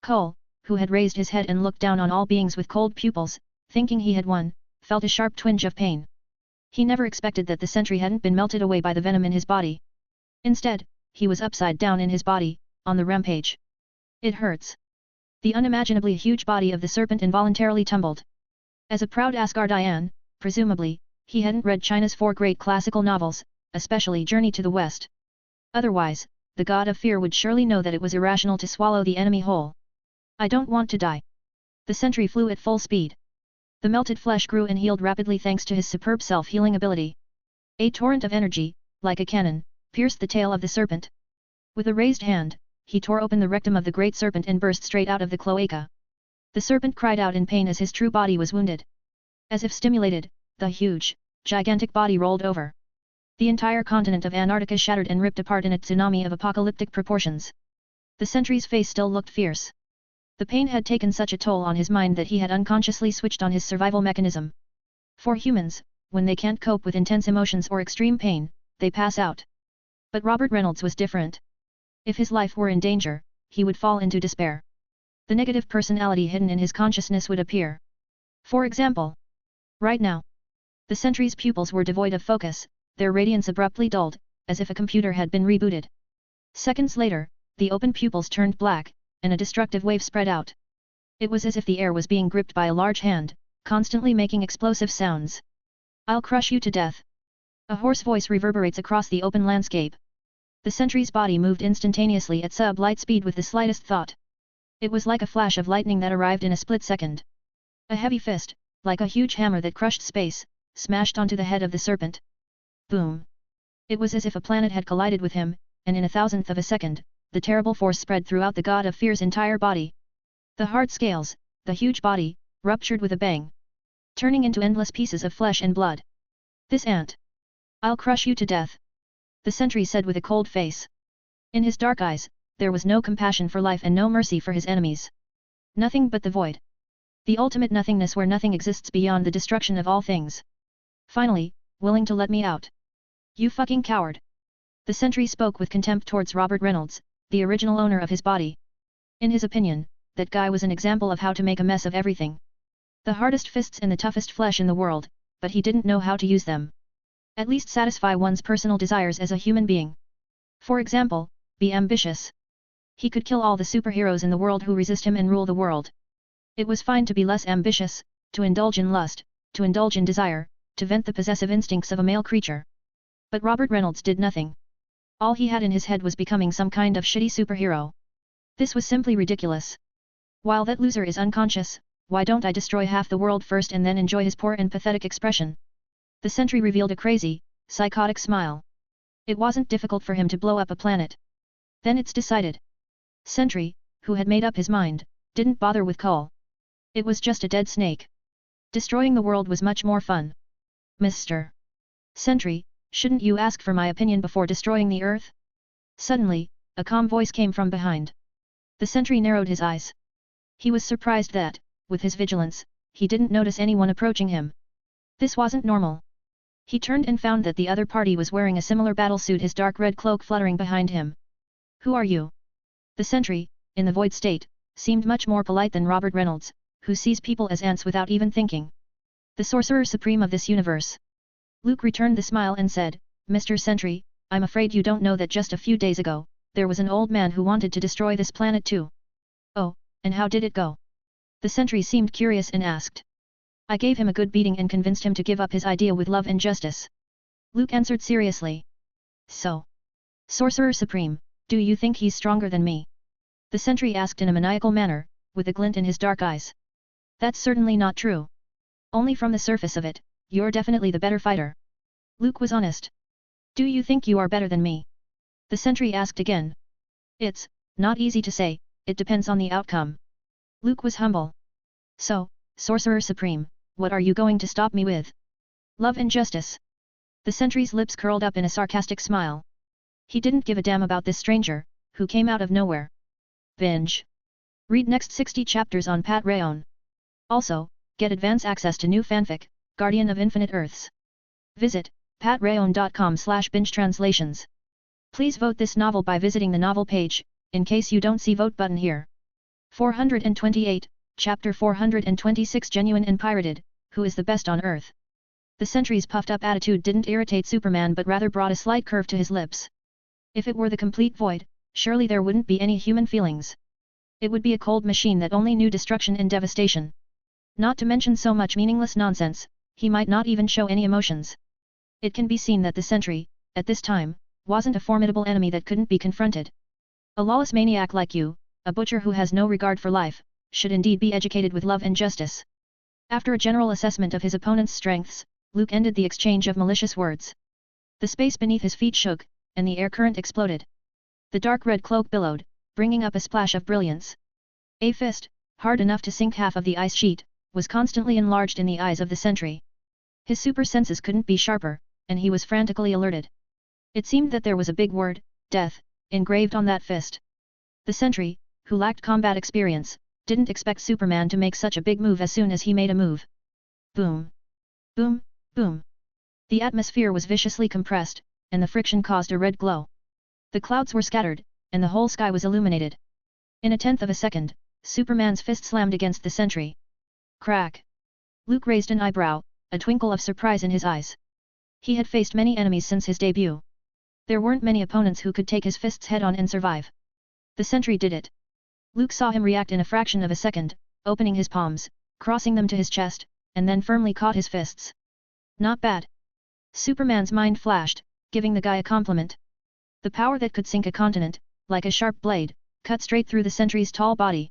Cole, who had raised his head and looked down on all beings with cold pupils, thinking he had won, felt a sharp twinge of pain. He never expected that the sentry hadn't been melted away by the venom in his body. Instead, he was upside down in his body, on the rampage. It hurts. The unimaginably huge body of the serpent involuntarily tumbled. As a proud Asgardian, presumably, he hadn't read China's 4 great classical novels, especially Journey to the West. Otherwise, the god of fear would surely know that it was irrational to swallow the enemy whole. I don't want to die. The sentry flew at full speed. The melted flesh grew and healed rapidly thanks to his superb self-healing ability. A torrent of energy, like a cannon, pierced the tail of the serpent. With a raised hand, he tore open the rectum of the great serpent and burst straight out of the cloaca. The serpent cried out in pain as his true body was wounded. As if stimulated, the huge, gigantic body rolled over. The entire continent of Antarctica shattered and ripped apart in a tsunami of apocalyptic proportions. The sentry's face still looked fierce. The pain had taken such a toll on his mind that he had unconsciously switched on his survival mechanism. For humans, when they can't cope with intense emotions or extreme pain, they pass out. But Robert Reynolds was different. If his life were in danger, he would fall into despair. The negative personality hidden in his consciousness would appear. For example, right now, The sentry's pupils were devoid of focus, their radiance abruptly dulled, as if a computer had been rebooted. Seconds later, the open pupils turned black, and a destructive wave spread out. It was as if the air was being gripped by a large hand, constantly making explosive sounds. "I'll crush you to death." A hoarse voice reverberates across the open landscape. The sentry's body moved instantaneously at sub-light speed with the slightest thought. It was like a flash of lightning that arrived in a split second. A heavy fist, like a huge hammer that crushed space, smashed onto the head of the serpent. Boom! It was as if a planet had collided with him, and in a thousandth of a second, the terrible force spread throughout the God of Fear's entire body. The hard scales, the huge body, ruptured with a bang, turning into endless pieces of flesh and blood. "This ant! I'll crush you to death," the sentry said with a cold face. In his dark eyes, there was no compassion for life and no mercy for his enemies. Nothing but the void. The ultimate nothingness where nothing exists beyond the destruction of all things. "Finally, willing to let me out? You fucking coward!" The sentry spoke with contempt towards Robert Reynolds, the original owner of his body. In his opinion, that guy was an example of how to make a mess of everything. The hardest fists and the toughest flesh in the world, but he didn't know how to use them. At least satisfy one's personal desires as a human being. For example, be ambitious. He could kill all the superheroes in the world who resist him and rule the world. It was fine to be less ambitious, to indulge in lust, to indulge in desire, to vent the possessive instincts of a male creature. But Robert Reynolds did nothing. All he had in his head was becoming some kind of shitty superhero. This was simply ridiculous. While that loser is unconscious, why don't I destroy half the world first and then enjoy his poor and pathetic expression? The sentry revealed a crazy, psychotic smile. It wasn't difficult for him to blow up a planet. Then it's decided. Sentry, who had made up his mind, didn't bother with coal. It was just a dead snake. Destroying the world was much more fun. "Mr. Sentry, shouldn't you ask for my opinion before destroying the Earth?" Suddenly, a calm voice came from behind. The sentry narrowed his eyes. He was surprised that, with his vigilance, he didn't notice anyone approaching him. This wasn't normal. He turned and found that the other party was wearing a similar battlesuit, his dark red cloak fluttering behind him. "Who are you?" The sentry, in the void state, seemed much more polite than Robert Reynolds, who sees people as ants without even thinking. "The Sorcerer Supreme of this universe." Luke returned the smile and said, "Mr. Sentry, I'm afraid you don't know that just a few days ago, there was an old man who wanted to destroy this planet too." "Oh, and how did it go?" The sentry seemed curious and asked. "I gave him a good beating and convinced him to give up his idea with love and justice." Luke answered seriously. "So, Sorcerer Supreme, do you think he's stronger than me?" The sentry asked in a maniacal manner, with a glint in his dark eyes. "That's certainly not true. Only from the surface of it, you're definitely the better fighter." Luke was honest. "Do you think you are better than me?" The sentry asked again. "It's not easy to say, it depends on the outcome." Luke was humble. "So, Sorcerer Supreme, what are you going to stop me with?" "Love and justice." The sentry's lips curled up in a sarcastic smile. He didn't give a damn about this stranger, who came out of nowhere. Binge. Read next 60 chapters on Patreon. Also, get advance access to new fanfic, Guardian of Infinite Earths. Visit patreon.com/bingetranslations. Please vote this novel by visiting the novel page, in case you don't see vote button here. 428, Chapter 426 Genuine and Pirated, Who is the Best on Earth? The sentry's puffed-up attitude didn't irritate Superman but rather brought a slight curve to his lips. If it were the complete void, surely there wouldn't be any human feelings. It would be a cold machine that only knew destruction and devastation. Not to mention so much meaningless nonsense, he might not even show any emotions. It can be seen that the sentry, at this time, wasn't a formidable enemy that couldn't be confronted. A lawless maniac like you, a butcher who has no regard for life, should indeed be educated with love and justice. After a general assessment of his opponent's strengths, Luke ended the exchange of malicious words. The space beneath his feet shook, and the air current exploded. The dark red cloak billowed, bringing up a splash of brilliance. A fist, hard enough to sink half of the ice sheet, was constantly enlarged in the eyes of the sentry. His super senses couldn't be sharper, and he was frantically alerted. It seemed that there was a big word, death, engraved on that fist. The sentry, who lacked combat experience, didn't expect Superman to make such a big move as soon as he made a move. Boom! Boom! Boom! The atmosphere was viciously compressed, and the friction caused a red glow. The clouds were scattered, and the whole sky was illuminated. In a tenth of a second, Superman's fist slammed against the sentry. Crack! Luke raised an eyebrow, a twinkle of surprise in his eyes. He had faced many enemies since his debut. There weren't many opponents who could take his fists head-on and survive. The sentry did it. Luke saw him react in a fraction of a second, opening his palms, crossing them to his chest, and then firmly caught his fists. Not bad. Superman's mind flashed, giving the guy a compliment. The power that could sink a continent, like a sharp blade, cut straight through the sentry's tall body.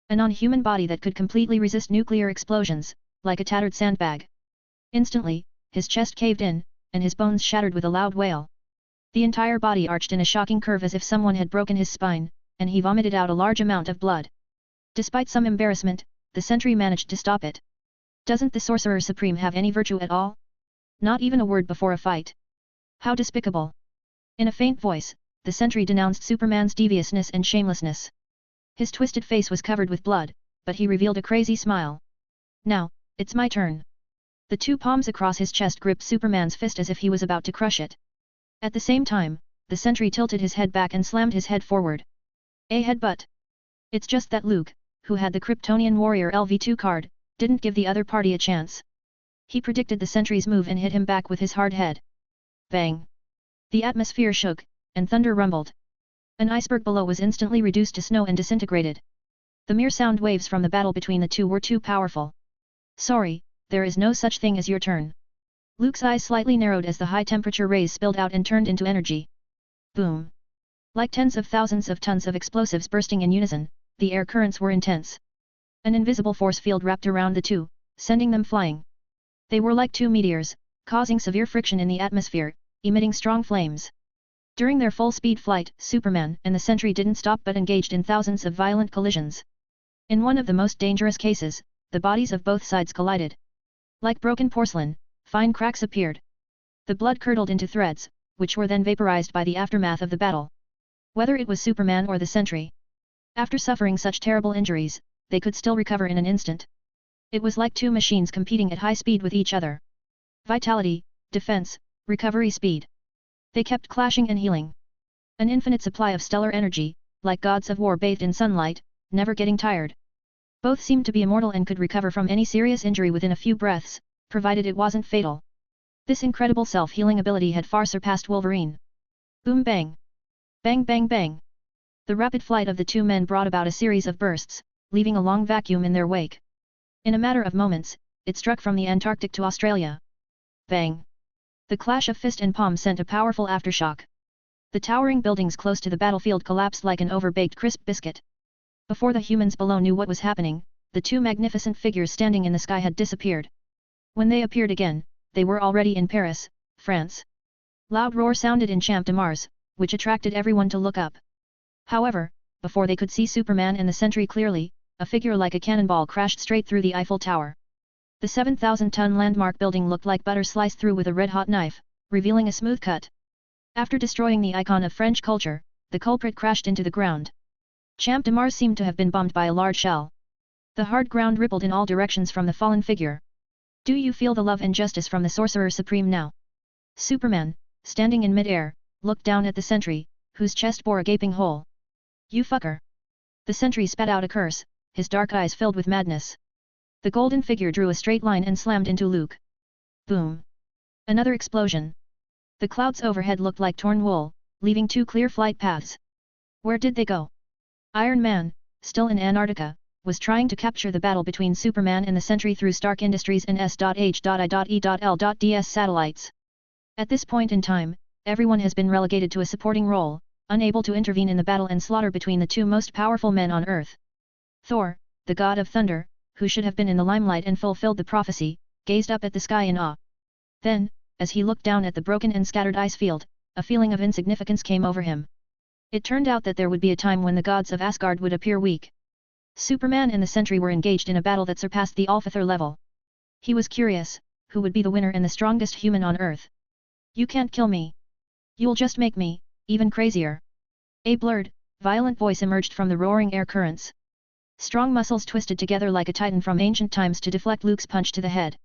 A non-human body that could completely resist nuclear explosions, like a tattered sandbag. Instantly, his chest caved in, and his bones shattered with a loud wail. The entire body arched in a shocking curve as if someone had broken his spine, and he vomited out a large amount of blood. Despite some embarrassment, the sentry managed to stop it. Doesn't the Sorcerer Supreme have any virtue at all? Not even a word before a fight. How despicable! In a faint voice, the sentry denounced Superman's deviousness and shamelessness. His twisted face was covered with blood, but he revealed a crazy smile. Now, it's my turn. The two palms across his chest gripped Superman's fist as if he was about to crush it. At the same time, the sentry tilted his head back and slammed his head forward. A headbutt. It's just that Luke, who had the Kryptonian Warrior LV2 card, didn't give the other party a chance. He predicted the sentry's move and hit him back with his hard head. Bang! The atmosphere shook, and thunder rumbled. An iceberg below was instantly reduced to snow and disintegrated. The mere sound waves from the battle between the two were too powerful. Sorry, there is no such thing as your turn. Luke's eyes slightly narrowed as the high-temperature rays spilled out and turned into energy. Boom! Like tens of thousands of tons of explosives bursting in unison, the air currents were intense. An invisible force field wrapped around the two, sending them flying. They were like two meteors, causing severe friction in the atmosphere, emitting strong flames. During their full-speed flight, Superman and the sentry didn't stop but engaged in thousands of violent collisions. In one of the most dangerous cases, the bodies of both sides collided. Like broken porcelain, fine cracks appeared. The blood curdled into threads, which were then vaporized by the aftermath of the battle. Whether it was Superman or the sentry. After suffering such terrible injuries, they could still recover in an instant. It was like two machines competing at high speed with each other. Vitality, defense, recovery speed. They kept clashing and healing. An infinite supply of stellar energy, like gods of war bathed in sunlight, never getting tired. Both seemed to be immortal and could recover from any serious injury within a few breaths, provided it wasn't fatal. This incredible self-healing ability had far surpassed Wolverine. Boom bang! Bang bang bang! The rapid flight of the two men brought about a series of bursts, leaving a long vacuum in their wake. In a matter of moments, it struck from the Antarctic to Australia. Bang! The clash of fist and palm sent a powerful aftershock. The towering buildings close to the battlefield collapsed like an over-baked crisp biscuit. Before the humans below knew what was happening, the two magnificent figures standing in the sky had disappeared. When they appeared again, they were already in Paris, France. Loud roar sounded in Champ de Mars, which attracted everyone to look up. However, before they could see Superman and the sentry clearly, a figure like a cannonball crashed straight through the Eiffel Tower. The 7,000-ton landmark building looked like butter sliced through with a red-hot knife, revealing a smooth cut. After destroying the icon of French culture, the culprit crashed into the ground. Champ de Mars seemed to have been bombed by a large shell. The hard ground rippled in all directions from the fallen figure. Do you feel the love and justice from the Sorcerer Supreme now? Superman, standing in mid-air, looked down at the sentry, whose chest bore a gaping hole. You fucker! The sentry spat out a curse, his dark eyes filled with madness. The golden figure drew a straight line and slammed into Luke. Boom! Another explosion. The clouds overhead looked like torn wool, leaving two clear flight paths. Where did they go? Iron Man, still in Antarctica, was trying to capture the battle between Superman and the Sentry through Stark Industries and S.H.I.E.L.DS satellites. At this point in time, everyone has been relegated to a supporting role, unable to intervene in the battle and slaughter between the two most powerful men on Earth. Thor, the god of thunder, who should have been in the limelight and fulfilled the prophecy, gazed up at the sky in awe. Then, as he looked down at the broken and scattered ice field, a feeling of insignificance came over him. It turned out that there would be a time when the gods of Asgard would appear weak. Superman and the Sentry were engaged in a battle that surpassed the Alphather level. He was curious, who would be the winner and the strongest human on Earth? You can't kill me. You'll just make me, even crazier. A blurred, violent voice emerged from the roaring air currents. Strong muscles twisted together like a titan from ancient times to deflect Luke's punch to the head.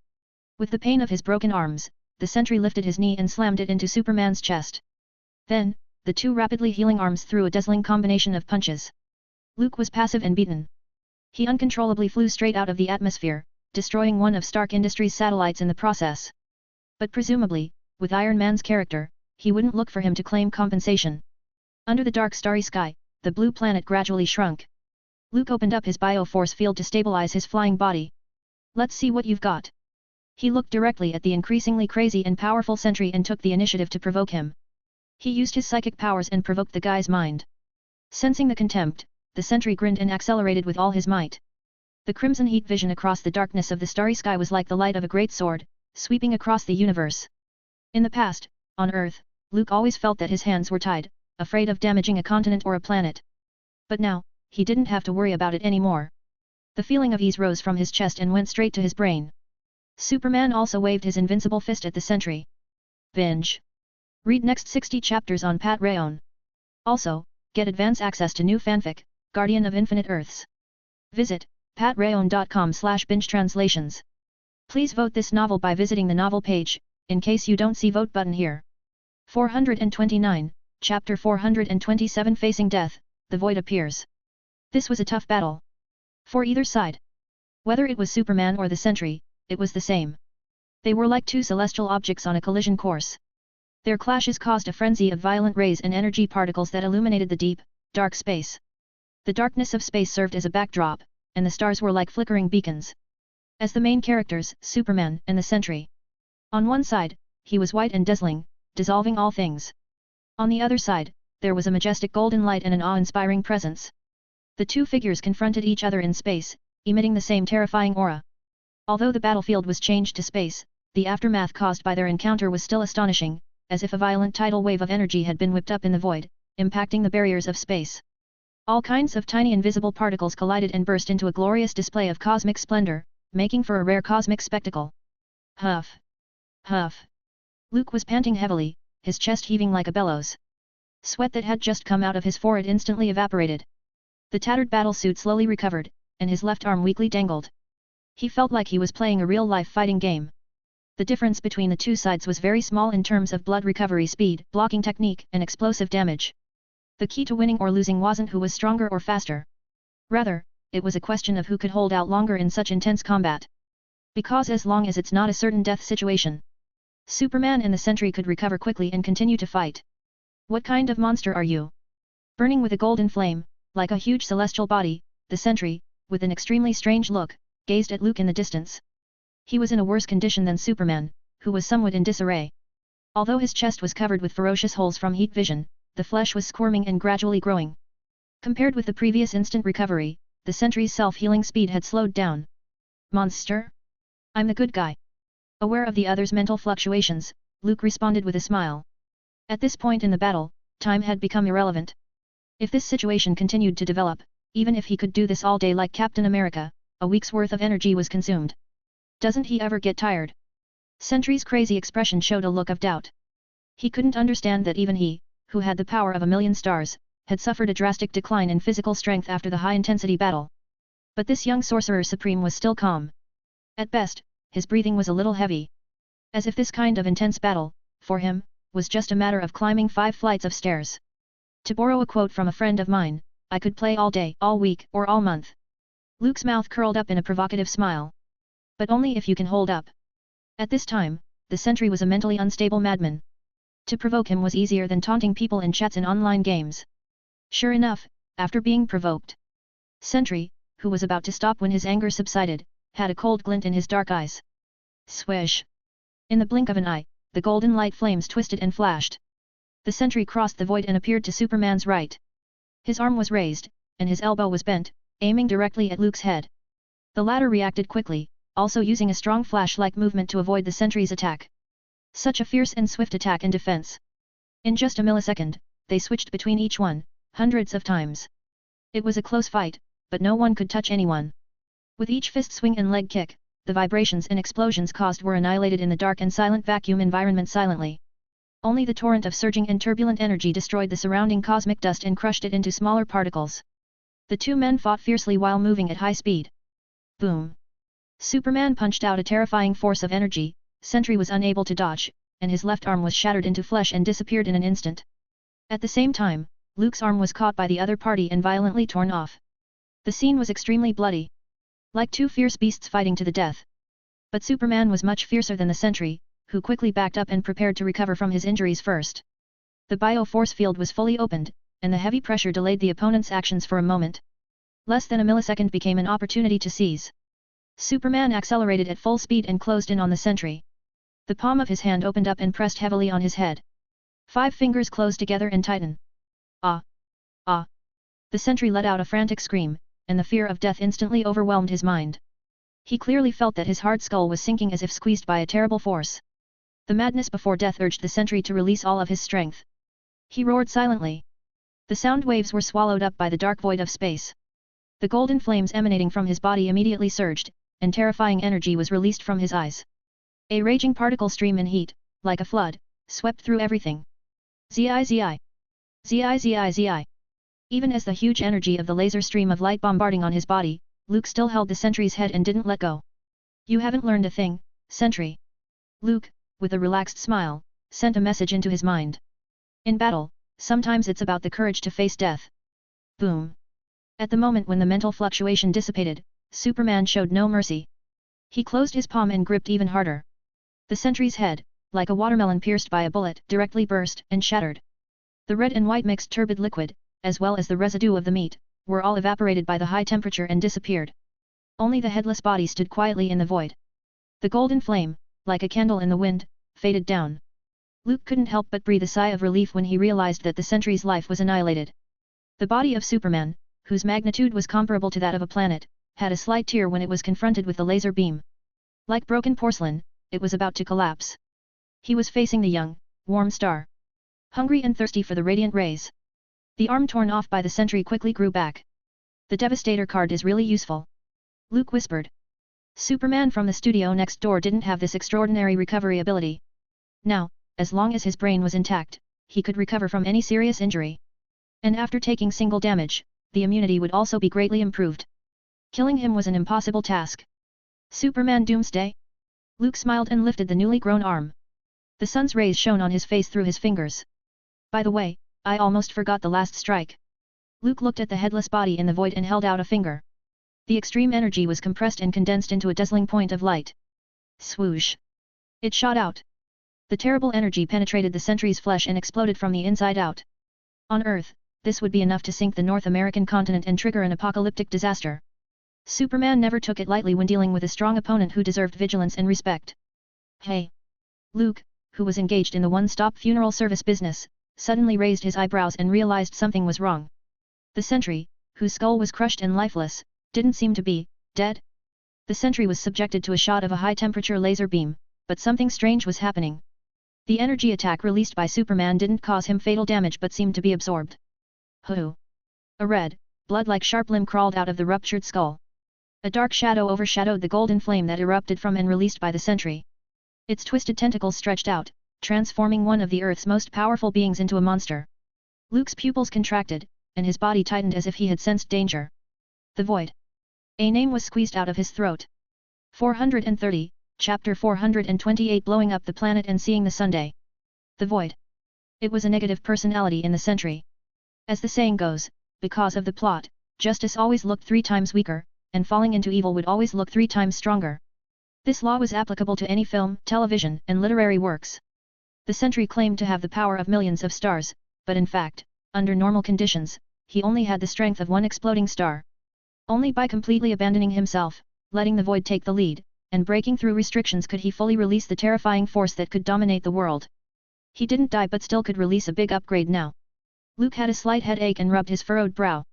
With the pain of his broken arms, the Sentry lifted his knee and slammed it into Superman's chest. Then, the two rapidly healing arms threw a dazzling combination of punches. Luke was passive and beaten. He uncontrollably flew straight out of the atmosphere, destroying one of Stark Industries' satellites in the process. But presumably, with Iron Man's character, he wouldn't look for him to claim compensation. Under the dark starry sky, the blue planet gradually shrunk. Luke opened up his bioforce field to stabilize his flying body. Let's see what you've got. He looked directly at the increasingly crazy and powerful sentry and took the initiative to provoke him. He used his psychic powers and provoked the guy's mind. Sensing the contempt, the sentry grinned and accelerated with all his might. The crimson heat vision across the darkness of the starry sky was like the light of a great sword, sweeping across the universe. In the past, on Earth, Luke always felt that his hands were tied, afraid of damaging a continent or a planet. But now, he didn't have to worry about it anymore. The feeling of ease rose from his chest and went straight to his brain. Superman also waved his invincible fist at the sentry. Binge. Read next 60 chapters on Pat Rayon. Also, get advance access to new fanfic, Guardian of Infinite Earths. Visit patrayon.com/binge-translations. Please vote this novel by visiting the novel page, in case you don't see vote button here. 429, Chapter 427 Facing Death, the Void appears. This was a tough battle. For either side. Whether it was Superman or the Sentry, it was the same. They were like two celestial objects on a collision course. Their clashes caused a frenzy of violent rays and energy particles that illuminated the deep, dark space. The darkness of space served as a backdrop, and the stars were like flickering beacons. As the main characters, Superman and the Sentry. On one side, he was white and dazzling, dissolving all things. On the other side, there was a majestic golden light and an awe-inspiring presence. The two figures confronted each other in space, emitting the same terrifying aura. Although the battlefield was changed to space, the aftermath caused by their encounter was still astonishing, as if a violent tidal wave of energy had been whipped up in the void, impacting the barriers of space. All kinds of tiny invisible particles collided and burst into a glorious display of cosmic splendor, making for a rare cosmic spectacle. Huff! Huff! Luke was panting heavily, his chest heaving like a bellows. Sweat that had just come out of his forehead instantly evaporated. The tattered battlesuit slowly recovered, and his left arm weakly dangled. He felt like he was playing a real-life fighting game. The difference between the two sides was very small in terms of blood recovery speed, blocking technique, and explosive damage. The key to winning or losing wasn't who was stronger or faster. Rather, it was a question of who could hold out longer in such intense combat. Because as long as it's not a certain death situation, Superman and the Sentry could recover quickly and continue to fight. What kind of monster are you? Burning with a golden flame, like a huge celestial body, the Sentry, with an extremely strange look, gazed at Luke in the distance. He was in a worse condition than Superman, who was somewhat in disarray. Although his chest was covered with ferocious holes from heat vision, the flesh was squirming and gradually growing. Compared with the previous instant recovery, the Sentry's self-healing speed had slowed down. Monster? I'm the good guy. Aware of the other's mental fluctuations, Luke responded with a smile. At this point in the battle, time had become irrelevant. If this situation continued to develop, even if he could do this all day like Captain America, a week's worth of energy was consumed. Doesn't he ever get tired? Sentry's crazy expression showed a look of doubt. He couldn't understand that even he, who had the power of a million stars, had suffered a drastic decline in physical strength after the high-intensity battle. But this young Sorcerer Supreme was still calm. At best, his breathing was a little heavy. As if this kind of intense battle, for him, was just a matter of climbing 5 flights of stairs. To borrow a quote from a friend of mine, I could play all day, all week, or all month. Luke's mouth curled up in a provocative smile. But only if you can hold up. At this time, the Sentry was a mentally unstable madman. To provoke him was easier than taunting people in chats in online games. Sure enough, after being provoked, Sentry, who was about to stop when his anger subsided, had a cold glint in his dark eyes. Swish! In the blink of an eye, the golden light flames twisted and flashed. The Sentry crossed the void and appeared to Superman's right. His arm was raised, and his elbow was bent, aiming directly at Luke's head. The latter reacted quickly, also using a strong flash-like movement to avoid the Sentry's attack. Such a fierce and swift attack and defense. In just a millisecond, they switched between each one, hundreds of times. It was a close fight, but no one could touch anyone. With each fist swing and leg kick, the vibrations and explosions caused were annihilated in the dark and silent vacuum environment silently. Only the torrent of surging and turbulent energy destroyed the surrounding cosmic dust and crushed it into smaller particles. The two men fought fiercely while moving at high speed. Boom! Superman punched out a terrifying force of energy, Sentry was unable to dodge, and his left arm was shattered into flesh and disappeared in an instant. At the same time, Luke's arm was caught by the other party and violently torn off. The scene was extremely bloody. Like two fierce beasts fighting to the death. But Superman was much fiercer than the sentry, who quickly backed up and prepared to recover from his injuries first. The bio-force field was fully opened, and the heavy pressure delayed the opponent's actions for a moment. Less than a millisecond became an opportunity to seize. Superman accelerated at full speed and closed in on the sentry. The palm of his hand opened up and pressed heavily on his head. 5 fingers closed together and tighten. Ah! Ah! The sentry let out a frantic scream, and the fear of death instantly overwhelmed his mind. He clearly felt that his hard skull was sinking as if squeezed by a terrible force. The madness before death urged the sentry to release all of his strength. He roared silently. The sound waves were swallowed up by the dark void of space. The golden flames emanating from his body immediately surged, and terrifying energy was released from his eyes. A raging particle stream in heat, like a flood, swept through everything. Zi zi. Zi zi zi. Even as the huge energy of the laser stream of light bombarding on his body, Luke still held the sentry's head and didn't let go. You haven't learned a thing, sentry. Luke, with a relaxed smile, sent a message into his mind. In battle, sometimes it's about the courage to face death. Boom. At the moment when the mental fluctuation dissipated, Superman showed no mercy. He closed his palm and gripped even harder. The sentry's head, like a watermelon pierced by a bullet, directly burst and shattered. The red and white mixed turbid liquid, as well as the residue of the meat, were all evaporated by the high temperature and disappeared. Only the headless body stood quietly in the void. The golden flame, like a candle in the wind, faded down. Luke couldn't help but breathe a sigh of relief when he realized that the sentry's life was annihilated. The body of Superman, whose magnitude was comparable to that of a planet, had a slight tear when it was confronted with the laser beam. Like broken porcelain, it was about to collapse. He was facing the young, warm star. Hungry and thirsty for the radiant rays. The arm torn off by the sentry quickly grew back. The Devastator card is really useful. Luke whispered. Superman from the studio next door didn't have this extraordinary recovery ability. Now, as long as his brain was intact, he could recover from any serious injury. And after taking single damage, the immunity would also be greatly improved. Killing him was an impossible task. Superman Doomsday? Luke smiled and lifted the newly grown arm. The sun's rays shone on his face through his fingers. By the way, I almost forgot the last strike. Luke looked at the headless body in the void and held out a finger. The extreme energy was compressed and condensed into a dazzling point of light. Swoosh! It shot out. The terrible energy penetrated the sentry's flesh and exploded from the inside out. On Earth, this would be enough to sink the North American continent and trigger an apocalyptic disaster. Superman never took it lightly when dealing with a strong opponent who deserved vigilance and respect. Hey! Luke, who was engaged in the one-stop funeral service business, suddenly raised his eyebrows and realized something was wrong. The sentry, whose skull was crushed and lifeless, didn't seem to be dead. The sentry was subjected to a shot of a high-temperature laser beam, but something strange was happening. The energy attack released by Superman didn't cause him fatal damage but seemed to be absorbed. Hoo! A red, blood-like sharp limb crawled out of the ruptured skull. A dark shadow overshadowed the golden flame that erupted from and released by the sentry. Its twisted tentacles stretched out, transforming one of the Earth's most powerful beings into a monster. Luke's pupils contracted, and his body tightened as if he had sensed danger. The Void. A name was squeezed out of his throat. 430, Chapter 428 Blowing up the planet and seeing the Sunday. The Void. It was a negative personality in the sentry. As the saying goes, because of the plot, justice always looked 3 times weaker, and falling into evil would always look 3 times stronger. This law was applicable to any film, television, and literary works. The sentry claimed to have the power of millions of stars, but in fact, under normal conditions, he only had the strength of one exploding star. Only by completely abandoning himself, letting the void take the lead, and breaking through restrictions could he fully release the terrifying force that could dominate the world. He didn't die but still could release a big upgrade now. Luke had a slight headache and rubbed his furrowed brow.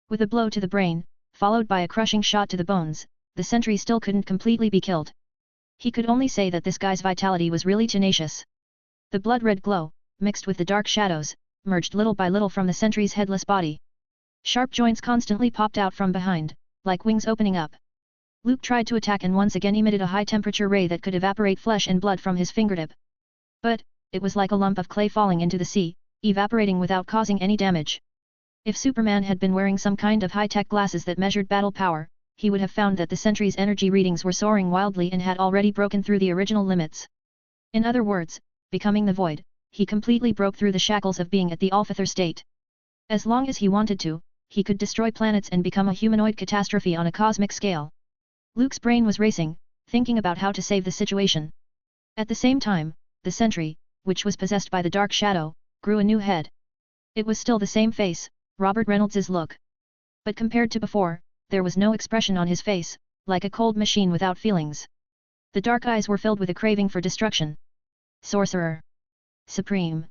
With a blow to the brain, followed by a crushing shot to the bones, the sentry still couldn't completely be killed. He could only say that this guy's vitality was really tenacious. The blood-red glow, mixed with the dark shadows, merged little by little from the sentry's headless body. Sharp joints constantly popped out from behind, like wings opening up. Luke tried to attack and once again emitted a high-temperature ray that could evaporate flesh and blood from his fingertip. But, it was like a lump of clay falling into the sea, evaporating without causing any damage. If Superman had been wearing some kind of high-tech glasses that measured battle power, he would have found that the sentry's energy readings were soaring wildly and had already broken through the original limits. In other words, becoming the Void, he completely broke through the shackles of being at the Alphather state. As long as he wanted to, he could destroy planets and become a humanoid catastrophe on a cosmic scale. Luke's brain was racing, thinking about how to save the situation. At the same time, the sentry, which was possessed by the dark shadow, grew a new head. It was still the same face, Robert Reynolds's look. But compared to before, there was no expression on his face, like a cold machine without feelings. The dark eyes were filled with a craving for destruction. Sorcerer Supreme.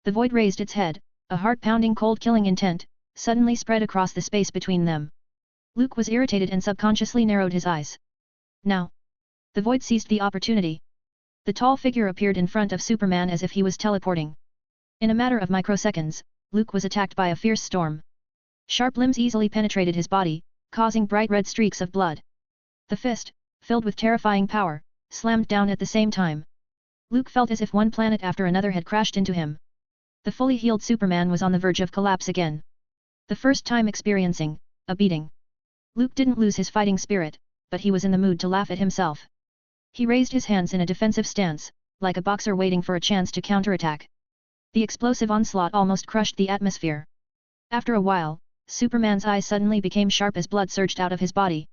The void raised its head, a heart-pounding cold-killing intent, suddenly spread across the space between them. Luke was irritated and subconsciously narrowed his eyes. Now! The void seized the opportunity. The tall figure appeared in front of Superman as if he was teleporting. In a matter of microseconds, Luke was attacked by a fierce storm. Sharp limbs easily penetrated his body, causing bright red streaks of blood. The fist, filled with terrifying power, slammed down at the same time. Luke felt as if one planet after another had crashed into him. The fully healed Superman was on the verge of collapse again. The first time experiencing a beating. Luke didn't lose his fighting spirit, but he was in the mood to laugh at himself. He raised his hands in a defensive stance, like a boxer waiting for a chance to counterattack. The explosive onslaught almost crushed the atmosphere. After a while, Superman's eyes suddenly became sharp as blood surged out of his body.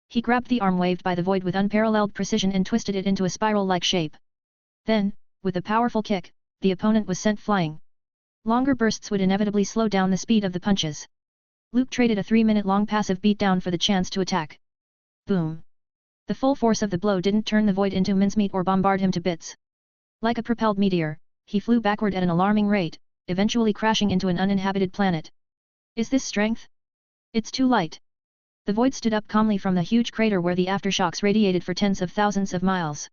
He grabbed the arm waved by the void with unparalleled precision and twisted it into a spiral-like shape. Then, with a powerful kick, the opponent was sent flying. Longer bursts would inevitably slow down the speed of the punches. Luke traded a 3-minute-long passive beatdown for the chance to attack. Boom! The full force of the blow didn't turn the void into mincemeat or bombard him to bits. Like a propelled meteor, he flew backward at an alarming rate, eventually crashing into an uninhabited planet. Is this strength? It's too light. The void stood up calmly from the huge crater where the aftershocks radiated for tens of thousands of miles.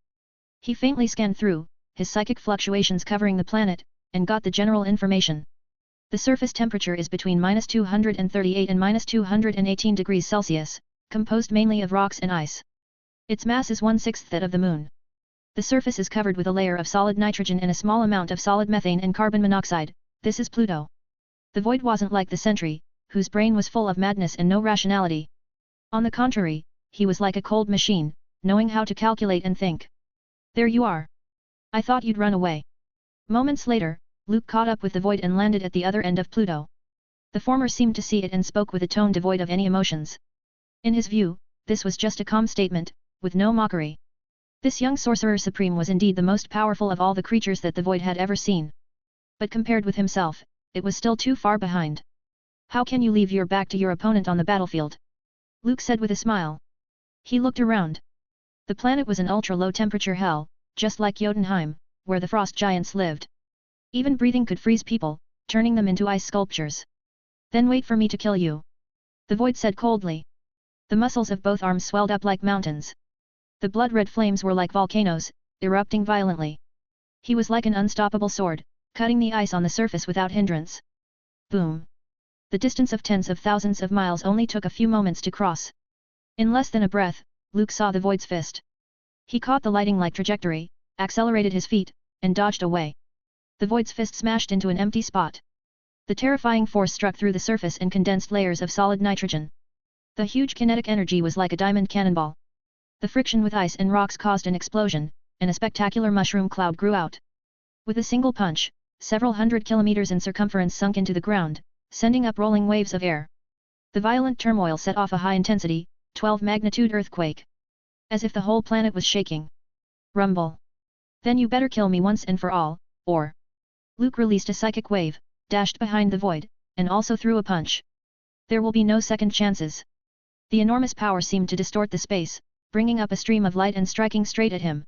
He faintly scanned through, his psychic fluctuations covering the planet, and got the general information. The surface temperature is between -238 and -218 degrees Celsius, composed mainly of rocks and ice. Its mass is 1/6 that of the Moon. The surface is covered with a layer of solid nitrogen and a small amount of solid methane and carbon monoxide. This is Pluto. The void wasn't like the sentry, whose brain was full of madness and no rationality. On the contrary, he was like a cold machine, knowing how to calculate and think. There you are. I thought you'd run away. Moments later, Luke caught up with the void and landed at the other end of Pluto. The former seemed to see it and spoke with a tone devoid of any emotions. In his view, this was just a calm statement, with no mockery. This young Sorcerer Supreme was indeed the most powerful of all the creatures that the void had ever seen. But compared with himself, it was still too far behind. How can you leave your back to your opponent on the battlefield? Luke said with a smile. He looked around. The planet was an ultra-low temperature hell, just like Jotunheim, where the frost giants lived. Even breathing could freeze people, turning them into ice sculptures. Then wait for me to kill you. The void said coldly. The muscles of both arms swelled up like mountains. The blood-red flames were like volcanoes, erupting violently. He was like an unstoppable sword, cutting the ice on the surface without hindrance. Boom! The distance of tens of thousands of miles only took a few moments to cross. In less than a breath, Luke saw the void's fist. He caught the lightning-like trajectory, accelerated his feet, and dodged away. The void's fist smashed into an empty spot. The terrifying force struck through the surface and condensed layers of solid nitrogen. The huge kinetic energy was like a diamond cannonball. The friction with ice and rocks caused an explosion, and a spectacular mushroom cloud grew out. With a single punch, several hundred kilometers in circumference sunk into the ground, sending up rolling waves of air. The violent turmoil set off a high-intensity, 12-magnitude earthquake. As if the whole planet was shaking. Rumble. Then you better kill me once and for all, or... Luke released a psychic wave, dashed behind the void, and also threw a punch. There will be no second chances. The enormous power seemed to distort the space, bringing up a stream of light and striking straight at him.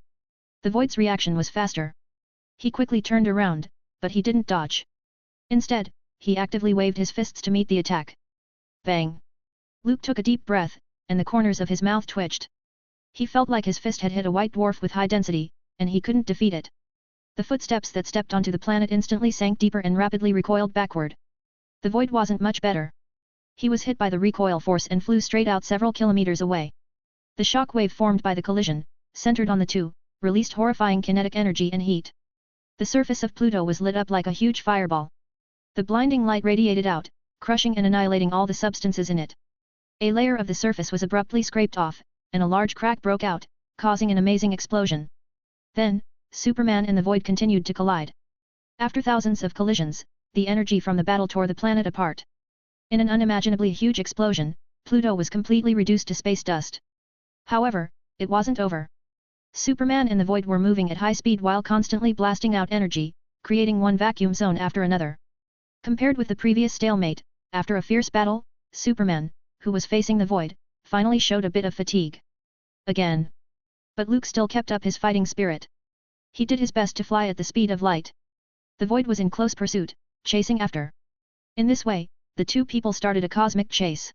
The void's reaction was faster. He quickly turned around, but he didn't dodge. Instead, he actively waved his fists to meet the attack. Bang! Luke took a deep breath, and the corners of his mouth twitched. He felt like his fist had hit a white dwarf with high density, and he couldn't defeat it. The footsteps that stepped onto the planet instantly sank deeper and rapidly recoiled backward. The void wasn't much better. He was hit by the recoil force and flew straight out several kilometers away. The shock wave formed by the collision, centered on the two, released horrifying kinetic energy and heat. The surface of Pluto was lit up like a huge fireball. The blinding light radiated out, crushing and annihilating all the substances in it. A layer of the surface was abruptly scraped off, and a large crack broke out, causing an amazing explosion. Then, Superman and the void continued to collide. After thousands of collisions, the energy from the battle tore the planet apart. In an unimaginably huge explosion, Pluto was completely reduced to space dust. However, it wasn't over. Superman and the Void were moving at high speed while constantly blasting out energy, creating one vacuum zone after another. Compared with the previous stalemate, after a fierce battle, Superman, who was facing the Void, finally showed a bit of fatigue. Again. But Luke still kept up his fighting spirit. He did his best to fly at the speed of light. The Void was in close pursuit, chasing after. In this way, the two people started a cosmic chase.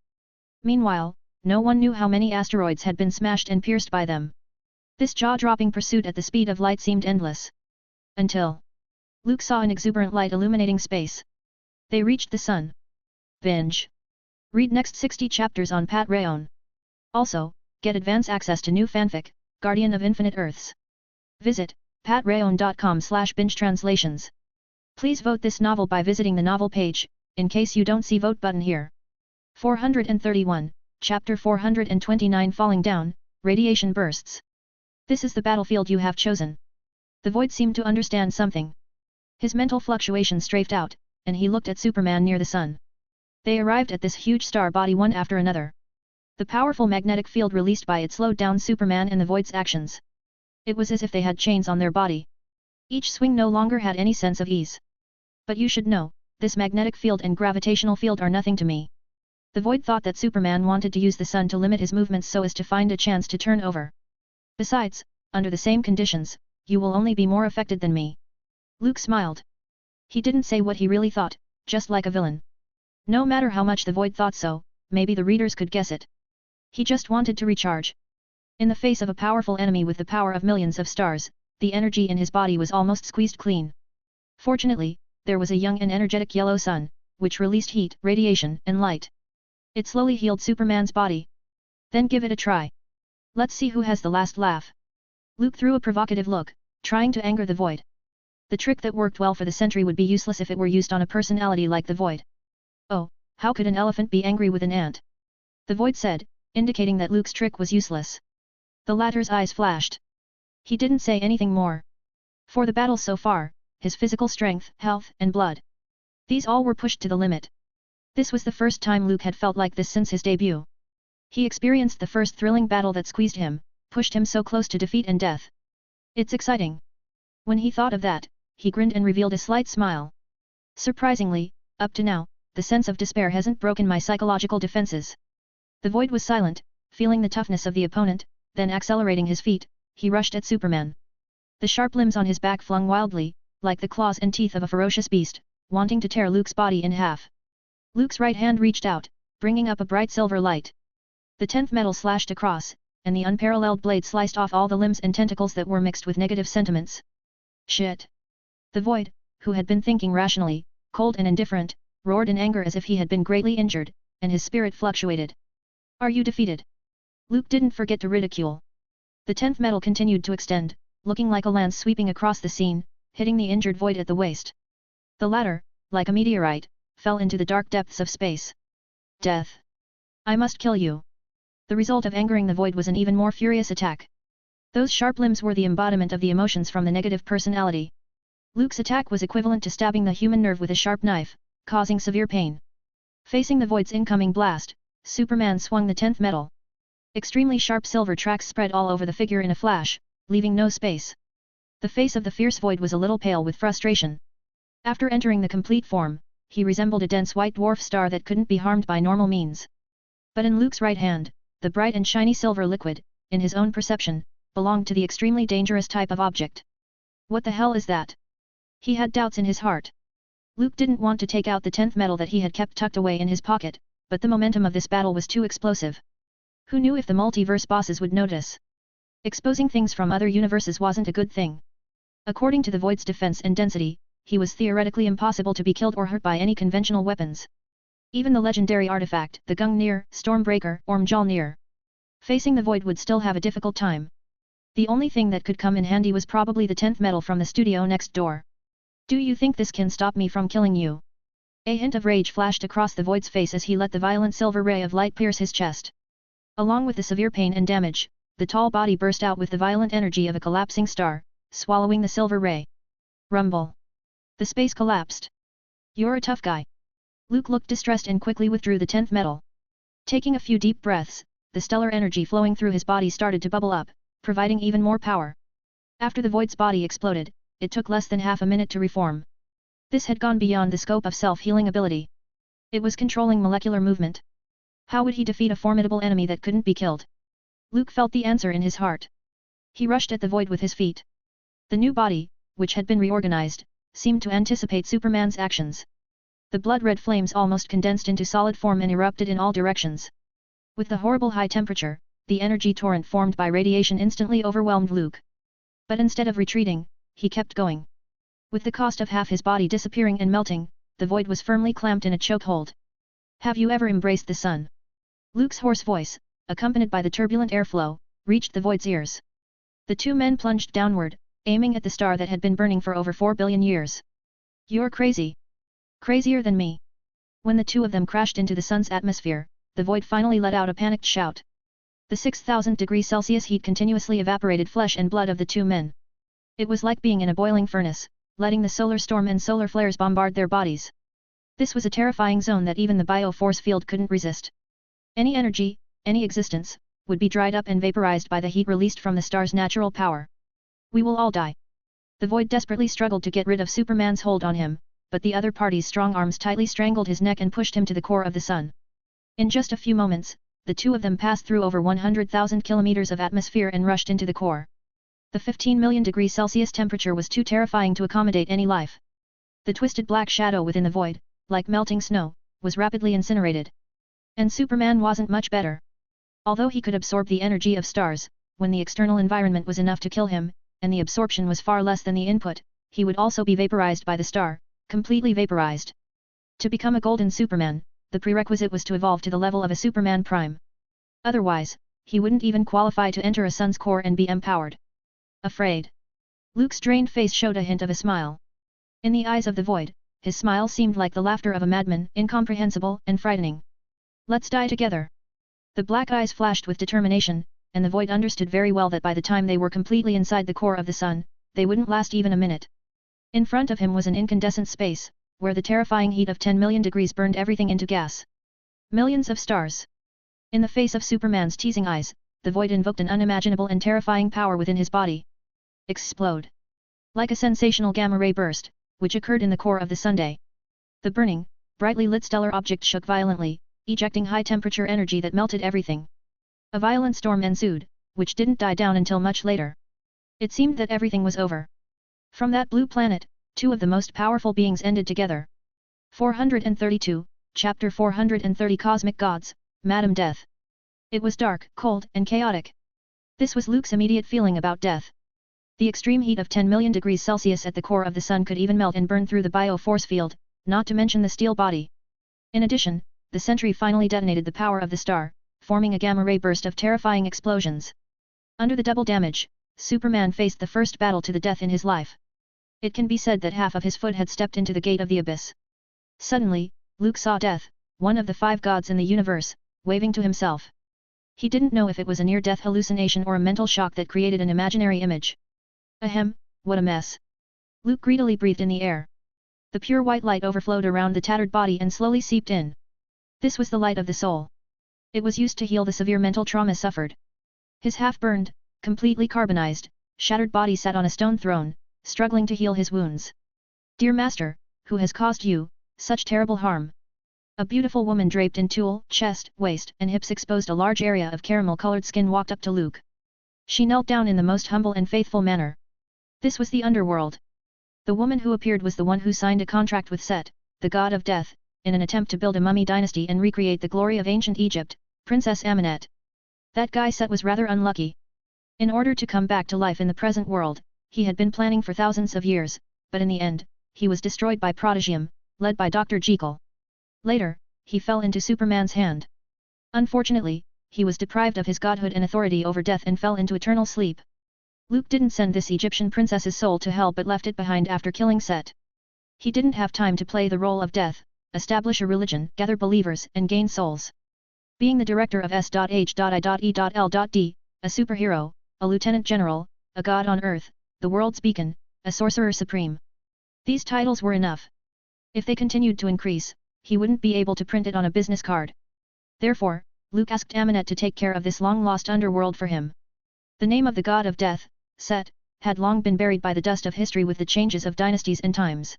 Meanwhile, no one knew how many asteroids had been smashed and pierced by them. This jaw-dropping pursuit at the speed of light seemed endless. Until Luke saw an exuberant light illuminating space. They reached the sun. Binge. Read next 60 chapters on Patreon. Also, get advance access to new fanfic, Guardian of Infinite Earths. Visit patreon.com/bingetranslations. Please vote this novel by visiting the novel page, in case you don't see vote button here. 431, Chapter 429 Falling Down, Radiation Bursts. This is the battlefield you have chosen. The Void seemed to understand something. His mental fluctuation strafed out, and he looked at Superman near the sun. They arrived at this huge star body one after another. The powerful magnetic field released by it slowed down Superman and the Void's actions. It was as if they had chains on their body. Each swing no longer had any sense of ease. But you should know, this magnetic field and gravitational field are nothing to me. The Void thought that Superman wanted to use the sun to limit his movements so as to find a chance to turn over. Besides, under the same conditions, you will only be more affected than me. Luke smiled. He didn't say what he really thought, just like a villain. No matter how much the Void thought so, maybe the readers could guess it. He just wanted to recharge. In the face of a powerful enemy with the power of millions of stars, the energy in his body was almost squeezed clean. Fortunately, there was a young and energetic yellow sun, which released heat, radiation, and light. It slowly healed Superman's body. Then give it a try. Let's see who has the last laugh. Luke threw a provocative look, trying to anger the Void. The trick that worked well for the Sentry would be useless if it were used on a personality like the Void. Oh, how could an elephant be angry with an ant? The Void said, indicating that Luke's trick was useless. The latter's eyes flashed. He didn't say anything more. For the battle so far, his physical strength, health, and blood. These all were pushed to the limit. This was the first time Luke had felt like this since his debut. He experienced the first thrilling battle that squeezed him, pushed him so close to defeat and death. It's exciting. When he thought of that, he grinned and revealed a slight smile. Surprisingly, up to now, the sense of despair hasn't broken my psychological defenses. The Void was silent, feeling the toughness of the opponent, then accelerating his feet, he rushed at Superman. The sharp limbs on his back flung wildly, like the claws and teeth of a ferocious beast, wanting to tear Luke's body in half. Luke's right hand reached out, bringing up a bright silver light. The 10th metal slashed across, and the unparalleled blade sliced off all the limbs and tentacles that were mixed with negative sentiments. Shit! The Void, who had been thinking rationally, cold and indifferent, roared in anger as if he had been greatly injured, and his spirit fluctuated. Are you defeated? Luke didn't forget to ridicule. The 10th metal continued to extend, looking like a lance sweeping across the scene, hitting the injured Void at the waist. The latter, like a meteorite, fell into the dark depths of space. Death! I must kill you! The result of angering the Void was an even more furious attack. Those sharp limbs were the embodiment of the emotions from the negative personality. Luke's attack was equivalent to stabbing the human nerve with a sharp knife, causing severe pain. Facing the Void's incoming blast, Superman swung the 10th metal. Extremely sharp silver tracks spread all over the figure in a flash, leaving no space. The face of the fierce Void was a little pale with frustration. After entering the complete form, he resembled a dense white dwarf star that couldn't be harmed by normal means. But in Luke's right hand, the bright and shiny silver liquid, in his own perception, belonged to the extremely dangerous type of object. What the hell is that? He had doubts in his heart. Luke didn't want to take out the 10th metal that he had kept tucked away in his pocket, but the momentum of this battle was too explosive. Who knew if the multiverse bosses would notice? Exposing things from other universes wasn't a good thing. According to the Void's defense and density, he was theoretically impossible to be killed or hurt by any conventional weapons. Even the legendary artifact, the Gungnir, Stormbreaker, or Mjolnir. Facing the Void would still have a difficult time. The only thing that could come in handy was probably the 10th metal from the studio next door. Do you think this can stop me from killing you? A hint of rage flashed across the Void's face as he let the violent silver ray of light pierce his chest. Along with the severe pain and damage, the tall body burst out with the violent energy of a collapsing star, swallowing the silver ray. Rumble. The space collapsed. You're a tough guy. Luke looked distressed and quickly withdrew the 10th metal. Taking a few deep breaths, the stellar energy flowing through his body started to bubble up, providing even more power. After the void's body exploded, it took less than half a minute to reform. This had gone beyond the scope of self-healing ability. It was controlling molecular movement. How would he defeat a formidable enemy that couldn't be killed? Luke felt the answer in his heart. He rushed at the void with his feet. The new body, which had been reorganized, seemed to anticipate Superman's actions. The blood-red flames almost condensed into solid form and erupted in all directions. With the horrible high temperature, the energy torrent formed by radiation instantly overwhelmed Luke. But instead of retreating, he kept going. With the cost of half his body disappearing and melting, the void was firmly clamped in a chokehold. Have you ever embraced the sun? Luke's hoarse voice, accompanied by the turbulent airflow, reached the void's ears. The two men plunged downward, aiming at the star that had been burning for over 4 billion years. You're crazy. Crazier than me. When the two of them crashed into the sun's atmosphere, the void finally let out a panicked shout. The 6,000 degrees Celsius heat continuously evaporated flesh and blood of the two men. It was like being in a boiling furnace, letting the solar storm and solar flares bombard their bodies. This was a terrifying zone that even the bio-force field couldn't resist. Any energy, any existence, would be dried up and vaporized by the heat released from the star's natural power. We will all die. The void desperately struggled to get rid of Superman's hold on him, but the other party's strong arms tightly strangled his neck and pushed him to the core of the sun. In just a few moments, the two of them passed through over 100,000 kilometers of atmosphere and rushed into the core. The 15 million degrees Celsius temperature was too terrifying to accommodate any life. The twisted black shadow within the void, like melting snow, was rapidly incinerated. And Superman wasn't much better. Although he could absorb the energy of stars, when the external environment was enough to kill him, and the absorption was far less than the input, he would also be vaporized by the star, completely vaporized. To become a golden Superman, the prerequisite was to evolve to the level of a Superman Prime. Otherwise, he wouldn't even qualify to enter a sun's core and be empowered. Afraid? Luke's drained face showed a hint of a smile. In the eyes of the void, his smile seemed like the laughter of a madman, incomprehensible and frightening. Let's die together. The black eyes flashed with determination, and the void understood very well that by the time they were completely inside the core of the sun, they wouldn't last even a minute. In front of him was an incandescent space, where the terrifying heat of 10 million degrees burned everything into gas. Millions of stars. In the face of Superman's teasing eyes, the void invoked an unimaginable and terrifying power within his body. Explode. Like a sensational gamma-ray burst, which occurred in the core of the Sunday. The burning, brightly lit stellar object shook violently, ejecting high-temperature energy that melted everything. A violent storm ensued, which didn't die down until much later. It seemed that everything was over. From that blue planet, two of the most powerful beings ended together. 432, Chapter 430 Cosmic Gods, Madam Death. It was dark, cold, and chaotic. This was Luke's immediate feeling about death. The extreme heat of 10 million degrees Celsius at the core of the sun could even melt and burn through the bio-force field, not to mention the steel body. In addition, the Sentry finally detonated the power of the star, forming a gamma-ray burst of terrifying explosions. Under the double damage, Superman faced the first battle to the death in his life. It can be said that half of his foot had stepped into the gate of the abyss. Suddenly, Luke saw Death, one of the 5 gods in the universe, waving to himself. He didn't know if it was a near-death hallucination or a mental shock that created an imaginary image. Ahem, what a mess. Luke greedily breathed in the air. The pure white light overflowed around the tattered body and slowly seeped in. This was the light of the soul. It was used to heal the severe mental trauma suffered. His half-burned, completely carbonized, shattered body sat on a stone throne, struggling to heal his wounds. Dear Master, who has caused you such terrible harm? A beautiful woman draped in tulle, chest, waist, and hips exposed a large area of caramel-colored skin walked up to Luke. She knelt down in the most humble and faithful manner. This was the underworld. The woman who appeared was the one who signed a contract with Set, the god of death, in an attempt to build a mummy dynasty and recreate the glory of ancient Egypt, Princess Amenet. That guy Set was rather unlucky. In order to come back to life in the present world, he had been planning for thousands of years, but in the end, he was destroyed by Protegium, led by Dr. Jekyll. Later, he fell into Superman's hand. Unfortunately, he was deprived of his godhood and authority over death and fell into eternal sleep. Luke didn't send this Egyptian princess's soul to hell but left it behind after killing Set. He didn't have time to play the role of death, establish a religion, gather believers, and gain souls. Being the director of S.H.I.E.L.D., a superhero, a lieutenant general, a god on earth, the world's beacon, a sorcerer supreme. These titles were enough. If they continued to increase, he wouldn't be able to print it on a business card. Therefore, Luke asked Amunet to take care of this long-lost underworld for him. The name of the god of death, Set, had long been buried by the dust of history with the changes of dynasties and times.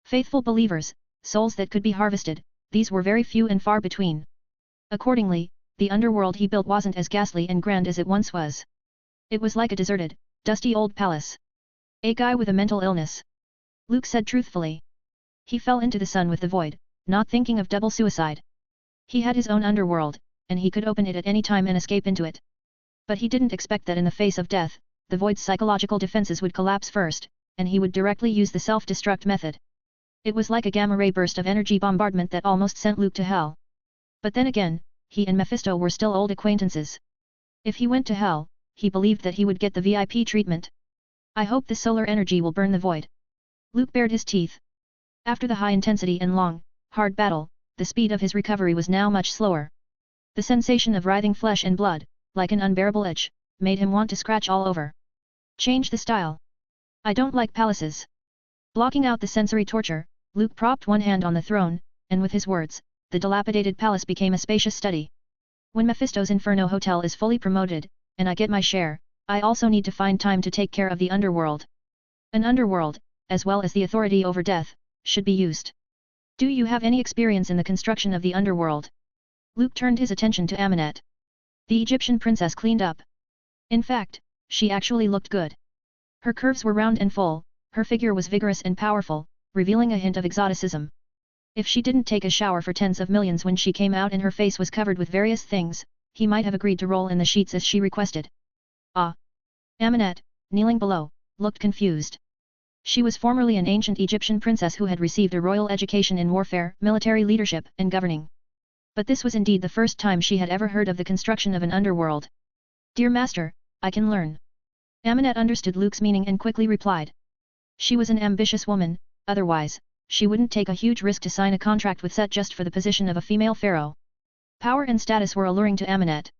Faithful believers, souls that could be harvested, these were very few and far between. Accordingly, the underworld he built wasn't as ghastly and grand as it once was. It was like a deserted, dusty old palace. A guy with a mental illness. Luke said truthfully. He fell into the sun with the void, not thinking of double suicide. He had his own underworld, and he could open it at any time and escape into it. But he didn't expect that in the face of death, the void's psychological defenses would collapse first, and he would directly use the self-destruct method. It was like a gamma-ray burst of energy bombardment that almost sent Luke to hell. But then again, he and Mephisto were still old acquaintances. If he went to hell, he believed that he would get the VIP treatment. I hope the solar energy will burn the void. Luke bared his teeth. After the high-intensity and long, hard battle, the speed of his recovery was now much slower. The sensation of writhing flesh and blood, like an unbearable itch, made him want to scratch all over. Change the style. I don't like palaces. Blocking out the sensory torture, Luke propped one hand on the throne, and with his words, the dilapidated palace became a spacious study. When Mephisto's Inferno Hotel is fully promoted, and I get my share, I also need to find time to take care of the underworld. An underworld, as well as the authority over death, should be used. Do you have any experience in the construction of the underworld? Luke turned his attention to Amunet. The Egyptian princess cleaned up. In fact, she actually looked good. Her curves were round and full, her figure was vigorous and powerful, revealing a hint of exoticism. If she didn't take a shower for tens of millions when she came out and her face was covered with various things, he might have agreed to roll in the sheets as she requested. Ah! Amunet, kneeling below, looked confused. She was formerly an ancient Egyptian princess who had received a royal education in warfare, military leadership, and governing. But this was indeed the first time she had ever heard of the construction of an underworld. Dear master, I can learn. Amunet understood Luke's meaning and quickly replied. She was an ambitious woman, otherwise, she wouldn't take a huge risk to sign a contract with Set just for the position of a female pharaoh. Power and status were alluring to Amunet.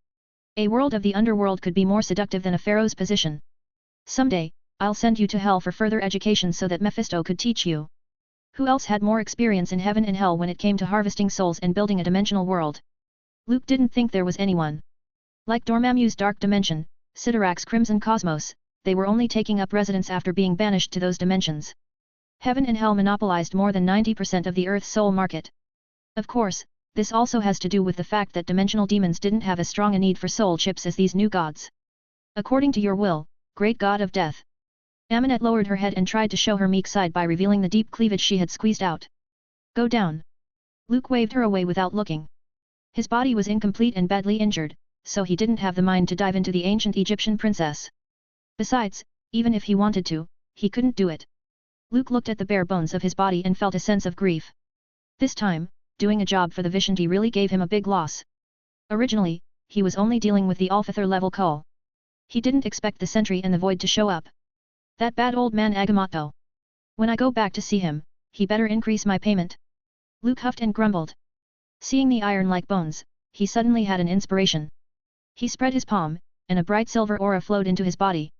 A world of the underworld could be more seductive than a pharaoh's position. Someday, I'll send you to hell for further education so that Mephisto could teach you. Who else had more experience in heaven and hell when it came to harvesting souls and building a dimensional world? Luke didn't think there was anyone. Like Dormammu's Dark Dimension, Sidorak's Crimson Cosmos, they were only taking up residence after being banished to those dimensions. Heaven and hell monopolized more than 90% of the Earth's soul market. Of course, this also has to do with the fact that dimensional demons didn't have as strong a need for soul chips as these new gods. According to your will, great god of death. Amunet lowered her head and tried to show her meek side by revealing the deep cleavage she had squeezed out. Go down. Luke waved her away without looking. His body was incomplete and badly injured, so he didn't have the mind to dive into the ancient Egyptian princess. Besides, even if he wanted to, he couldn't do it. Luke looked at the bare bones of his body and felt a sense of grief. This time, doing a job for the Vishanti really gave him a big loss. Originally, he was only dealing with the Alphather level Kull. He didn't expect the Sentry and the Void to show up. That bad old man Agamotto. When I go back to see him, he better increase my payment. Luke huffed and grumbled. Seeing the iron-like bones, he suddenly had an inspiration. He spread his palm, and a bright silver aura flowed into his body.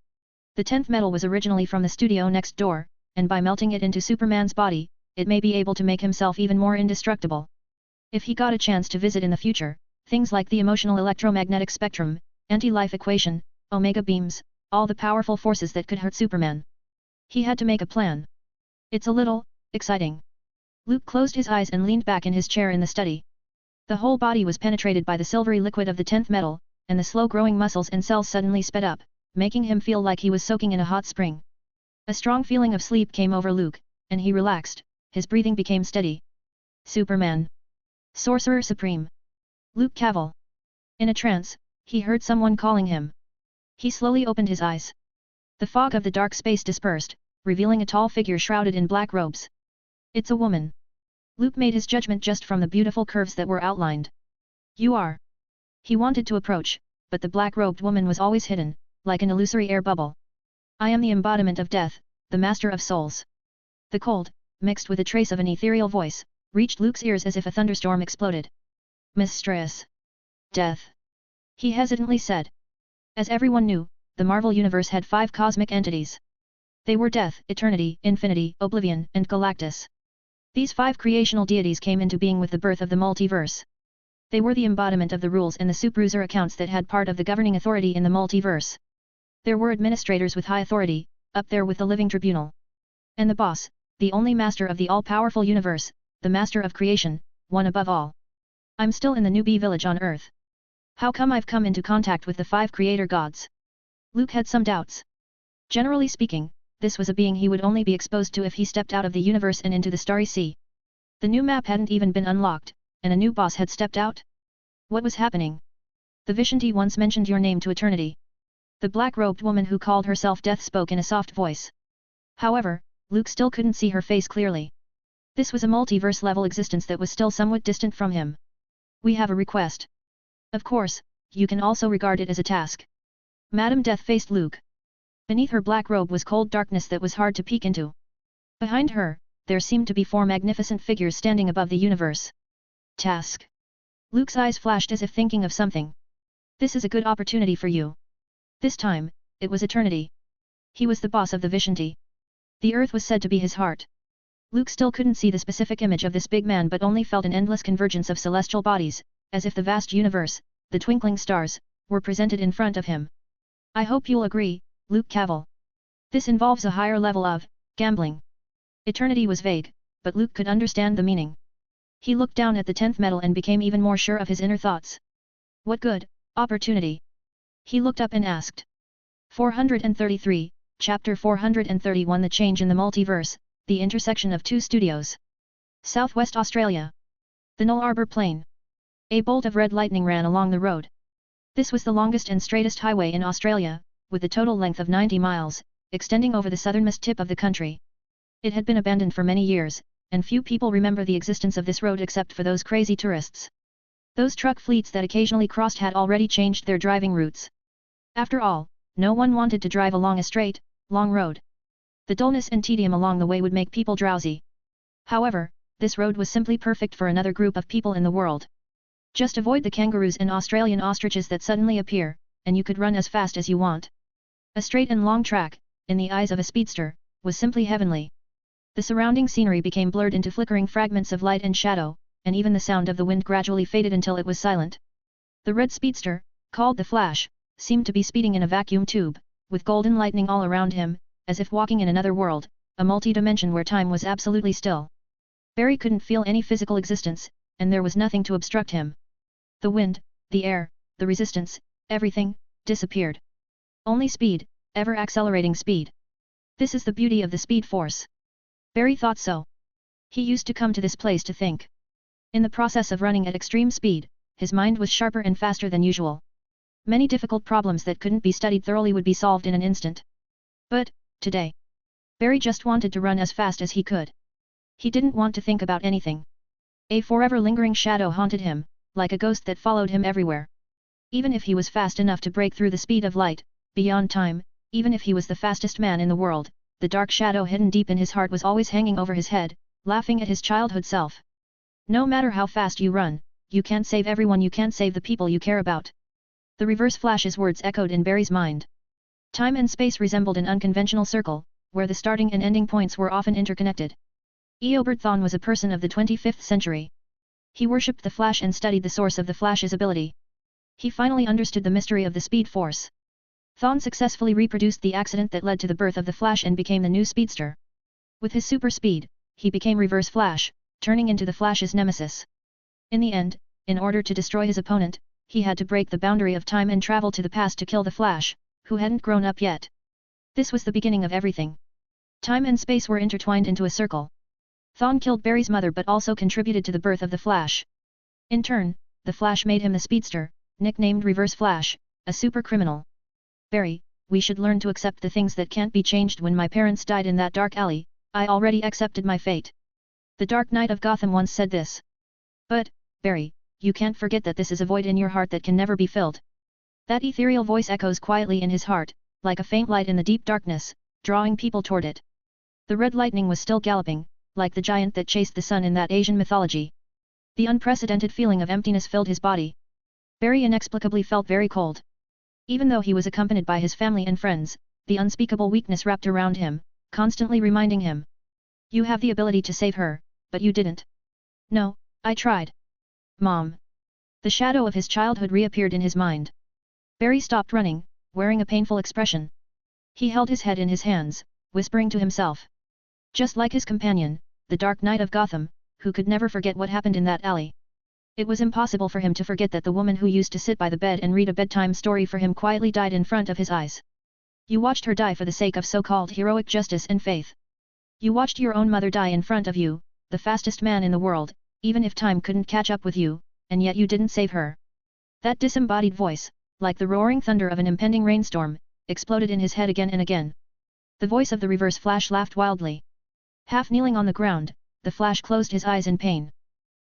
The 10th metal was originally from the studio next door, and by melting it into Superman's body, it may be able to make himself even more indestructible. If he got a chance to visit in the future, things like the emotional electromagnetic spectrum, anti-life equation, omega beams, all the powerful forces that could hurt Superman. He had to make a plan. It's a little exciting. Luke closed his eyes and leaned back in his chair in the study. The whole body was penetrated by the silvery liquid of the 10th metal, and the slow-growing muscles and cells suddenly sped up, making him feel like he was soaking in a hot spring. A strong feeling of sleep came over Luke, and he relaxed, his breathing became steady. Superman. Sorcerer Supreme. Luke Cavil. In a trance, he heard someone calling him. He slowly opened his eyes. The fog of the dark space dispersed, revealing a tall figure shrouded in black robes. It's a woman. Luke made his judgment just from the beautiful curves that were outlined. You are. He wanted to approach, but the black-robed woman was always hidden, like an illusory air bubble. I am the embodiment of death, the master of souls. The cold, mixed with a trace of an ethereal voice, reached Luke's ears as if a thunderstorm exploded. Mistress. Death. He hesitantly said. As everyone knew, the Marvel Universe had 5 cosmic entities. They were Death, Eternity, Infinity, Oblivion, and Galactus. These 5 creational deities came into being with the birth of the multiverse. They were the embodiment of the rules and the Superuser accounts that had part of the governing authority in the multiverse. There were administrators with high authority, up there with the living tribunal. And the boss, the only master of the all-powerful universe, the master of creation, one above all. I'm still in the newbie village on Earth. How come I've come into contact with the 5 creator gods? Luke had some doubts. Generally speaking, this was a being he would only be exposed to if he stepped out of the universe and into the starry sea. The new map hadn't even been unlocked, and a new boss had stepped out? What was happening? The Vishanti once mentioned your name to eternity. The black-robed woman who called herself Death spoke in a soft voice. However, Luke still couldn't see her face clearly. This was a multiverse-level existence that was still somewhat distant from him. We have a request. Of course, you can also regard it as a task. Madame Death faced Luke. Beneath her black robe was cold darkness that was hard to peek into. Behind her, there seemed to be 4 magnificent figures standing above the universe. Task. Luke's eyes flashed as if thinking of something. This is a good opportunity for you. This time, it was eternity. He was the boss of the Vishanti. The earth was said to be his heart. Luke still couldn't see the specific image of this big man but only felt an endless convergence of celestial bodies, as if the vast universe, the twinkling stars, were presented in front of him. I hope you'll agree, Luke Cavil. This involves a higher level of gambling. Eternity was vague, but Luke could understand the meaning. He looked down at the 10th metal and became even more sure of his inner thoughts. What good opportunity? He looked up and asked. 433, Chapter 431 The Change in the Multiverse, the intersection of 2 studios. Southwest Australia. The Null Arbor Plain. A bolt of red lightning ran along the road. This was the longest and straightest highway in Australia, with a total length of 90 miles, extending over the southernmost tip of the country. It had been abandoned for many years, and few people remember the existence of this road except for those crazy tourists. Those truck fleets that occasionally crossed had already changed their driving routes. After all, no one wanted to drive along a straight, long road. The dullness and tedium along the way would make people drowsy. However, this road was simply perfect for another group of people in the world. Just avoid the kangaroos and Australian ostriches that suddenly appear, and you could run as fast as you want. A straight and long track, in the eyes of a speedster, was simply heavenly. The surrounding scenery became blurred into flickering fragments of light and shadow, and even the sound of the wind gradually faded until it was silent. The red speedster, called the Flash, seemed to be speeding in a vacuum tube, with golden lightning all around him, as if walking in another world, a multi-dimension where time was absolutely still. Barry couldn't feel any physical existence, and there was nothing to obstruct him. The wind, the air, the resistance, everything, disappeared. Only speed, ever-accelerating speed. This is the beauty of the Speed Force. Barry thought so. He used to come to this place to think. In the process of running at extreme speed, his mind was sharper and faster than usual. Many difficult problems that couldn't be studied thoroughly would be solved in an instant. But, today, Barry just wanted to run as fast as he could. He didn't want to think about anything. A forever lingering shadow haunted him, like a ghost that followed him everywhere. Even if he was fast enough to break through the speed of light, beyond time, even if he was the fastest man in the world, the dark shadow hidden deep in his heart was always hanging over his head, laughing at his childhood self. No matter how fast you run, you can't save everyone, you can't save the people you care about. The Reverse Flash's words echoed in Barry's mind. Time and space resembled an unconventional circle, where the starting and ending points were often interconnected. Eobert Thawne was a person of the 25th century. He worshipped the Flash and studied the source of the Flash's ability. He finally understood the mystery of the Speed Force. Thawne successfully reproduced the accident that led to the birth of the Flash and became the new speedster. With his super speed, he became Reverse Flash, turning into the Flash's nemesis. In the end, in order to destroy his opponent, he had to break the boundary of time and travel to the past to kill the Flash, who hadn't grown up yet. This was the beginning of everything. Time and space were intertwined into a circle. Thawne killed Barry's mother but also contributed to the birth of the Flash. In turn, the Flash made him the speedster, nicknamed Reverse Flash, a super criminal. Barry, we should learn to accept the things that can't be changed. When my parents died in that dark alley, I already accepted my fate. The Dark Knight of Gotham once said this. But, Barry, you can't forget that this is a void in your heart that can never be filled. That ethereal voice echoes quietly in his heart, like a faint light in the deep darkness, drawing people toward it. The red lightning was still galloping, like the giant that chased the sun in that Asian mythology. The unprecedented feeling of emptiness filled his body. Barry inexplicably felt very cold. Even though he was accompanied by his family and friends, the unspeakable weakness wrapped around him, constantly reminding him. You have the ability to save her, but you didn't. No, I tried. Mom. The shadow of his childhood reappeared in his mind. Barry stopped running, wearing a painful expression. He held his head in his hands, whispering to himself. Just like his companion, the Dark Knight of Gotham, who could never forget what happened in that alley. It was impossible for him to forget that the woman who used to sit by the bed and read a bedtime story for him quietly died in front of his eyes. You watched her die for the sake of so-called heroic justice and faith. You watched your own mother die in front of you, the fastest man in the world, even if time couldn't catch up with you, and yet you didn't save her. That disembodied voice, like the roaring thunder of an impending rainstorm, exploded in his head again and again. The voice of the Reverse Flash laughed wildly. Half kneeling on the ground, the Flash closed his eyes in pain.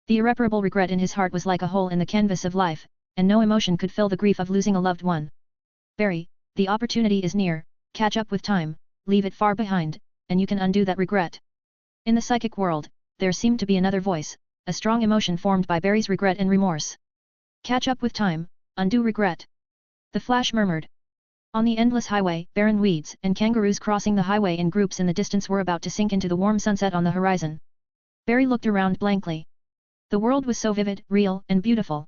The irreparable regret in his heart was like a hole in the canvas of life, and no emotion could fill the grief of losing a loved one. Barry, the opportunity is near, catch up with time, leave it far behind, and you can undo that regret. In the psychic world, there seemed to be another voice, a strong emotion formed by Barry's regret and remorse. Catch up with time, undo regret. The Flash murmured. On the endless highway, barren weeds and kangaroos crossing the highway in groups in the distance were about to sink into the warm sunset on the horizon. Barry looked around blankly. The world was so vivid, real, and beautiful.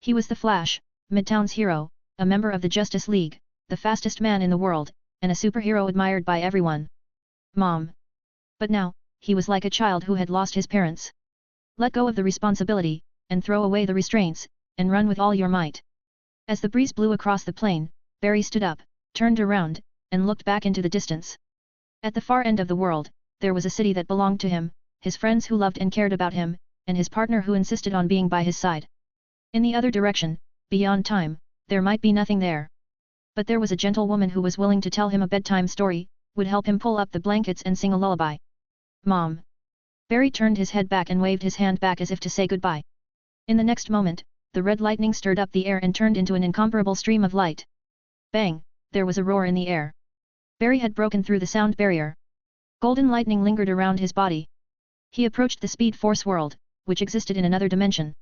He was the Flash, Midtown's hero, a member of the Justice League, the fastest man in the world, and a superhero admired by everyone. Mom. But now, he was like a child who had lost his parents. Let go of the responsibility, and throw away the restraints, and run with all your might. As the breeze blew across the plain, Barry stood up, turned around, and looked back into the distance. At the far end of the world, there was a city that belonged to him, his friends who loved and cared about him, and his partner who insisted on being by his side. In the other direction, beyond time, there might be nothing there. But there was a gentle woman who was willing to tell him a bedtime story, would help him pull up the blankets and sing a lullaby. Mom. Barry turned his head back and waved his hand back as if to say goodbye. In the next moment, the red lightning stirred up the air and turned into an incomparable stream of light. Bang! There was a roar in the air. Barry had broken through the sound barrier. Golden lightning lingered around his body. He approached the Speed Force world, which existed in another dimension.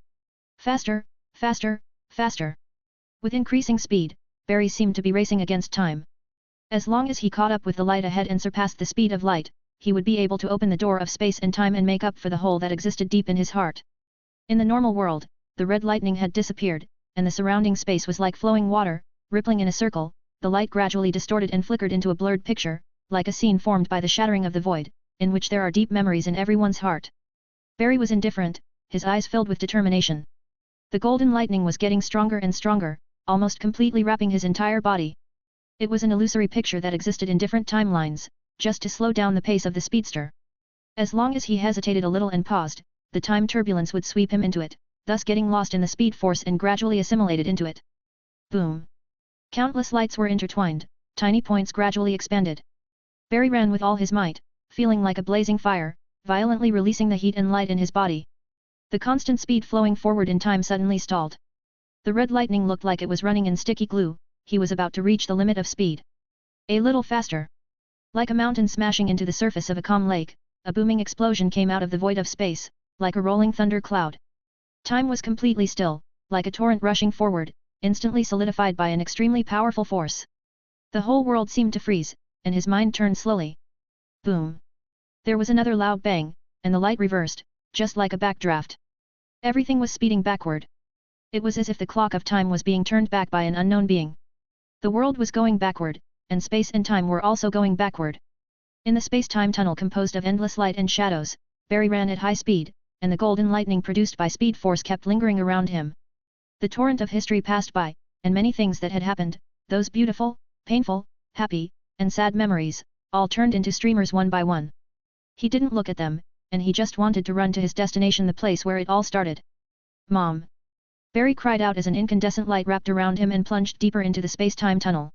Faster, faster, faster. With increasing speed, Barry seemed to be racing against time. As long as he caught up with the light ahead and surpassed the speed of light, he would be able to open the door of space and time and make up for the hole that existed deep in his heart. In the normal world, the red lightning had disappeared, and the surrounding space was like flowing water, rippling in a circle. The light gradually distorted and flickered into a blurred picture, like a scene formed by the shattering of the void, in which there are deep memories in everyone's heart. Barry was indifferent, his eyes filled with determination. The golden lightning was getting stronger and stronger, almost completely wrapping his entire body. It was an illusory picture that existed in different timelines, just to slow down the pace of the speedster. As long as he hesitated a little and paused, the time turbulence would sweep him into it, thus getting lost in the speed force and gradually assimilated into it. Boom! Countless lights were intertwined, tiny points gradually expanded. Barry ran with all his might, feeling like a blazing fire, violently releasing the heat and light in his body. The constant speed flowing forward in time suddenly stalled. The red lightning looked like it was running in sticky glue. He was about to reach the limit of speed. A little faster. Like a mountain smashing into the surface of a calm lake, a booming explosion came out of the void of space, like a rolling thunder cloud. Time was completely still, like a torrent rushing forward, instantly solidified by an extremely powerful force. The whole world seemed to freeze, and his mind turned slowly. Boom! There was another loud bang, and the light reversed, just like a backdraft. Everything was speeding backward. It was as if the clock of time was being turned back by an unknown being. The world was going backward, and space and time were also going backward. In the space-time tunnel composed of endless light and shadows, Barry ran at high speed, and the golden lightning produced by Speed Force kept lingering around him. The torrent of history passed by, and many things that had happened, those beautiful, painful, happy, and sad memories, all turned into streamers one by one. He didn't look at them, and he just wanted to run to his destination, the place where it all started. Mom! Barry cried out as an incandescent light wrapped around him and plunged deeper into the space-time tunnel.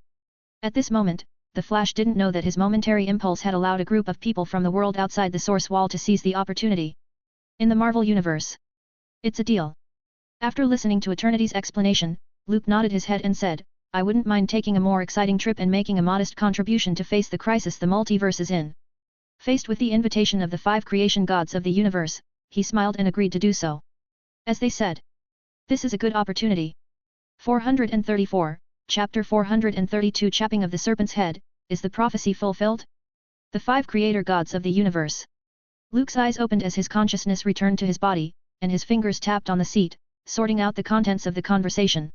At this moment, the Flash didn't know that his momentary impulse had allowed a group of people from the world outside the Source Wall to seize the opportunity. In the Marvel Universe. It's a deal. After listening to Eternity's explanation, Luke nodded his head and said, I wouldn't mind taking a more exciting trip and making a modest contribution to face the crisis the multiverse is in. Faced with the invitation of the 5 creation gods of the universe, he smiled and agreed to do so. As they said, this is a good opportunity. 434, Chapter 432 Chapping of the Serpent's Head, is the prophecy fulfilled? The 5 creator gods of the universe. Luke's eyes opened as his consciousness returned to his body, and his fingers tapped on the seat, sorting out the contents of the conversation.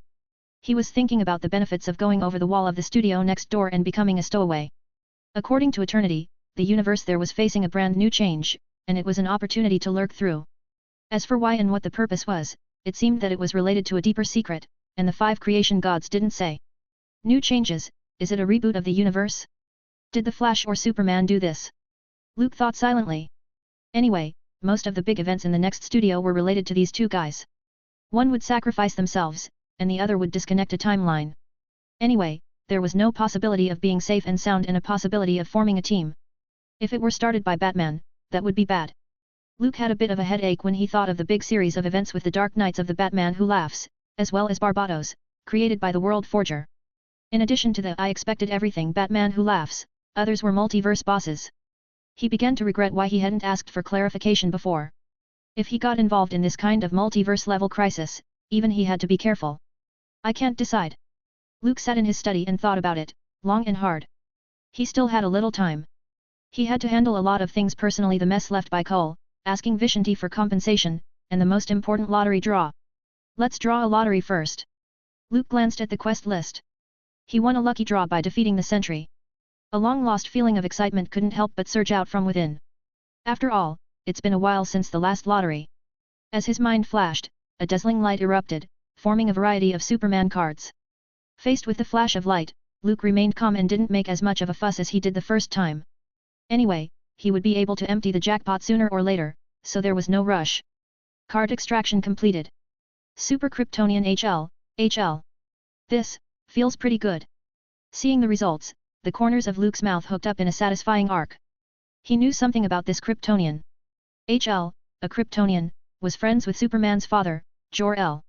He was thinking about the benefits of going over the wall of the studio next door and becoming a stowaway. According to Eternity, the universe there was facing a brand new change, and it was an opportunity to lurk through. As for why and what the purpose was, it seemed that it was related to a deeper secret, and the 5 creation gods didn't say. New changes, is it a reboot of the universe? Did the Flash or Superman do this? Luke thought silently. Anyway, most of the big events in the next studio were related to these two guys. One would sacrifice themselves, and the other would disconnect a timeline. Anyway, there was no possibility of being safe and sound and a possibility of forming a team. If it were started by Batman, that would be bad. Luke had a bit of a headache when he thought of the big series of events with the Dark Knights of the Batman Who Laughs, as well as Barbatos, created by the World Forger. In addition to the I expected everything Batman Who Laughs, others were multiverse bosses. He began to regret why he hadn't asked for clarification before. If he got involved in this kind of multiverse-level crisis, even he had to be careful. I can't decide. Luke sat in his study and thought about it, long and hard. He still had a little time. He had to handle a lot of things personally, the mess left by Cole, asking Vishanti for compensation, and the most important lottery draw. Let's draw a lottery first. Luke glanced at the quest list. He won a lucky draw by defeating the Sentry. A long-lost feeling of excitement couldn't help but surge out from within. After all, it's been a while since the last lottery. As his mind flashed, a dazzling light erupted, forming a variety of Superman cards. Faced with the flash of light, Luke remained calm and didn't make as much of a fuss as he did the first time. Anyway, he would be able to empty the jackpot sooner or later, so there was no rush. Card extraction completed. Super Kryptonian HL. This feels pretty good. Seeing the results, the corners of Luke's mouth hooked up in a satisfying arc. He knew something about this Kryptonian. HL, a Kryptonian, was friends with Superman's father, Jor-El.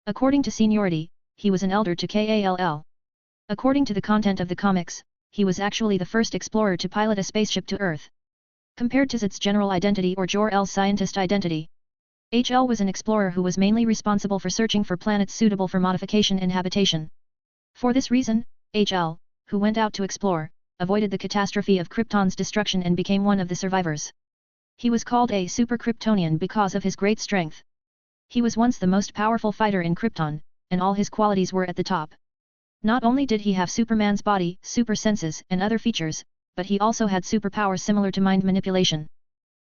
According to seniority, he was an elder to Kall. According to the content of the comics, he was actually the first explorer to pilot a spaceship to Earth. Compared to Zed's general identity or Jor-El's scientist identity, HL was an explorer who was mainly responsible for searching for planets suitable for modification and habitation. For this reason, HL, who went out to explore, avoided the catastrophe of Krypton's destruction and became one of the survivors. He was called a Super Kryptonian because of his great strength. He was once the most powerful fighter in Krypton, and all his qualities were at the top. Not only did he have Superman's body, super senses and other features, but he also had superpowers similar to mind manipulation.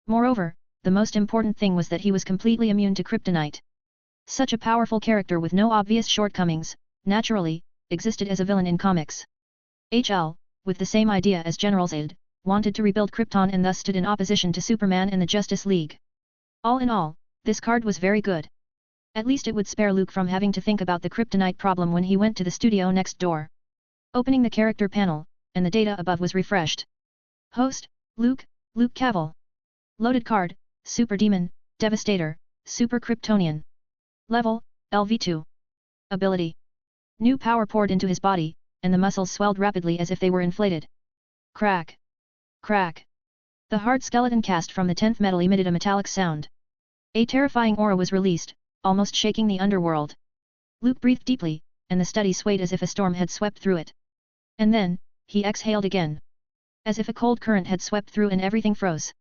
Moreover, the most important thing was that he was completely immune to kryptonite. Such a powerful character with no obvious shortcomings, naturally, existed as a villain in comics. HL, with the same idea as General Zod, wanted to rebuild Krypton and thus stood in opposition to Superman and the Justice League. All in all, this card was very good. At least it would spare Luke from having to think about the kryptonite problem when he went to the studio next door. Opening the character panel, and the data above was refreshed. Host, Luke Cavill. Loaded card, Super Demon, Devastator, Super Kryptonian. Level, LV2. Ability. New power poured into his body, and the muscles swelled rapidly as if they were inflated. Crack. Crack. The hard skeleton cast from the 10th metal emitted a metallic sound. A terrifying aura was released, almost shaking the underworld. Luke breathed deeply, and the study swayed as if a storm had swept through it. And then, he exhaled again. As if a cold current had swept through and everything froze.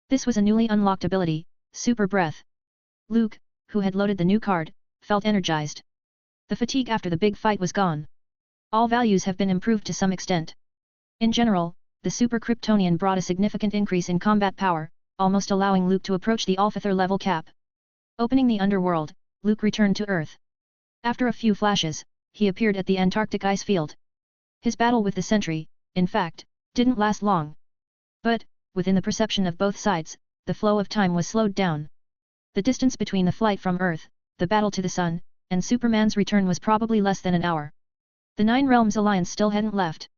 This was a newly unlocked ability, Super Breath. Luke, who had loaded the new card, felt energized. The fatigue after the big fight was gone. All values have been improved to some extent. In general, the Super Kryptonian brought a significant increase in combat power, almost allowing Luke to approach the Alphather level cap. Opening the underworld, Luke returned to Earth. After a few flashes, he appeared at the Antarctic ice field. His battle with the Sentry, in fact, didn't last long. But, within the perception of both sides, the flow of time was slowed down. The distance between the flight from Earth, the battle to the Sun, and Superman's return was probably less than an hour. The Nine Realms Alliance still hadn't left.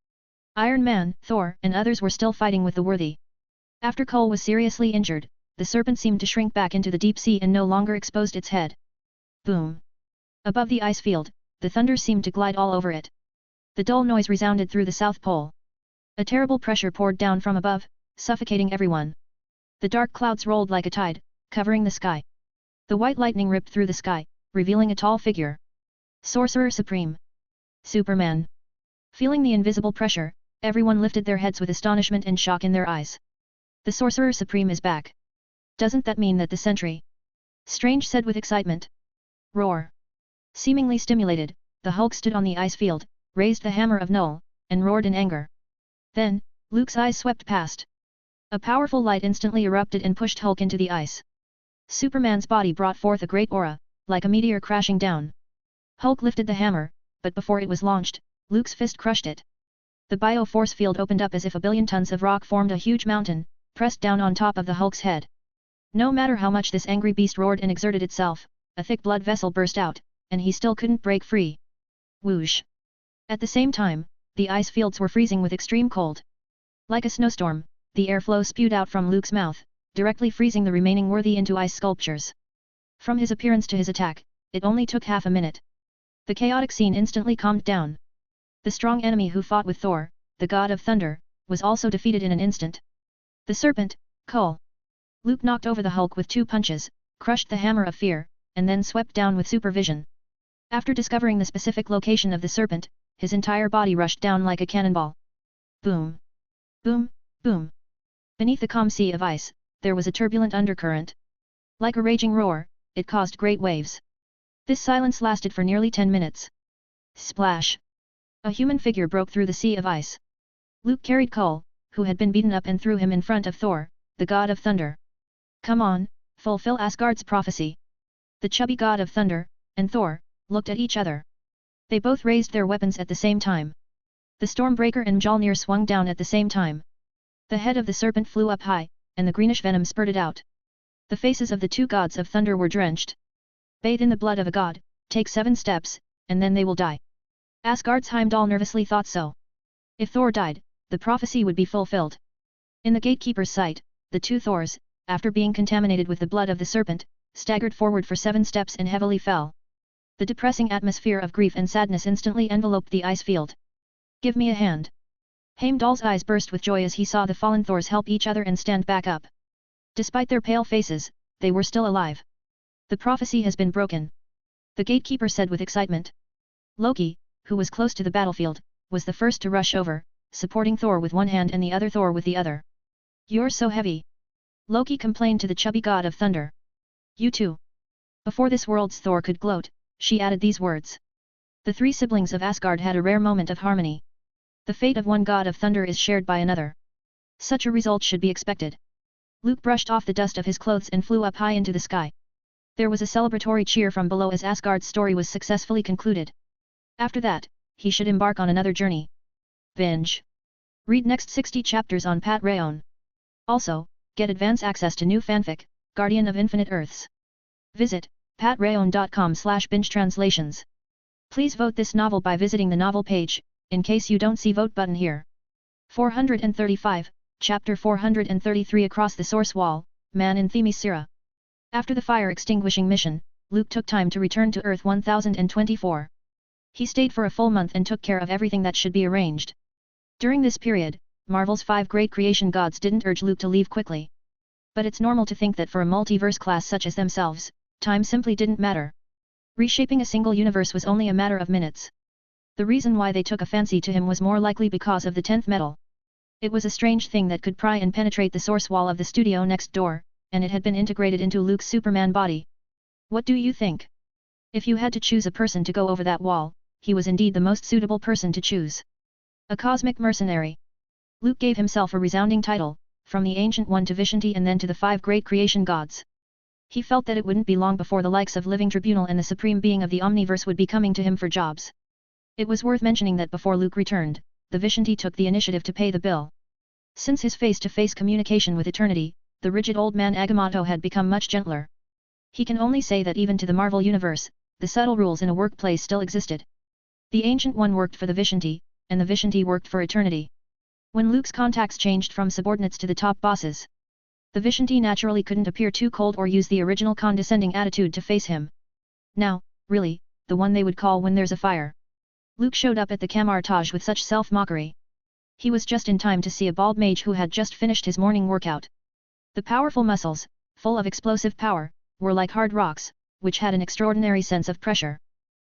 Iron Man, Thor, and others were still fighting with the Worthy. After Cole was seriously injured, the serpent seemed to shrink back into the deep sea and no longer exposed its head. Boom! Above the ice field, the thunder seemed to glide all over it. The dull noise resounded through the South Pole. A terrible pressure poured down from above, suffocating everyone. The dark clouds rolled like a tide, covering the sky. The white lightning ripped through the sky, revealing a tall figure. Sorcerer Supreme. Superman. Feeling the invisible pressure, everyone lifted their heads with astonishment and shock in their eyes. The Sorcerer Supreme is back. Doesn't that mean that the Sentry? Strange said with excitement. Roar! Seemingly stimulated, the Hulk stood on the ice field, raised the hammer of Null, and roared in anger. Then, Luke's eyes swept past. A powerful light instantly erupted and pushed Hulk into the ice. Superman's body brought forth a great aura, like a meteor crashing down. Hulk lifted the hammer, but before it was launched, Luke's fist crushed it. The bio-force field opened up as if a billion tons of rock formed a huge mountain, pressed down on top of the Hulk's head. No matter how much this angry beast roared and exerted itself, a thick blood vessel burst out, and he still couldn't break free. Whoosh! At the same time, the ice fields were freezing with extreme cold. Like a snowstorm, the airflow spewed out from Luke's mouth, directly freezing the remaining worthy into ice sculptures. From his appearance to his attack, it only took half a minute. The chaotic scene instantly calmed down. The strong enemy who fought with Thor, the god of thunder, was also defeated in an instant. The serpent, Kull. Luke knocked over the Hulk with 2 punches, crushed the hammer of fear, and then swept down with supervision. After discovering the specific location of the serpent, his entire body rushed down like a cannonball. Boom! Boom! Boom! Beneath the calm sea of ice, there was a turbulent undercurrent. Like a raging roar, it caused great waves. This silence lasted for nearly 10 minutes. Splash! A human figure broke through the sea of ice. Luke carried Kull, who had been beaten up, and threw him in front of Thor, the god of thunder. Come on, fulfill Asgard's prophecy. The chubby god of thunder, and Thor, looked at each other. They both raised their weapons at the same time. The Stormbreaker and Mjolnir swung down at the same time. The head of the serpent flew up high, and the greenish venom spurted out. The faces of the 2 gods of thunder were drenched. Bathe in the blood of a god, take 7 steps, and then they will die. Asgard's Heimdall nervously thought so. If Thor died, the prophecy would be fulfilled. In the gatekeeper's sight, the 2 Thors, after being contaminated with the blood of the serpent, staggered forward for 7 steps and heavily fell. The depressing atmosphere of grief and sadness instantly enveloped the ice field. Give me a hand. Heimdall's eyes burst with joy as he saw the fallen Thors help each other and stand back up. Despite their pale faces, they were still alive. The prophecy has been broken. The gatekeeper said with excitement. Loki, who was close to the battlefield, was the first to rush over, supporting Thor with one hand and the other Thor with the other. You're so heavy. Loki complained to the chubby god of thunder. You too. Before this world's Thor could gloat, she added these words. The 3 siblings of Asgard had a rare moment of harmony. The fate of one god of thunder is shared by another. Such a result should be expected. Luke brushed off the dust of his clothes and flew up high into the sky. There was a celebratory cheer from below as Asgard's story was successfully concluded. After that, he should embark on another journey. Binge. Read next 60 chapters on Patreon. Also, get advance access to new fanfic, Guardian of Infinite Earths. Visit patreon.com/bingetranslations. Please vote this novel by visiting the novel page, in case you don't see vote button here. 435, Chapter 433 Across the Source Wall, Man in Themyscira. After the fire extinguishing mission, Luke took time to return to Earth 1024. He stayed for a full month and took care of everything that should be arranged. During this period, Marvel's 5 great creation gods didn't urge Luke to leave quickly. But it's normal to think that for a multiverse class such as themselves, time simply didn't matter. Reshaping a single universe was only a matter of minutes. The reason why they took a fancy to him was more likely because of the 10th metal. It was a strange thing that could pry and penetrate the source wall of the studio next door, and it had been integrated into Luke's Superman body. What do you think? If you had to choose a person to go over that wall, he was indeed the most suitable person to choose. A cosmic mercenary. Luke gave himself a resounding title, from the Ancient One to Vishanti and then to the 5 great creation gods. He felt that it wouldn't be long before the likes of Living Tribunal and the Supreme Being of the Omniverse would be coming to him for jobs. It was worth mentioning that before Luke returned, the Vishanti took the initiative to pay the bill. Since his face-to-face communication with Eternity, the rigid old man Agamotto had become much gentler. He can only say that even to the Marvel Universe, the subtle rules in a workplace still existed. The Ancient One worked for the Vishanti, and the Vishanti worked for Eternity. When Luke's contacts changed from subordinates to the top bosses, the Vishanti naturally couldn't appear too cold or use the original condescending attitude to face him. Now, really, the one they would call when there's a fire. Luke showed up at the Camartage with such self-mockery. He was just in time to see a bald mage who had just finished his morning workout. The powerful muscles, full of explosive power, were like hard rocks, which had an extraordinary sense of pressure.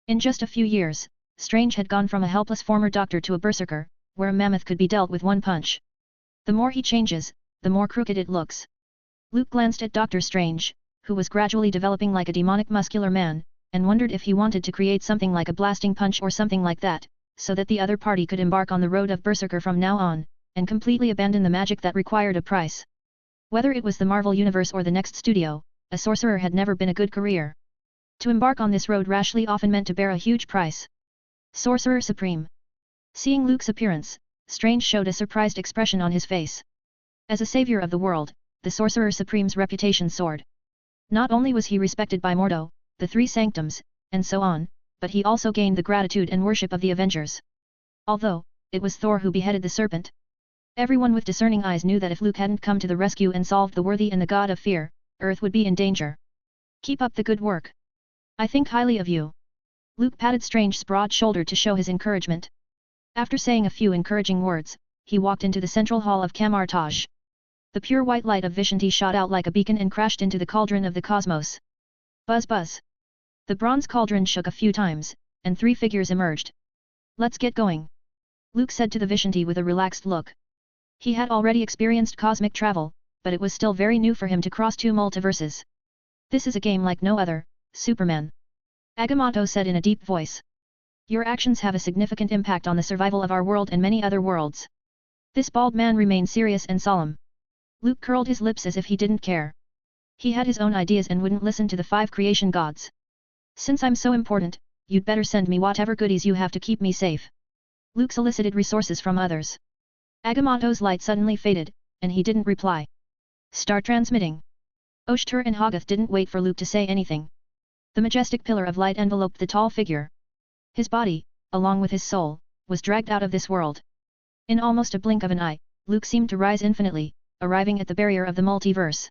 In just a few years, Strange had gone from a helpless former doctor to a berserker, where a mammoth could be dealt with one punch. The more he changes, the more crooked it looks. Luke glanced at Doctor Strange, who was gradually developing like a demonic muscular man, and wondered if he wanted to create something like a blasting punch or something like that, so that the other party could embark on the road of Berserker from now on, and completely abandon the magic that required a price. Whether it was the Marvel Universe or the next studio, a sorcerer had never been a good career. To embark on this road rashly often meant to bear a huge price. Sorcerer Supreme. Seeing Luke's appearance, Strange showed a surprised expression on his face. As a savior of the world, the Sorcerer Supreme's reputation soared. Not only was he respected by Mordo, the Three Sanctums, and so on, but he also gained the gratitude and worship of the Avengers. Although, it was Thor who beheaded the serpent. Everyone with discerning eyes knew that if Luke hadn't come to the rescue and solved the worthy and the god of fear, Earth would be in danger. Keep up the good work. I think highly of you. Luke patted Strange's broad shoulder to show his encouragement. After saying a few encouraging words, he walked into the central hall of Kamar-Taj. The pure white light of Vishanti shot out like a beacon and crashed into the cauldron of the cosmos. Buzz buzz. The bronze cauldron shook a few times, and 3 figures emerged. Let's get going. Luke said to the Vishanti with a relaxed look. He had already experienced cosmic travel, but it was still very new for him to cross 2 multiverses. This is a game like no other, Superman. Agamotto said in a deep voice. Your actions have a significant impact on the survival of our world and many other worlds. This bald man remained serious and solemn. Luke curled his lips as if he didn't care. He had his own ideas and wouldn't listen to the 5 creation gods. Since I'm so important, you'd better send me whatever goodies you have to keep me safe. Luke solicited resources from others. Agamotto's light suddenly faded, and he didn't reply. Start transmitting. Oshtur and Hoggoth didn't wait for Luke to say anything. The majestic pillar of light enveloped the tall figure. His body, along with his soul, was dragged out of this world. In almost a blink of an eye, Luke seemed to rise infinitely, arriving at the barrier of the multiverse.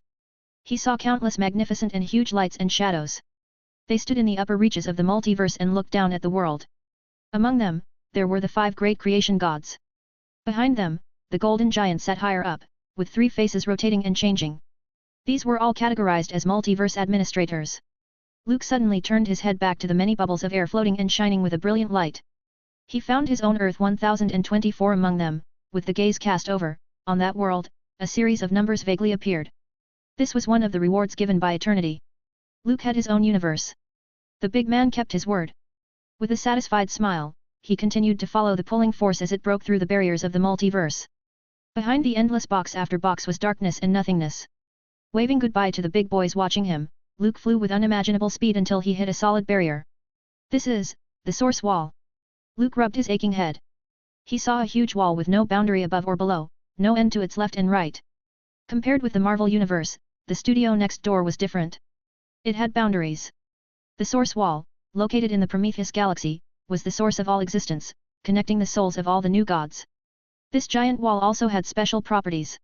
He saw countless magnificent and huge lights and shadows. They stood in the upper reaches of the multiverse and looked down at the world. Among them, there were the 5 great creation gods. Behind them, the golden giant sat higher up, with 3 faces rotating and changing. These were all categorized as multiverse administrators. Luke suddenly turned his head back to the many bubbles of air floating and shining with a brilliant light. He found his own Earth 1024 among them, with the gaze cast over, on that world, a series of numbers vaguely appeared. This was one of the rewards given by eternity. Luke had his own universe. The big man kept his word. With a satisfied smile, he continued to follow the pulling force as it broke through the barriers of the multiverse. Behind the endless box after box was darkness and nothingness. Waving goodbye to the big boys watching him, Luke flew with unimaginable speed until he hit a solid barrier. This is the source wall. Luke rubbed his aching head. He saw a huge wall with no boundary above or below, no end to its left and right. Compared with the Marvel Universe, the studio next door was different. It had boundaries. The source wall, located in the Prometheus galaxy, was the source of all existence, connecting the souls of all the new gods. This giant wall also had special properties.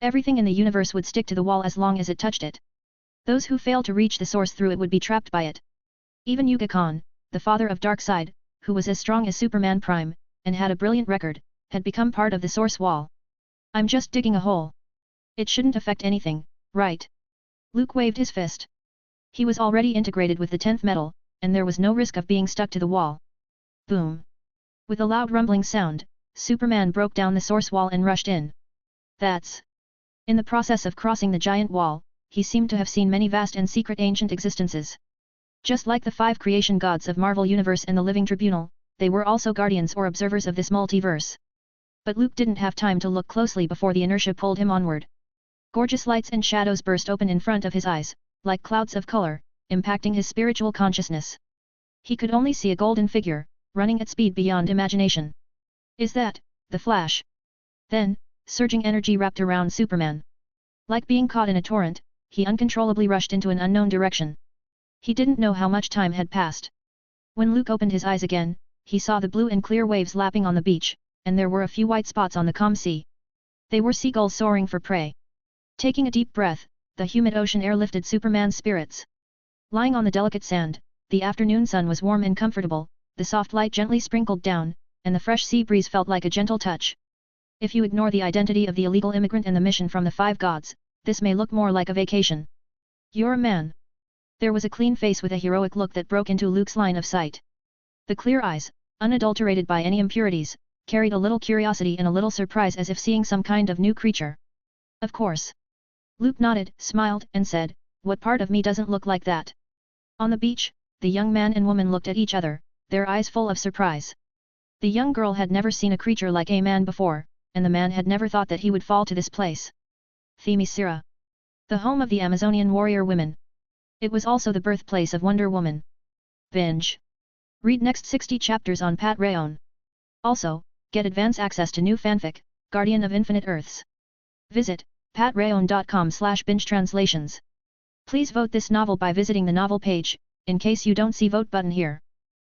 Everything in the universe would stick to the wall as long as it touched it. Those who failed to reach the source through it would be trapped by it. Even Yuga Khan, the father of Darkseid, who was as strong as Superman Prime, and had a brilliant record, had become part of the source wall. I'm just digging a hole. It shouldn't affect anything, right? Luke waved his fist. He was already integrated with the 10th metal, and there was no risk of being stuck to the wall. Boom! With a loud rumbling sound, Superman broke down the source wall and rushed in. That's... In the process of crossing the giant wall, he seemed to have seen many vast and secret ancient existences. Just like the 5 creation gods of Marvel Universe and the Living Tribunal, they were also guardians or observers of this multiverse. But Luke didn't have time to look closely before the inertia pulled him onward. Gorgeous lights and shadows burst open in front of his eyes, like clouds of color, impacting his spiritual consciousness. He could only see a golden figure, running at speed beyond imagination. Is that the Flash? Then, surging energy wrapped around Superman. Like being caught in a torrent, he uncontrollably rushed into an unknown direction. He didn't know how much time had passed. When Luke opened his eyes again, he saw the blue and clear waves lapping on the beach, and there were a few white spots on the calm sea. They were seagulls soaring for prey. Taking a deep breath, the humid ocean air lifted Superman's spirits. Lying on the delicate sand, the afternoon sun was warm and comfortable, the soft light gently sprinkled down, and the fresh sea breeze felt like a gentle touch. If you ignore the identity of the illegal immigrant and the mission from the 5 gods, this may look more like a vacation. You're a man. There was a clean face with a heroic look that broke into Luke's line of sight. The clear eyes, unadulterated by any impurities, carried a little curiosity and a little surprise as if seeing some kind of new creature. Of course. Luke nodded, smiled, and said, "What part of me doesn't look like that?" On the beach, the young man and woman looked at each other, their eyes full of surprise. The young girl had never seen a creature like a man before, and the man had never thought that he would fall to this place. Themyscira, the home of the Amazonian warrior women. It was also the birthplace of Wonder Woman. Binge. Read next 60 chapters on Pat Rayon. Also, get advance access to new fanfic, Guardian of Infinite Earths. Visit patrayon.com/binge-translations. Please vote this novel by visiting the novel page, in case you don't see vote button here.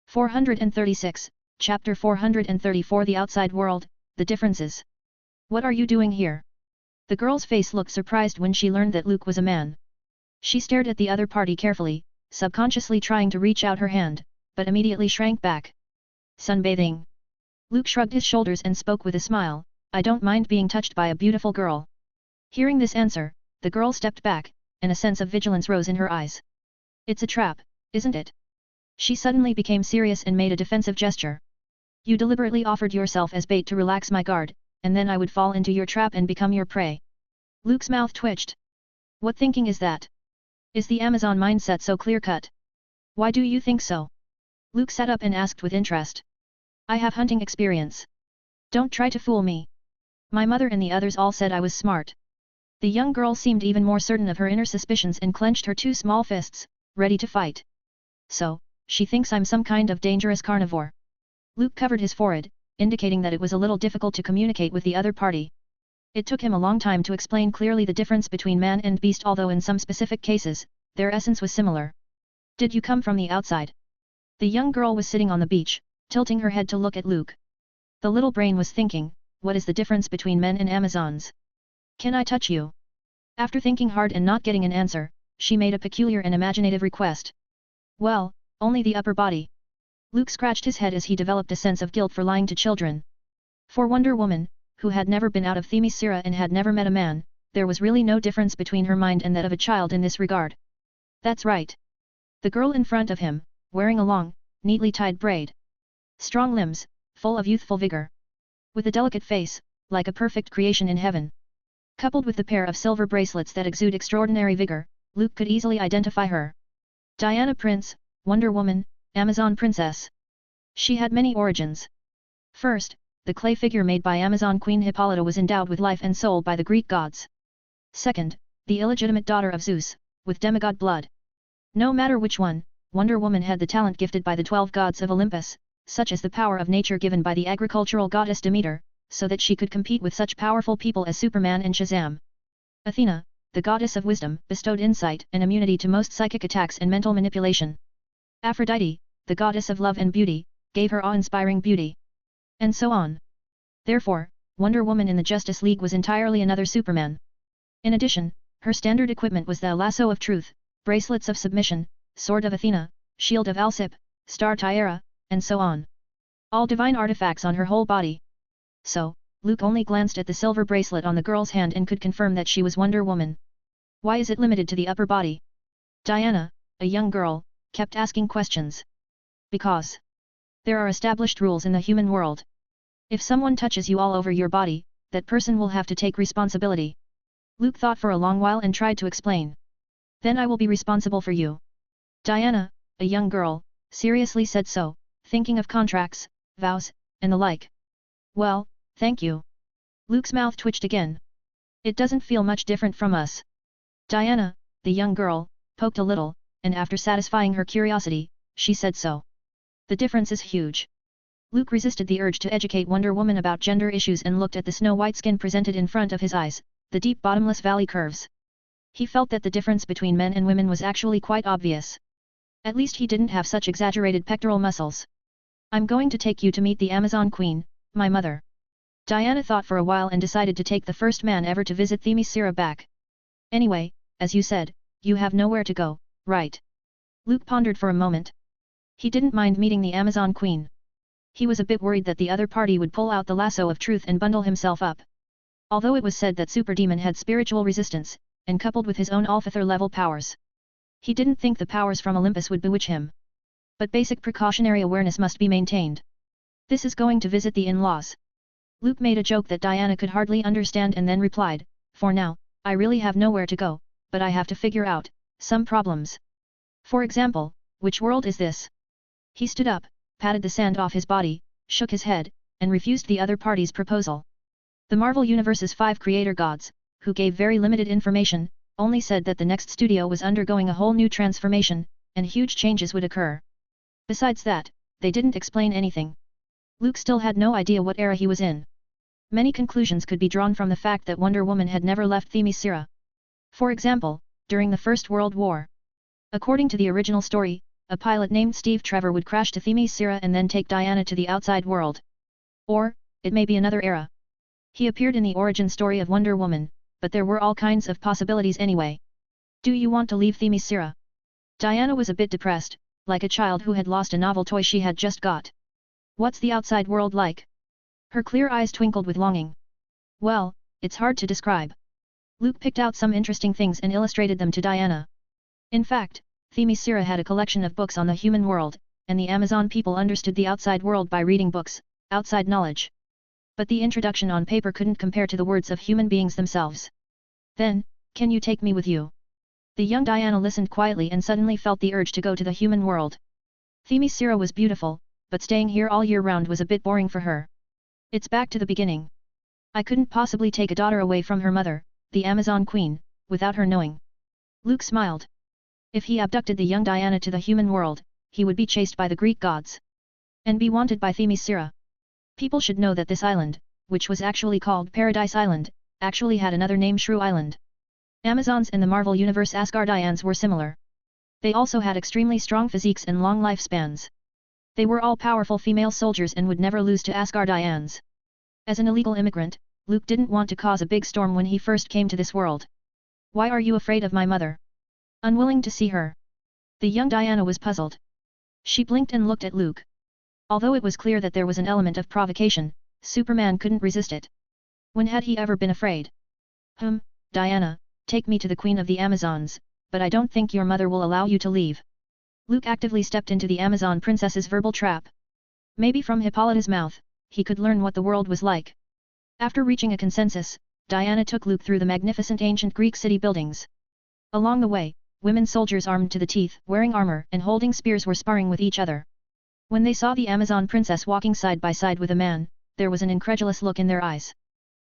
436, Chapter 434 The Outside World, The Differences. What are you doing here? The girl's face looked surprised when she learned that Luke was a man. She stared at the other party carefully, subconsciously trying to reach out her hand, but immediately shrank back. Sunbathing. Luke shrugged his shoulders and spoke with a smile, I don't mind being touched by a beautiful girl. Hearing this answer, the girl stepped back, and a sense of vigilance rose in her eyes. It's a trap, isn't it? She suddenly became serious and made a defensive gesture. You deliberately offered yourself as bait to relax my guard, and then I would fall into your trap and become your prey. Luke's mouth twitched. What thinking is that? Is the Amazon mindset so clear-cut? Why do you think so? Luke sat up and asked with interest. I have hunting experience. Don't try to fool me. My mother and the others all said I was smart. The young girl seemed even more certain of her inner suspicions and clenched her two small fists, ready to fight. So, she thinks I'm some kind of dangerous carnivore. Luke covered his forehead, indicating that it was a little difficult to communicate with the other party. It took him a long time to explain clearly the difference between man and beast, although in some specific cases, their essence was similar. Did you come from the outside? The young girl was sitting on the beach, tilting her head to look at Luke. The little brain was thinking, what is the difference between men and Amazons? Can I touch you? After thinking hard and not getting an answer, she made a peculiar and imaginative request. Well, only the upper body. Luke scratched his head as he developed a sense of guilt for lying to children. For Wonder Woman, who had never been out of Themyscira and had never met a man, there was really no difference between her mind and that of a child in this regard. That's right. The girl in front of him, wearing a long, neatly tied braid. Strong limbs, full of youthful vigor. With a delicate face, like a perfect creation in heaven. Coupled with the pair of silver bracelets that exude extraordinary vigor, Luke could easily identify her. Diana Prince, Wonder Woman, Amazon Princess. She had many origins. First, the clay figure made by Amazon Queen Hippolyta was endowed with life and soul by the Greek gods. Second, the illegitimate daughter of Zeus, with demigod blood. No matter which one, Wonder Woman had the talent gifted by the 12 gods of Olympus, such as the power of nature given by the agricultural goddess Demeter, so that she could compete with such powerful people as Superman and Shazam. Athena, the goddess of wisdom, bestowed insight and immunity to most psychic attacks and mental manipulation. Aphrodite, the goddess of love and beauty, gave her awe-inspiring beauty. And so on. Therefore, Wonder Woman in the Justice League was entirely another Superman. In addition, her standard equipment was the lasso of truth, bracelets of submission, sword of Athena, shield of Alcip, star Tiara, and so on. All divine artifacts on her whole body. So, Luke only glanced at the silver bracelet on the girl's hand and could confirm that she was Wonder Woman. Why is it limited to the upper body? Diana, a young girl, kept asking questions. Because there are established rules in the human world. If someone touches you all over your body, that person will have to take responsibility. Luke thought for a long while and tried to explain. Then I will be responsible for you. Diana, a young girl, seriously said so, thinking of contracts, vows, and the like. Well, thank you. Luke's mouth twitched again. It doesn't feel much different from us. Diana, the young girl, poked a little, and after satisfying her curiosity, she said so. The difference is huge. Luke resisted the urge to educate Wonder Woman about gender issues and looked at the snow-white skin presented in front of his eyes, the deep bottomless valley curves. He felt that the difference between men and women was actually quite obvious. At least he didn't have such exaggerated pectoral muscles. I'm going to take you to meet the Amazon Queen, my mother. Diana thought for a while and decided to take the first man ever to visit Themyscira back. Anyway, as you said, you have nowhere to go, right? Luke pondered for a moment. He didn't mind meeting the Amazon Queen. He was a bit worried that the other party would pull out the lasso of truth and bundle himself up. Although it was said that Super Demon had spiritual resistance, and coupled with his own Alphather-level powers, he didn't think the powers from Olympus would bewitch him. But basic precautionary awareness must be maintained. This is going to visit the in-laws. Luke made a joke that Diana could hardly understand and then replied, for now, I really have nowhere to go, but I have to figure out some problems. For example, Which world is this? He stood up, patted the sand off his body, shook his head, and refused the other party's proposal. The Marvel Universe's 5 creator gods, who gave very limited information, only said that the next studio was undergoing a whole new transformation, and huge changes would occur. Besides that, they didn't explain anything. Luke still had no idea what era he was in. Many conclusions could be drawn from the fact that Wonder Woman had never left Themyscira. For example, during the First World War. According to the original story, a pilot named Steve Trevor would crash to Themyscira and then take Diana to the outside world. Or, it may be another era. He appeared in the origin story of Wonder Woman, but there were all kinds of possibilities anyway. Do you want to leave Themyscira? Diana was a bit depressed, like a child who had lost a novel toy she had just got. What's the outside world like? Her clear eyes twinkled with longing. Well, it's hard to describe. Luke picked out some interesting things and illustrated them to Diana. In fact, Themyscira had a collection of books on the human world, and the Amazon people understood the outside world by reading books, outside knowledge. But the introduction on paper couldn't compare to the words of human beings themselves. Then, can you take me with you? The young Diana listened quietly and suddenly felt the urge to go to the human world. Themyscira was beautiful, but staying here all year round was a bit boring for her. It's back to the beginning. I couldn't possibly take a daughter away from her mother, the Amazon Queen, without her knowing. Luke smiled. If he abducted the young Diana to the human world, he would be chased by the Greek gods. And be wanted by Themyscira. People should know that this island, which was actually called Paradise Island, actually had another name, Shrew Island. Amazons in the Marvel Universe Asgardians were similar. They also had extremely strong physiques and long lifespans. They were all powerful female soldiers and would never lose to Asgardians. As an illegal immigrant, Luke didn't want to cause a big storm when he first came to this world. Why are you afraid of my mother? Unwilling to see her. The young Diana was puzzled. She blinked and looked at Luke. Although it was clear that there was an element of provocation, Superman couldn't resist it. When had he ever been afraid? Diana, take me to the Queen of the Amazons, but I don't think your mother will allow you to leave. Luke actively stepped into the Amazon princess's verbal trap. Maybe from Hippolyta's mouth, he could learn what the world was like. After reaching a consensus, Diana took Luke through the magnificent ancient Greek city buildings. Along the way, women soldiers armed to the teeth, wearing armor and holding spears were sparring with each other. When they saw the Amazon princess walking side by side with a man, there was an incredulous look in their eyes.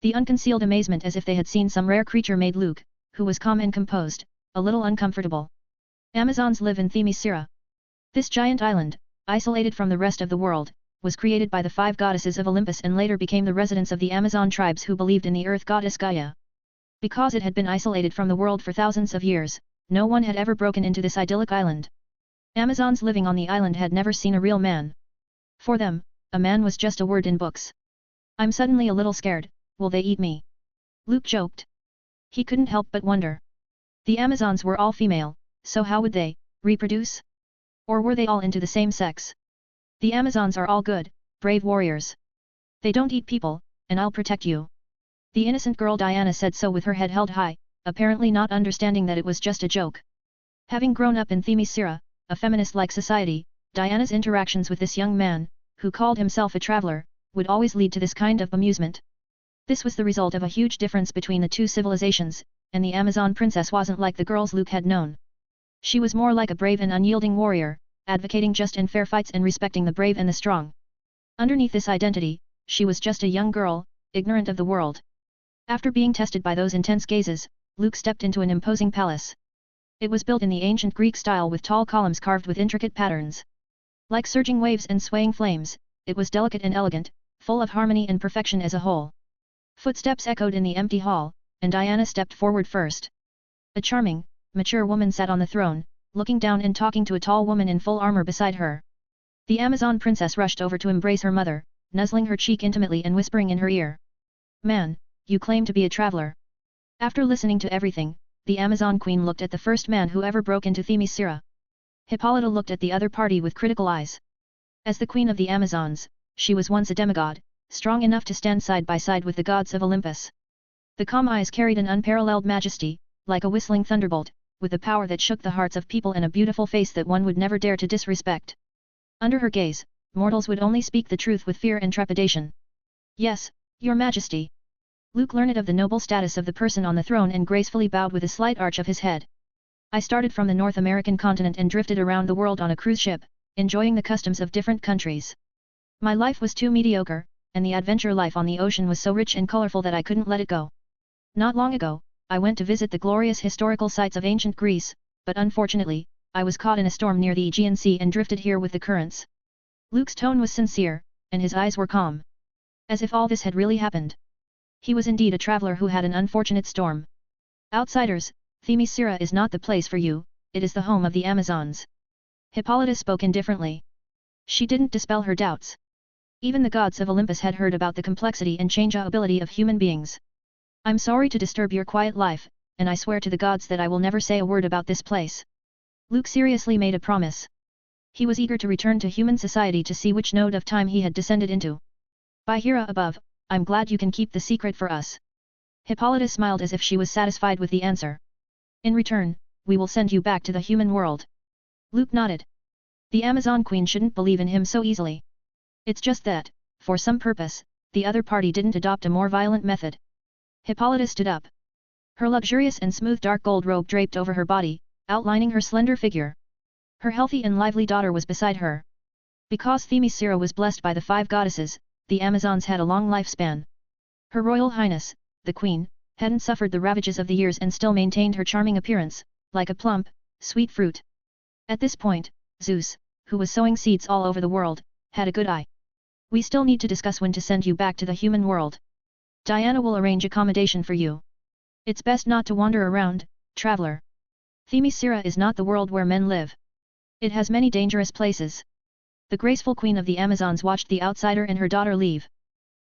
The unconcealed amazement as if they had seen some rare creature made Luke, who was calm and composed, a little uncomfortable. Amazons live in Themyscira. This giant island, isolated from the rest of the world, was created by the 5 goddesses of Olympus and later became the residence of the Amazon tribes who believed in the earth goddess Gaia. Because it had been isolated from the world for thousands of years, no one had ever broken into this idyllic island. Amazons living on the island had never seen a real man. For them, a man was just a word in books. I'm suddenly a little scared, will they eat me? Luke joked. He couldn't help but wonder. The Amazons were all female, so how would they reproduce? Or were they all into the same sex? The Amazons are all good, brave warriors. They don't eat people, and I'll protect you. The innocent girl Diana said so with her head held high, apparently not understanding that it was just a joke. Having grown up in Themyscira, a feminist-like society, Diana's interactions with this young man, who called himself a traveler, would always lead to this kind of amusement. This was the result of a huge difference between the two civilizations, and the Amazon princess wasn't like the girls Luke had known. She was more like a brave and unyielding warrior, advocating just and fair fights and respecting the brave and the strong. Underneath this identity, she was just a young girl, ignorant of the world. After being tested by those intense gazes, Luke stepped into an imposing palace. It was built in the ancient Greek style with tall columns carved with intricate patterns. Like surging waves and swaying flames, it was delicate and elegant, full of harmony and perfection as a whole. Footsteps echoed in the empty hall, and Diana stepped forward first. A charming, mature woman sat on the throne, looking down and talking to a tall woman in full armor beside her. The Amazon princess rushed over to embrace her mother, nuzzling her cheek intimately and whispering in her ear. Man, you claim to be a traveler. After listening to everything, the Amazon queen looked at the first man who ever broke into Themyscira. Hippolyta looked at the other party with critical eyes. As the queen of the Amazons, she was once a demigod, strong enough to stand side by side with the gods of Olympus. The calm eyes carried an unparalleled majesty, like a whistling thunderbolt, with a power that shook the hearts of people and a beautiful face that one would never dare to disrespect. Under her gaze, mortals would only speak the truth with fear and trepidation. Yes, your majesty. Luke learned of the noble status of the person on the throne and gracefully bowed with a slight arch of his head. I started from the North American continent and drifted around the world on a cruise ship, enjoying the customs of different countries. My life was too mediocre, and the adventure life on the ocean was so rich and colorful that I couldn't let it go. Not long ago, I went to visit the glorious historical sites of ancient Greece, but unfortunately, I was caught in a storm near the Aegean Sea and drifted here with the currents. Luke's tone was sincere, and his eyes were calm. As if all this had really happened. He was indeed a traveler who had an unfortunate storm. Outsiders, Themyscira is not the place for you, it is the home of the Amazons. Hippolyta spoke indifferently. She didn't dispel her doubts. Even the gods of Olympus had heard about the complexity and changeability of human beings. I'm sorry to disturb your quiet life, and I swear to the gods that I will never say a word about this place. Luke seriously made a promise. He was eager to return to human society to see which node of time he had descended into. By Hera above, I'm glad you can keep the secret for us. Hippolyta smiled as if she was satisfied with the answer. In return, we will send you back to the human world. Luke nodded. The Amazon Queen shouldn't believe in him so easily. It's just that, for some purpose, the other party didn't adopt a more violent method. Hippolyta stood up. Her luxurious and smooth dark gold robe draped over her body, outlining her slender figure. Her healthy and lively daughter was beside her. Because Themyscira was blessed by the 5 goddesses, the Amazons had a long lifespan. Her Royal Highness, the Queen, hadn't suffered the ravages of the years and still maintained her charming appearance, like a plump, sweet fruit. At this point, Zeus, who was sowing seeds all over the world, had a good eye. We still need to discuss when to send you back to the human world. Diana will arrange accommodation for you. It's best not to wander around, traveler. Themyscira is not the world where men live. It has many dangerous places. The graceful queen of the Amazons watched the outsider and her daughter leave.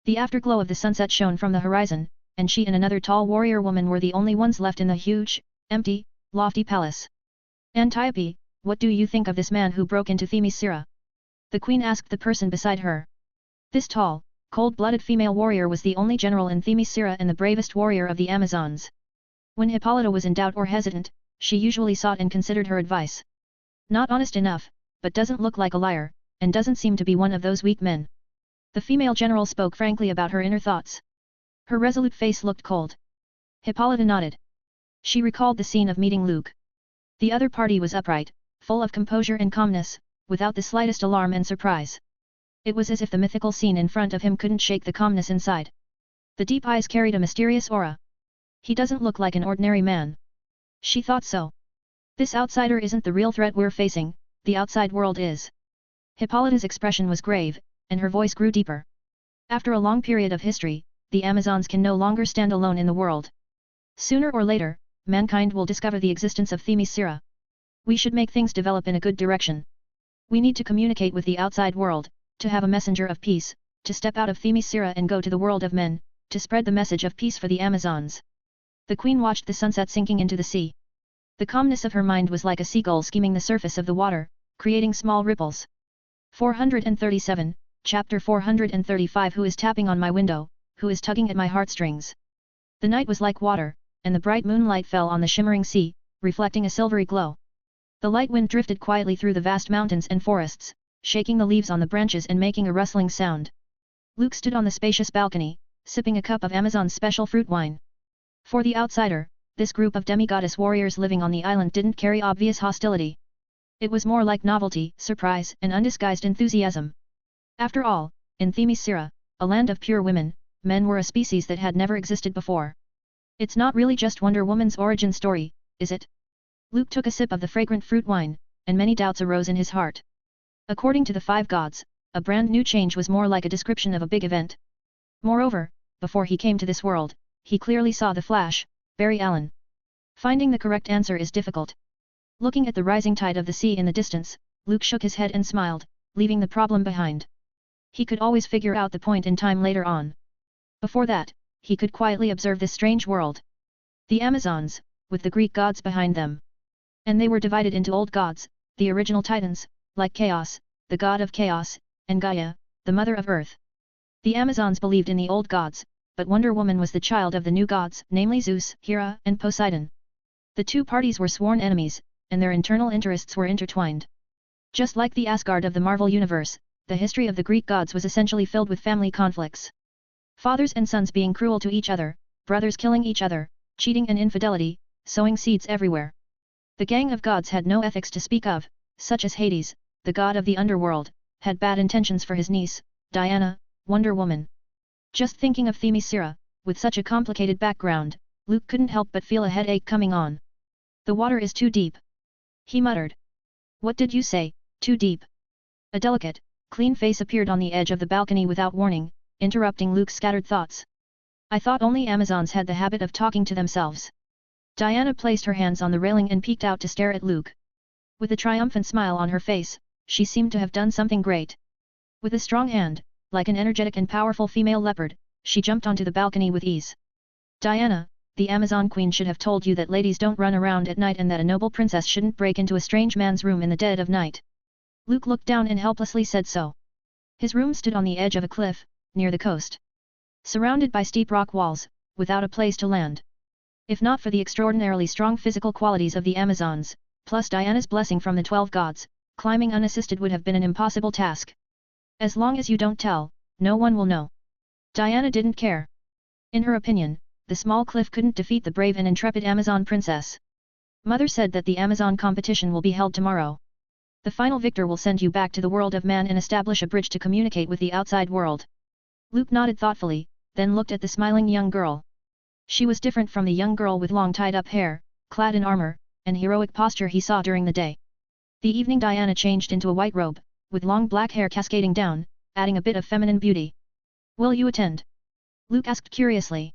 The afterglow of the sunset shone from the horizon, and she and another tall warrior woman were the only ones left in the huge, empty, lofty palace. Antiope, what do you think of this man who broke into Themyscira? The queen asked the person beside her. This tall, cold-blooded female warrior was the only general in Themyscira and the bravest warrior of the Amazons. When Hippolyta was in doubt or hesitant, she usually sought and considered her advice. Not honest enough, but doesn't look like a liar, and doesn't seem to be one of those weak men. The female general spoke frankly about her inner thoughts. Her resolute face looked cold. Hippolyta nodded. She recalled the scene of meeting Luke. The other party was upright, full of composure and calmness, without the slightest alarm and surprise. It was as if the mythical scene in front of him couldn't shake the calmness inside. The deep eyes carried a mysterious aura. He doesn't look like an ordinary man. She thought so. This outsider isn't the real threat we're facing, the outside world is. Hippolyta's expression was grave, and her voice grew deeper. After a long period of history, the Amazons can no longer stand alone in the world. Sooner or later, mankind will discover the existence of Themyscira. We should make things develop in a good direction. We need to communicate with the outside world, to have a messenger of peace, to step out of Themyscira and go to the world of men, to spread the message of peace for the Amazons. The queen watched the sunset sinking into the sea. The calmness of her mind was like a seagull skimming the surface of the water, creating small ripples. 437, Chapter 435 Who is tapping on my window, who is tugging at my heartstrings? The night was like water, and the bright moonlight fell on the shimmering sea, reflecting a silvery glow. The light wind drifted quietly through the vast mountains and forests, shaking the leaves on the branches and making a rustling sound. Luke stood on the spacious balcony, sipping a cup of Amazon's special fruit wine. For the outsider, this group of demigoddess warriors living on the island didn't carry obvious hostility. It was more like novelty, surprise, and undisguised enthusiasm. After all, in Themyscira, a land of pure women, men were a species that had never existed before. It's not really just Wonder Woman's origin story, is it? Luke took a sip of the fragrant fruit wine, and many doubts arose in his heart. According to the 5 gods, a brand new change was more like a description of a big event. Moreover, before he came to this world, he clearly saw the flash, Barry Allen. Finding the correct answer is difficult. Looking at the rising tide of the sea in the distance, Luke shook his head and smiled, leaving the problem behind. He could always figure out the point in time later on. Before that, he could quietly observe this strange world. The Amazons, with the Greek gods behind them. And they were divided into old gods, the original titans, like Chaos, the god of chaos, and Gaia, the mother of earth. The Amazons believed in the old gods, but Wonder Woman was the child of the new gods, namely Zeus, Hera, and Poseidon. The two parties were sworn enemies, and their internal interests were intertwined. Just like the Asgard of the Marvel Universe, the history of the Greek gods was essentially filled with family conflicts. Fathers and sons being cruel to each other, brothers killing each other, cheating and infidelity, sowing seeds everywhere. The gang of gods had no ethics to speak of, such as Hades, the god of the underworld, had bad intentions for his niece, Diana, Wonder Woman. Just thinking of Themyscira, with such a complicated background, Luke couldn't help but feel a headache coming on. The water is too deep. He muttered. What did you say, too deep? A delicate, clean face appeared on the edge of the balcony without warning, interrupting Luke's scattered thoughts. I thought only Amazons had the habit of talking to themselves. Diana placed her hands on the railing and peeked out to stare at Luke. With a triumphant smile on her face, she seemed to have done something great. With a strong hand, like an energetic and powerful female leopard, she jumped onto the balcony with ease. Diana, the Amazon Queen should have told you that ladies don't run around at night and that a noble princess shouldn't break into a strange man's room in the dead of night. Luke looked down and helplessly said so. His room stood on the edge of a cliff, near the coast. Surrounded by steep rock walls, without a place to land. If not for the extraordinarily strong physical qualities of the Amazons, plus Diana's blessing from the 12 gods, climbing unassisted would have been an impossible task. As long as you don't tell, no one will know. Diana didn't care. In her opinion, the small cliff couldn't defeat the brave and intrepid Amazon princess. Mother said that the Amazon competition will be held tomorrow. The final victor will send you back to the world of man and establish a bridge to communicate with the outside world. Luke nodded thoughtfully, then looked at the smiling young girl. She was different from the young girl with long tied-up hair, clad in armor, and heroic posture he saw during the day. The evening Diana changed into a white robe, with long black hair cascading down, adding a bit of feminine beauty. Will you attend? Luke asked curiously.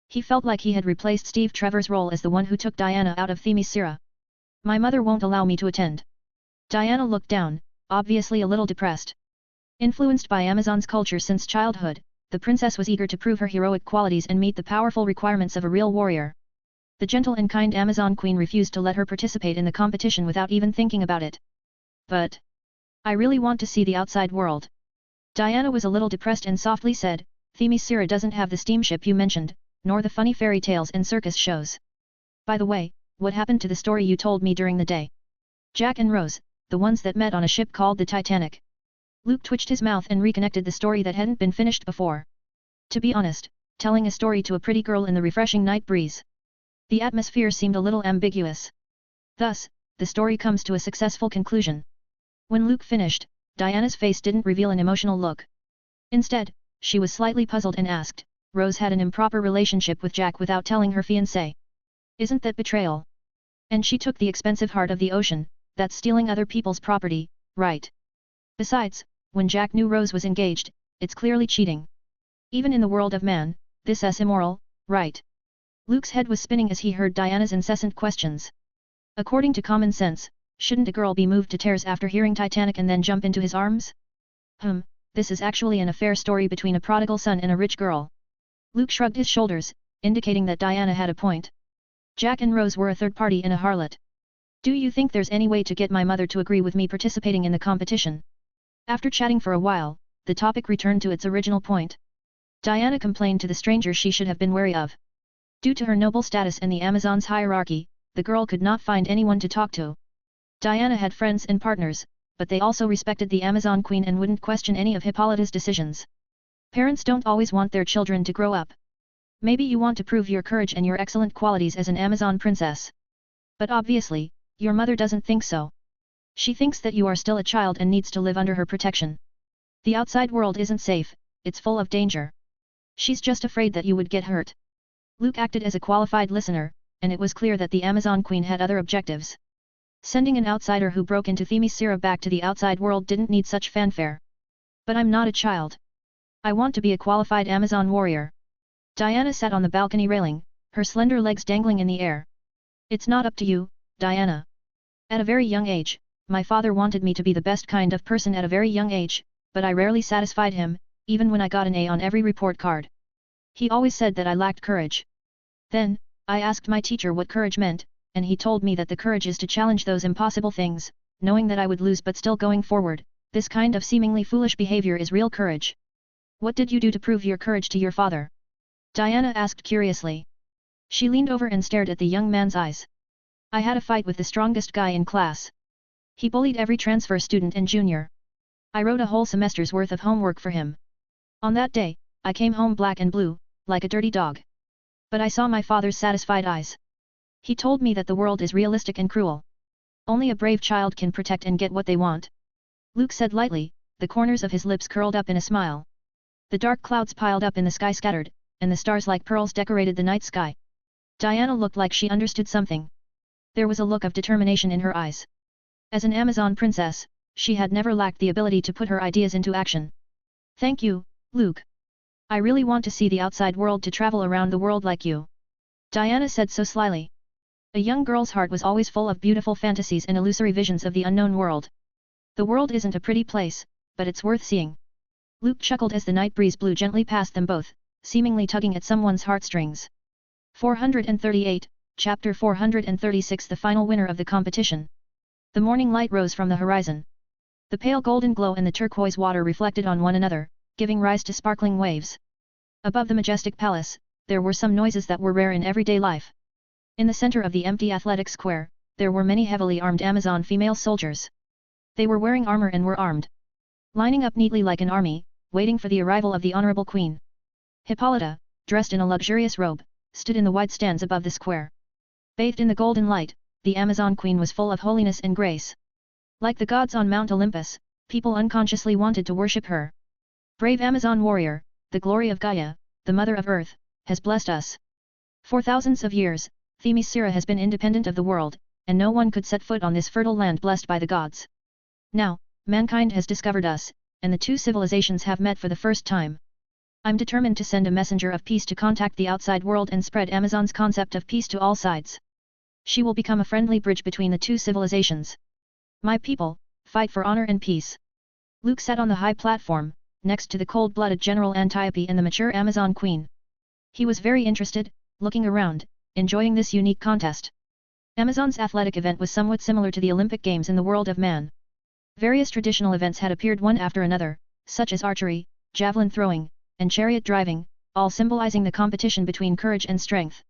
He felt like he had replaced Steve Trevor's role as the one who took Diana out of Themyscira. My mother won't allow me to attend. Diana looked down, obviously a little depressed. Influenced by Amazon's culture since childhood, the princess was eager to prove her heroic qualities and meet the powerful requirements of a real warrior. The gentle and kind Amazon Queen refused to let her participate in the competition without even thinking about it. But I really want to see the outside world. Diana was a little depressed and softly said, Themyscira doesn't have the steamship you mentioned, nor the funny fairy tales and circus shows. By the way, what happened to the story you told me during the day? Jack and Rose, the ones that met on a ship called the Titanic. Luke twitched his mouth and reconnected the story that hadn't been finished before. To be honest, telling a story to a pretty girl in the refreshing night breeze. The atmosphere seemed a little ambiguous. Thus, the story comes to a successful conclusion. When Luke finished, Diana's face didn't reveal an emotional look. Instead, she was slightly puzzled and asked, Rose had an improper relationship with Jack without telling her fiancé. Isn't that betrayal? And she took the expensive Heart of the Ocean, that's stealing other people's property, right? Besides, when Jack knew Rose was engaged, it's clearly cheating. Even in the world of man, this is immoral, right? Luke's head was spinning as he heard Diana's incessant questions. According to common sense, shouldn't a girl be moved to tears after hearing Titanic and then jump into his arms? This is actually an affair story between a prodigal son and a rich girl. Luke shrugged his shoulders, indicating that Diana had a point. Jack and Rose were a third party and a harlot. Do you think there's any way to get my mother to agree with me participating in the competition? After chatting for a while, the topic returned to its original point. Diana complained to the stranger she should have been wary of. Due to her noble status and the Amazons' hierarchy, the girl could not find anyone to talk to. Diana had friends and partners, but they also respected the Amazon Queen and wouldn't question any of Hippolyta's decisions. Parents don't always want their children to grow up. Maybe you want to prove your courage and your excellent qualities as an Amazon princess. But obviously, your mother doesn't think so. She thinks that you are still a child and needs to live under her protection. The outside world isn't safe, it's full of danger. She's just afraid that you would get hurt. Luke acted as a qualified listener, and it was clear that the Amazon Queen had other objectives. Sending an outsider who broke into Themyscira back to the outside world didn't need such fanfare. But I'm not a child. I want to be a qualified Amazon warrior. Diana sat on the balcony railing, her slender legs dangling in the air. It's not up to you, Diana. At a very young age, my father wanted me to be the best kind of person at a very young age, but I rarely satisfied him, even when I got an A on every report card. He always said that I lacked courage. Then, I asked my teacher what courage meant, and he told me that the courage is to challenge those impossible things, knowing that I would lose but still going forward. This kind of seemingly foolish behavior is real courage. What did you do to prove your courage to your father? Diana asked curiously. She leaned over and stared at the young man's eyes. I had a fight with the strongest guy in class. He bullied every transfer student and junior. I wrote a whole semester's worth of homework for him. On that day, I came home black and blue, like a dirty dog. But I saw my father's satisfied eyes. He told me that the world is realistic and cruel. Only a brave child can protect and get what they want. Luke said lightly, the corners of his lips curled up in a smile. The dark clouds piled up in the sky scattered, and the stars like pearls decorated the night sky. Diana looked like she understood something. There was a look of determination in her eyes. As an Amazon princess, she had never lacked the ability to put her ideas into action. Thank you, Luke. I really want to see the outside world to travel around the world like you. Diana said so slyly. A young girl's heart was always full of beautiful fantasies and illusory visions of the unknown world. The world isn't a pretty place, but it's worth seeing. Luke chuckled as the night breeze blew gently past them both, seemingly tugging at someone's heartstrings. 438, Chapter 436. The final winner of the competition. The morning light rose from the horizon. The pale golden glow and the turquoise water reflected on one another, giving rise to sparkling waves. Above the majestic palace, there were some noises that were rare in everyday life. In the center of the empty athletic square, there were many heavily armed Amazon female soldiers. They were wearing armor and were armed. Lining up neatly like an army, waiting for the arrival of the honorable queen. Hippolyta, dressed in a luxurious robe, stood in the wide stands above the square. Bathed in the golden light, the Amazon queen was full of holiness and grace. Like the gods on Mount Olympus, people unconsciously wanted to worship her. Brave Amazon warrior, the glory of Gaia, the mother of earth, has blessed us. For thousands of years, Themyscira has been independent of the world, and no one could set foot on this fertile land blessed by the gods. Now, mankind has discovered us, and the two civilizations have met for the first time. I'm determined to send a messenger of peace to contact the outside world and spread Amazon's concept of peace to all sides. She will become a friendly bridge between the two civilizations. My people, fight for honor and peace. Luke sat on the high platform, next to the cold-blooded General Antiope and the mature Amazon Queen. He was very interested, looking around, enjoying this unique contest. Amazon's athletic event was somewhat similar to the Olympic Games in the world of man. Various traditional events had appeared one after another, such as archery, javelin throwing, and chariot driving, all symbolizing the competition between courage and strength.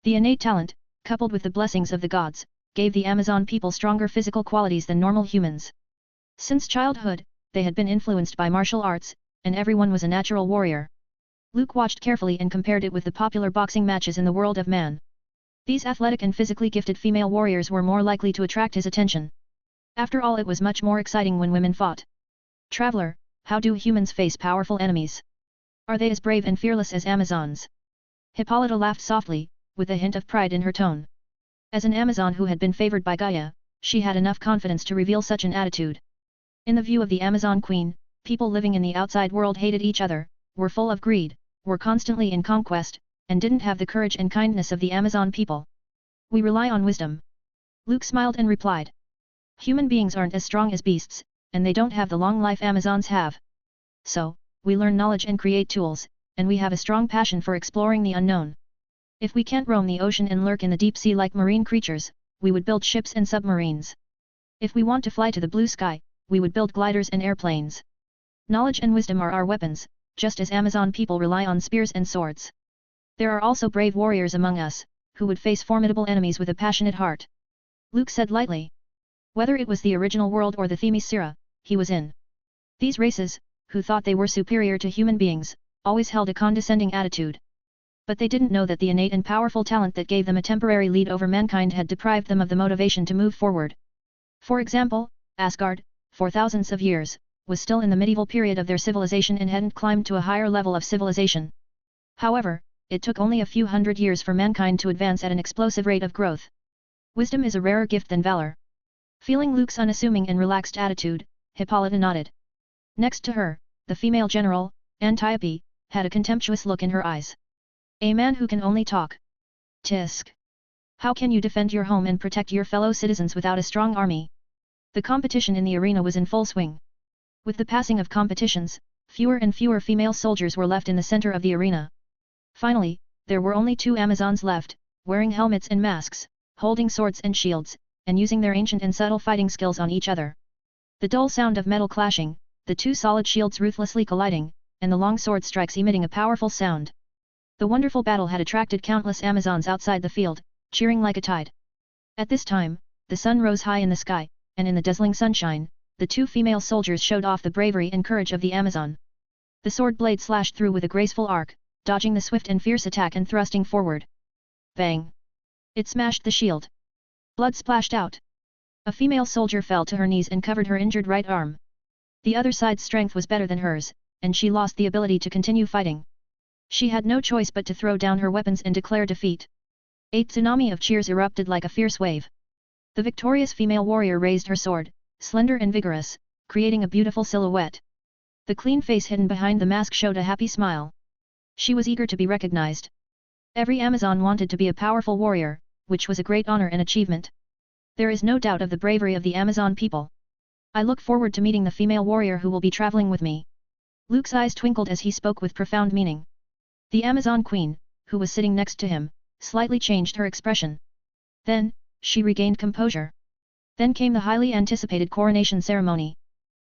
The innate talent, coupled with the blessings of the gods, gave the Amazon people stronger physical qualities than normal humans. Since childhood, they had been influenced by martial arts, and everyone was a natural warrior. Luke watched carefully and compared it with the popular boxing matches in the world of man. These athletic and physically gifted female warriors were more likely to attract his attention. After all, it was much more exciting when women fought. Traveler, how do humans face powerful enemies? Are they as brave and fearless as Amazons? Hippolyta laughed softly, with a hint of pride in her tone. As an Amazon who had been favored by Gaia, she had enough confidence to reveal such an attitude. In the view of the Amazon Queen, people living in the outside world hated each other, were full of greed, were constantly in conquest, and didn't have the courage and kindness of the Amazon people. We rely on wisdom. Luke smiled and replied. Human beings aren't as strong as beasts, and they don't have the long life Amazons have. So, we learn knowledge and create tools, and we have a strong passion for exploring the unknown. If we can't roam the ocean and lurk in the deep sea like marine creatures, we would build ships and submarines. If we want to fly to the blue sky, we would build gliders and airplanes. Knowledge and wisdom are our weapons, just as Amazon people rely on spears and swords. There are also brave warriors among us, who would face formidable enemies with a passionate heart. Luke said lightly. Whether it was the original world or the Themyscira, he was in. These races, who thought they were superior to human beings, always held a condescending attitude. But they didn't know that the innate and powerful talent that gave them a temporary lead over mankind had deprived them of the motivation to move forward. For example, Asgard, for thousands of years, was still in the medieval period of their civilization and hadn't climbed to a higher level of civilization. However, it took only a few hundred years for mankind to advance at an explosive rate of growth. Wisdom is a rarer gift than valor. Feeling Luke's unassuming and relaxed attitude, Hippolyta nodded. Next to her, the female general, Antiope, had a contemptuous look in her eyes. A man who can only talk. Tisk. How can you defend your home and protect your fellow citizens without a strong army? The competition in the arena was in full swing. With the passing of competitions, fewer and fewer female soldiers were left in the center of the arena. Finally, there were only 2 Amazons left, wearing helmets and masks, holding swords and shields, and using their ancient and subtle fighting skills on each other. The dull sound of metal clashing, the 2 solid shields ruthlessly colliding, and the long sword strikes emitting a powerful sound. The wonderful battle had attracted countless Amazons outside the field, cheering like a tide. At this time, the sun rose high in the sky, and in the dazzling sunshine, the 2 female soldiers showed off the bravery and courage of the Amazon. The sword blade slashed through with a graceful arc, dodging the swift and fierce attack and thrusting forward. Bang! It smashed the shield. Blood splashed out. A female soldier fell to her knees and covered her injured right arm. The other side's strength was better than hers, and she lost the ability to continue fighting. She had no choice but to throw down her weapons and declare defeat. A tsunami of cheers erupted like a fierce wave. The victorious female warrior raised her sword, slender and vigorous, creating a beautiful silhouette. The clean face hidden behind the mask showed a happy smile. She was eager to be recognized. Every Amazon wanted to be a powerful warrior, which was a great honor and achievement. There is no doubt of the bravery of the Amazon people. I look forward to meeting the female warrior who will be traveling with me. Luke's eyes twinkled as he spoke with profound meaning. The Amazon queen, who was sitting next to him, slightly changed her expression. Then, she regained composure. Then came the highly anticipated coronation ceremony.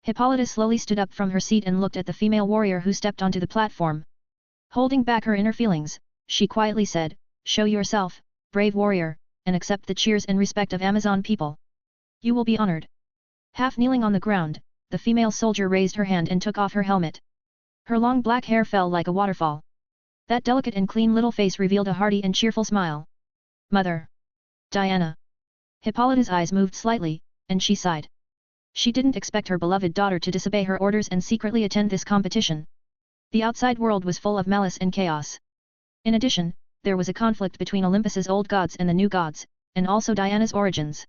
Hippolyta slowly stood up from her seat and looked at the female warrior who stepped onto the platform. Holding back her inner feelings, she quietly said, "Show yourself, brave warrior, and accept the cheers and respect of Amazon people. You will be honored." Half kneeling on the ground, the female soldier raised her hand and took off her helmet. Her long black hair fell like a waterfall. That delicate and clean little face revealed a hearty and cheerful smile. "Mother! Diana!" Hippolyta's eyes moved slightly, and she sighed. She didn't expect her beloved daughter to disobey her orders and secretly attend this competition. The outside world was full of malice and chaos. In addition, there was a conflict between Olympus's old gods and the new gods, and also Diana's origins.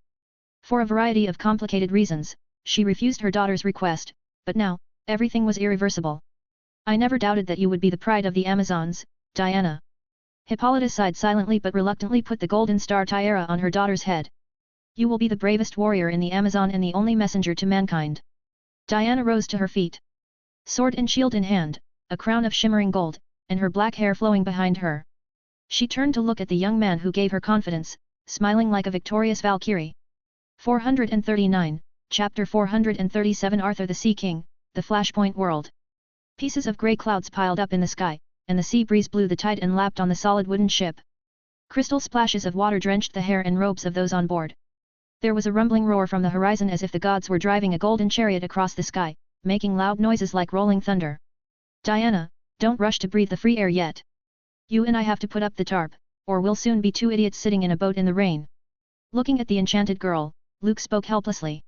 For a variety of complicated reasons, she refused her daughter's request, but now, everything was irreversible. "I never doubted that you would be the pride of the Amazons, Diana." Hippolyta sighed silently but reluctantly put the golden star tiara on her daughter's head. "You will be the bravest warrior in the Amazon and the only messenger to mankind." Diana rose to her feet. Sword and shield in hand, a crown of shimmering gold, and her black hair flowing behind her. She turned to look at the young man who gave her confidence, smiling like a victorious Valkyrie. 439, Chapter 437 Arthur the Sea King, the Flashpoint World. Pieces of grey clouds piled up in the sky, and the sea breeze blew the tide and lapped on the solid wooden ship. Crystal splashes of water drenched the hair and robes of those on board. There was a rumbling roar from the horizon as if the gods were driving a golden chariot across the sky, making loud noises like rolling thunder. "Diana, don't rush to breathe the free air yet. You and I have to put up the tarp, or we'll soon be two idiots sitting in a boat in the rain." Looking at the enchanted girl, Luke spoke helplessly.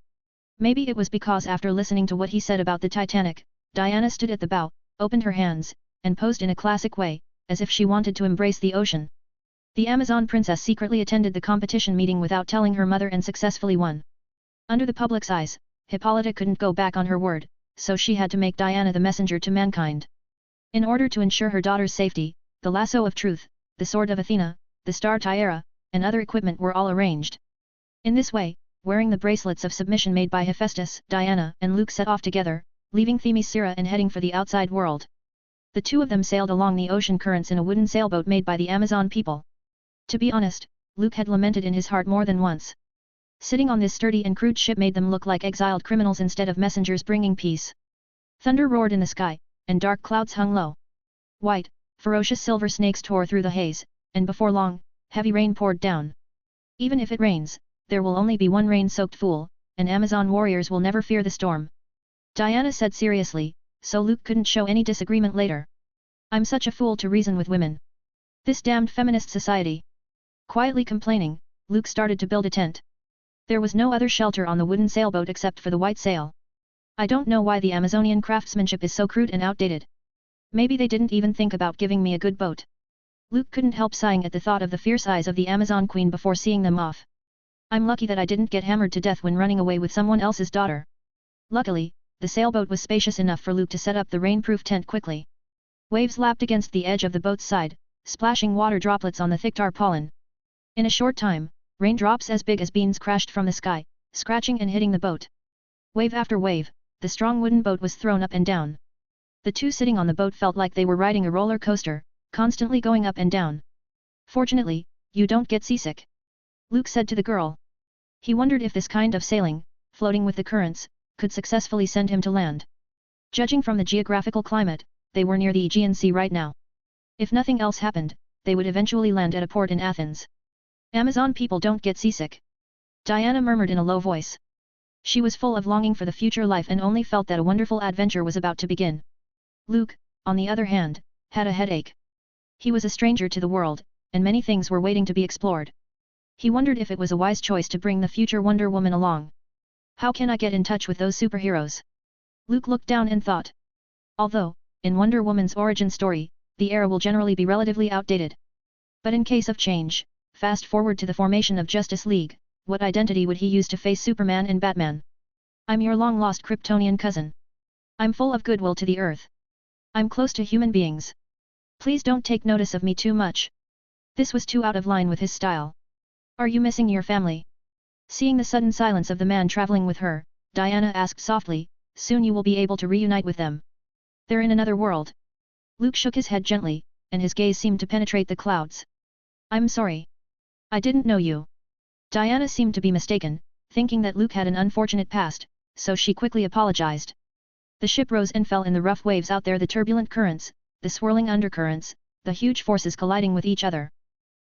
Maybe it was because after listening to what he said about the Titanic, Diana stood at the bow, opened her hands, and posed in a classic way, as if she wanted to embrace the ocean. The Amazon princess secretly attended the competition meeting without telling her mother and successfully won. Under the public's eyes, Hippolyta couldn't go back on her word, so she had to make Diana the messenger to mankind. In order to ensure her daughter's safety, the lasso of truth, the sword of Athena, the star tiara, and other equipment were all arranged. In this way, wearing the bracelets of submission made by Hephaestus, Diana and Luke set off together, leaving Themyscira and heading for the outside world. The two of them sailed along the ocean currents in a wooden sailboat made by the Amazon people. To be honest, Luke had lamented in his heart more than once. Sitting on this sturdy and crude ship made them look like exiled criminals instead of messengers bringing peace. Thunder roared in the sky, and dark clouds hung low. White, ferocious silver snakes tore through the haze, and before long, heavy rain poured down. Even if it rains, there will only be one rain-soaked fool, and Amazon warriors will never fear the storm. Diana said seriously, so Luke couldn't show any disagreement later. "I'm such a fool to reason with women. This damned feminist society." Quietly complaining, Luke started to build a tent. There was no other shelter on the wooden sailboat except for the white sail. "I don't know why the Amazonian craftsmanship is so crude and outdated. Maybe they didn't even think about giving me a good boat." Luke couldn't help sighing at the thought of the fierce eyes of the Amazon queen before seeing them off. "I'm lucky that I didn't get hammered to death when running away with someone else's daughter." Luckily, the sailboat was spacious enough for Luke to set up the rainproof tent quickly. Waves lapped against the edge of the boat's side, splashing water droplets on the thick tarpaulin. In a short time, raindrops as big as beans crashed from the sky, scratching and hitting the boat. Wave after wave, the strong wooden boat was thrown up and down. The two sitting on the boat felt like they were riding a roller coaster, constantly going up and down. "Fortunately, you don't get seasick," Luke said to the girl. He wondered if this kind of sailing, floating with the currents, could successfully send him to land. Judging from the geographical climate, they were near the Aegean Sea right now. If nothing else happened, they would eventually land at a port in Athens. "Amazon people don't get seasick," Diana murmured in a low voice. She was full of longing for the future life and only felt that a wonderful adventure was about to begin. Luke, on the other hand, had a headache. He was a stranger to the world, and many things were waiting to be explored. He wondered if it was a wise choice to bring the future Wonder Woman along. How can I get in touch with those superheroes? Luke looked down and thought. Although, in Wonder Woman's origin story, the era will generally be relatively outdated. But in case of change, fast forward to the formation of Justice League, what identity would he use to face Superman and Batman? I'm your long-lost Kryptonian cousin. I'm full of goodwill to the Earth. I'm close to human beings. Please don't take notice of me too much. This was too out of line with his style. Are you missing your family? Seeing the sudden silence of the man traveling with her, Diana asked softly, soon you will be able to reunite with them. They're in another world. Luke shook his head gently, and his gaze seemed to penetrate the clouds. I'm sorry. I didn't know you. Diana seemed to be mistaken, thinking that Luke had an unfortunate past, so she quickly apologized. The ship rose and fell in the rough waves out there, the turbulent currents, the swirling undercurrents, the huge forces colliding with each other.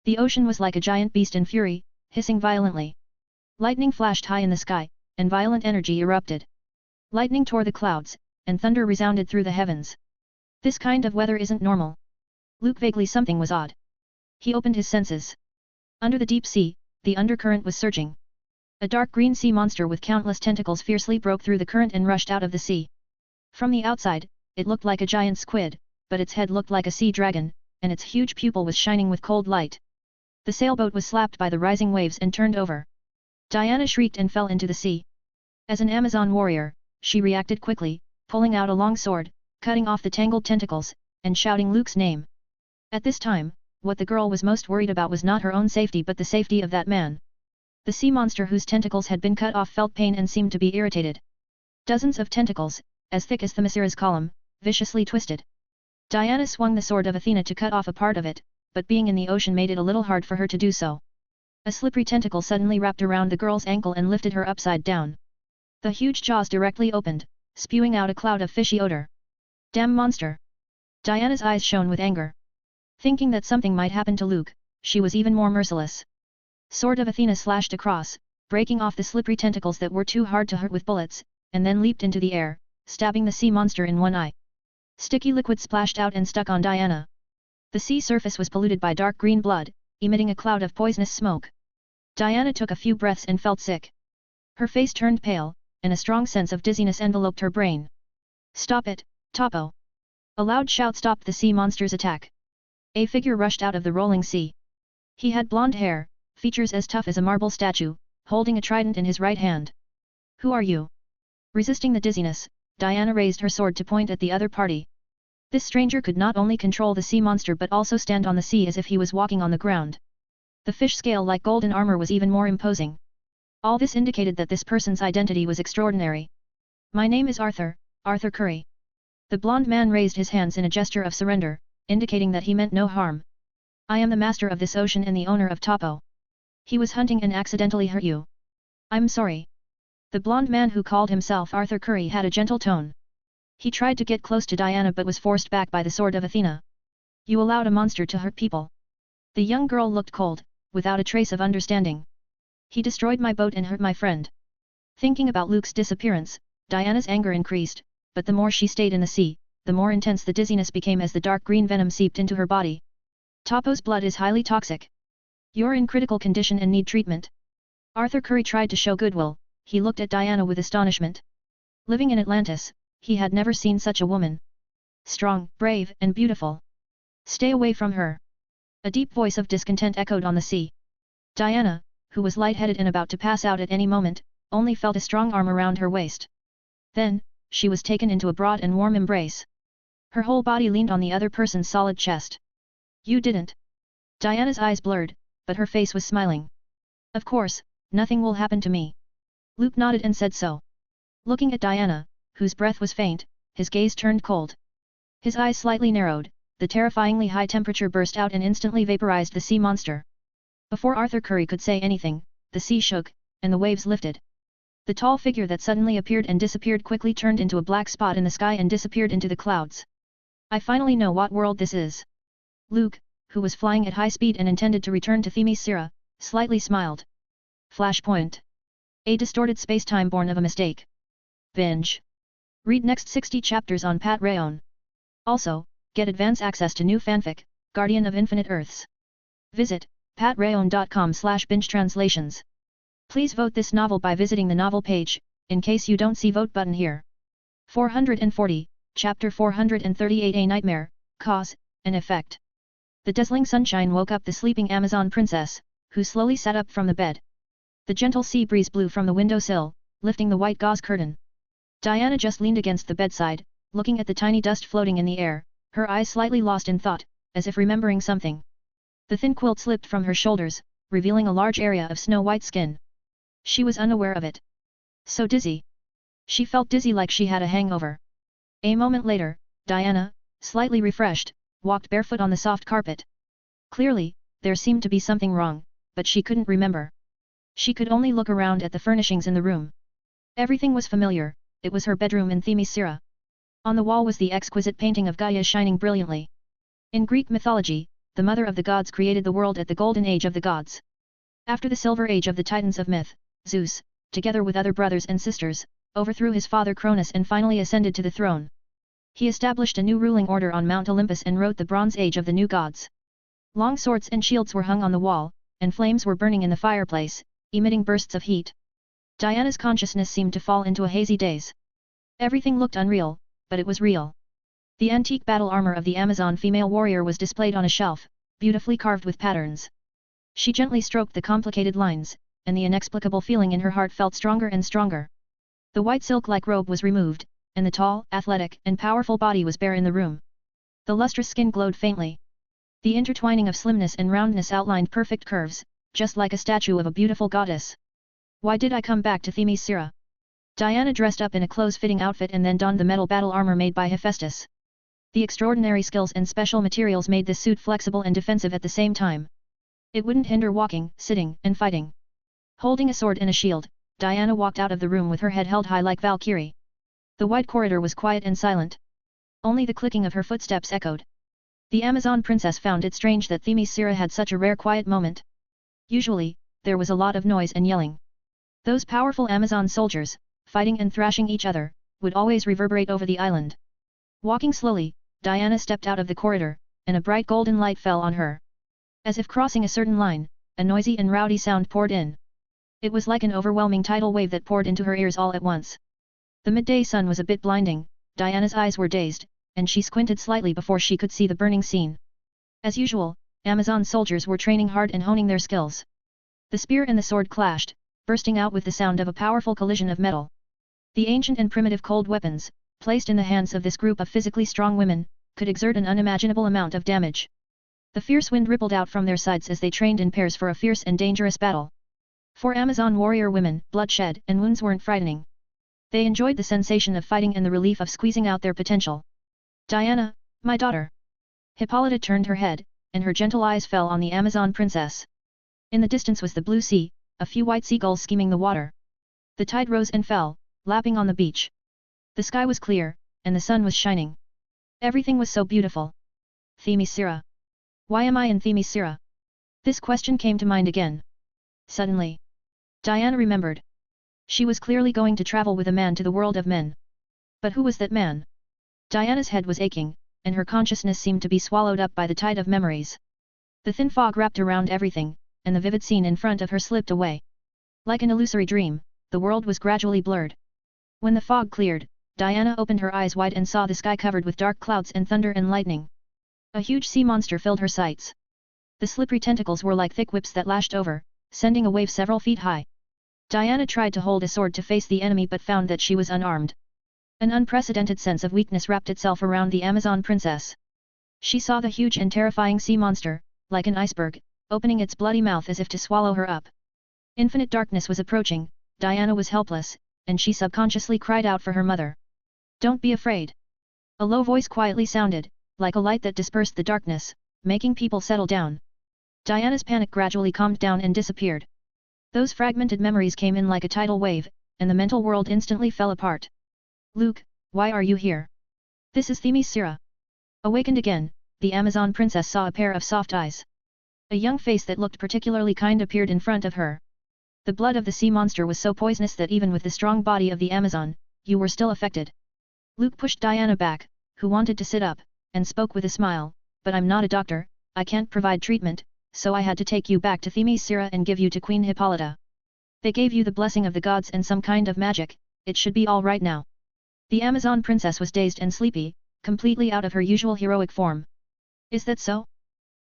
The ocean was like a giant beast in fury, hissing violently. Lightning flashed high in the sky, and violent energy erupted. Lightning tore the clouds, and thunder resounded through the heavens. This kind of weather isn't normal. Luke vaguely something was odd. He opened his senses. Under the deep sea, the undercurrent was surging. A dark green sea monster with countless tentacles fiercely broke through the current and rushed out of the sea. From the outside, it looked like a giant squid, but its head looked like a sea dragon, and its huge pupil was shining with cold light. The sailboat was slapped by the rising waves and turned over. Diana shrieked and fell into the sea. As an Amazon warrior, she reacted quickly, pulling out a long sword, cutting off the tangled tentacles, and shouting Luke's name. At this time, what the girl was most worried about was not her own safety but the safety of that man. The sea monster whose tentacles had been cut off felt pain and seemed to be irritated. Dozens of tentacles, as thick as Themyscira's column, viciously twisted. Diana swung the sword of Athena to cut off a part of it, but being in the ocean made it a little hard for her to do so. A slippery tentacle suddenly wrapped around the girl's ankle and lifted her upside down. The huge jaws directly opened, spewing out a cloud of fishy odor. Damn monster! Diana's eyes shone with anger. Thinking that something might happen to Luke, she was even more merciless. Sword of Athena slashed across, breaking off the slippery tentacles that were too hard to hurt with bullets, and then leaped into the air, stabbing the sea monster in one eye. Sticky liquid splashed out and stuck on Diana. The sea surface was polluted by dark green blood, emitting a cloud of poisonous smoke. Diana took a few breaths and felt sick. Her face turned pale, and a strong sense of dizziness enveloped her brain. Stop it, Topo! A loud shout stopped the sea monster's attack. A figure rushed out of the rolling sea. He had blonde hair, features as tough as a marble statue, holding a trident in his right hand. Who are you? Resisting the dizziness, Diana raised her sword to point at the other party. This stranger could not only control the sea monster but also stand on the sea as if he was walking on the ground. The fish scale-like golden armor was even more imposing. All this indicated that this person's identity was extraordinary. My name is Arthur, Arthur Curry. The blonde man raised his hands in a gesture of surrender, indicating that he meant no harm. I am the master of this ocean and the owner of Topo. He was hunting and accidentally hurt you. I'm sorry. The blonde man who called himself Arthur Curry had a gentle tone. He tried to get close to Diana but was forced back by the sword of Athena. You allowed a monster to hurt people. The young girl looked cold, without a trace of understanding. He destroyed my boat and hurt my friend. Thinking about Luke's disappearance, Diana's anger increased, but the more she stayed in the sea, the more intense the dizziness became as the dark green venom seeped into her body. Topo's blood is highly toxic. You're in critical condition and need treatment. Arthur Curry tried to show goodwill. He looked at Diana with astonishment. Living in Atlantis, he had never seen such a woman. Strong, brave, and beautiful. Stay away from her. A deep voice of discontent echoed on the sea. Diana, who was lightheaded and about to pass out at any moment, only felt a strong arm around her waist. Then, she was taken into a broad and warm embrace. Her whole body leaned on the other person's solid chest. You didn't. Diana's eyes blurred, but her face was smiling. Of course, nothing will happen to me. Luke nodded and said so. Looking at Diana, whose breath was faint, his gaze turned cold. His eyes slightly narrowed, the terrifyingly high temperature burst out and instantly vaporized the sea monster. Before Arthur Curry could say anything, the sea shook, and the waves lifted. The tall figure that suddenly appeared and disappeared quickly turned into a black spot in the sky and disappeared into the clouds. I finally know what world this is. Luke, who was flying at high speed and intended to return to Themyscira, slightly smiled. Flashpoint. A distorted space-time born of a mistake. Binge. Read next 60 chapters on Patreon. Also, get advance access to new fanfic, Guardian of Infinite Earths. Visit patrayon.com/binge translations. Please vote this novel by visiting the novel page, in case you don't see vote button here. 440, Chapter 438 A Nightmare, Cause, and Effect. The dazzling sunshine woke up the sleeping Amazon princess, who slowly sat up from the bed. The gentle sea breeze blew from the windowsill, lifting the white gauze curtain. Diana just leaned against the bedside, looking at the tiny dust floating in the air, her eyes slightly lost in thought, as if remembering something. The thin quilt slipped from her shoulders, revealing a large area of snow-white skin. She was unaware of it. So dizzy. She felt dizzy like she had a hangover. A moment later, Diana, slightly refreshed, walked barefoot on the soft carpet. Clearly, there seemed to be something wrong, but she couldn't remember. She could only look around at the furnishings in the room. Everything was familiar, it was her bedroom in Themyscira. On the wall was the exquisite painting of Gaia shining brilliantly. In Greek mythology, the mother of the gods created the world at the golden age of the gods. After the silver age of the titans of myth, Zeus, together with other brothers and sisters, overthrew his father Cronus and finally ascended to the throne. He established a new ruling order on Mount Olympus and wrote the Bronze Age of the new gods. Long swords and shields were hung on the wall, and flames were burning in the fireplace, emitting bursts of heat. Diana's consciousness seemed to fall into a hazy daze. Everything looked unreal, but it was real. The antique battle armor of the Amazon female warrior was displayed on a shelf, beautifully carved with patterns. She gently stroked the complicated lines, and the inexplicable feeling in her heart felt stronger and stronger. The white silk-like robe was removed, and the tall, athletic, and powerful body was bare in the room. The lustrous skin glowed faintly. The intertwining of slimness and roundness outlined perfect curves, just like a statue of a beautiful goddess. Why did I come back to Themyscira? Diana dressed up in a close-fitting outfit and then donned the metal battle armor made by Hephaestus. The extraordinary skills and special materials made this suit flexible and defensive at the same time. It wouldn't hinder walking, sitting, and fighting. Holding a sword and a shield, Diana walked out of the room with her head held high like Valkyrie. The wide corridor was quiet and silent. Only the clicking of her footsteps echoed. The Amazon princess found it strange that Themyscira had such a rare quiet moment. Usually, there was a lot of noise and yelling. Those powerful Amazon soldiers, fighting and thrashing each other, would always reverberate over the island. Walking slowly, Diana stepped out of the corridor, and a bright golden light fell on her. As if crossing a certain line, a noisy and rowdy sound poured in. It was like an overwhelming tidal wave that poured into her ears all at once. The midday sun was a bit blinding, Diana's eyes were dazed, and she squinted slightly before she could see the burning scene. As usual, Amazon soldiers were training hard and honing their skills. The spear and the sword clashed, bursting out with the sound of a powerful collision of metal. The ancient and primitive cold weapons, placed in the hands of this group of physically strong women, could exert an unimaginable amount of damage. The fierce wind rippled out from their sides as they trained in pairs for a fierce and dangerous battle. For Amazon warrior women, bloodshed and wounds weren't frightening. They enjoyed the sensation of fighting and the relief of squeezing out their potential. Diana, my daughter. Hippolyta turned her head, and her gentle eyes fell on the Amazon princess. In the distance was the blue sea, a few white seagulls skimming the water. The tide rose and fell, lapping on the beach. The sky was clear, and the sun was shining. Everything was so beautiful. Themyscira. Why am I in Themyscira? This question came to mind again. Suddenly, Diana remembered. She was clearly going to travel with a man to the world of men. But who was that man? Diana's head was aching, and her consciousness seemed to be swallowed up by the tide of memories. The thin fog wrapped around everything, and the vivid scene in front of her slipped away. Like an illusory dream, the world was gradually blurred. When the fog cleared, Diana opened her eyes wide and saw the sky covered with dark clouds and thunder and lightning. A huge sea monster filled her sights. The slippery tentacles were like thick whips that lashed over, sending a wave several feet high. Diana tried to hold a sword to face the enemy but found that she was unarmed. An unprecedented sense of weakness wrapped itself around the Amazon princess. She saw the huge and terrifying sea monster, like an iceberg, opening its bloody mouth as if to swallow her up. Infinite darkness was approaching, Diana was helpless, and she subconsciously cried out for her mother. Don't be afraid. A low voice quietly sounded, like a light that dispersed the darkness, making people settle down. Diana's panic gradually calmed down and disappeared. Those fragmented memories came in like a tidal wave, and the mental world instantly fell apart. Luke, why are you here? This is Themyscira. Awakened again, the Amazon princess saw a pair of soft eyes. A young face that looked particularly kind appeared in front of her. The blood of the sea monster was so poisonous that even with the strong body of the Amazon, you were still affected. Luke pushed Diana back, who wanted to sit up, and spoke with a smile, but I'm not a doctor, I can't provide treatment, so I had to take you back to Themyscira and give you to Queen Hippolyta. They gave you the blessing of the gods and some kind of magic, it should be all right now. The Amazon princess was dazed and sleepy, completely out of her usual heroic form. Is that so?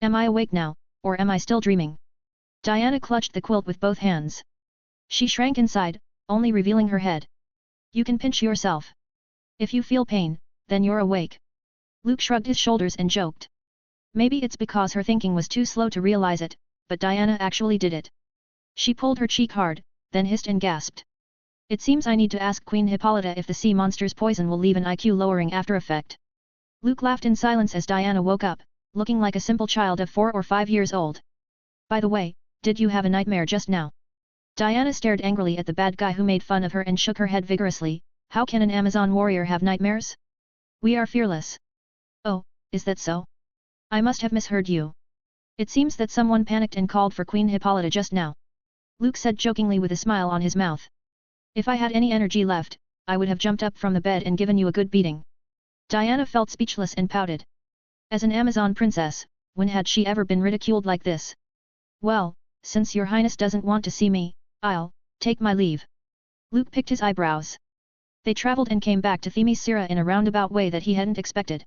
Am I awake now, or am I still dreaming? Diana clutched the quilt with both hands. She shrank inside, only revealing her head. You can pinch yourself. If you feel pain, then you're awake. Luke shrugged his shoulders and joked. Maybe it's because her thinking was too slow to realize it, but Diana actually did it. She pulled her cheek hard, then hissed and gasped. It seems I need to ask Queen Hippolyta if the sea monster's poison will leave an IQ-lowering after effect. Luke laughed in silence as Diana woke up, looking like a simple child of 4 or 5 years old. By the way, did you have a nightmare just now? Diana stared angrily at the bad guy who made fun of her and shook her head vigorously. How can an Amazon warrior have nightmares? We are fearless. Oh, is that so? I must have misheard you. It seems that someone panicked and called for Queen Hippolyta just now. Luke said jokingly with a smile on his mouth. If I had any energy left, I would have jumped up from the bed and given you a good beating. Diana felt speechless and pouted. As an Amazon princess, when had she ever been ridiculed like this? Well, since your highness doesn't want to see me, I'll take my leave. Luke picked his eyebrows. They traveled and came back to Themyscira in a roundabout way that he hadn't expected.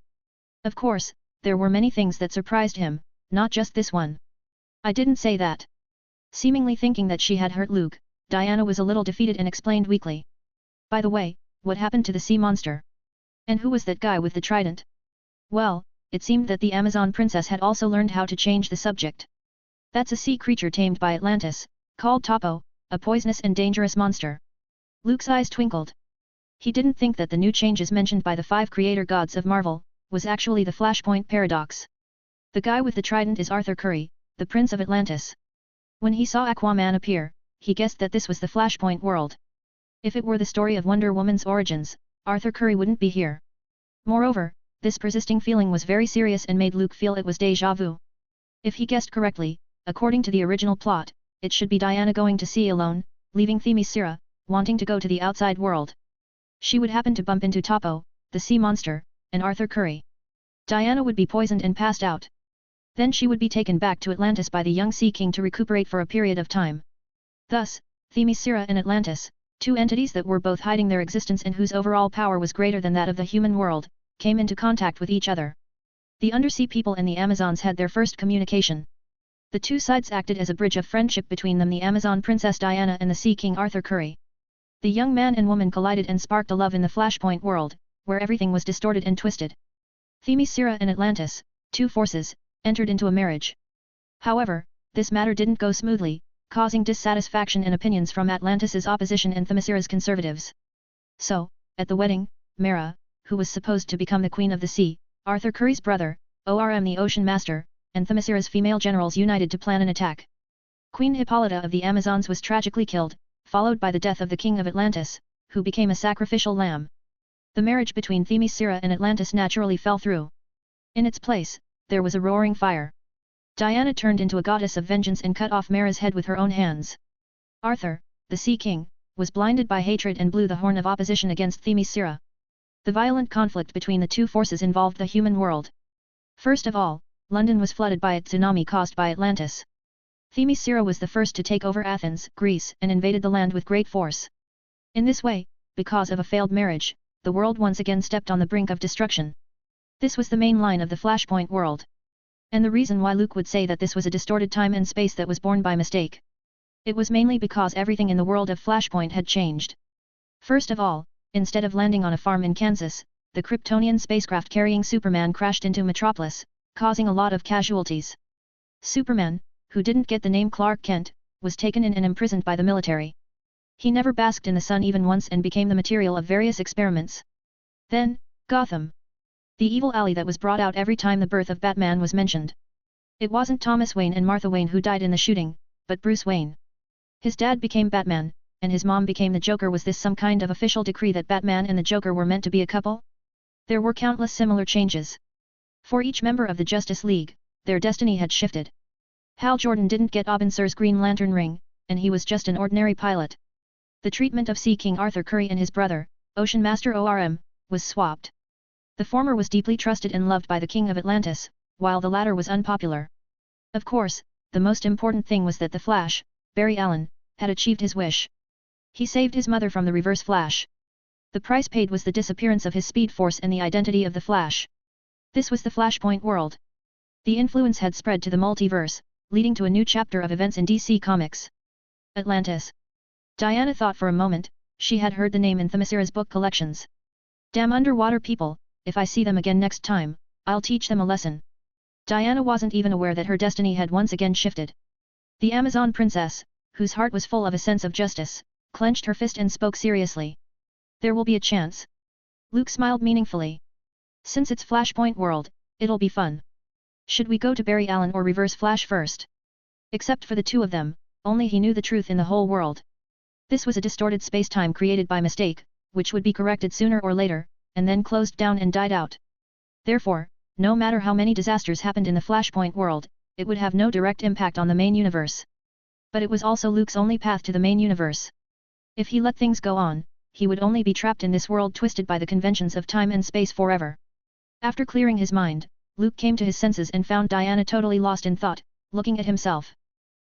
Of course, there were many things that surprised him, not just this one. I didn't say that. Seemingly thinking that she had hurt Luke, Diana was a little defeated and explained weakly. By the way, what happened to the sea monster? And who was that guy with the trident? Well, it seemed that the Amazon princess had also learned how to change the subject. That's a sea creature tamed by Atlantis, called Topo, a poisonous and dangerous monster. Luke's eyes twinkled. He didn't think that the new changes mentioned by the 5 creator gods of Marvel was actually the Flashpoint Paradox. The guy with the trident is Arthur Curry, the Prince of Atlantis. When he saw Aquaman appear, he guessed that this was the Flashpoint world. If it were the story of Wonder Woman's origins, Arthur Curry wouldn't be here. Moreover, this persisting feeling was very serious and made Luke feel it was déjà vu. If he guessed correctly, according to the original plot, it should be Diana going to sea alone, leaving Themyscira, wanting to go to the outside world. She would happen to bump into Topo, the sea monster, and Arthur Curry. Diana would be poisoned and passed out. Then she would be taken back to Atlantis by the young Sea King to recuperate for a period of time. Thus, Themyscira and Atlantis, 2 entities that were both hiding their existence and whose overall power was greater than that of the human world, came into contact with each other. The undersea people and the Amazons had their first communication. The 2 sides acted as a bridge of friendship between them, the Amazon Princess Diana and the Sea King Arthur Curry. The young man and woman collided and sparked a love in the Flashpoint world, where everything was distorted and twisted. Themyscira and Atlantis, 2 forces, entered into a marriage. However, this matter didn't go smoothly, causing dissatisfaction and opinions from Atlantis's opposition and Themyscira's conservatives. So, at the wedding, Mera, who was supposed to become the Queen of the Sea, Arthur Curry's brother, ORM the Ocean Master, and Themyscira's female generals united to plan an attack. Queen Hippolyta of the Amazons was tragically killed, followed by the death of the King of Atlantis, who became a sacrificial lamb. The marriage between Themyscira and Atlantis naturally fell through. In its place, there was a roaring fire. Diana turned into a goddess of vengeance and cut off Mera's head with her own hands. Arthur, the Sea King, was blinded by hatred and blew the horn of opposition against Themyscira. The violent conflict between the 2 forces involved the human world. First of all, London was flooded by a tsunami caused by Atlantis. Themyscira was the first to take over Athens, Greece, and invaded the land with great force. In this way, because of a failed marriage, the world once again stepped on the brink of destruction. This was the main line of the Flashpoint world. And the reason why Luke would say that this was a distorted time and space that was born by mistake. It was mainly because everything in the world of Flashpoint had changed. First of all, instead of landing on a farm in Kansas, the Kryptonian spacecraft carrying Superman crashed into Metropolis, causing a lot of casualties. Superman, who didn't get the name Clark Kent, was taken in and imprisoned by the military. He never basked in the sun even once and became the material of various experiments. Then, Gotham. The evil alley that was brought out every time the birth of Batman was mentioned. It wasn't Thomas Wayne and Martha Wayne who died in the shooting, but Bruce Wayne. His dad became Batman, and his mom became the Joker. Was this some kind of official decree that Batman and the Joker were meant to be a couple? There were countless similar changes. For each member of the Justice League, their destiny had shifted. Hal Jordan didn't get Abin-Sur's Green Lantern ring, and he was just an ordinary pilot. The treatment of Sea King Arthur Curry and his brother, Ocean Master ORM, was swapped. The former was deeply trusted and loved by the King of Atlantis, while the latter was unpopular. Of course, the most important thing was that the Flash, Barry Allen, had achieved his wish. He saved his mother from the Reverse Flash. The price paid was the disappearance of his Speed Force and the identity of the Flash. This was the Flashpoint world. The influence had spread to the multiverse, leading to a new chapter of events in DC Comics. Atlantis. Diana thought for a moment. She had heard the name in Themyscira's book collections. Damn underwater people, if I see them again next time, I'll teach them a lesson. Diana wasn't even aware that her destiny had once again shifted. The Amazon princess, whose heart was full of a sense of justice, clenched her fist and spoke seriously. There will be a chance. Luke smiled meaningfully. Since it's Flashpoint world, it'll be fun. Should we go to Barry Allen or Reverse Flash first? Except for the two of them, only he knew the truth in the whole world. This was a distorted space-time created by mistake, which would be corrected sooner or later, and then closed down and died out. Therefore, no matter how many disasters happened in the Flashpoint world, it would have no direct impact on the main universe. But it was also Luke's only path to the main universe. If he let things go on, he would only be trapped in this world twisted by the conventions of time and space forever. After clearing his mind, Luke came to his senses and found Diana totally lost in thought, looking at himself.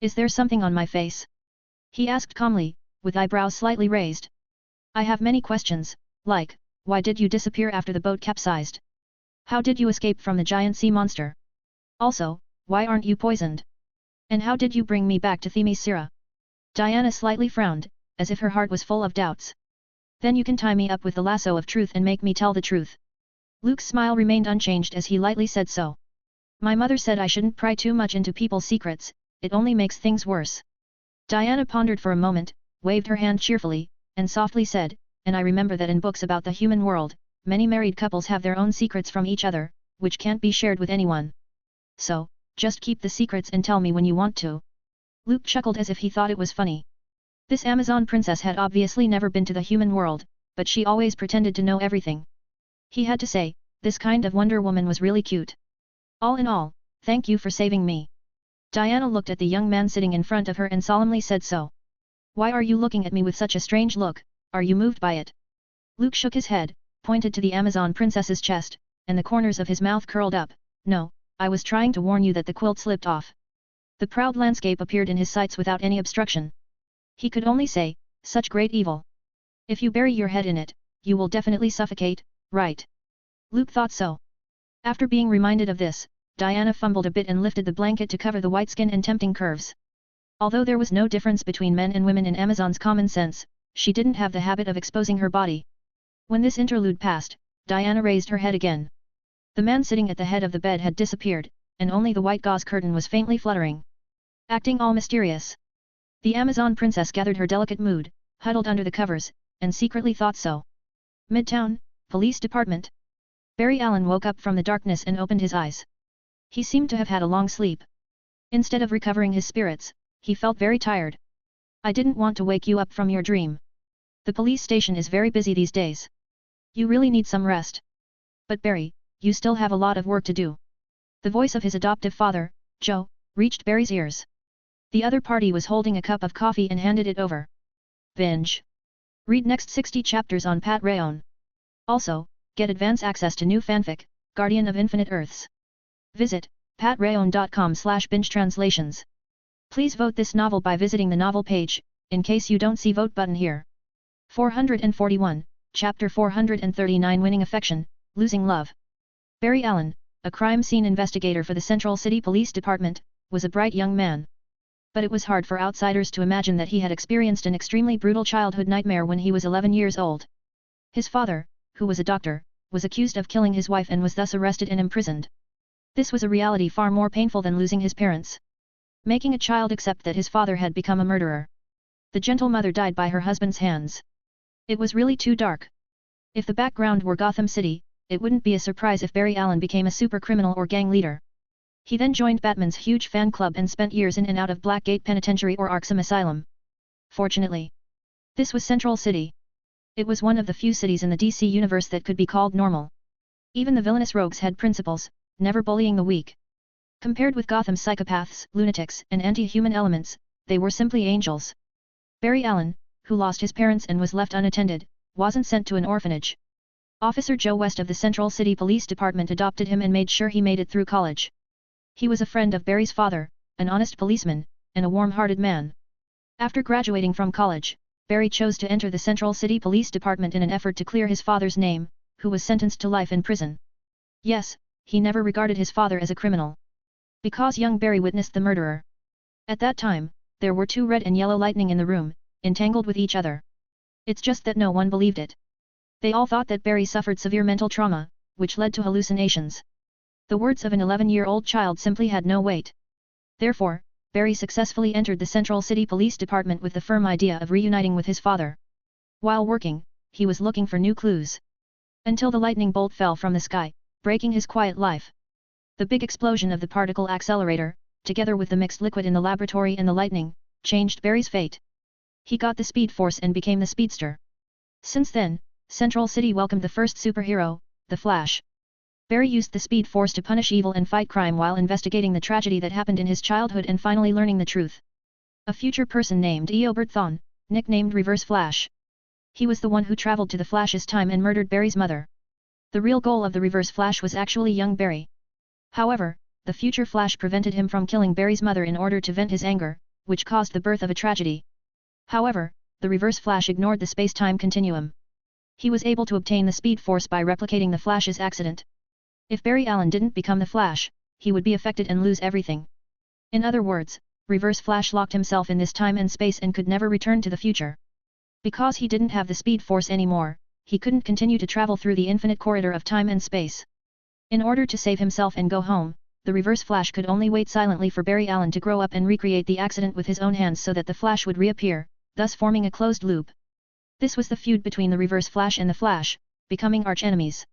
Is there something on my face? He asked calmly, with eyebrows slightly raised. I have many questions, like, why did you disappear after the boat capsized? How did you escape from the giant sea monster? Also, why aren't you poisoned? And how did you bring me back to Themyscira? Diana slightly frowned, as if her heart was full of doubts. Then you can tie me up with the lasso of truth and make me tell the truth. Luke's smile remained unchanged as he lightly said so. My mother said I shouldn't pry too much into people's secrets, it only makes things worse. Diana pondered for a moment, waved her hand cheerfully, and softly said, and I remember that in books about the human world, many married couples have their own secrets from each other, which can't be shared with anyone. So, just keep the secrets and tell me when you want to. Luke chuckled as if he thought it was funny. This Amazon princess had obviously never been to the human world, but she always pretended to know everything. He had to say, this kind of Wonder Woman was really cute. All in all, thank you for saving me. Diana looked at the young man sitting in front of her and solemnly said so. Why are you looking at me with such a strange look, are you moved by it? Luke shook his head, pointed to the Amazon princess's chest, and the corners of his mouth curled up. No, I was trying to warn you that the quilt slipped off. The proud landscape appeared in his sights without any obstruction. He could only say, such great evil. If you bury your head in it, you will definitely suffocate, right? Luke thought so. After being reminded of this, Diana fumbled a bit and lifted the blanket to cover the white skin and tempting curves. Although there was no difference between men and women in Amazon's common sense, she didn't have the habit of exposing her body. When this interlude passed, Diana raised her head again. The man sitting at the head of the bed had disappeared, and only the white gauze curtain was faintly fluttering. Acting all mysterious. The Amazon princess gathered her delicate mood, huddled under the covers, and secretly thought so. Midtown, Police Department. Barry Allen woke up from the darkness and opened his eyes. He seemed to have had a long sleep. Instead of recovering his spirits, he felt very tired. I didn't want to wake you up from your dream. The police station is very busy these days. You really need some rest. But Barry, you still have a lot of work to do. The voice of his adoptive father, Joe, reached Barry's ears. The other party was holding a cup of coffee and handed it over. Binge. Read next 60 chapters on Patreon. Also, get advance access to new fanfic, Guardian of Infinite Earths. Visit patreon.com/bingetranslations. Please vote this novel by visiting the novel page, in case you don't see vote button here. 441, Chapter 439 Winning Affection, Losing Love. Barry Allen, a crime scene investigator for the Central City Police Department, was a bright young man. But it was hard for outsiders to imagine that he had experienced an extremely brutal childhood nightmare when he was 11 years old. His father, who was a doctor, was accused of killing his wife and was thus arrested and imprisoned. This was a reality far more painful than losing his parents. Making a child accept that his father had become a murderer. The gentle mother died by her husband's hands. It was really too dark. If the background were Gotham City, it wouldn't be a surprise if Barry Allen became a super criminal or gang leader. He then joined Batman's huge fan club and spent years in and out of Blackgate Penitentiary or Arkham Asylum. Fortunately, this was Central City. It was one of the few cities in the DC universe that could be called normal. Even the villainous rogues had principles, never bullying the weak. Compared with Gotham's psychopaths, lunatics, and anti-human elements, they were simply angels. Barry Allen, who lost his parents and was left unattended, wasn't sent to an orphanage. Officer Joe West of the Central City Police Department adopted him and made sure he made it through college. He was a friend of Barry's father, an honest policeman, and a warm-hearted man. After graduating from college, Barry chose to enter the Central City Police Department in an effort to clear his father's name, who was sentenced to life in prison. Yes, he never regarded his father as a criminal. Because young Barry witnessed the murderer. At that time, there were two red and yellow lightning in the room, entangled with each other. It's just that no one believed it. They all thought that Barry suffered severe mental trauma, which led to hallucinations. The words of an 11-year-old child simply had no weight. Therefore, Barry successfully entered the Central City Police Department with the firm idea of reuniting with his father. While working, he was looking for new clues. Until the lightning bolt fell from the sky, breaking his quiet life. The big explosion of the particle accelerator, together with the mixed liquid in the laboratory and the lightning, changed Barry's fate. He got the Speed Force and became the Speedster. Since then, Central City welcomed the first superhero, the Flash. Barry used the Speed Force to punish evil and fight crime while investigating the tragedy that happened in his childhood and finally learning the truth. A future person named Eobert Thawne, nicknamed Reverse Flash. He was the one who traveled to the Flash's time and murdered Barry's mother. The real goal of the Reverse Flash was actually young Barry. However, the future Flash prevented him from killing Barry's mother in order to vent his anger, which caused the birth of a tragedy. However, the Reverse Flash ignored the space-time continuum. He was able to obtain the Speed Force by replicating the Flash's accident. If Barry Allen didn't become the Flash, he would be affected and lose everything. In other words, Reverse Flash locked himself in this time and space and could never return to the future. Because he didn't have the Speed Force anymore, he couldn't continue to travel through the infinite corridor of time and space. In order to save himself and go home, the Reverse Flash could only wait silently for Barry Allen to grow up and recreate the accident with his own hands so that the Flash would reappear, thus forming a closed loop. This was the feud between the Reverse Flash and the Flash, becoming arch-enemies.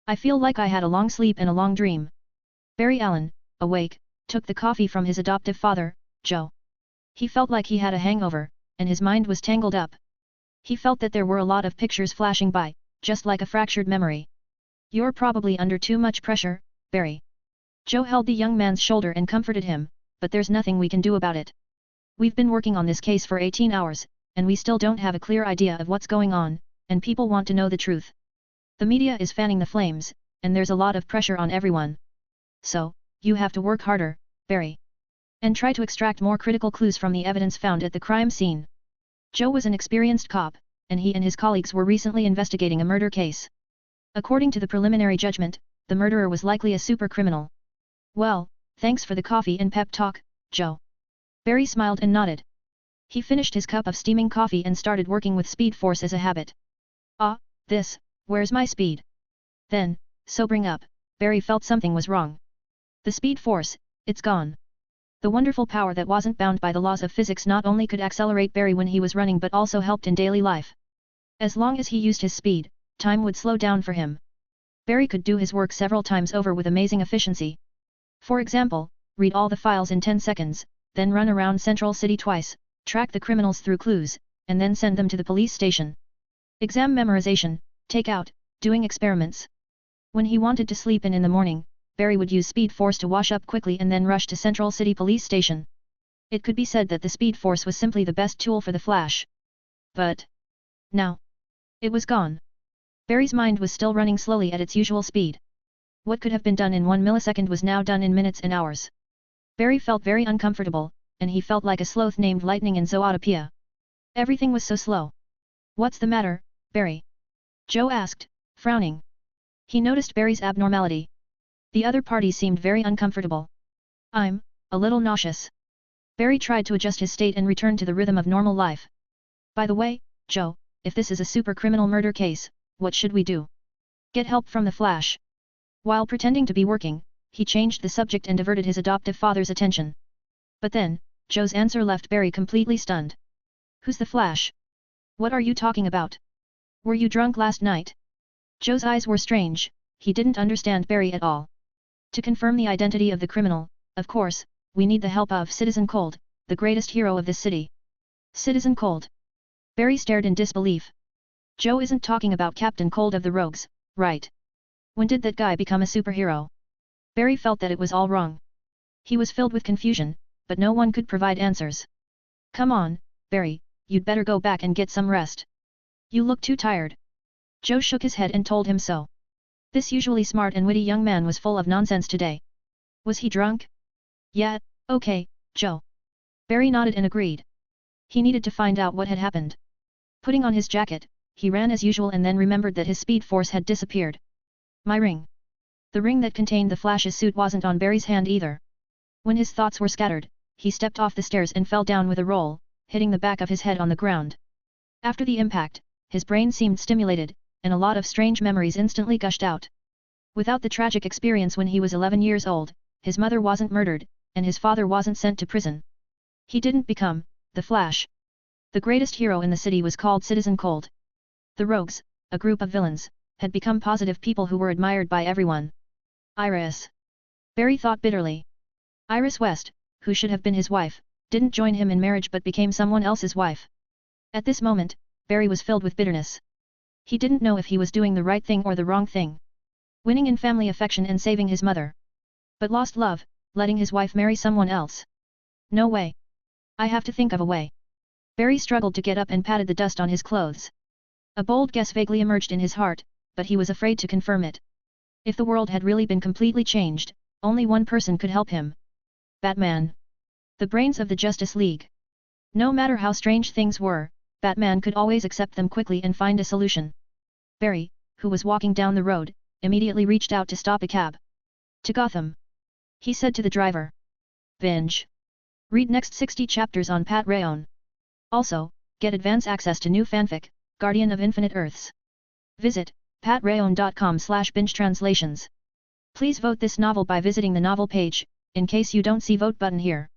I feel like I had a long sleep and a long dream. Barry Allen, awake, took the coffee from his adoptive father, Joe. He felt like he had a hangover, and his mind was tangled up. He felt that there were a lot of pictures flashing by, just like a fractured memory. You're probably under too much pressure, Barry. Joe held the young man's shoulder and comforted him, but there's nothing we can do about it. We've been working on this case for 18 hours, and we still don't have a clear idea of what's going on, and people want to know the truth. The media is fanning the flames, and there's a lot of pressure on everyone. So, you have to work harder, Barry. And try to extract more critical clues from the evidence found at the crime scene. Joe was an experienced cop, and he and his colleagues were recently investigating a murder case. According to the preliminary judgment, the murderer was likely a super criminal. Well, thanks for the coffee and pep talk, Joe. Barry smiled and nodded. He finished his cup of steaming coffee and started working with Speed Force as a habit. Where's my speed? Then, sobering up, Barry felt something was wrong. The Speed Force, it's gone. The wonderful power that wasn't bound by the laws of physics not only could accelerate Barry when he was running but also helped in daily life. As long as he used his speed, time would slow down for him. Barry could do his work several times over with amazing efficiency. For example, read all the files in 10 seconds, then run around Central City twice, track the criminals through clues, and then send them to the police station. Exam memorization, takeout, doing experiments. When he wanted to sleep in the morning, Barry would use Speed Force to wash up quickly and then rush to Central City Police Station. It could be said that the Speed Force was simply the best tool for the Flash. But now, it was gone. Barry's mind was still running slowly at its usual speed. What could have been done in 1 millisecond was now done in minutes and hours. Barry felt very uncomfortable, and he felt like a sloth named Lightning in Zootopia. Everything was so slow. What's the matter, Barry? Joe asked, frowning. He noticed Barry's abnormality. The other party seemed very uncomfortable. I'm a little nauseous. Barry tried to adjust his state and return to the rhythm of normal life. By the way, Joe, if this is a super criminal murder case, what should we do? Get help from the Flash. While pretending to be working, he changed the subject and diverted his adoptive father's attention. But then, Joe's answer left Barry completely stunned. Who's the Flash? What are you talking about? Were you drunk last night? Joe's eyes were strange, he didn't understand Barry at all. To confirm the identity of the criminal, of course, we need the help of Citizen Cold, the greatest hero of this city. Citizen Cold. Barry stared in disbelief. Joe isn't talking about Captain Cold of the Rogues, right? When did that guy become a superhero? Barry felt that it was all wrong. He was filled with confusion, but no one could provide answers. Come on, Barry, you'd better go back and get some rest. You look too tired. Joe shook his head and told him so. This usually smart and witty young man was full of nonsense today. Was he drunk? Yeah, okay, Joe. Barry nodded and agreed. He needed to find out what had happened. Putting on his jacket, he ran as usual and then remembered that his speed force had disappeared. My ring. The ring that contained the Flash's suit wasn't on Barry's hand either. When his thoughts were scattered, he stepped off the stairs and fell down with a roll, hitting the back of his head on the ground. After the impact, his brain seemed stimulated, and a lot of strange memories instantly gushed out. Without the tragic experience when he was 11 years old, his mother wasn't murdered, and his father wasn't sent to prison. He didn't become the Flash. The greatest hero in the city was called Citizen Cold. The Rogues, a group of villains, had become positive people who were admired by everyone. Iris. Barry thought bitterly. Iris West, who should have been his wife, didn't join him in marriage but became someone else's wife. At this moment, Barry was filled with bitterness. He didn't know if he was doing the right thing or the wrong thing. Winning in family affection and saving his mother. But lost love, letting his wife marry someone else. No way. I have to think of a way. Barry struggled to get up and patted the dust on his clothes. A bold guess vaguely emerged in his heart, but he was afraid to confirm it. If the world had really been completely changed, only one person could help him. Batman. The brains of the Justice League. No matter how strange things were, Batman could always accept them quickly and find a solution. Barry, who was walking down the road, immediately reached out to stop a cab. To Gotham. He said to the driver. Binge. Read next 60 chapters on Pat Rayon. Also, get advance access to new fanfic, Guardian of Infinite Earths. Visit patrayon.com/binge-translations. Please vote this novel by visiting the novel page, in case you don't see vote button here.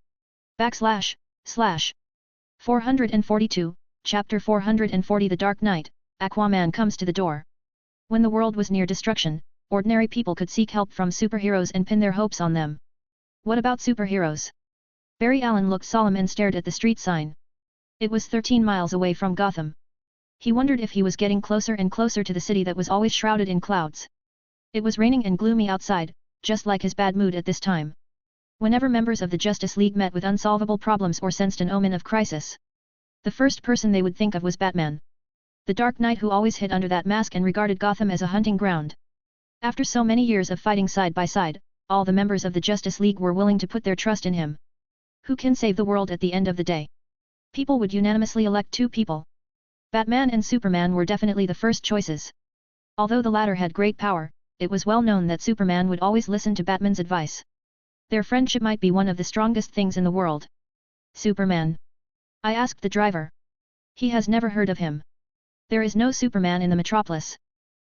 // 442, Chapter 440 The Dark Knight, Aquaman comes to the door. When the world was near destruction, ordinary people could seek help from superheroes and pin their hopes on them. What about superheroes? Barry Allen looked solemn and stared at the street sign. It was 13 miles away from Gotham. He wondered if he was getting closer and closer to the city that was always shrouded in clouds. It was raining and gloomy outside, just like his bad mood at this time. Whenever members of the Justice League met with unsolvable problems or sensed an omen of crisis, the first person they would think of was Batman. The Dark Knight who always hid under that mask and regarded Gotham as a hunting ground. After so many years of fighting side by side, all the members of the Justice League were willing to put their trust in him. Who can save the world at the end of the day? People would unanimously elect two people. Batman and Superman were definitely the first choices. Although the latter had great power, it was well known that Superman would always listen to Batman's advice. Their friendship might be one of the strongest things in the world. Superman. I asked the driver. He has never heard of him. There is no Superman in the metropolis.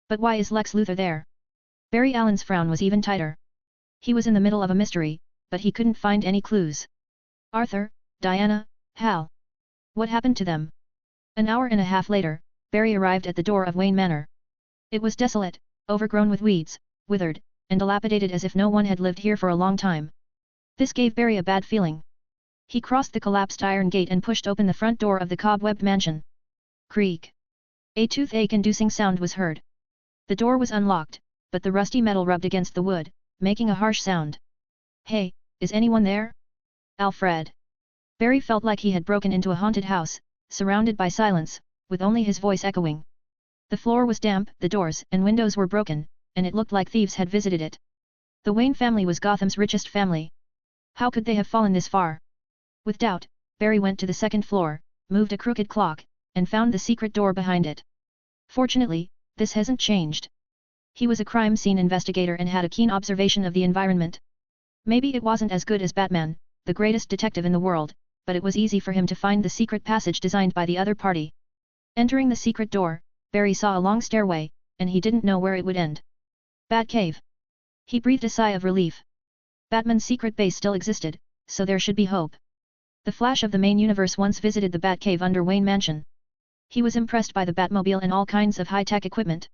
But why is Lex Luthor there? Barry Allen's frown was even tighter. He was in the middle of a mystery, but he couldn't find any clues. Arthur, Diana, Hal. What happened to them? An hour and a half later, Barry arrived at the door of Wayne Manor. It was desolate, overgrown with weeds, withered, and dilapidated as if no one had lived here for a long time. This gave Barry a bad feeling. He crossed the collapsed iron gate and pushed open the front door of the cobwebbed mansion. Creak. A toothache-inducing sound was heard. The door was unlocked, but the rusty metal rubbed against the wood, making a harsh sound. Hey, is anyone there? Alfred. Barry felt like he had broken into a haunted house, surrounded by silence, with only his voice echoing. The floor was damp, the doors and windows were broken, and it looked like thieves had visited it. The Wayne family was Gotham's richest family. How could they have fallen this far? With doubt, Barry went to the second floor, moved a crooked clock, and found the secret door behind it. Fortunately, this hasn't changed. He was a crime scene investigator and had a keen observation of the environment. Maybe it wasn't as good as Batman, the greatest detective in the world, but it was easy for him to find the secret passage designed by the other party. Entering the secret door, Barry saw a long stairway, and he didn't know where it would end. Batcave. He breathed a sigh of relief. Batman's secret base still existed, so there should be hope. The Flash of the main universe once visited the Batcave under Wayne Mansion. He was impressed by the Batmobile and all kinds of high-tech equipment.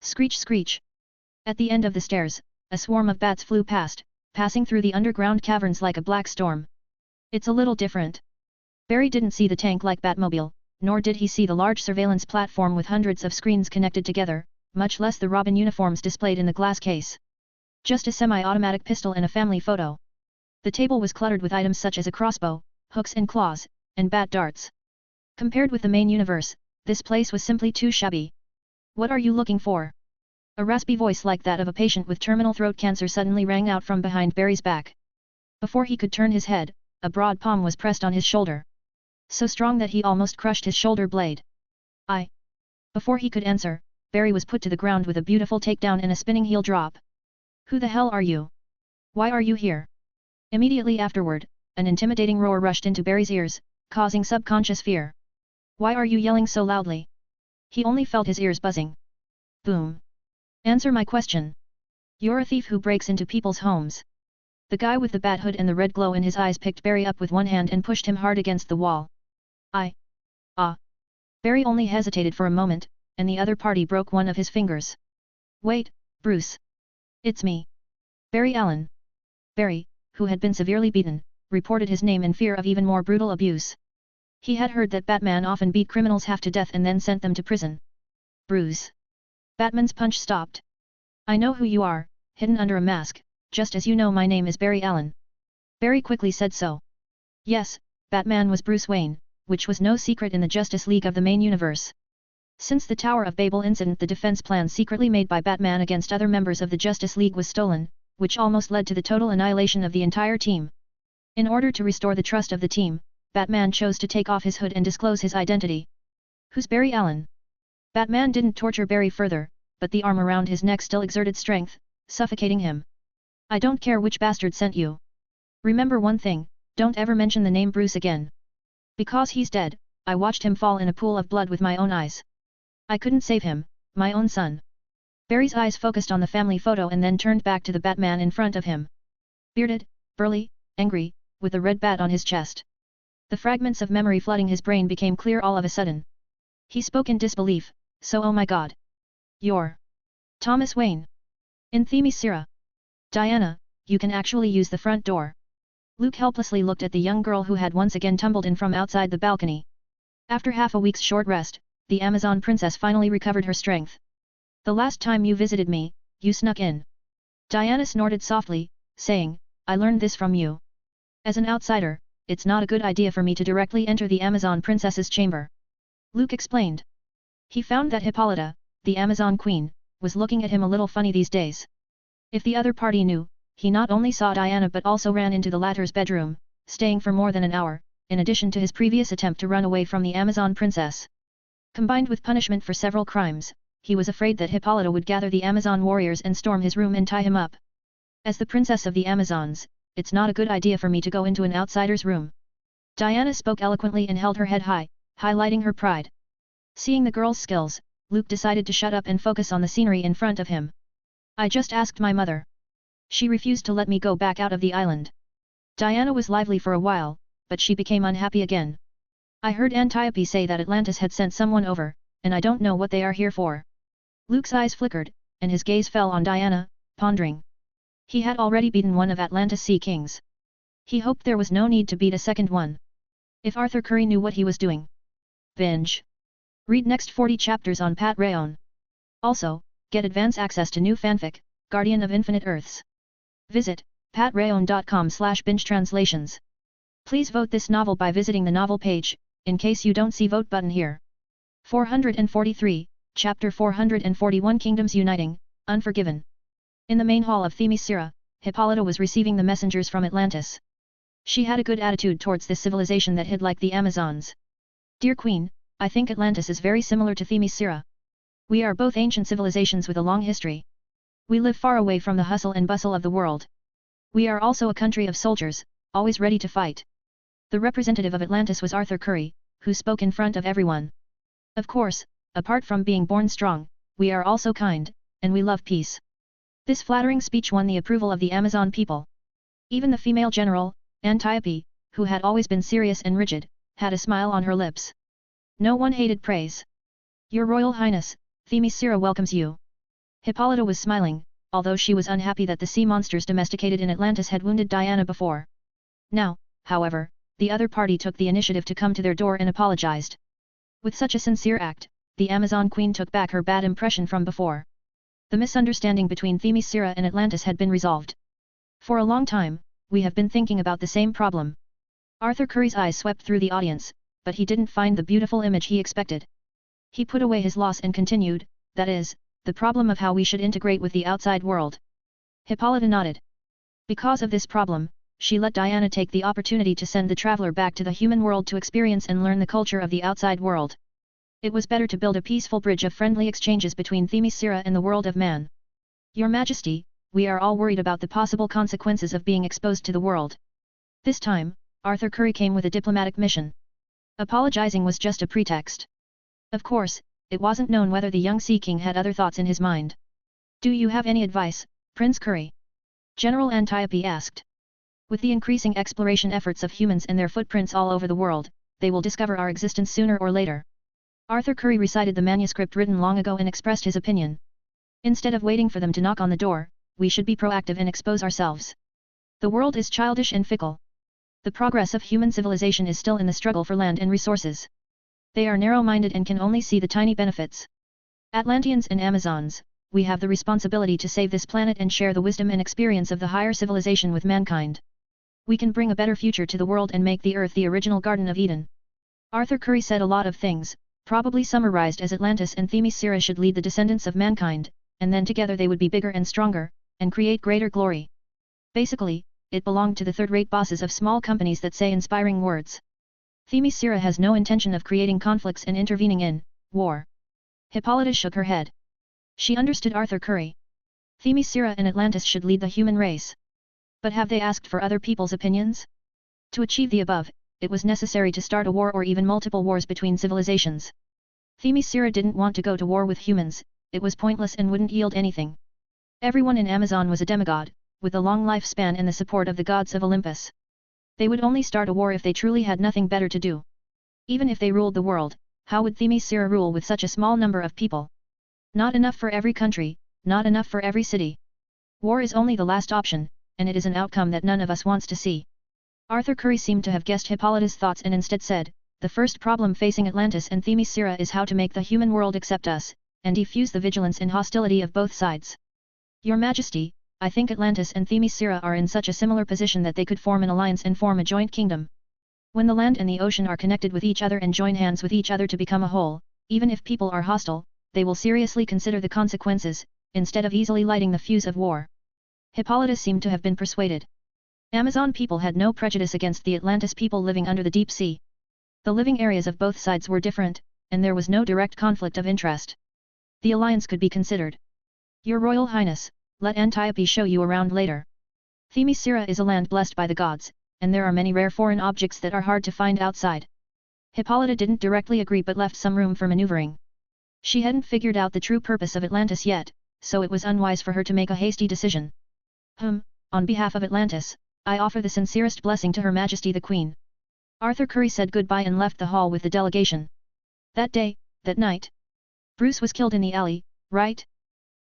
Screech screech. At the end of the stairs, a swarm of bats flew past, passing through the underground caverns like a black storm. It's a little different. Barry didn't see the tank-like Batmobile, nor did he see the large surveillance platform with hundreds of screens connected together, much less the Robin uniforms displayed in the glass case. Just a semi-automatic pistol and a family photo. The table was cluttered with items such as a crossbow, hooks and claws, and bat darts. Compared with the main universe, this place was simply too shabby. What are you looking for? A raspy voice like that of a patient with terminal throat cancer suddenly rang out from behind Barry's back. Before he could turn his head, a broad palm was pressed on his shoulder. So strong that he almost crushed his shoulder blade. Before he could answer, Barry was put to the ground with a beautiful takedown and a spinning heel drop. Who the hell are you? Why are you here? Immediately afterward, an intimidating roar rushed into Barry's ears, causing subconscious fear. Why are you yelling so loudly? He only felt his ears buzzing. Boom. Answer my question. You're a thief who breaks into people's homes. The guy with the bat hood and the red glow in his eyes picked Barry up with one hand and pushed him hard against the wall. Barry only hesitated for a moment, and the other party broke one of his fingers. Wait, Bruce. It's me. Barry Allen. Barry, who had been severely beaten, reported his name in fear of even more brutal abuse. He had heard that Batman often beat criminals half to death and then sent them to prison. Bruce. Batman's punch stopped. I know who you are, hidden under a mask, just as you know my name is Barry Allen. Barry quickly said so. Yes, Batman was Bruce Wayne, which was no secret in the Justice League of the main universe. Since the Tower of Babel incident, the defense plan secretly made by Batman against other members of the Justice League was stolen, which almost led to the total annihilation of the entire team. In order to restore the trust of the team, Batman chose to take off his hood and disclose his identity. Who's Barry Allen? Batman didn't torture Barry further, but the arm around his neck still exerted strength, suffocating him. I don't care which bastard sent you. Remember one thing, don't ever mention the name Bruce again. Because he's dead, I watched him fall in a pool of blood with my own eyes. I couldn't save him, my own son. Barry's eyes focused on the family photo and then turned back to the Batman in front of him. Bearded, burly, angry, with a red bat on his chest. The fragments of memory flooding his brain became clear all of a sudden. He spoke in disbelief, so oh my god. You're Thomas Wayne. In Themyscira. Diana, you can actually use the front door. Luke helplessly looked at the young girl who had once again tumbled in from outside the balcony. After half a week's short rest, the Amazon princess finally recovered her strength. The last time you visited me, you snuck in. Diana snorted softly, saying, I learned this from you. As an outsider, it's not a good idea for me to directly enter the Amazon princess's chamber. Luke explained. He found that Hippolyta, the Amazon queen, was looking at him a little funny these days. If the other party knew, he not only saw Diana but also ran into the latter's bedroom, staying for more than an hour, in addition to his previous attempt to run away from the Amazon princess. Combined with punishment for several crimes, he was afraid that Hippolyta would gather the Amazon warriors and storm his room and tie him up. As the princess of the Amazons, it's not a good idea for me to go into an outsider's room. Diana spoke eloquently and held her head high, highlighting her pride. Seeing the girl's skills, Luke decided to shut up and focus on the scenery in front of him. I just asked my mother. She refused to let me go back out of the island. Diana was lively for a while, but she became unhappy again. I heard Antiope say that Atlantis had sent someone over, and I don't know what they are here for. Luke's eyes flickered, and his gaze fell on Diana, pondering. He had already beaten one of Atlantis' Sea Kings. He hoped there was no need to beat a second one. If Arthur Curry knew what he was doing. Binge. Read next 40 chapters on Pat Rayon. Also, get advance access to new fanfic, Guardian of Infinite Earths. Visit patrayon.com/binge-translations. Please vote this novel by visiting the novel page, in case you don't see vote button here. 443, Chapter 441 Kingdoms Uniting, Unforgiven. In the main hall of Themyscira, Hippolyta was receiving the messengers from Atlantis. She had a good attitude towards this civilization that hid like the Amazons. Dear Queen, I think Atlantis is very similar to Themyscira. We are both ancient civilizations with a long history. We live far away from the hustle and bustle of the world. We are also a country of soldiers, always ready to fight. The representative of Atlantis was Arthur Curry, who spoke in front of everyone. Of course, apart from being born strong, we are also kind, and we love peace. This flattering speech won the approval of the Amazon people. Even the female general, Antiope, who had always been serious and rigid, had a smile on her lips. No one hated praise. Your Royal Highness, Themyscira welcomes you. Hippolyta was smiling, although she was unhappy that the sea monsters domesticated in Atlantis had wounded Diana before. Now, however, the other party took the initiative to come to their door and apologized. With such a sincere act, the Amazon Queen took back her bad impression from before. The misunderstanding between Themyscira and Atlantis had been resolved. For a long time, we have been thinking about the same problem. Arthur Curry's eyes swept through the audience, but he didn't find the beautiful image he expected. He put away his loss and continued, that is, the problem of how we should integrate with the outside world. Hippolyta nodded. Because of this problem, she let Diana take the opportunity to send the traveler back to the human world to experience and learn the culture of the outside world. It was better to build a peaceful bridge of friendly exchanges between Themyscira and the world of man. Your Majesty, we are all worried about the possible consequences of being exposed to the world. This time, Arthur Curry came with a diplomatic mission. Apologizing was just a pretext. Of course, it wasn't known whether the young Sea King had other thoughts in his mind. Do you have any advice, Prince Curry? General Antiope asked. With the increasing exploration efforts of humans and their footprints all over the world, they will discover our existence sooner or later. Arthur Curry recited the manuscript written long ago and expressed his opinion. Instead of waiting for them to knock on the door, we should be proactive and expose ourselves. The world is childish and fickle. The progress of human civilization is still in the struggle for land and resources. They are narrow-minded and can only see the tiny benefits. Atlanteans and Amazons, we have the responsibility to save this planet and share the wisdom and experience of the higher civilization with mankind. We can bring a better future to the world and make the Earth the original Garden of Eden. Arthur Curry said a lot of things, probably summarized as Atlantis and Themyscira should lead the descendants of mankind, and then together they would be bigger and stronger, and create greater glory. Basically, it belonged to the third-rate bosses of small companies that say inspiring words. Themyscira has no intention of creating conflicts and intervening in war. Hippolyta shook her head. She understood Arthur Curry. Themyscira and Atlantis should lead the human race. But have they asked for other people's opinions? To achieve the above, it was necessary to start a war or even multiple wars between civilizations. Themyscira didn't want to go to war with humans, it was pointless and wouldn't yield anything. Everyone in Amazon was a demigod, with a long lifespan and the support of the gods of Olympus. They would only start a war if they truly had nothing better to do. Even if they ruled the world, how would Themyscira rule with such a small number of people? Not enough for every country, not enough for every city. War is only the last option, and it is an outcome that none of us wants to see. Arthur Curry seemed to have guessed Hippolyta's thoughts and instead said, the first problem facing Atlantis and Themyscira is how to make the human world accept us, and defuse the vigilance and hostility of both sides. Your Majesty, I think Atlantis and Themyscira are in such a similar position that they could form an alliance and form a joint kingdom. When the land and the ocean are connected with each other and join hands with each other to become a whole, even if people are hostile, they will seriously consider the consequences, instead of easily lighting the fuse of war. Hippolyta seemed to have been persuaded. Amazon people had no prejudice against the Atlantis people living under the deep sea. The living areas of both sides were different, and there was no direct conflict of interest. The alliance could be considered. Your Royal Highness, let Antiope show you around later. Themyscira is a land blessed by the gods, and there are many rare foreign objects that are hard to find outside. Hippolyta didn't directly agree but left some room for maneuvering. She hadn't figured out the true purpose of Atlantis yet, so it was unwise for her to make a hasty decision. On behalf of Atlantis, I offer the sincerest blessing to Her Majesty the Queen. Arthur Curry said goodbye and left the hall with the delegation. That day, that night. Bruce was killed in the alley, right?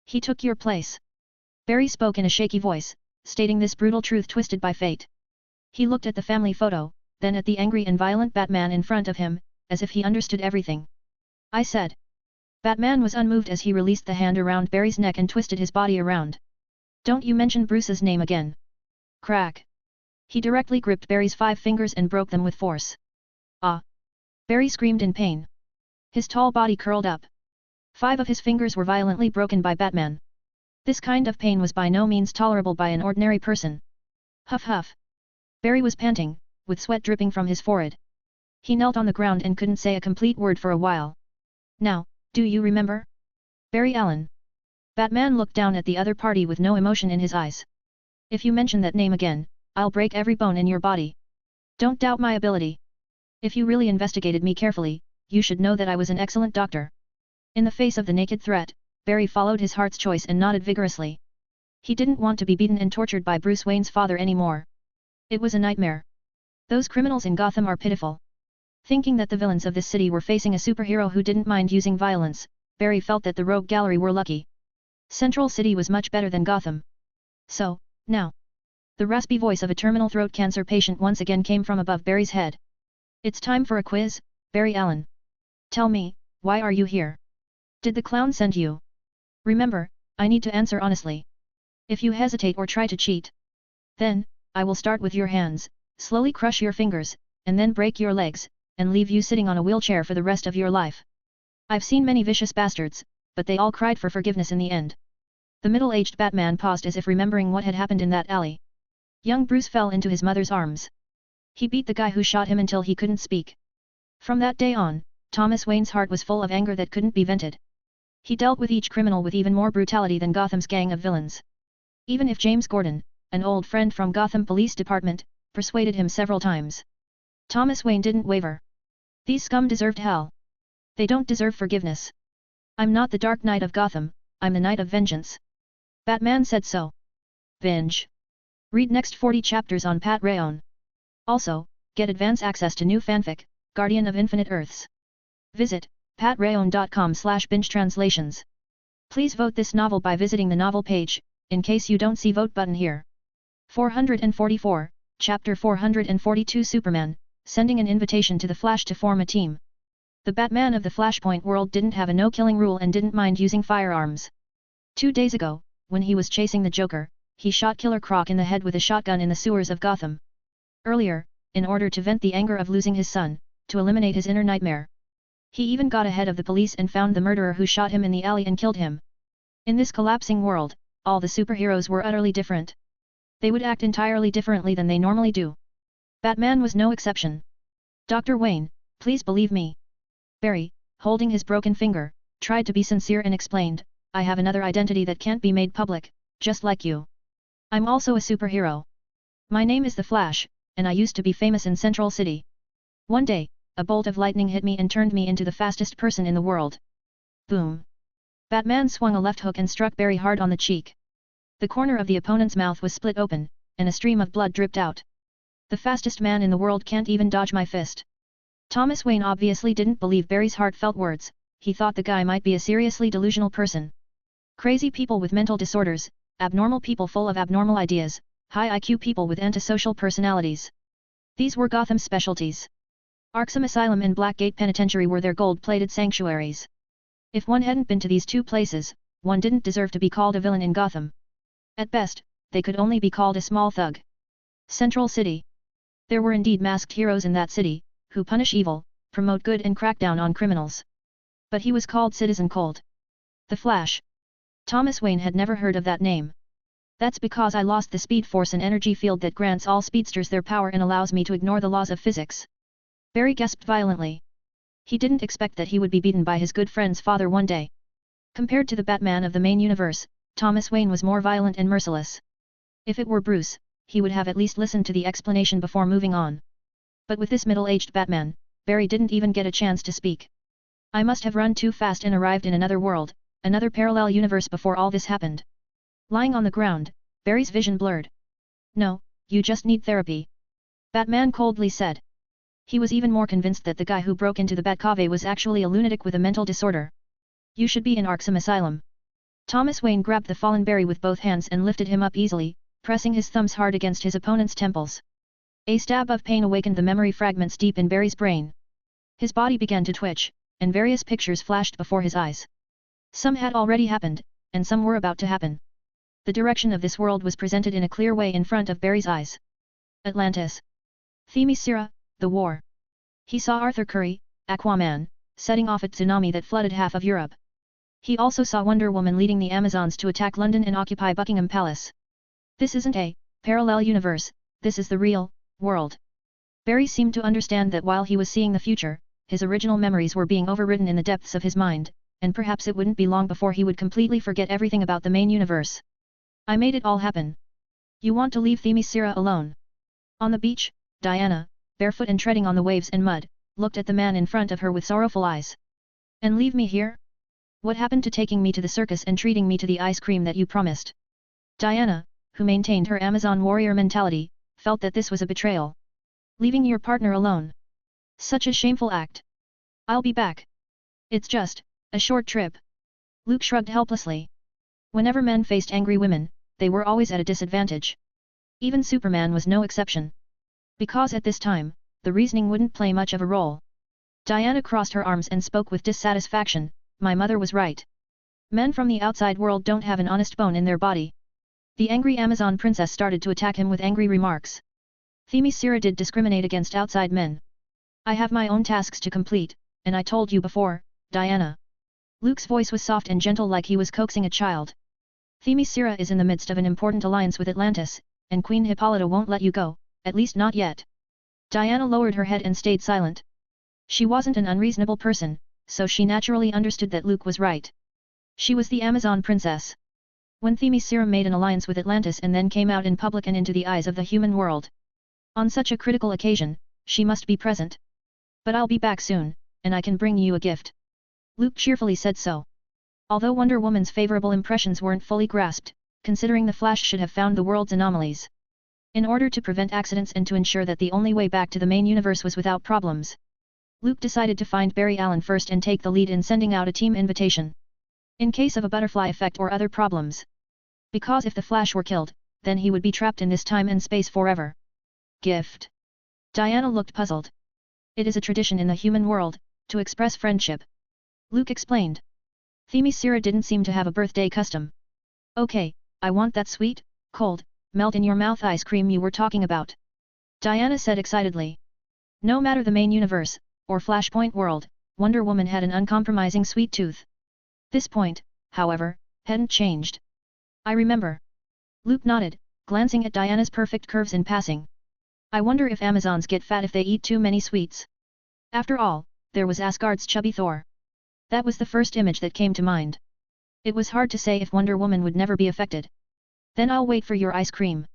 He took your place. Barry spoke in a shaky voice, stating this brutal truth twisted by fate. He looked at the family photo, then at the angry and violent Batman in front of him, as if he understood everything. I said. Batman was unmoved as he released the hand around Barry's neck and twisted his body around. Don't you mention Bruce's name again. Crack. He directly gripped Barry's 5 fingers and broke them with force. Ah! Barry screamed in pain. His tall body curled up. 5 of his fingers were violently broken by Batman. This kind of pain was by no means tolerable by an ordinary person. Huff huff. Barry was panting, with sweat dripping from his forehead. He knelt on the ground and couldn't say a complete word for a while. Now, do you remember? Barry Allen. Batman looked down at the other party with no emotion in his eyes. If you mention that name again, I'll break every bone in your body. Don't doubt my ability. If you really investigated me carefully, you should know that I was an excellent doctor. In the face of the naked threat, Barry followed his heart's choice and nodded vigorously. He didn't want to be beaten and tortured by Bruce Wayne's father anymore. It was a nightmare. Those criminals in Gotham are pitiful. Thinking that the villains of this city were facing a superhero who didn't mind using violence, Barry felt that the rogue gallery were lucky. Central City was much better than Gotham. So, now. The raspy voice of a terminal throat cancer patient once again came from above Barry's head. It's time for a quiz, Barry Allen. Tell me, why are you here? Did the clown send you? Remember, I need to answer honestly. If you hesitate or try to cheat, then, I will start with your hands, slowly crush your fingers, and then break your legs, and leave you sitting on a wheelchair for the rest of your life. I've seen many vicious bastards, but they all cried for forgiveness in the end. The middle-aged Batman paused as if remembering what had happened in that alley. Young Bruce fell into his mother's arms. He beat the guy who shot him until he couldn't speak. From that day on, Thomas Wayne's heart was full of anger that couldn't be vented. He dealt with each criminal with even more brutality than Gotham's gang of villains. Even if James Gordon, an old friend from Gotham Police Department, persuaded him several times, Thomas Wayne didn't waver. These scum deserved hell. They don't deserve forgiveness. I'm not the Dark Knight of Gotham, I'm the Knight of Vengeance. Batman said so. Binge. Read next 40 chapters on Pat Rayon. Also, get advance access to new fanfic, Guardian of Infinite Earths. Visit patrayon.com/binge-translations. Please vote this novel by visiting the novel page, in case you don't see vote button here. 444, Chapter 442 Superman, sending an invitation to the Flash to form a team. The Batman of the Flashpoint world didn't have a no-killing rule and didn't mind using firearms. 2 days ago, when he was chasing the Joker, he shot Killer Croc in the head with a shotgun in the sewers of Gotham. Earlier, in order to vent the anger of losing his son, to eliminate his inner nightmare, he even got ahead of the police and found the murderer who shot him in the alley and killed him. In this collapsing world, all the superheroes were utterly different. They would act entirely differently than they normally do. Batman was no exception. Dr. Wayne, please believe me. Barry, holding his broken finger, tried to be sincere and explained, I have another identity that can't be made public, just like you. I'm also a superhero. My name is the Flash, and I used to be famous in Central City. One day, a bolt of lightning hit me and turned me into the fastest person in the world. Boom. Batman swung a left hook and struck Barry hard on the cheek. The corner of the opponent's mouth was split open, and a stream of blood dripped out. The fastest man in the world can't even dodge my fist. Thomas Wayne obviously didn't believe Barry's heartfelt words, he thought the guy might be a seriously delusional person. Crazy people with mental disorders, abnormal people full of abnormal ideas, high IQ people with antisocial personalities. These were Gotham's specialties. Arkham Asylum and Blackgate Penitentiary were their gold-plated sanctuaries. If one hadn't been to these two places, one didn't deserve to be called a villain in Gotham. At best, they could only be called a small thug. Central City. There were indeed masked heroes in that city, who punish evil, promote good and crack down on criminals. But he was called Citizen Cold. The Flash. Thomas Wayne had never heard of that name. That's because I lost the speed force and energy field that grants all speedsters their power and allows me to ignore the laws of physics. Barry gasped violently. He didn't expect that he would be beaten by his good friend's father one day. Compared to the Batman of the main universe, Thomas Wayne was more violent and merciless. If it were Bruce, he would have at least listened to the explanation before moving on. But with this middle-aged Batman, Barry didn't even get a chance to speak. I must have run too fast and arrived in another world, another parallel universe before all this happened. Lying on the ground, Barry's vision blurred. No, you just need therapy. Batman coldly said. He was even more convinced that the guy who broke into the Batcave was actually a lunatic with a mental disorder. You should be in Arkham Asylum. Thomas Wayne grabbed the fallen Barry with both hands and lifted him up easily, pressing his thumbs hard against his opponent's temples. A stab of pain awakened the memory fragments deep in Barry's brain. His body began to twitch, and various pictures flashed before his eyes. Some had already happened, and some were about to happen. The direction of this world was presented in a clear way in front of Barry's eyes. Atlantis. Themyscira, the war. He saw Arthur Curry, Aquaman, setting off a tsunami that flooded half of Europe. He also saw Wonder Woman leading the Amazons to attack London and occupy Buckingham Palace. This isn't a parallel universe, this is the real world. Barry seemed to understand that while he was seeing the future, his original memories were being overridden in the depths of his mind, and perhaps it wouldn't be long before he would completely forget everything about the main universe. I made it all happen. You want to leave Themyscira alone? On the beach, Diana, barefoot and treading on the waves and mud, looked at the man in front of her with sorrowful eyes. And leave me here? What happened to taking me to the circus and treating me to the ice cream that you promised? Diana, who maintained her Amazon warrior mentality, felt that this was a betrayal. Leaving your partner alone. Such a shameful act. I'll be back. It's just a short trip. Luke shrugged helplessly. Whenever men faced angry women, they were always at a disadvantage. Even Superman was no exception. Because at this time, the reasoning wouldn't play much of a role. Diana crossed her arms and spoke with dissatisfaction, my mother was right. Men from the outside world don't have an honest bone in their body. The angry Amazon princess started to attack him with angry remarks. Themyscira did discriminate against outside men. I have my own tasks to complete, and I told you before, Diana. Luke's voice was soft and gentle like he was coaxing a child. Themyscira is in the midst of an important alliance with Atlantis, and Queen Hippolyta won't let you go, at least not yet." Diana lowered her head and stayed silent. She wasn't an unreasonable person, so she naturally understood that Luke was right. She was the Amazon princess. When Themyscira made an alliance with Atlantis and then came out in public and into the eyes of the human world. On such a critical occasion, she must be present. "But I'll be back soon, and I can bring you a gift." Luke cheerfully said so. Although Wonder Woman's favorable impressions weren't fully grasped, considering the Flash should have found the world's anomalies. In order to prevent accidents and to ensure that the only way back to the main universe was without problems, Luke decided to find Barry Allen first and take the lead in sending out a team invitation. In case of a butterfly effect or other problems. Because if the Flash were killed, then he would be trapped in this time and space forever. Gift. Diana looked puzzled. "It is a tradition in the human world, to express friendship," Luke explained. "Themyscira didn't seem to have a birthday custom." "Okay, I want that sweet, cold, melt-in-your-mouth ice cream you were talking about," Diana said excitedly. No matter the main universe, or Flashpoint world, Wonder Woman had an uncompromising sweet tooth. This point, however, hadn't changed. "I remember." Luke nodded, glancing at Diana's perfect curves in passing. "I wonder if Amazons get fat if they eat too many sweets." After all, there was Asgard's chubby Thor. That was the first image that came to mind. It was hard to say if Wonder Woman would never be affected. "Then I'll wait for your ice cream."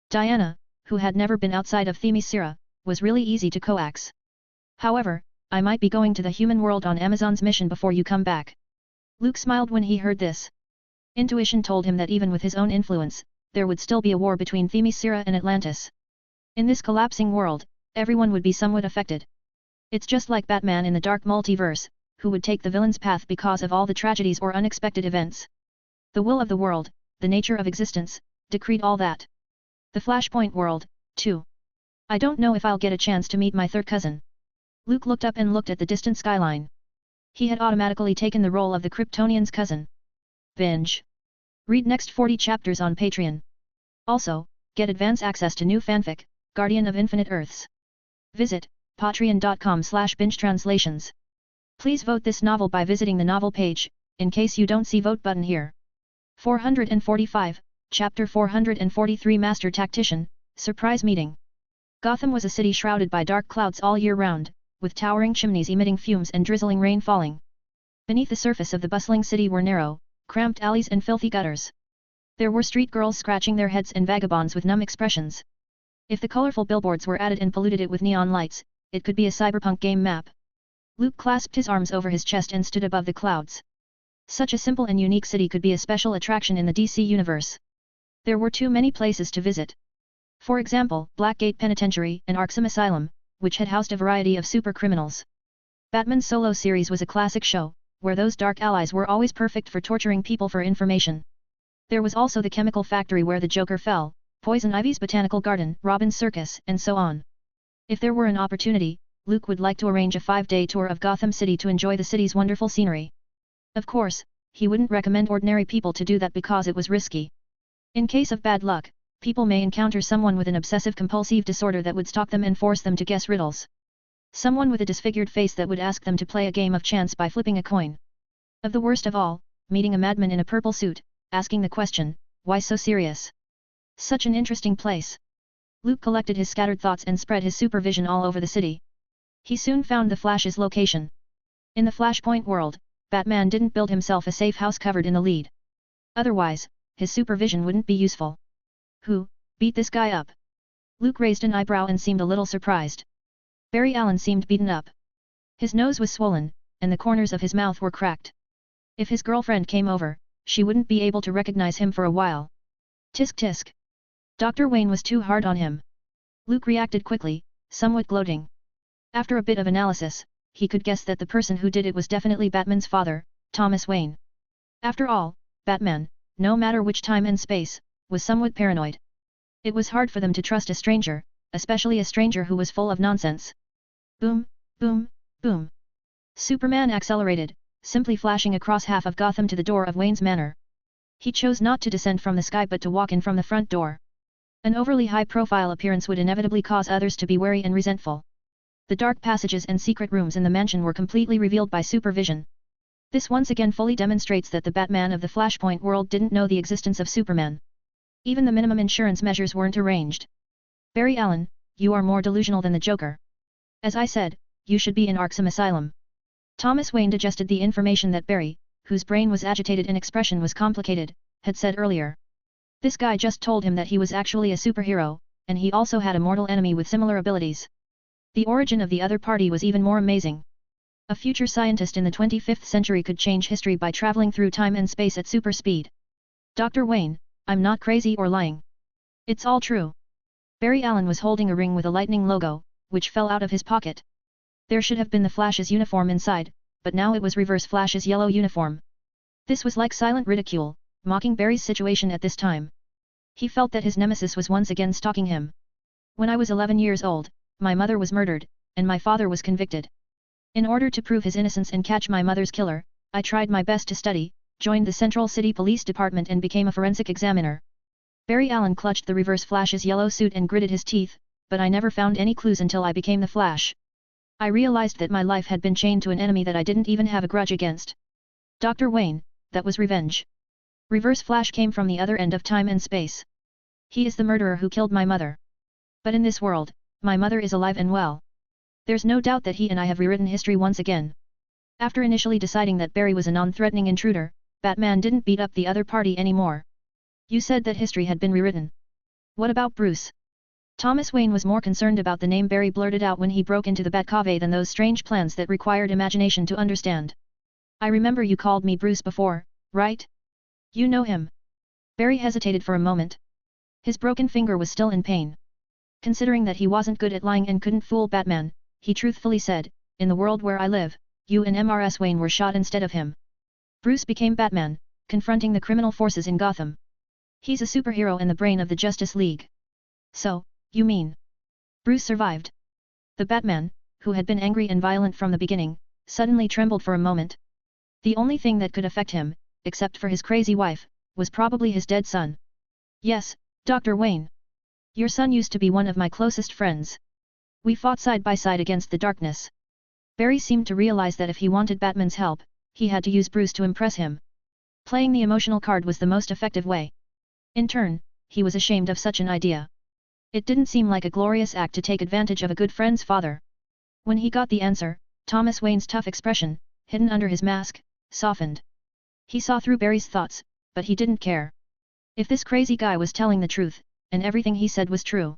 Diana, who had never been outside of Themyscira, was really easy to coax. "However, I might be going to the human world on Amazon's mission before you come back." Luke smiled when he heard this. Intuition told him that even with his own influence, there would still be a war between Themyscira and Atlantis. In this collapsing world, everyone would be somewhat affected. It's just like Batman in the Dark Multiverse, who would take the villain's path because of all the tragedies or unexpected events. The will of the world, the nature of existence, decreed all that. The Flashpoint world, too. "I don't know if I'll get a chance to meet my third cousin." Luke looked up and looked at the distant skyline. He had automatically taken the role of the Kryptonian's cousin. Binge. Read next 40 chapters on Patreon. Also, get advance access to new fanfic, Guardian of Infinite Earths. Visit patreon.com/bingetranslations. Please vote this novel by visiting the novel page, in case you don't see vote button here. 445, Chapter 443 Master Tactician, Surprise Meeting. Gotham was a city shrouded by dark clouds all year round, with towering chimneys emitting fumes and drizzling rain falling. Beneath the surface of the bustling city were narrow, cramped alleys and filthy gutters. There were street girls scratching their heads and vagabonds with numb expressions. If the colorful billboards were added and polluted it with neon lights, it could be a cyberpunk game map. Luke clasped his arms over his chest and stood above the clouds. Such a simple and unique city could be a special attraction in the DC universe. There were too many places to visit. For example, Blackgate Penitentiary and Arkham Asylum, which had housed a variety of super criminals. Batman's solo series was a classic show, where those dark allies were always perfect for torturing people for information. There was also the chemical factory where the Joker fell, Poison Ivy's botanical garden, Robin's circus, and so on. If there were an opportunity, Luke would like to arrange a 5-day tour of Gotham City to enjoy the city's wonderful scenery. Of course, he wouldn't recommend ordinary people to do that because it was risky. In case of bad luck, people may encounter someone with an obsessive-compulsive disorder that would stalk them and force them to guess riddles. Someone with a disfigured face that would ask them to play a game of chance by flipping a coin. Of the worst of all, meeting a madman in a purple suit, asking the question, "Why so serious?" Such an interesting place. Luke collected his scattered thoughts and spread his supervision all over the city. He soon found the Flash's location. In the Flashpoint world, Batman didn't build himself a safe house covered in the lead. Otherwise, his supervision wouldn't be useful. "Who beat this guy up?" Luke raised an eyebrow and seemed a little surprised. Barry Allen seemed beaten up. His nose was swollen, and the corners of his mouth were cracked. If his girlfriend came over, she wouldn't be able to recognize him for a while. Tisk tisk. Dr. Wayne was too hard on him. Luke reacted quickly, somewhat gloating. After a bit of analysis, he could guess that the person who did it was definitely Batman's father, Thomas Wayne. After all, Batman, no matter which time and space, was somewhat paranoid. It was hard for them to trust a stranger, especially a stranger who was full of nonsense. Boom, boom, boom. Superman accelerated, simply flashing across half of Gotham to the door of Wayne's manor. He chose not to descend from the sky but to walk in from the front door. An overly high-profile appearance would inevitably cause others to be wary and resentful. The dark passages and secret rooms in the mansion were completely revealed by supervision. This once again fully demonstrates that the Batman of the Flashpoint world didn't know the existence of Superman. Even the minimum insurance measures weren't arranged. Barry Allen, you are more delusional than the Joker. As I said, you should be in Arkham Asylum. Thomas Wayne digested the information that Barry, whose brain was agitated and expression was complicated, had said earlier. This guy just told him that he was actually a superhero, and he also had a mortal enemy with similar abilities. The origin of the other party was even more amazing. A future scientist in the 25th century could change history by traveling through time and space at super speed. Dr. Wayne, I'm not crazy or lying. It's all true. Barry Allen was holding a ring with a lightning logo, which fell out of his pocket. There should have been the Flash's uniform inside, but now it was Reverse Flash's yellow uniform. This was like silent ridicule, mocking Barry's situation at this time. He felt that his nemesis was once again stalking him. When I was 11 years old, my mother was murdered, and my father was convicted. In order to prove his innocence and catch my mother's killer, I tried my best to study, joined the Central City Police Department and became a forensic examiner. Barry Allen clutched the Reverse Flash's yellow suit and gritted his teeth, but I never found any clues until I became the Flash. I realized that my life had been chained to an enemy that I didn't even have a grudge against. Dr. Wayne, that was revenge. Reverse Flash came from the other end of time and space. He is the murderer who killed my mother. But in this world, my mother is alive and well. There's no doubt that he and I have rewritten history once again. After initially deciding that Barry was a non-threatening intruder, Batman didn't beat up the other party anymore. You said that history had been rewritten. What about Bruce? Thomas Wayne was more concerned about the name Barry blurted out when he broke into the Batcave than those strange plans that required imagination to understand. I remember you called me Bruce before, right? You know him. Barry hesitated for a moment. His broken finger was still in pain. Considering that he wasn't good at lying and couldn't fool Batman, he truthfully said, in the world where I live, you and MRS Wayne were shot instead of him. Bruce became Batman, confronting the criminal forces in Gotham. He's a superhero in the brain of the Justice League. So, you mean? Bruce survived. The Batman, who had been angry and violent from the beginning, suddenly trembled for a moment. The only thing that could affect him, except for his crazy wife, was probably his dead son. Yes, Dr. Wayne. Your son used to be one of my closest friends. We fought side by side against the darkness. Barry seemed to realize that if he wanted Batman's help, he had to use Bruce to impress him. Playing the emotional card was the most effective way. In turn, he was ashamed of such an idea. It didn't seem like a glorious act to take advantage of a good friend's father. When he got the answer, Thomas Wayne's tough expression, hidden under his mask, softened. He saw through Barry's thoughts, but he didn't care. If this crazy guy was telling the truth, and everything he said was true,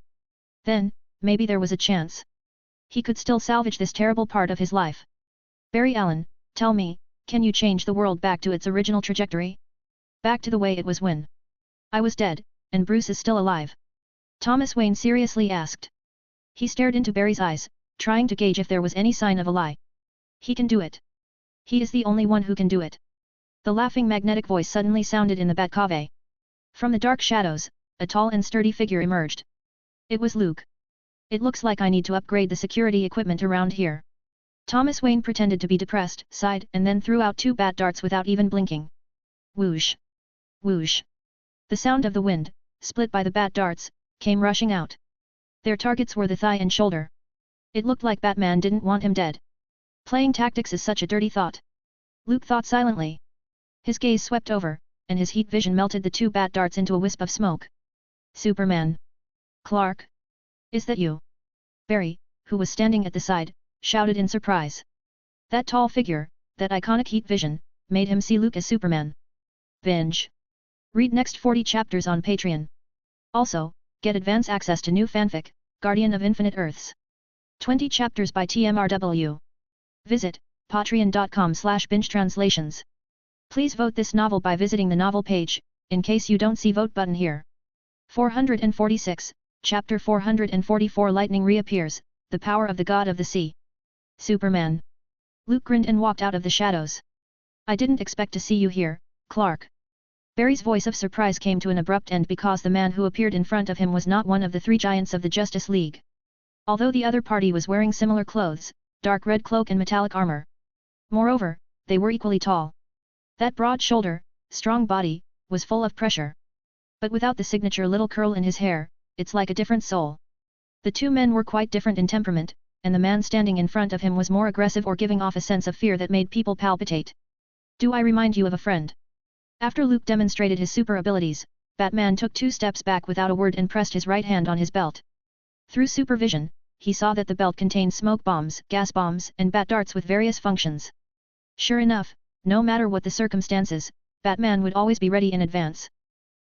then, maybe there was a chance. He could still salvage this terrible part of his life. Barry Allen, tell me, can you change the world back to its original trajectory? Back to the way it was when I was dead, and Bruce is still alive? Thomas Wayne seriously asked. He stared into Barry's eyes, trying to gauge if there was any sign of a lie. He can do it. He is the only one who can do it. The laughing magnetic voice suddenly sounded in the Batcave. From the dark shadows, a tall and sturdy figure emerged. It was Luke. It looks like I need to upgrade the security equipment around here. Thomas Wayne pretended to be depressed, sighed, and then threw out 2 bat darts without even blinking. Whoosh! Whoosh! The sound of the wind, split by the bat darts, came rushing out. Their targets were the thigh and shoulder. It looked like Batman didn't want him dead. Playing tactics is such a dirty thought. Luke thought silently. His gaze swept over, and his heat vision melted the 2 bat darts into a wisp of smoke. Superman! Clark? Is that you? Barry, who was standing at the side, shouted in surprise. That tall figure, that iconic heat vision, made him see Luke as Superman. Binge. Read next 40 chapters on Patreon. Also, get advance access to new fanfic, Guardian of Infinite Earths. 20 chapters by TMRW. Visit patreon.com/bingetranslations. Please vote this novel by visiting the novel page, in case you don't see vote button here. 446, Chapter 444 Lightning reappears, the power of the god of the sea. Superman. Luke grinned and walked out of the shadows. I didn't expect to see you here, Clark. Barry's voice of surprise came to an abrupt end because the man who appeared in front of him was not one of the 3 giants of the Justice League. Although the other party was wearing similar clothes, dark red cloak and metallic armor. Moreover, they were equally tall. That broad shoulder, strong body, was full of pressure. But without the signature little curl in his hair, it's like a different soul. The 2 men were quite different in temperament, and the man standing in front of him was more aggressive or giving off a sense of fear that made people palpitate. Do I remind you of a friend? After Luke demonstrated his super abilities, Batman took 2 steps back without a word and pressed his right hand on his belt. Through supervision, he saw that the belt contained smoke bombs, gas bombs, and bat darts with various functions. Sure enough, no matter what the circumstances, Batman would always be ready in advance.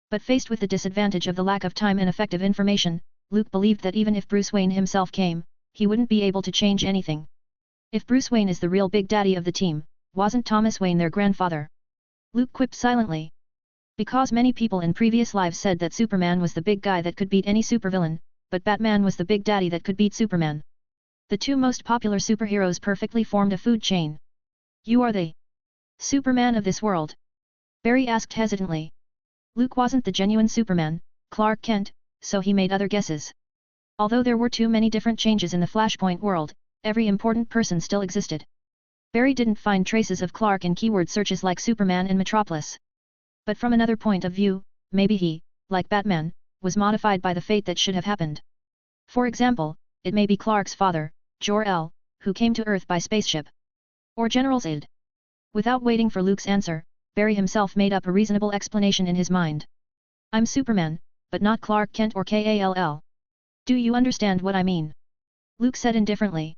But faced with the disadvantage of the lack of time and effective information, Luke believed that even if Bruce Wayne himself came, he wouldn't be able to change anything. If Bruce Wayne is the real big daddy of the team, wasn't Thomas Wayne their grandfather? Luke quipped silently. Because many people in previous lives said that Superman was the big guy that could beat any supervillain, but Batman was the big daddy that could beat Superman. The 2 most popular superheroes perfectly formed a food chain. You are the Superman of this world? Barry asked hesitantly. Luke wasn't the genuine Superman, Clark Kent, so he made other guesses. Although there were too many different changes in the Flashpoint world, every important person still existed. Barry didn't find traces of Clark in keyword searches like Superman and Metropolis. But from another point of view, maybe he, like Batman, was modified by the fate that should have happened. For example, it may be Clark's father, Jor-El, who came to Earth by spaceship. Or General Zod. Without waiting for Luke's answer, Barry himself made up a reasonable explanation in his mind. I'm Superman, but not Clark Kent or Kal. Do you understand what I mean? Luke said indifferently.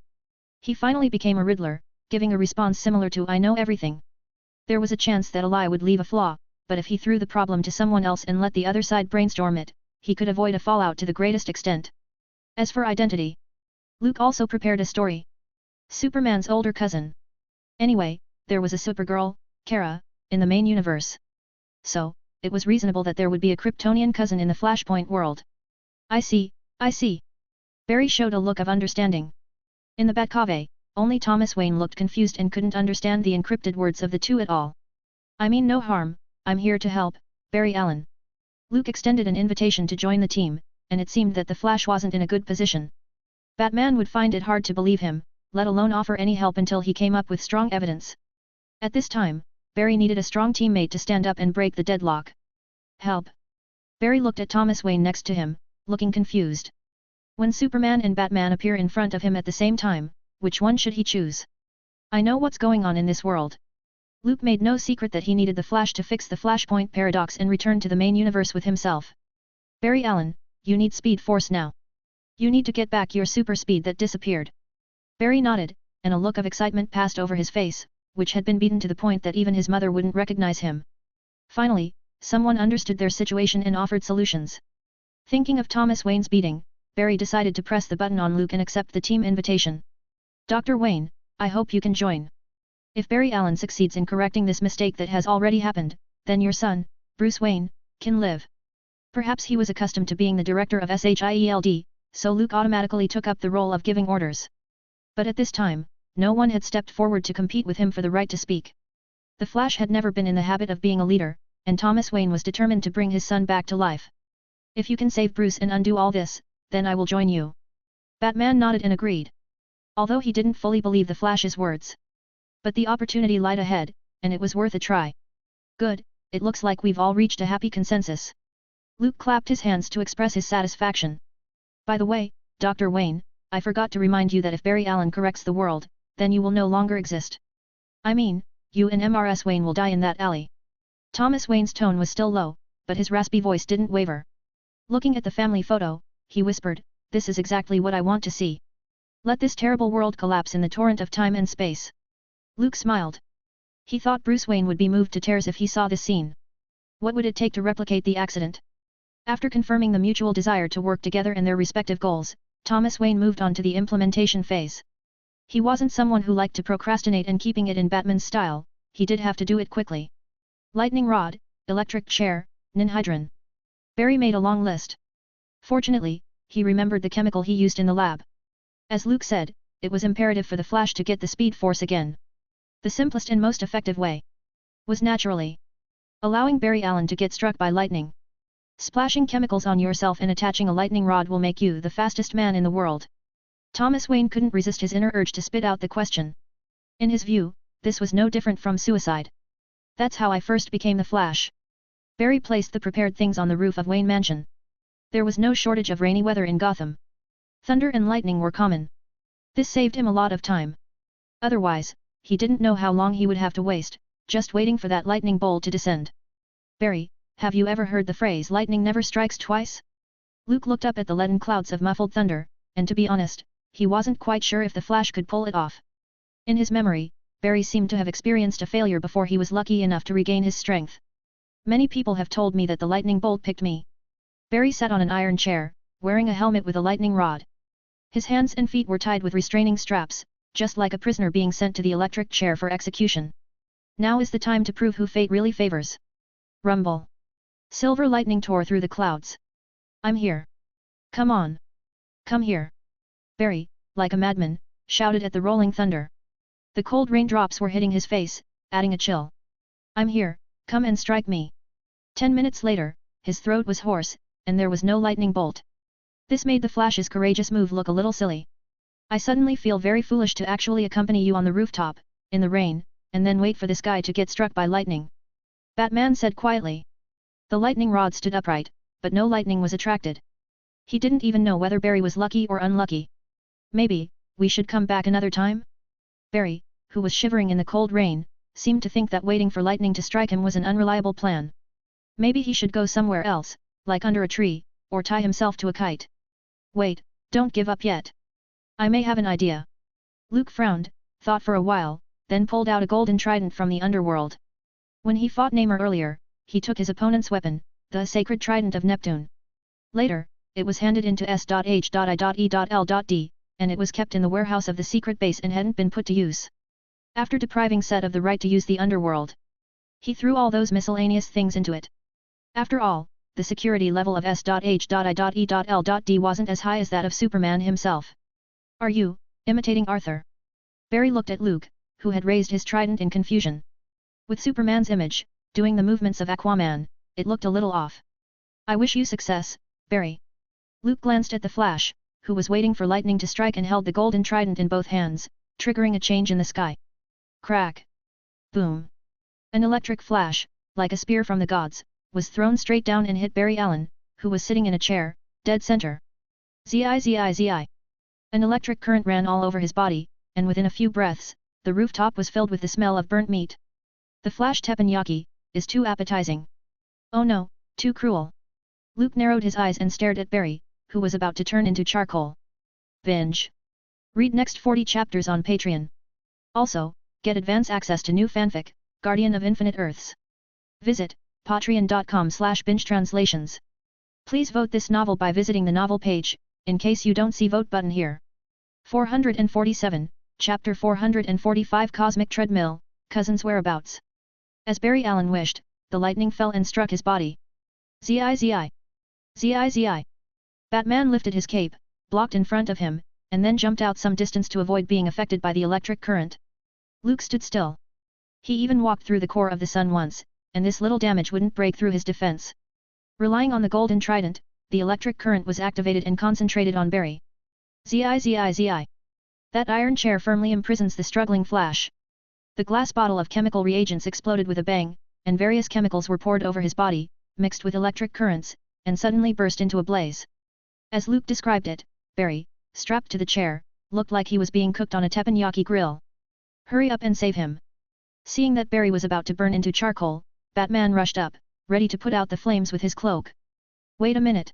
He finally became a Riddler, giving a response similar to I know everything. There was a chance that a lie would leave a flaw, but if he threw the problem to someone else and let the other side brainstorm it, he could avoid a fallout to the greatest extent. As for identity, Luke also prepared a story. Superman's older cousin. Anyway, there was a Supergirl, Kara, in the main universe. So, it was reasonable that there would be a Kryptonian cousin in the Flashpoint world. I see, I see. Barry showed a look of understanding. In the Batcave, only Thomas Wayne looked confused and couldn't understand the encrypted words of the 2 at all. I mean no harm, I'm here to help, Barry Allen. Luke extended an invitation to join the team, and it seemed that the Flash wasn't in a good position. Batman would find it hard to believe him, let alone offer any help until he came up with strong evidence. At this time, Barry needed a strong teammate to stand up and break the deadlock. Help. Barry looked at Thomas Wayne next to him, looking confused. When Superman and Batman appear in front of him at the same time, which one should he choose? I know what's going on in this world. Luke made no secret that he needed the Flash to fix the Flashpoint paradox and return to the main universe with himself. Barry Allen, you need Speed Force now. You need to get back your super speed that disappeared. Barry nodded, and a look of excitement passed over his face, which had been beaten to the point that even his mother wouldn't recognize him. Finally, someone understood their situation and offered solutions. Thinking of Thomas Wayne's beating, Barry decided to press the button on Luke and accept the team invitation. Dr. Wayne, I hope you can join. If Barry Allen succeeds in correcting this mistake that has already happened, then your son, Bruce Wayne, can live. Perhaps he was accustomed to being the director of SHIELD, so Luke automatically took up the role of giving orders. But at this time, no one had stepped forward to compete with him for the right to speak. The Flash had never been in the habit of being a leader, and Thomas Wayne was determined to bring his son back to life. If you can save Bruce and undo all this, then I will join you. Batman nodded and agreed. Although he didn't fully believe the Flash's words. But the opportunity lied ahead, and it was worth a try. Good, it looks like we've all reached a happy consensus. Luke clapped his hands to express his satisfaction. By the way, Dr. Wayne, I forgot to remind you that if Barry Allen corrects the world, then you will no longer exist. I mean, you and MRS Wayne will die in that alley. Thomas Wayne's tone was still low, but his raspy voice didn't waver. Looking at the family photo, he whispered, this is exactly what I want to see. Let this terrible world collapse in the torrent of time and space. Luke smiled. He thought Bruce Wayne would be moved to tears if he saw this scene. What would it take to replicate the accident? After confirming the mutual desire to work together and their respective goals, Thomas Wayne moved on to the implementation phase. He wasn't someone who liked to procrastinate, and keeping it in Batman's style, he did have to do it quickly. Lightning rod, electric chair, ninhydrin. Barry made a long list. Fortunately, he remembered the chemical he used in the lab. As Luke said, it was imperative for the Flash to get the Speed Force again. The simplest and most effective way was naturally allowing Barry Allen to get struck by lightning. Splashing chemicals on yourself and attaching a lightning rod will make you the fastest man in the world. Thomas Wayne couldn't resist his inner urge to spit out the question. In his view, this was no different from suicide. That's how I first became the Flash. Barry placed the prepared things on the roof of Wayne Mansion. There was no shortage of rainy weather in Gotham. Thunder and lightning were common. This saved him a lot of time. Otherwise, he didn't know how long he would have to waste, just waiting for that lightning bolt to descend. Barry, Have you ever heard the phrase lightning never strikes twice? Luke looked up at the leaden clouds of muffled thunder, and to be honest, he wasn't quite sure if the Flash could pull it off. In his memory, Barry seemed to have experienced a failure before he was lucky enough to regain his strength. Many people have told me that the lightning bolt picked me. Barry sat on an iron chair, wearing a helmet with a lightning rod. His hands and feet were tied with restraining straps, just like a prisoner being sent to the electric chair for execution. Now is the time to prove who fate really favors. Rumble. Silver lightning tore through the clouds. I'm here. Come on. Come here. Barry, like a madman, shouted at the rolling thunder. The cold raindrops were hitting his face, adding a chill. I'm here, come and strike me. 10 minutes later, his throat was hoarse, and there was no lightning bolt. This made the Flash's courageous move look a little silly. I suddenly feel very foolish to actually accompany you on the rooftop, in the rain, and then wait for this guy to get struck by lightning. Batman said quietly. The lightning rod stood upright, but no lightning was attracted. He didn't even know whether Barry was lucky or unlucky. Maybe, we should come back another time? Barry, who was shivering in the cold rain, seemed to think that waiting for lightning to strike him was an unreliable plan. Maybe he should go somewhere else, like under a tree, or tie himself to a kite. Wait, don't give up yet. I may have an idea. Luke frowned, thought for a while, then pulled out a golden trident from the underworld. When he fought Namor earlier, he took his opponent's weapon, the sacred trident of Neptune. Later, it was handed into S.H.I.E.L.D, and it was kept in the warehouse of the secret base and hadn't been put to use. After depriving Set of the right to use the underworld, he threw all those miscellaneous things into it. After all, the security level of S.H.I.E.L.D wasn't as high as that of Superman himself. Are you imitating Arthur? Barry looked at Luke, who had raised his trident in confusion. With Superman's image, doing the movements of Aquaman, it looked a little off. I wish you success, Barry. Luke glanced at the Flash, who was waiting for lightning to strike and held the golden trident in both hands, triggering a change in the sky. Crack! Boom! An electric flash, like a spear from the gods, was thrown straight down and hit Barry Allen, who was sitting in a chair, dead center. Zi. An electric current ran all over his body, and within a few breaths, the rooftop was filled with the smell of burnt meat. The Flash teppanyaki is too appetizing. Oh no, too cruel. Luke narrowed his eyes and stared at Barry, who was about to turn into charcoal. Binge. Read next 40 chapters on Patreon. Also, get advance access to new fanfic, Guardian of Infinite Earths. Visit patreon.com/bingetranslations. Please vote this novel by visiting the novel page, in case you don't see vote button here. 447, Chapter 445 Cosmic Treadmill, Cousin's Whereabouts. As Barry Allen wished, the lightning fell and struck his body. Zi. Batman lifted his cape, blocked in front of him, and then jumped out some distance to avoid being affected by the electric current. Luke stood still. He even walked through the core of the sun once, and this little damage wouldn't break through his defense. Relying on the golden trident, the electric current was activated and concentrated on Barry. Zi. That iron chair firmly imprisons the struggling Flash. The glass bottle of chemical reagents exploded with a bang, and various chemicals were poured over his body, mixed with electric currents, and suddenly burst into a blaze. As Luke described it, Barry, strapped to the chair, looked like he was being cooked on a teppanyaki grill. Hurry up and save him. Seeing that Barry was about to burn into charcoal, Batman rushed up, ready to put out the flames with his cloak. Wait a minute.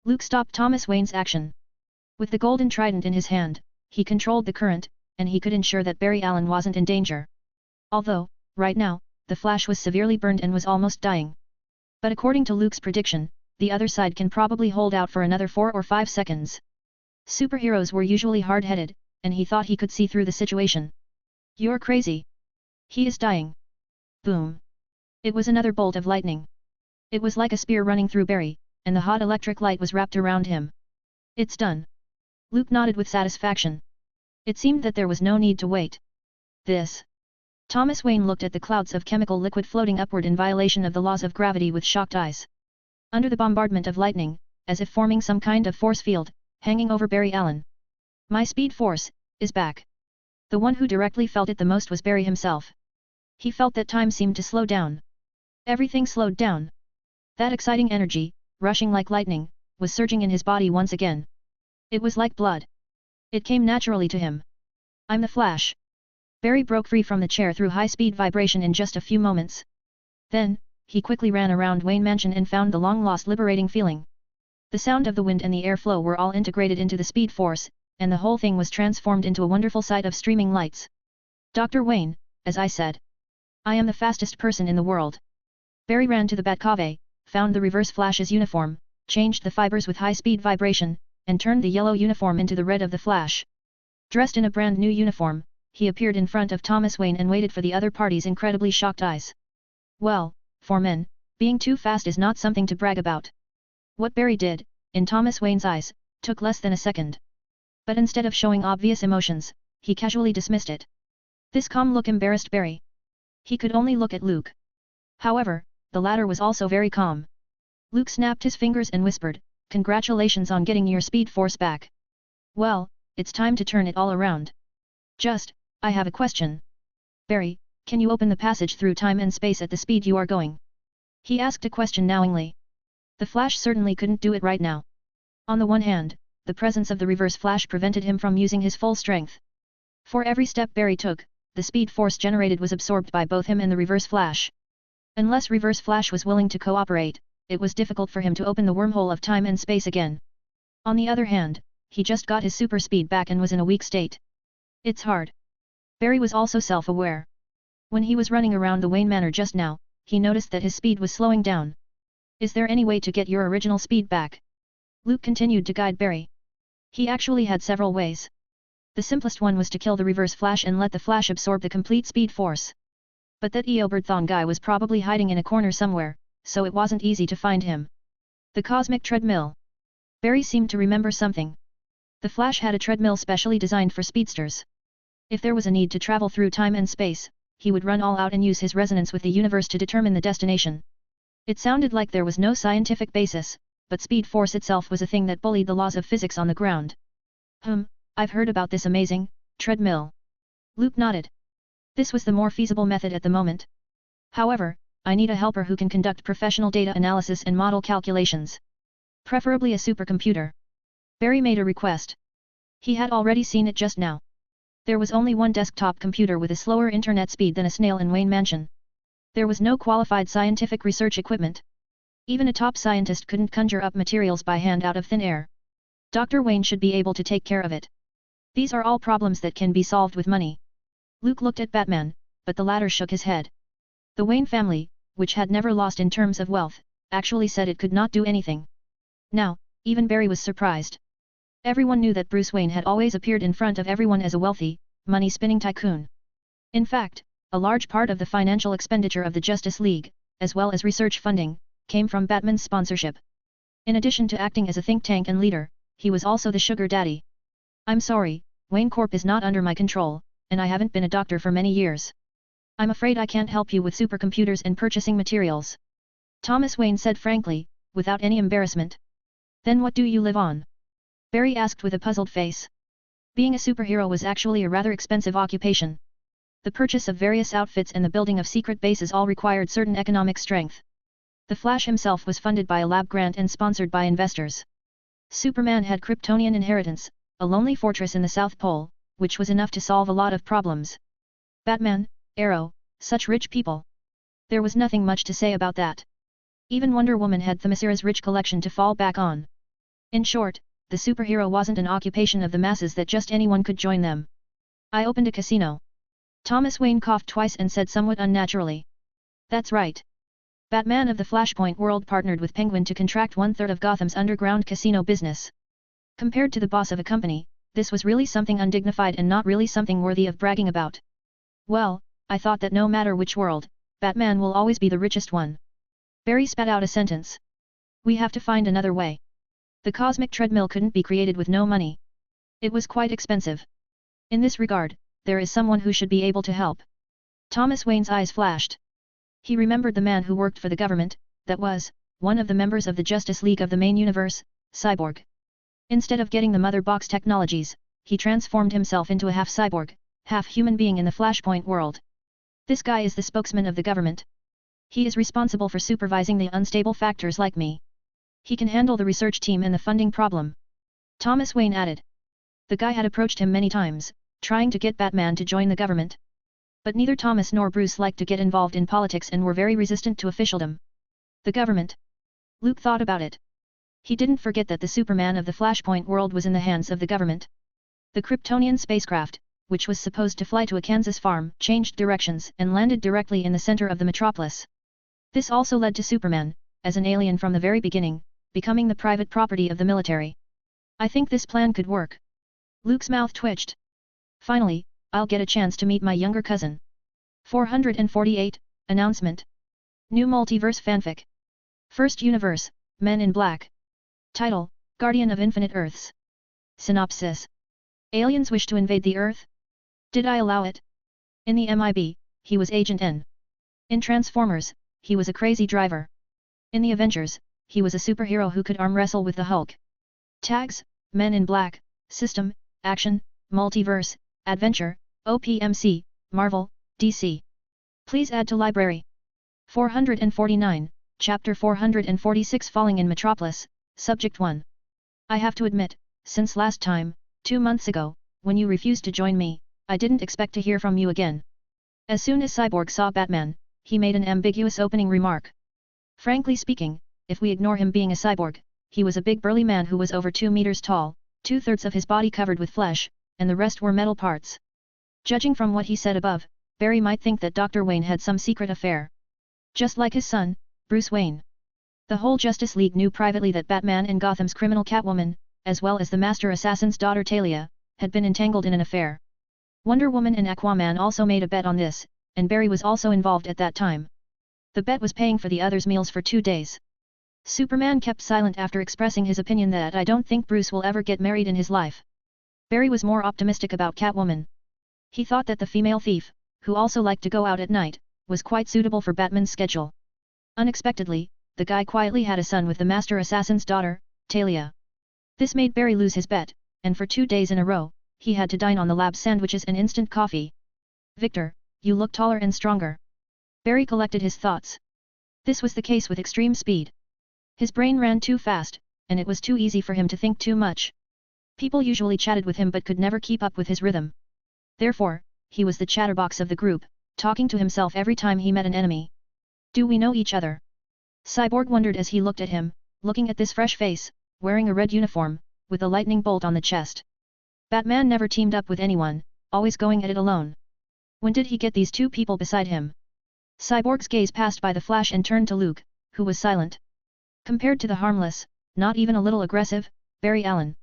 Luke stopped Thomas Wayne's action. With the golden trident in his hand, he controlled the current, and he could ensure that Barry Allen wasn't in danger. Although, right now, the Flash was severely burned and was almost dying. But according to Luke's prediction, the other side can probably hold out for another 4 or 5 seconds. Superheroes were usually hard-headed, and he thought he could see through the situation. You're crazy. He is dying. Boom. It was another bolt of lightning. It was like a spear running through Barry, and the hot electric light was wrapped around him. It's done. Luke nodded with satisfaction. It seemed that there was no need to wait. This. Thomas Wayne looked at the clouds of chemical liquid floating upward in violation of the laws of gravity with shocked eyes. Under the bombardment of lightning, as if forming some kind of force field, hanging over Barry Allen. My speed force is back. The one who directly felt it the most was Barry himself. He felt that time seemed to slow down. Everything slowed down. That exciting energy, rushing like lightning, was surging in his body once again. It was like blood. It came naturally to him. I'm the Flash. Barry broke free from the chair through high-speed vibration in just a few moments. Then, he quickly ran around Wayne Mansion and found the long-lost liberating feeling. The sound of the wind and the airflow were all integrated into the Speed Force, and the whole thing was transformed into a wonderful sight of streaming lights. Dr. Wayne, as I said, I am the fastest person in the world. Barry ran to the Batcave, found the Reverse Flash's uniform, changed the fibers with high-speed vibration, and turned the yellow uniform into the red of the Flash. Dressed in a brand new uniform, he appeared in front of Thomas Wayne and waited for the other party's incredibly shocked eyes. Well, for men, being too fast is not something to brag about. What Barry did, in Thomas Wayne's eyes, took less than a second. But instead of showing obvious emotions, he casually dismissed it. This calm look embarrassed Barry. He could only look at Luke. However, the latter was also very calm. Luke snapped his fingers and whispered, "Congratulations on getting your Speed Force back. Well, it's time to turn it all around. I have a question. Barry, can you open the passage through time and space at the speed you are going?" He asked a question knowingly. The Flash certainly couldn't do it right now. On the one hand, the presence of the Reverse Flash prevented him from using his full strength. For every step Barry took, the Speed Force generated was absorbed by both him and the Reverse Flash. Unless Reverse Flash was willing to cooperate, it was difficult for him to open the wormhole of time and space again. On the other hand, he just got his super speed back and was in a weak state. It's hard. Barry was also self-aware. When he was running around the Wayne Manor just now, he noticed that his speed was slowing down. Is there any way to get your original speed back? Luke continued to guide Barry. He actually had several ways. The simplest one was to kill the Reverse Flash and let the Flash absorb the complete Speed Force. But that Eobard guy was probably hiding in a corner somewhere, so it wasn't easy to find him. The Cosmic Treadmill. Barry seemed to remember something. The Flash had a treadmill specially designed for speedsters. If there was a need to travel through time and space, he would run all out and use his resonance with the universe to determine the destination. It sounded like there was no scientific basis, but Speed Force itself was a thing that bullied the laws of physics on the ground. I've heard about this amazing treadmill. Luke nodded. This was the more feasible method at the moment. However, I need a helper who can conduct professional data analysis and model calculations. Preferably a supercomputer. Barry made a request. He had already seen it just now. There was only one desktop computer with a slower internet speed than a snail in Wayne Mansion. There was no qualified scientific research equipment. Even a top scientist couldn't conjure up materials by hand out of thin air. Dr. Wayne should be able to take care of it. These are all problems that can be solved with money. Luke looked at Batman, but the latter shook his head. The Wayne family, which had never lost in terms of wealth, actually said it could not do anything. Now, even Barry was surprised. Everyone knew that Bruce Wayne had always appeared in front of everyone as a wealthy, money-spinning tycoon. In fact, a large part of the financial expenditure of the Justice League, as well as research funding, came from Batman's sponsorship. In addition to acting as a think tank and leader, he was also the sugar daddy. I'm sorry, Wayne Corp is not under my control, and I haven't been a doctor for many years. I'm afraid I can't help you with supercomputers and purchasing materials. Thomas Wayne said frankly, without any embarrassment. Then what do you live on? Barry asked with a puzzled face. Being a superhero was actually a rather expensive occupation. The purchase of various outfits and the building of secret bases all required certain economic strength. The Flash himself was funded by a lab grant and sponsored by investors. Superman had Kryptonian inheritance, a lonely fortress in the South Pole, which was enough to solve a lot of problems. Batman, Arrow, such rich people. There was nothing much to say about that. Even Wonder Woman had Themyscira's rich collection to fall back on. In short, the superhero wasn't an occupation of the masses that just anyone could join them. I opened a casino. Thomas Wayne coughed twice and said somewhat unnaturally. That's right. Batman of the Flashpoint world partnered with Penguin to contract 1/3 of Gotham's underground casino business. Compared to the boss of a company, this was really something undignified and not really something worthy of bragging about. Well, I thought that no matter which world, Batman will always be the richest one. Barry spat out a sentence. We have to find another way. The cosmic treadmill couldn't be created with no money. It was quite expensive. In this regard, there is someone who should be able to help. Thomas Wayne's eyes flashed. He remembered the man who worked for the government, that was, one of the members of the Justice League of the main universe, Cyborg. Instead of getting the Mother Box technologies, he transformed himself into a half-cyborg, half-human being in the Flashpoint world. This guy is the spokesman of the government. He is responsible for supervising the unstable factors like me. He can handle the research team and the funding problem. Thomas Wayne added. The guy had approached him many times, trying to get Batman to join the government. But neither Thomas nor Bruce liked to get involved in politics and were very resistant to officialdom. The government. Luke thought about it. He didn't forget that the Superman of the Flashpoint world was in the hands of the government. The Kryptonian spacecraft, which was supposed to fly to a Kansas farm, changed directions and landed directly in the center of the metropolis. This also led to Superman, as an alien from the very beginning, becoming the private property of the military. I think this plan could work. Luke's mouth twitched. Finally, I'll get a chance to meet my younger cousin. 448, Announcement. New Multiverse Fanfic. First Universe, Men in Black. Title, Guardian of Infinite Earths. Synopsis. Aliens wish to invade the Earth? Did I allow it? In the MIB, he was Agent N. In Transformers, he was a crazy driver. In the Avengers, he was a superhero who could arm wrestle with the Hulk. Tags, Men in Black, System, Action, Multiverse, Adventure, OPMC, Marvel, DC. Please add to library. 449, Chapter 446 Falling in Metropolis, Subject 1. I have to admit, since last time, 2 months ago, when you refused to join me, I didn't expect to hear from you again. As soon as Cyborg saw Batman, he made an ambiguous opening remark. Frankly speaking, if we ignore him being a cyborg, he was a big burly man who was over 2 meters tall, 2/3 of his body covered with flesh, and the rest were metal parts. Judging from what he said above, Barry might think that Dr. Wayne had some secret affair. Just like his son, Bruce Wayne. The whole Justice League knew privately that Batman and Gotham's criminal Catwoman, as well as the Master Assassin's daughter Talia, had been entangled in an affair. Wonder Woman and Aquaman also made a bet on this, and Barry was also involved at that time. The bet was paying for the others' meals for 2 days. Superman kept silent after expressing his opinion that I don't think Bruce will ever get married in his life. Barry was more optimistic about Catwoman. He thought that the female thief, who also liked to go out at night, was quite suitable for Batman's schedule. Unexpectedly, the guy quietly had a son with the Master Assassin's daughter, Talia. This made Barry lose his bet, and for 2 days in a row, he had to dine on the lab sandwiches and instant coffee. Victor, you look taller and stronger. Barry collected his thoughts. This was the case with extreme speed. His brain ran too fast, and it was too easy for him to think too much. People usually chatted with him but could never keep up with his rhythm. Therefore, he was the chatterbox of the group, talking to himself every time he met an enemy. Do we know each other? Cyborg wondered as he looked at him, looking at this fresh face, wearing a red uniform, with a lightning bolt on the chest. Batman never teamed up with anyone, always going at it alone. When did he get these 2 people beside him? Cyborg's gaze passed by the Flash and turned to Luke, who was silent. Compared to the harmless, not even a little aggressive, Barry Allen.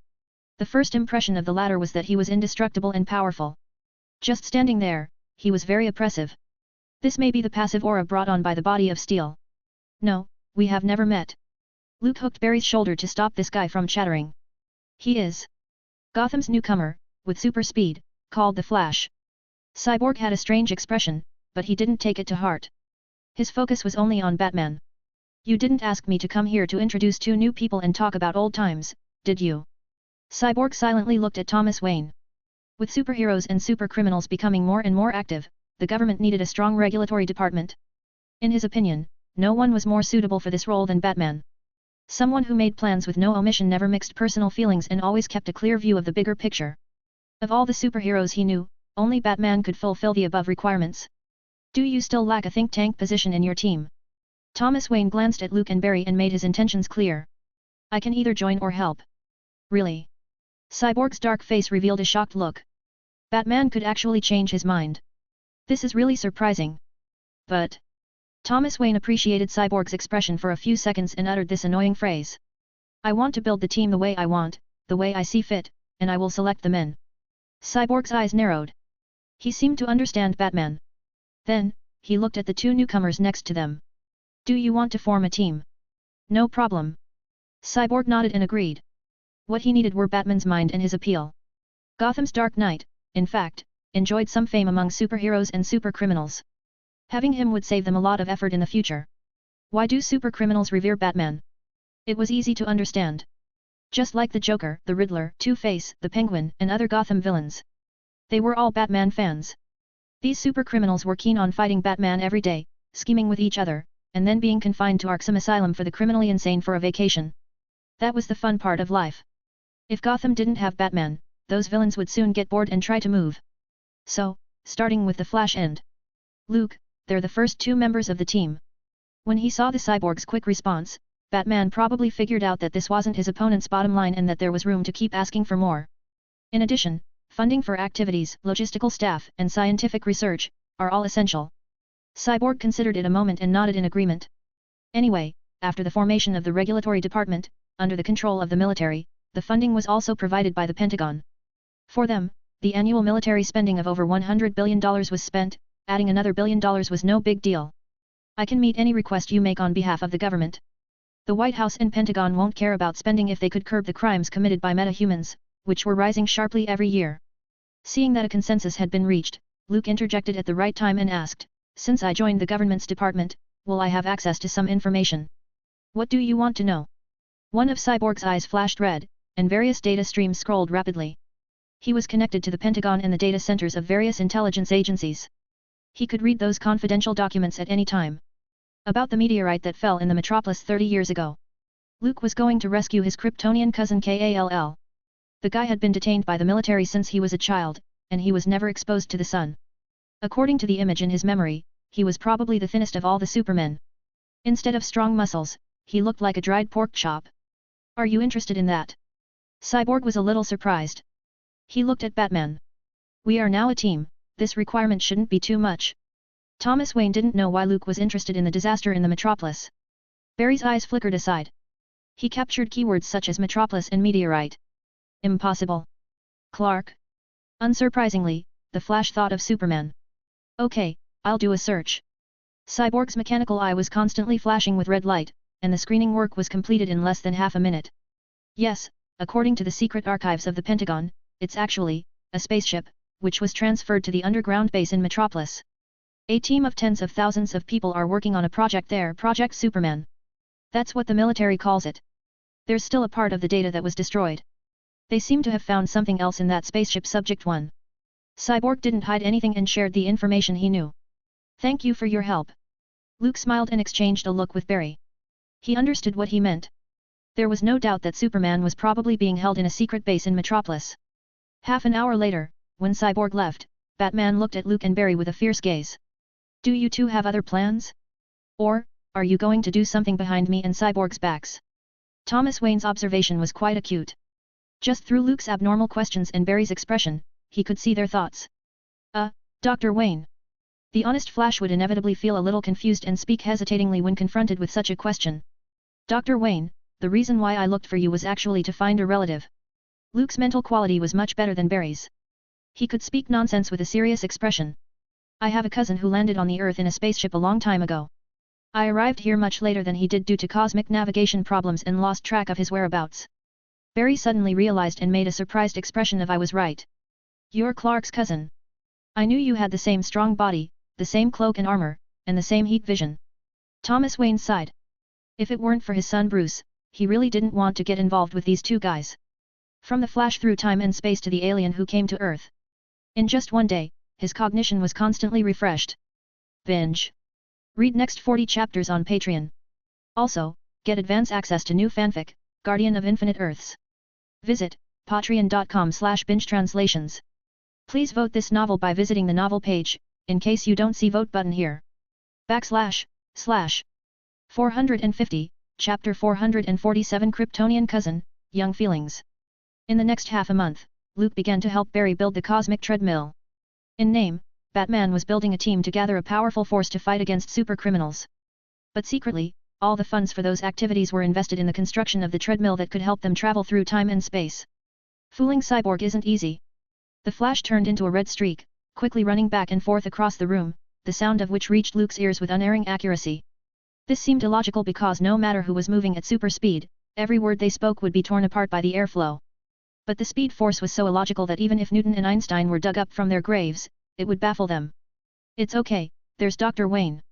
The first impression of the latter was that he was indestructible and powerful. Just standing there, he was very oppressive. This may be the passive aura brought on by the body of steel. No, we have never met. Luke hooked Barry's shoulder to stop this guy from chattering. He is Gotham's newcomer, with super speed, called the Flash. Cyborg had a strange expression, but he didn't take it to heart. His focus was only on Batman. You didn't ask me to come here to introduce 2 new people and talk about old times, did you? Cyborg silently looked at Thomas Wayne. With superheroes and supercriminals becoming more and more active, the government needed a strong regulatory department. In his opinion, no one was more suitable for this role than Batman. Someone who made plans with no omission, never mixed personal feelings, and always kept a clear view of the bigger picture. Of all the superheroes he knew, only Batman could fulfill the above requirements. Do you still lack a think tank position in your team? Thomas Wayne glanced at Luke and Barry and made his intentions clear. I can either join or help. Really? Cyborg's dark face revealed a shocked look. Batman could actually change his mind. This is really surprising. But Thomas Wayne appreciated Cyborg's expression for a few seconds and uttered this annoying phrase. I want to build the team the way I want, the way I see fit, and I will select the men. Cyborg's eyes narrowed. He seemed to understand Batman. Then, he looked at the 2 newcomers next to them. Do you want to form a team? No problem. Cyborg nodded and agreed. What he needed were Batman's mind and his appeal. Gotham's Dark Knight, in fact, enjoyed some fame among superheroes and supercriminals. Having him would save them a lot of effort in the future. Why do supercriminals revere Batman? It was easy to understand. Just like the Joker, the Riddler, Two-Face, the Penguin, and other Gotham villains. They were all Batman fans. These supercriminals were keen on fighting Batman every day, scheming with each other, and then being confined to Arkham Asylum for the criminally insane for a vacation. That was the fun part of life. If Gotham didn't have Batman, those villains would soon get bored and try to move. So, starting with the Flash and Luke, they're the first two members of the team. When he saw the cyborg's quick response, Batman probably figured out that this wasn't his opponent's bottom line and that there was room to keep asking for more. In addition, funding for activities, logistical staff, and scientific research are all essential. Cyborg considered it a moment and nodded in agreement. Anyway, after the formation of the regulatory department, under the control of the military, the funding was also provided by the Pentagon. For them, the annual military spending of over $100 billion was spent, adding another $1 billion was no big deal. I can meet any request you make on behalf of the government. The White House and Pentagon won't care about spending if they could curb the crimes committed by metahumans, which were rising sharply every year. Seeing that a consensus had been reached, Luke interjected at the right time and asked, "Since I joined the government's department, will I have access to some information? What do you want to know?" One of Cyborg's eyes flashed red, and various data streams scrolled rapidly. He was connected to the Pentagon and the data centers of various intelligence agencies. He could read those confidential documents at any time. About the meteorite that fell in the metropolis 30 years ago. Luke was going to rescue his Kryptonian cousin Kall. The guy had been detained by the military since he was a child, and he was never exposed to the sun. According to the image in his memory, he was probably the thinnest of all the supermen. Instead of strong muscles, he looked like a dried pork chop. "Are you interested in that?" Cyborg was a little surprised. He looked at Batman. "We are now a team, this requirement shouldn't be too much." Thomas Wayne didn't know why Luke was interested in the disaster in the metropolis. Barry's eyes flickered aside. He captured keywords such as metropolis and meteorite. Impossible. Clark? Unsurprisingly, the Flash thought of Superman. "Okay, I'll do a search." Cyborg's mechanical eye was constantly flashing with red light, and the screening work was completed in less than half a minute. Yes, according to the secret archives of the Pentagon, it's actually a spaceship, which was transferred to the underground base in Metropolis. A team of tens of thousands of people are working on a project there, Project Superman. That's what the military calls it. There's still a part of the data that was destroyed. They seem to have found something else in that spaceship. Subject 1. Cyborg didn't hide anything and shared the information he knew. "Thank you for your help." Luke smiled and exchanged a look with Barry. He understood what he meant. There was no doubt that Superman was probably being held in a secret base in Metropolis. Half an hour later, when Cyborg left, Batman looked at Luke and Barry with a fierce gaze. "Do you two have other plans? Or, are you going to do something behind me and Cyborg's backs?" Thomas Wayne's observation was quite acute. Just through Luke's abnormal questions and Barry's expression, he could see their thoughts. Dr. Wayne." The honest Flash would inevitably feel a little confused and speak hesitatingly when confronted with such a question. "Dr. Wayne, the reason why I looked for you was actually to find a relative." Luke's mental quality was much better than Barry's. He could speak nonsense with a serious expression. "I have a cousin who landed on the Earth in a spaceship a long time ago. I arrived here much later than he did due to cosmic navigation problems and lost track of his whereabouts." Barry suddenly realized and made a surprised expression of "I was right. You're Clark's cousin. I knew you had the same strong body, the same cloak and armor, and the same heat vision." Thomas Wayne sighed. If it weren't for his son Bruce, he really didn't want to get involved with these two guys. From the Flash through time and space to the alien who came to Earth. In just one day, his cognition was constantly refreshed. Binge. Read next 40 chapters on Patreon. Also, get advance access to new fanfic, Guardian of Infinite Earths. Visit patreon.com/bingetranslations. Please vote this novel by visiting the novel page, in case you don't see vote button here. //450, Chapter 447 Kryptonian Cousin, Young Feelings. In the next half a month, Luke began to help Barry build the Cosmic Treadmill. In name, Batman was building a team to gather a powerful force to fight against supercriminals. But secretly, all the funds for those activities were invested in the construction of the treadmill that could help them travel through time and space. Fooling Cyborg isn't easy. The Flash turned into a red streak, quickly running back and forth across the room, the sound of which reached Luke's ears with unerring accuracy. This seemed illogical because no matter who was moving at super speed, every word they spoke would be torn apart by the airflow. But the speed force was so illogical that even if Newton and Einstein were dug up from their graves, it would baffle them. "It's okay, there's Dr. Wayne."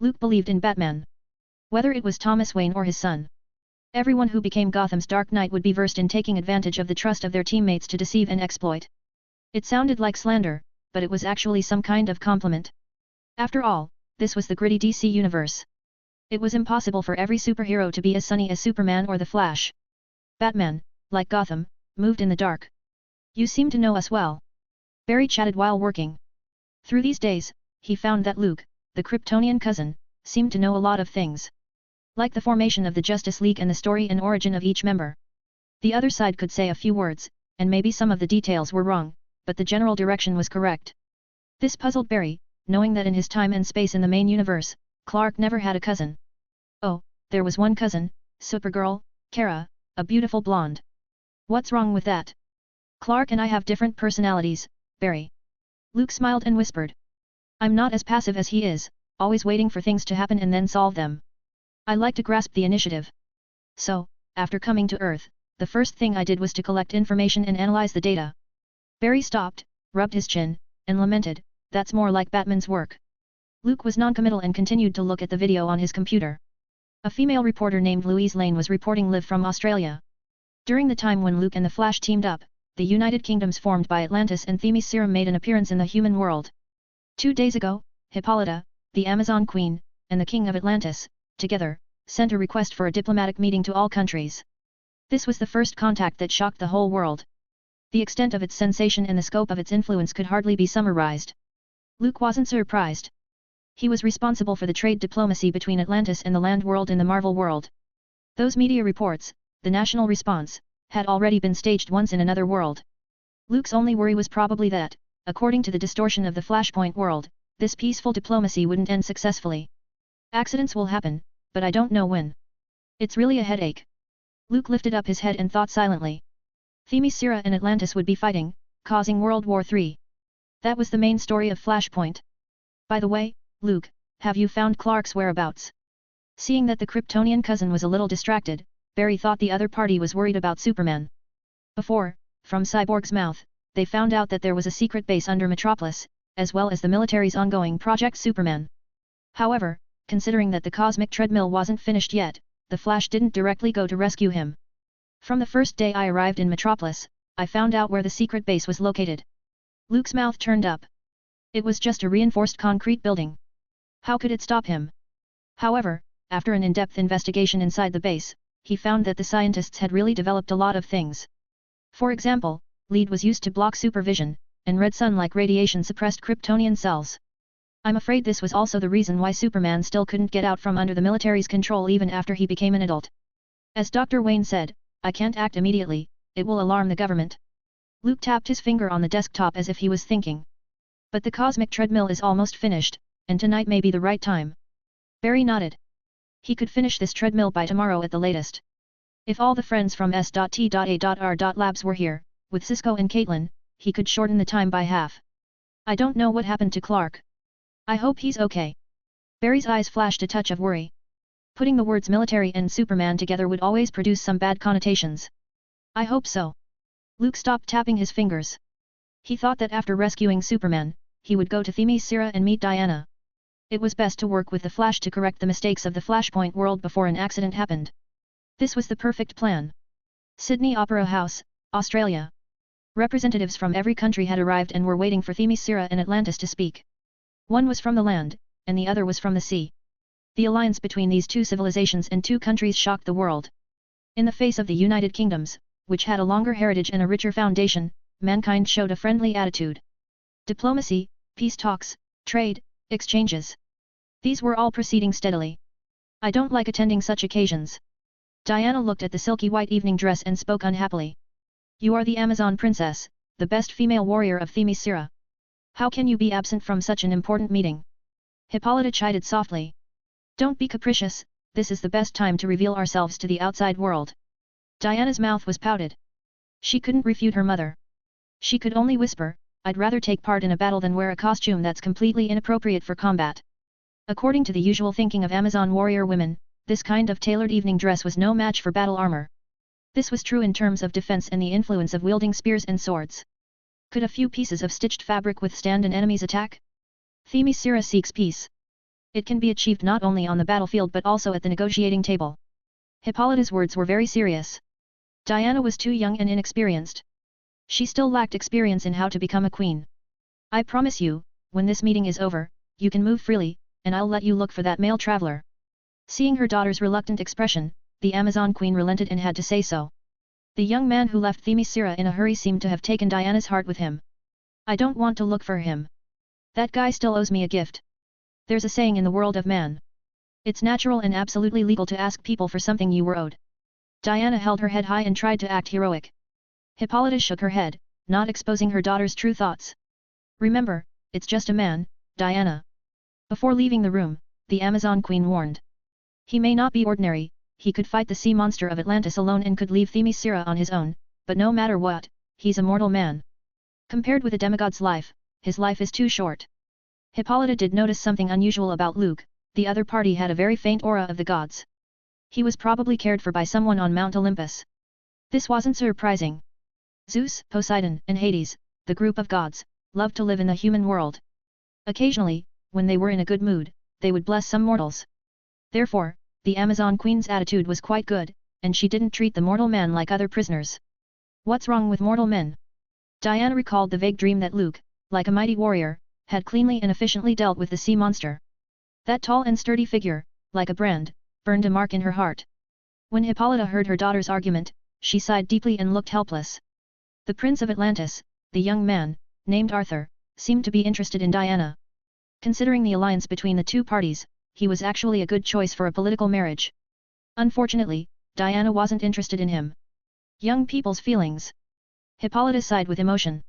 Luke believed in Batman. Whether it was Thomas Wayne or his son. Everyone who became Gotham's Dark Knight would be versed in taking advantage of the trust of their teammates to deceive and exploit. It sounded like slander, but it was actually some kind of compliment. After all, this was the gritty DC universe. It was impossible for every superhero to be as sunny as Superman or the Flash. Batman, like Gotham, moved in the dark. "You seem to know us well." Barry chatted while working. Through these days, he found that Luke, the Kryptonian cousin, seemed to know a lot of things. Like the formation of the Justice League and the story and origin of each member. The other side could say a few words, and maybe some of the details were wrong, but the general direction was correct. This puzzled Barry, knowing that in his time and space in the main universe, Clark never had a cousin. Oh, there was one cousin, Supergirl, Kara, a beautiful blonde. What's wrong with that? Clark and I have different personalities, Barry. Luke smiled and whispered. I'm not as passive as he is, always waiting for things to happen and then solve them. I like to grasp the initiative. So, after coming to Earth, the first thing I did was to collect information and analyze the data. Barry stopped, rubbed his chin, and lamented, that's more like Batman's work. Luke was noncommittal and continued to look at the video on his computer. A female reporter named Louise Lane was reporting live from Australia. During the time when Luke and the Flash teamed up, the United Kingdoms formed by Atlantis and Themyscira made an appearance in the human world. 2 days ago, Hippolyta, the Amazon Queen, and the King of Atlantis, together, sent a request for a diplomatic meeting to all countries. This was the first contact that shocked the whole world. The extent of its sensation and the scope of its influence could hardly be summarized. Luke wasn't surprised. He was responsible for the trade diplomacy between Atlantis and the land world in the Marvel world. Those media reports, the national response, had already been staged once in another world. Luke's only worry was probably that, according to the distortion of the Flashpoint world, this peaceful diplomacy wouldn't end successfully. Accidents will happen, but I don't know when. It's really a headache. Luke lifted up his head and thought silently. Themyscira and Atlantis would be fighting, causing World War III. That was the main story of Flashpoint. By the way, Luke, have you found Clark's whereabouts? Seeing that the Kryptonian cousin was a little distracted, Barry thought the other party was worried about Superman. Before, from Cyborg's mouth, they found out that there was a secret base under Metropolis, as well as the military's ongoing Project Superman. However, considering that the cosmic treadmill wasn't finished yet, the Flash didn't directly go to rescue him. From the first day I arrived in Metropolis, I found out where the secret base was located. Luke's mouth turned up. It was just a reinforced concrete building. How could it stop him? However, after an in-depth investigation inside the base, he found that the scientists had really developed a lot of things. For example, lead was used to block supervision, and red sun-like radiation suppressed Kryptonian cells. I'm afraid this was also the reason why Superman still couldn't get out from under the military's control even after he became an adult. As Dr. Wayne said, I can't act immediately, it will alarm the government. Luke tapped his finger on the desktop as if he was thinking. But the cosmic treadmill is almost finished, and tonight may be the right time. Barry nodded. He could finish this treadmill by tomorrow at the latest. If all the friends from S.T.A.R.Labs were here, with Cisco and Caitlin, he could shorten the time by half. I don't know what happened to Clark. I hope he's okay. Barry's eyes flashed a touch of worry. Putting the words military and Superman together would always produce some bad connotations. I hope so. Luke stopped tapping his fingers. He thought that after rescuing Superman, he would go to Themyscira and meet Diana. It was best to work with the Flash to correct the mistakes of the Flashpoint world before an accident happened. This was the perfect plan. Sydney Opera House, Australia. Representatives from every country had arrived and were waiting for Themyscira and Atlantis to speak. One was from the land, and the other was from the sea. The alliance between these two civilizations and two countries shocked the world. In the face of the United Kingdoms, which had a longer heritage and a richer foundation, mankind showed a friendly attitude. Diplomacy, peace talks, trade, exchanges. These were all proceeding steadily. I don't like attending such occasions. Diana looked at the silky white evening dress and spoke unhappily. You are the Amazon princess, the best female warrior of Themyscira. How can you be absent from such an important meeting? Hippolyta chided softly. Don't be capricious, this is the best time to reveal ourselves to the outside world. Diana's mouth was pouted. She couldn't refute her mother. She could only whisper, I'd rather take part in a battle than wear a costume that's completely inappropriate for combat. According to the usual thinking of Amazon warrior women, this kind of tailored evening dress was no match for battle armor. This was true in terms of defense and the influence of wielding spears and swords. Could a few pieces of stitched fabric withstand an enemy's attack? Themyscira seeks peace. It can be achieved not only on the battlefield but also at the negotiating table. Hippolyta's words were very serious. Diana was too young and inexperienced. She still lacked experience in how to become a queen. I promise you, when this meeting is over, you can move freely, and I'll let you look for that male traveler. Seeing her daughter's reluctant expression, the Amazon queen relented and had to say so. The young man who left Themyscira in a hurry seemed to have taken Diana's heart with him. I don't want to look for him. That guy still owes me a gift. There's a saying in the world of man. It's natural and absolutely legal to ask people for something you were owed. Diana held her head high and tried to act heroic. Hippolyta shook her head, not exposing her daughter's true thoughts. Remember, it's just a man, Diana. Before leaving the room, the Amazon Queen warned. He may not be ordinary, he could fight the sea monster of Atlantis alone and could leave Themyscira on his own, but no matter what, he's a mortal man. Compared with a demigod's life, his life is too short. Hippolyta did notice something unusual about Luke, the other party had a very faint aura of the gods. He was probably cared for by someone on Mount Olympus. This wasn't surprising. Zeus, Poseidon, and Hades, the group of gods, loved to live in the human world. Occasionally, when they were in a good mood, they would bless some mortals. Therefore, the Amazon Queen's attitude was quite good, and she didn't treat the mortal man like other prisoners. What's wrong with mortal men? Diana recalled the vague dream that Luke, like a mighty warrior, had cleanly and efficiently dealt with the sea monster. That tall and sturdy figure, like a brand, burned a mark in her heart. When Hippolyta heard her daughter's argument, she sighed deeply and looked helpless. The Prince of Atlantis, the young man, named Arthur, seemed to be interested in Diana. Considering the alliance between the two parties, he was actually a good choice for a political marriage. Unfortunately, Diana wasn't interested in him. Young people's feelings. Hippolyta sighed with emotion.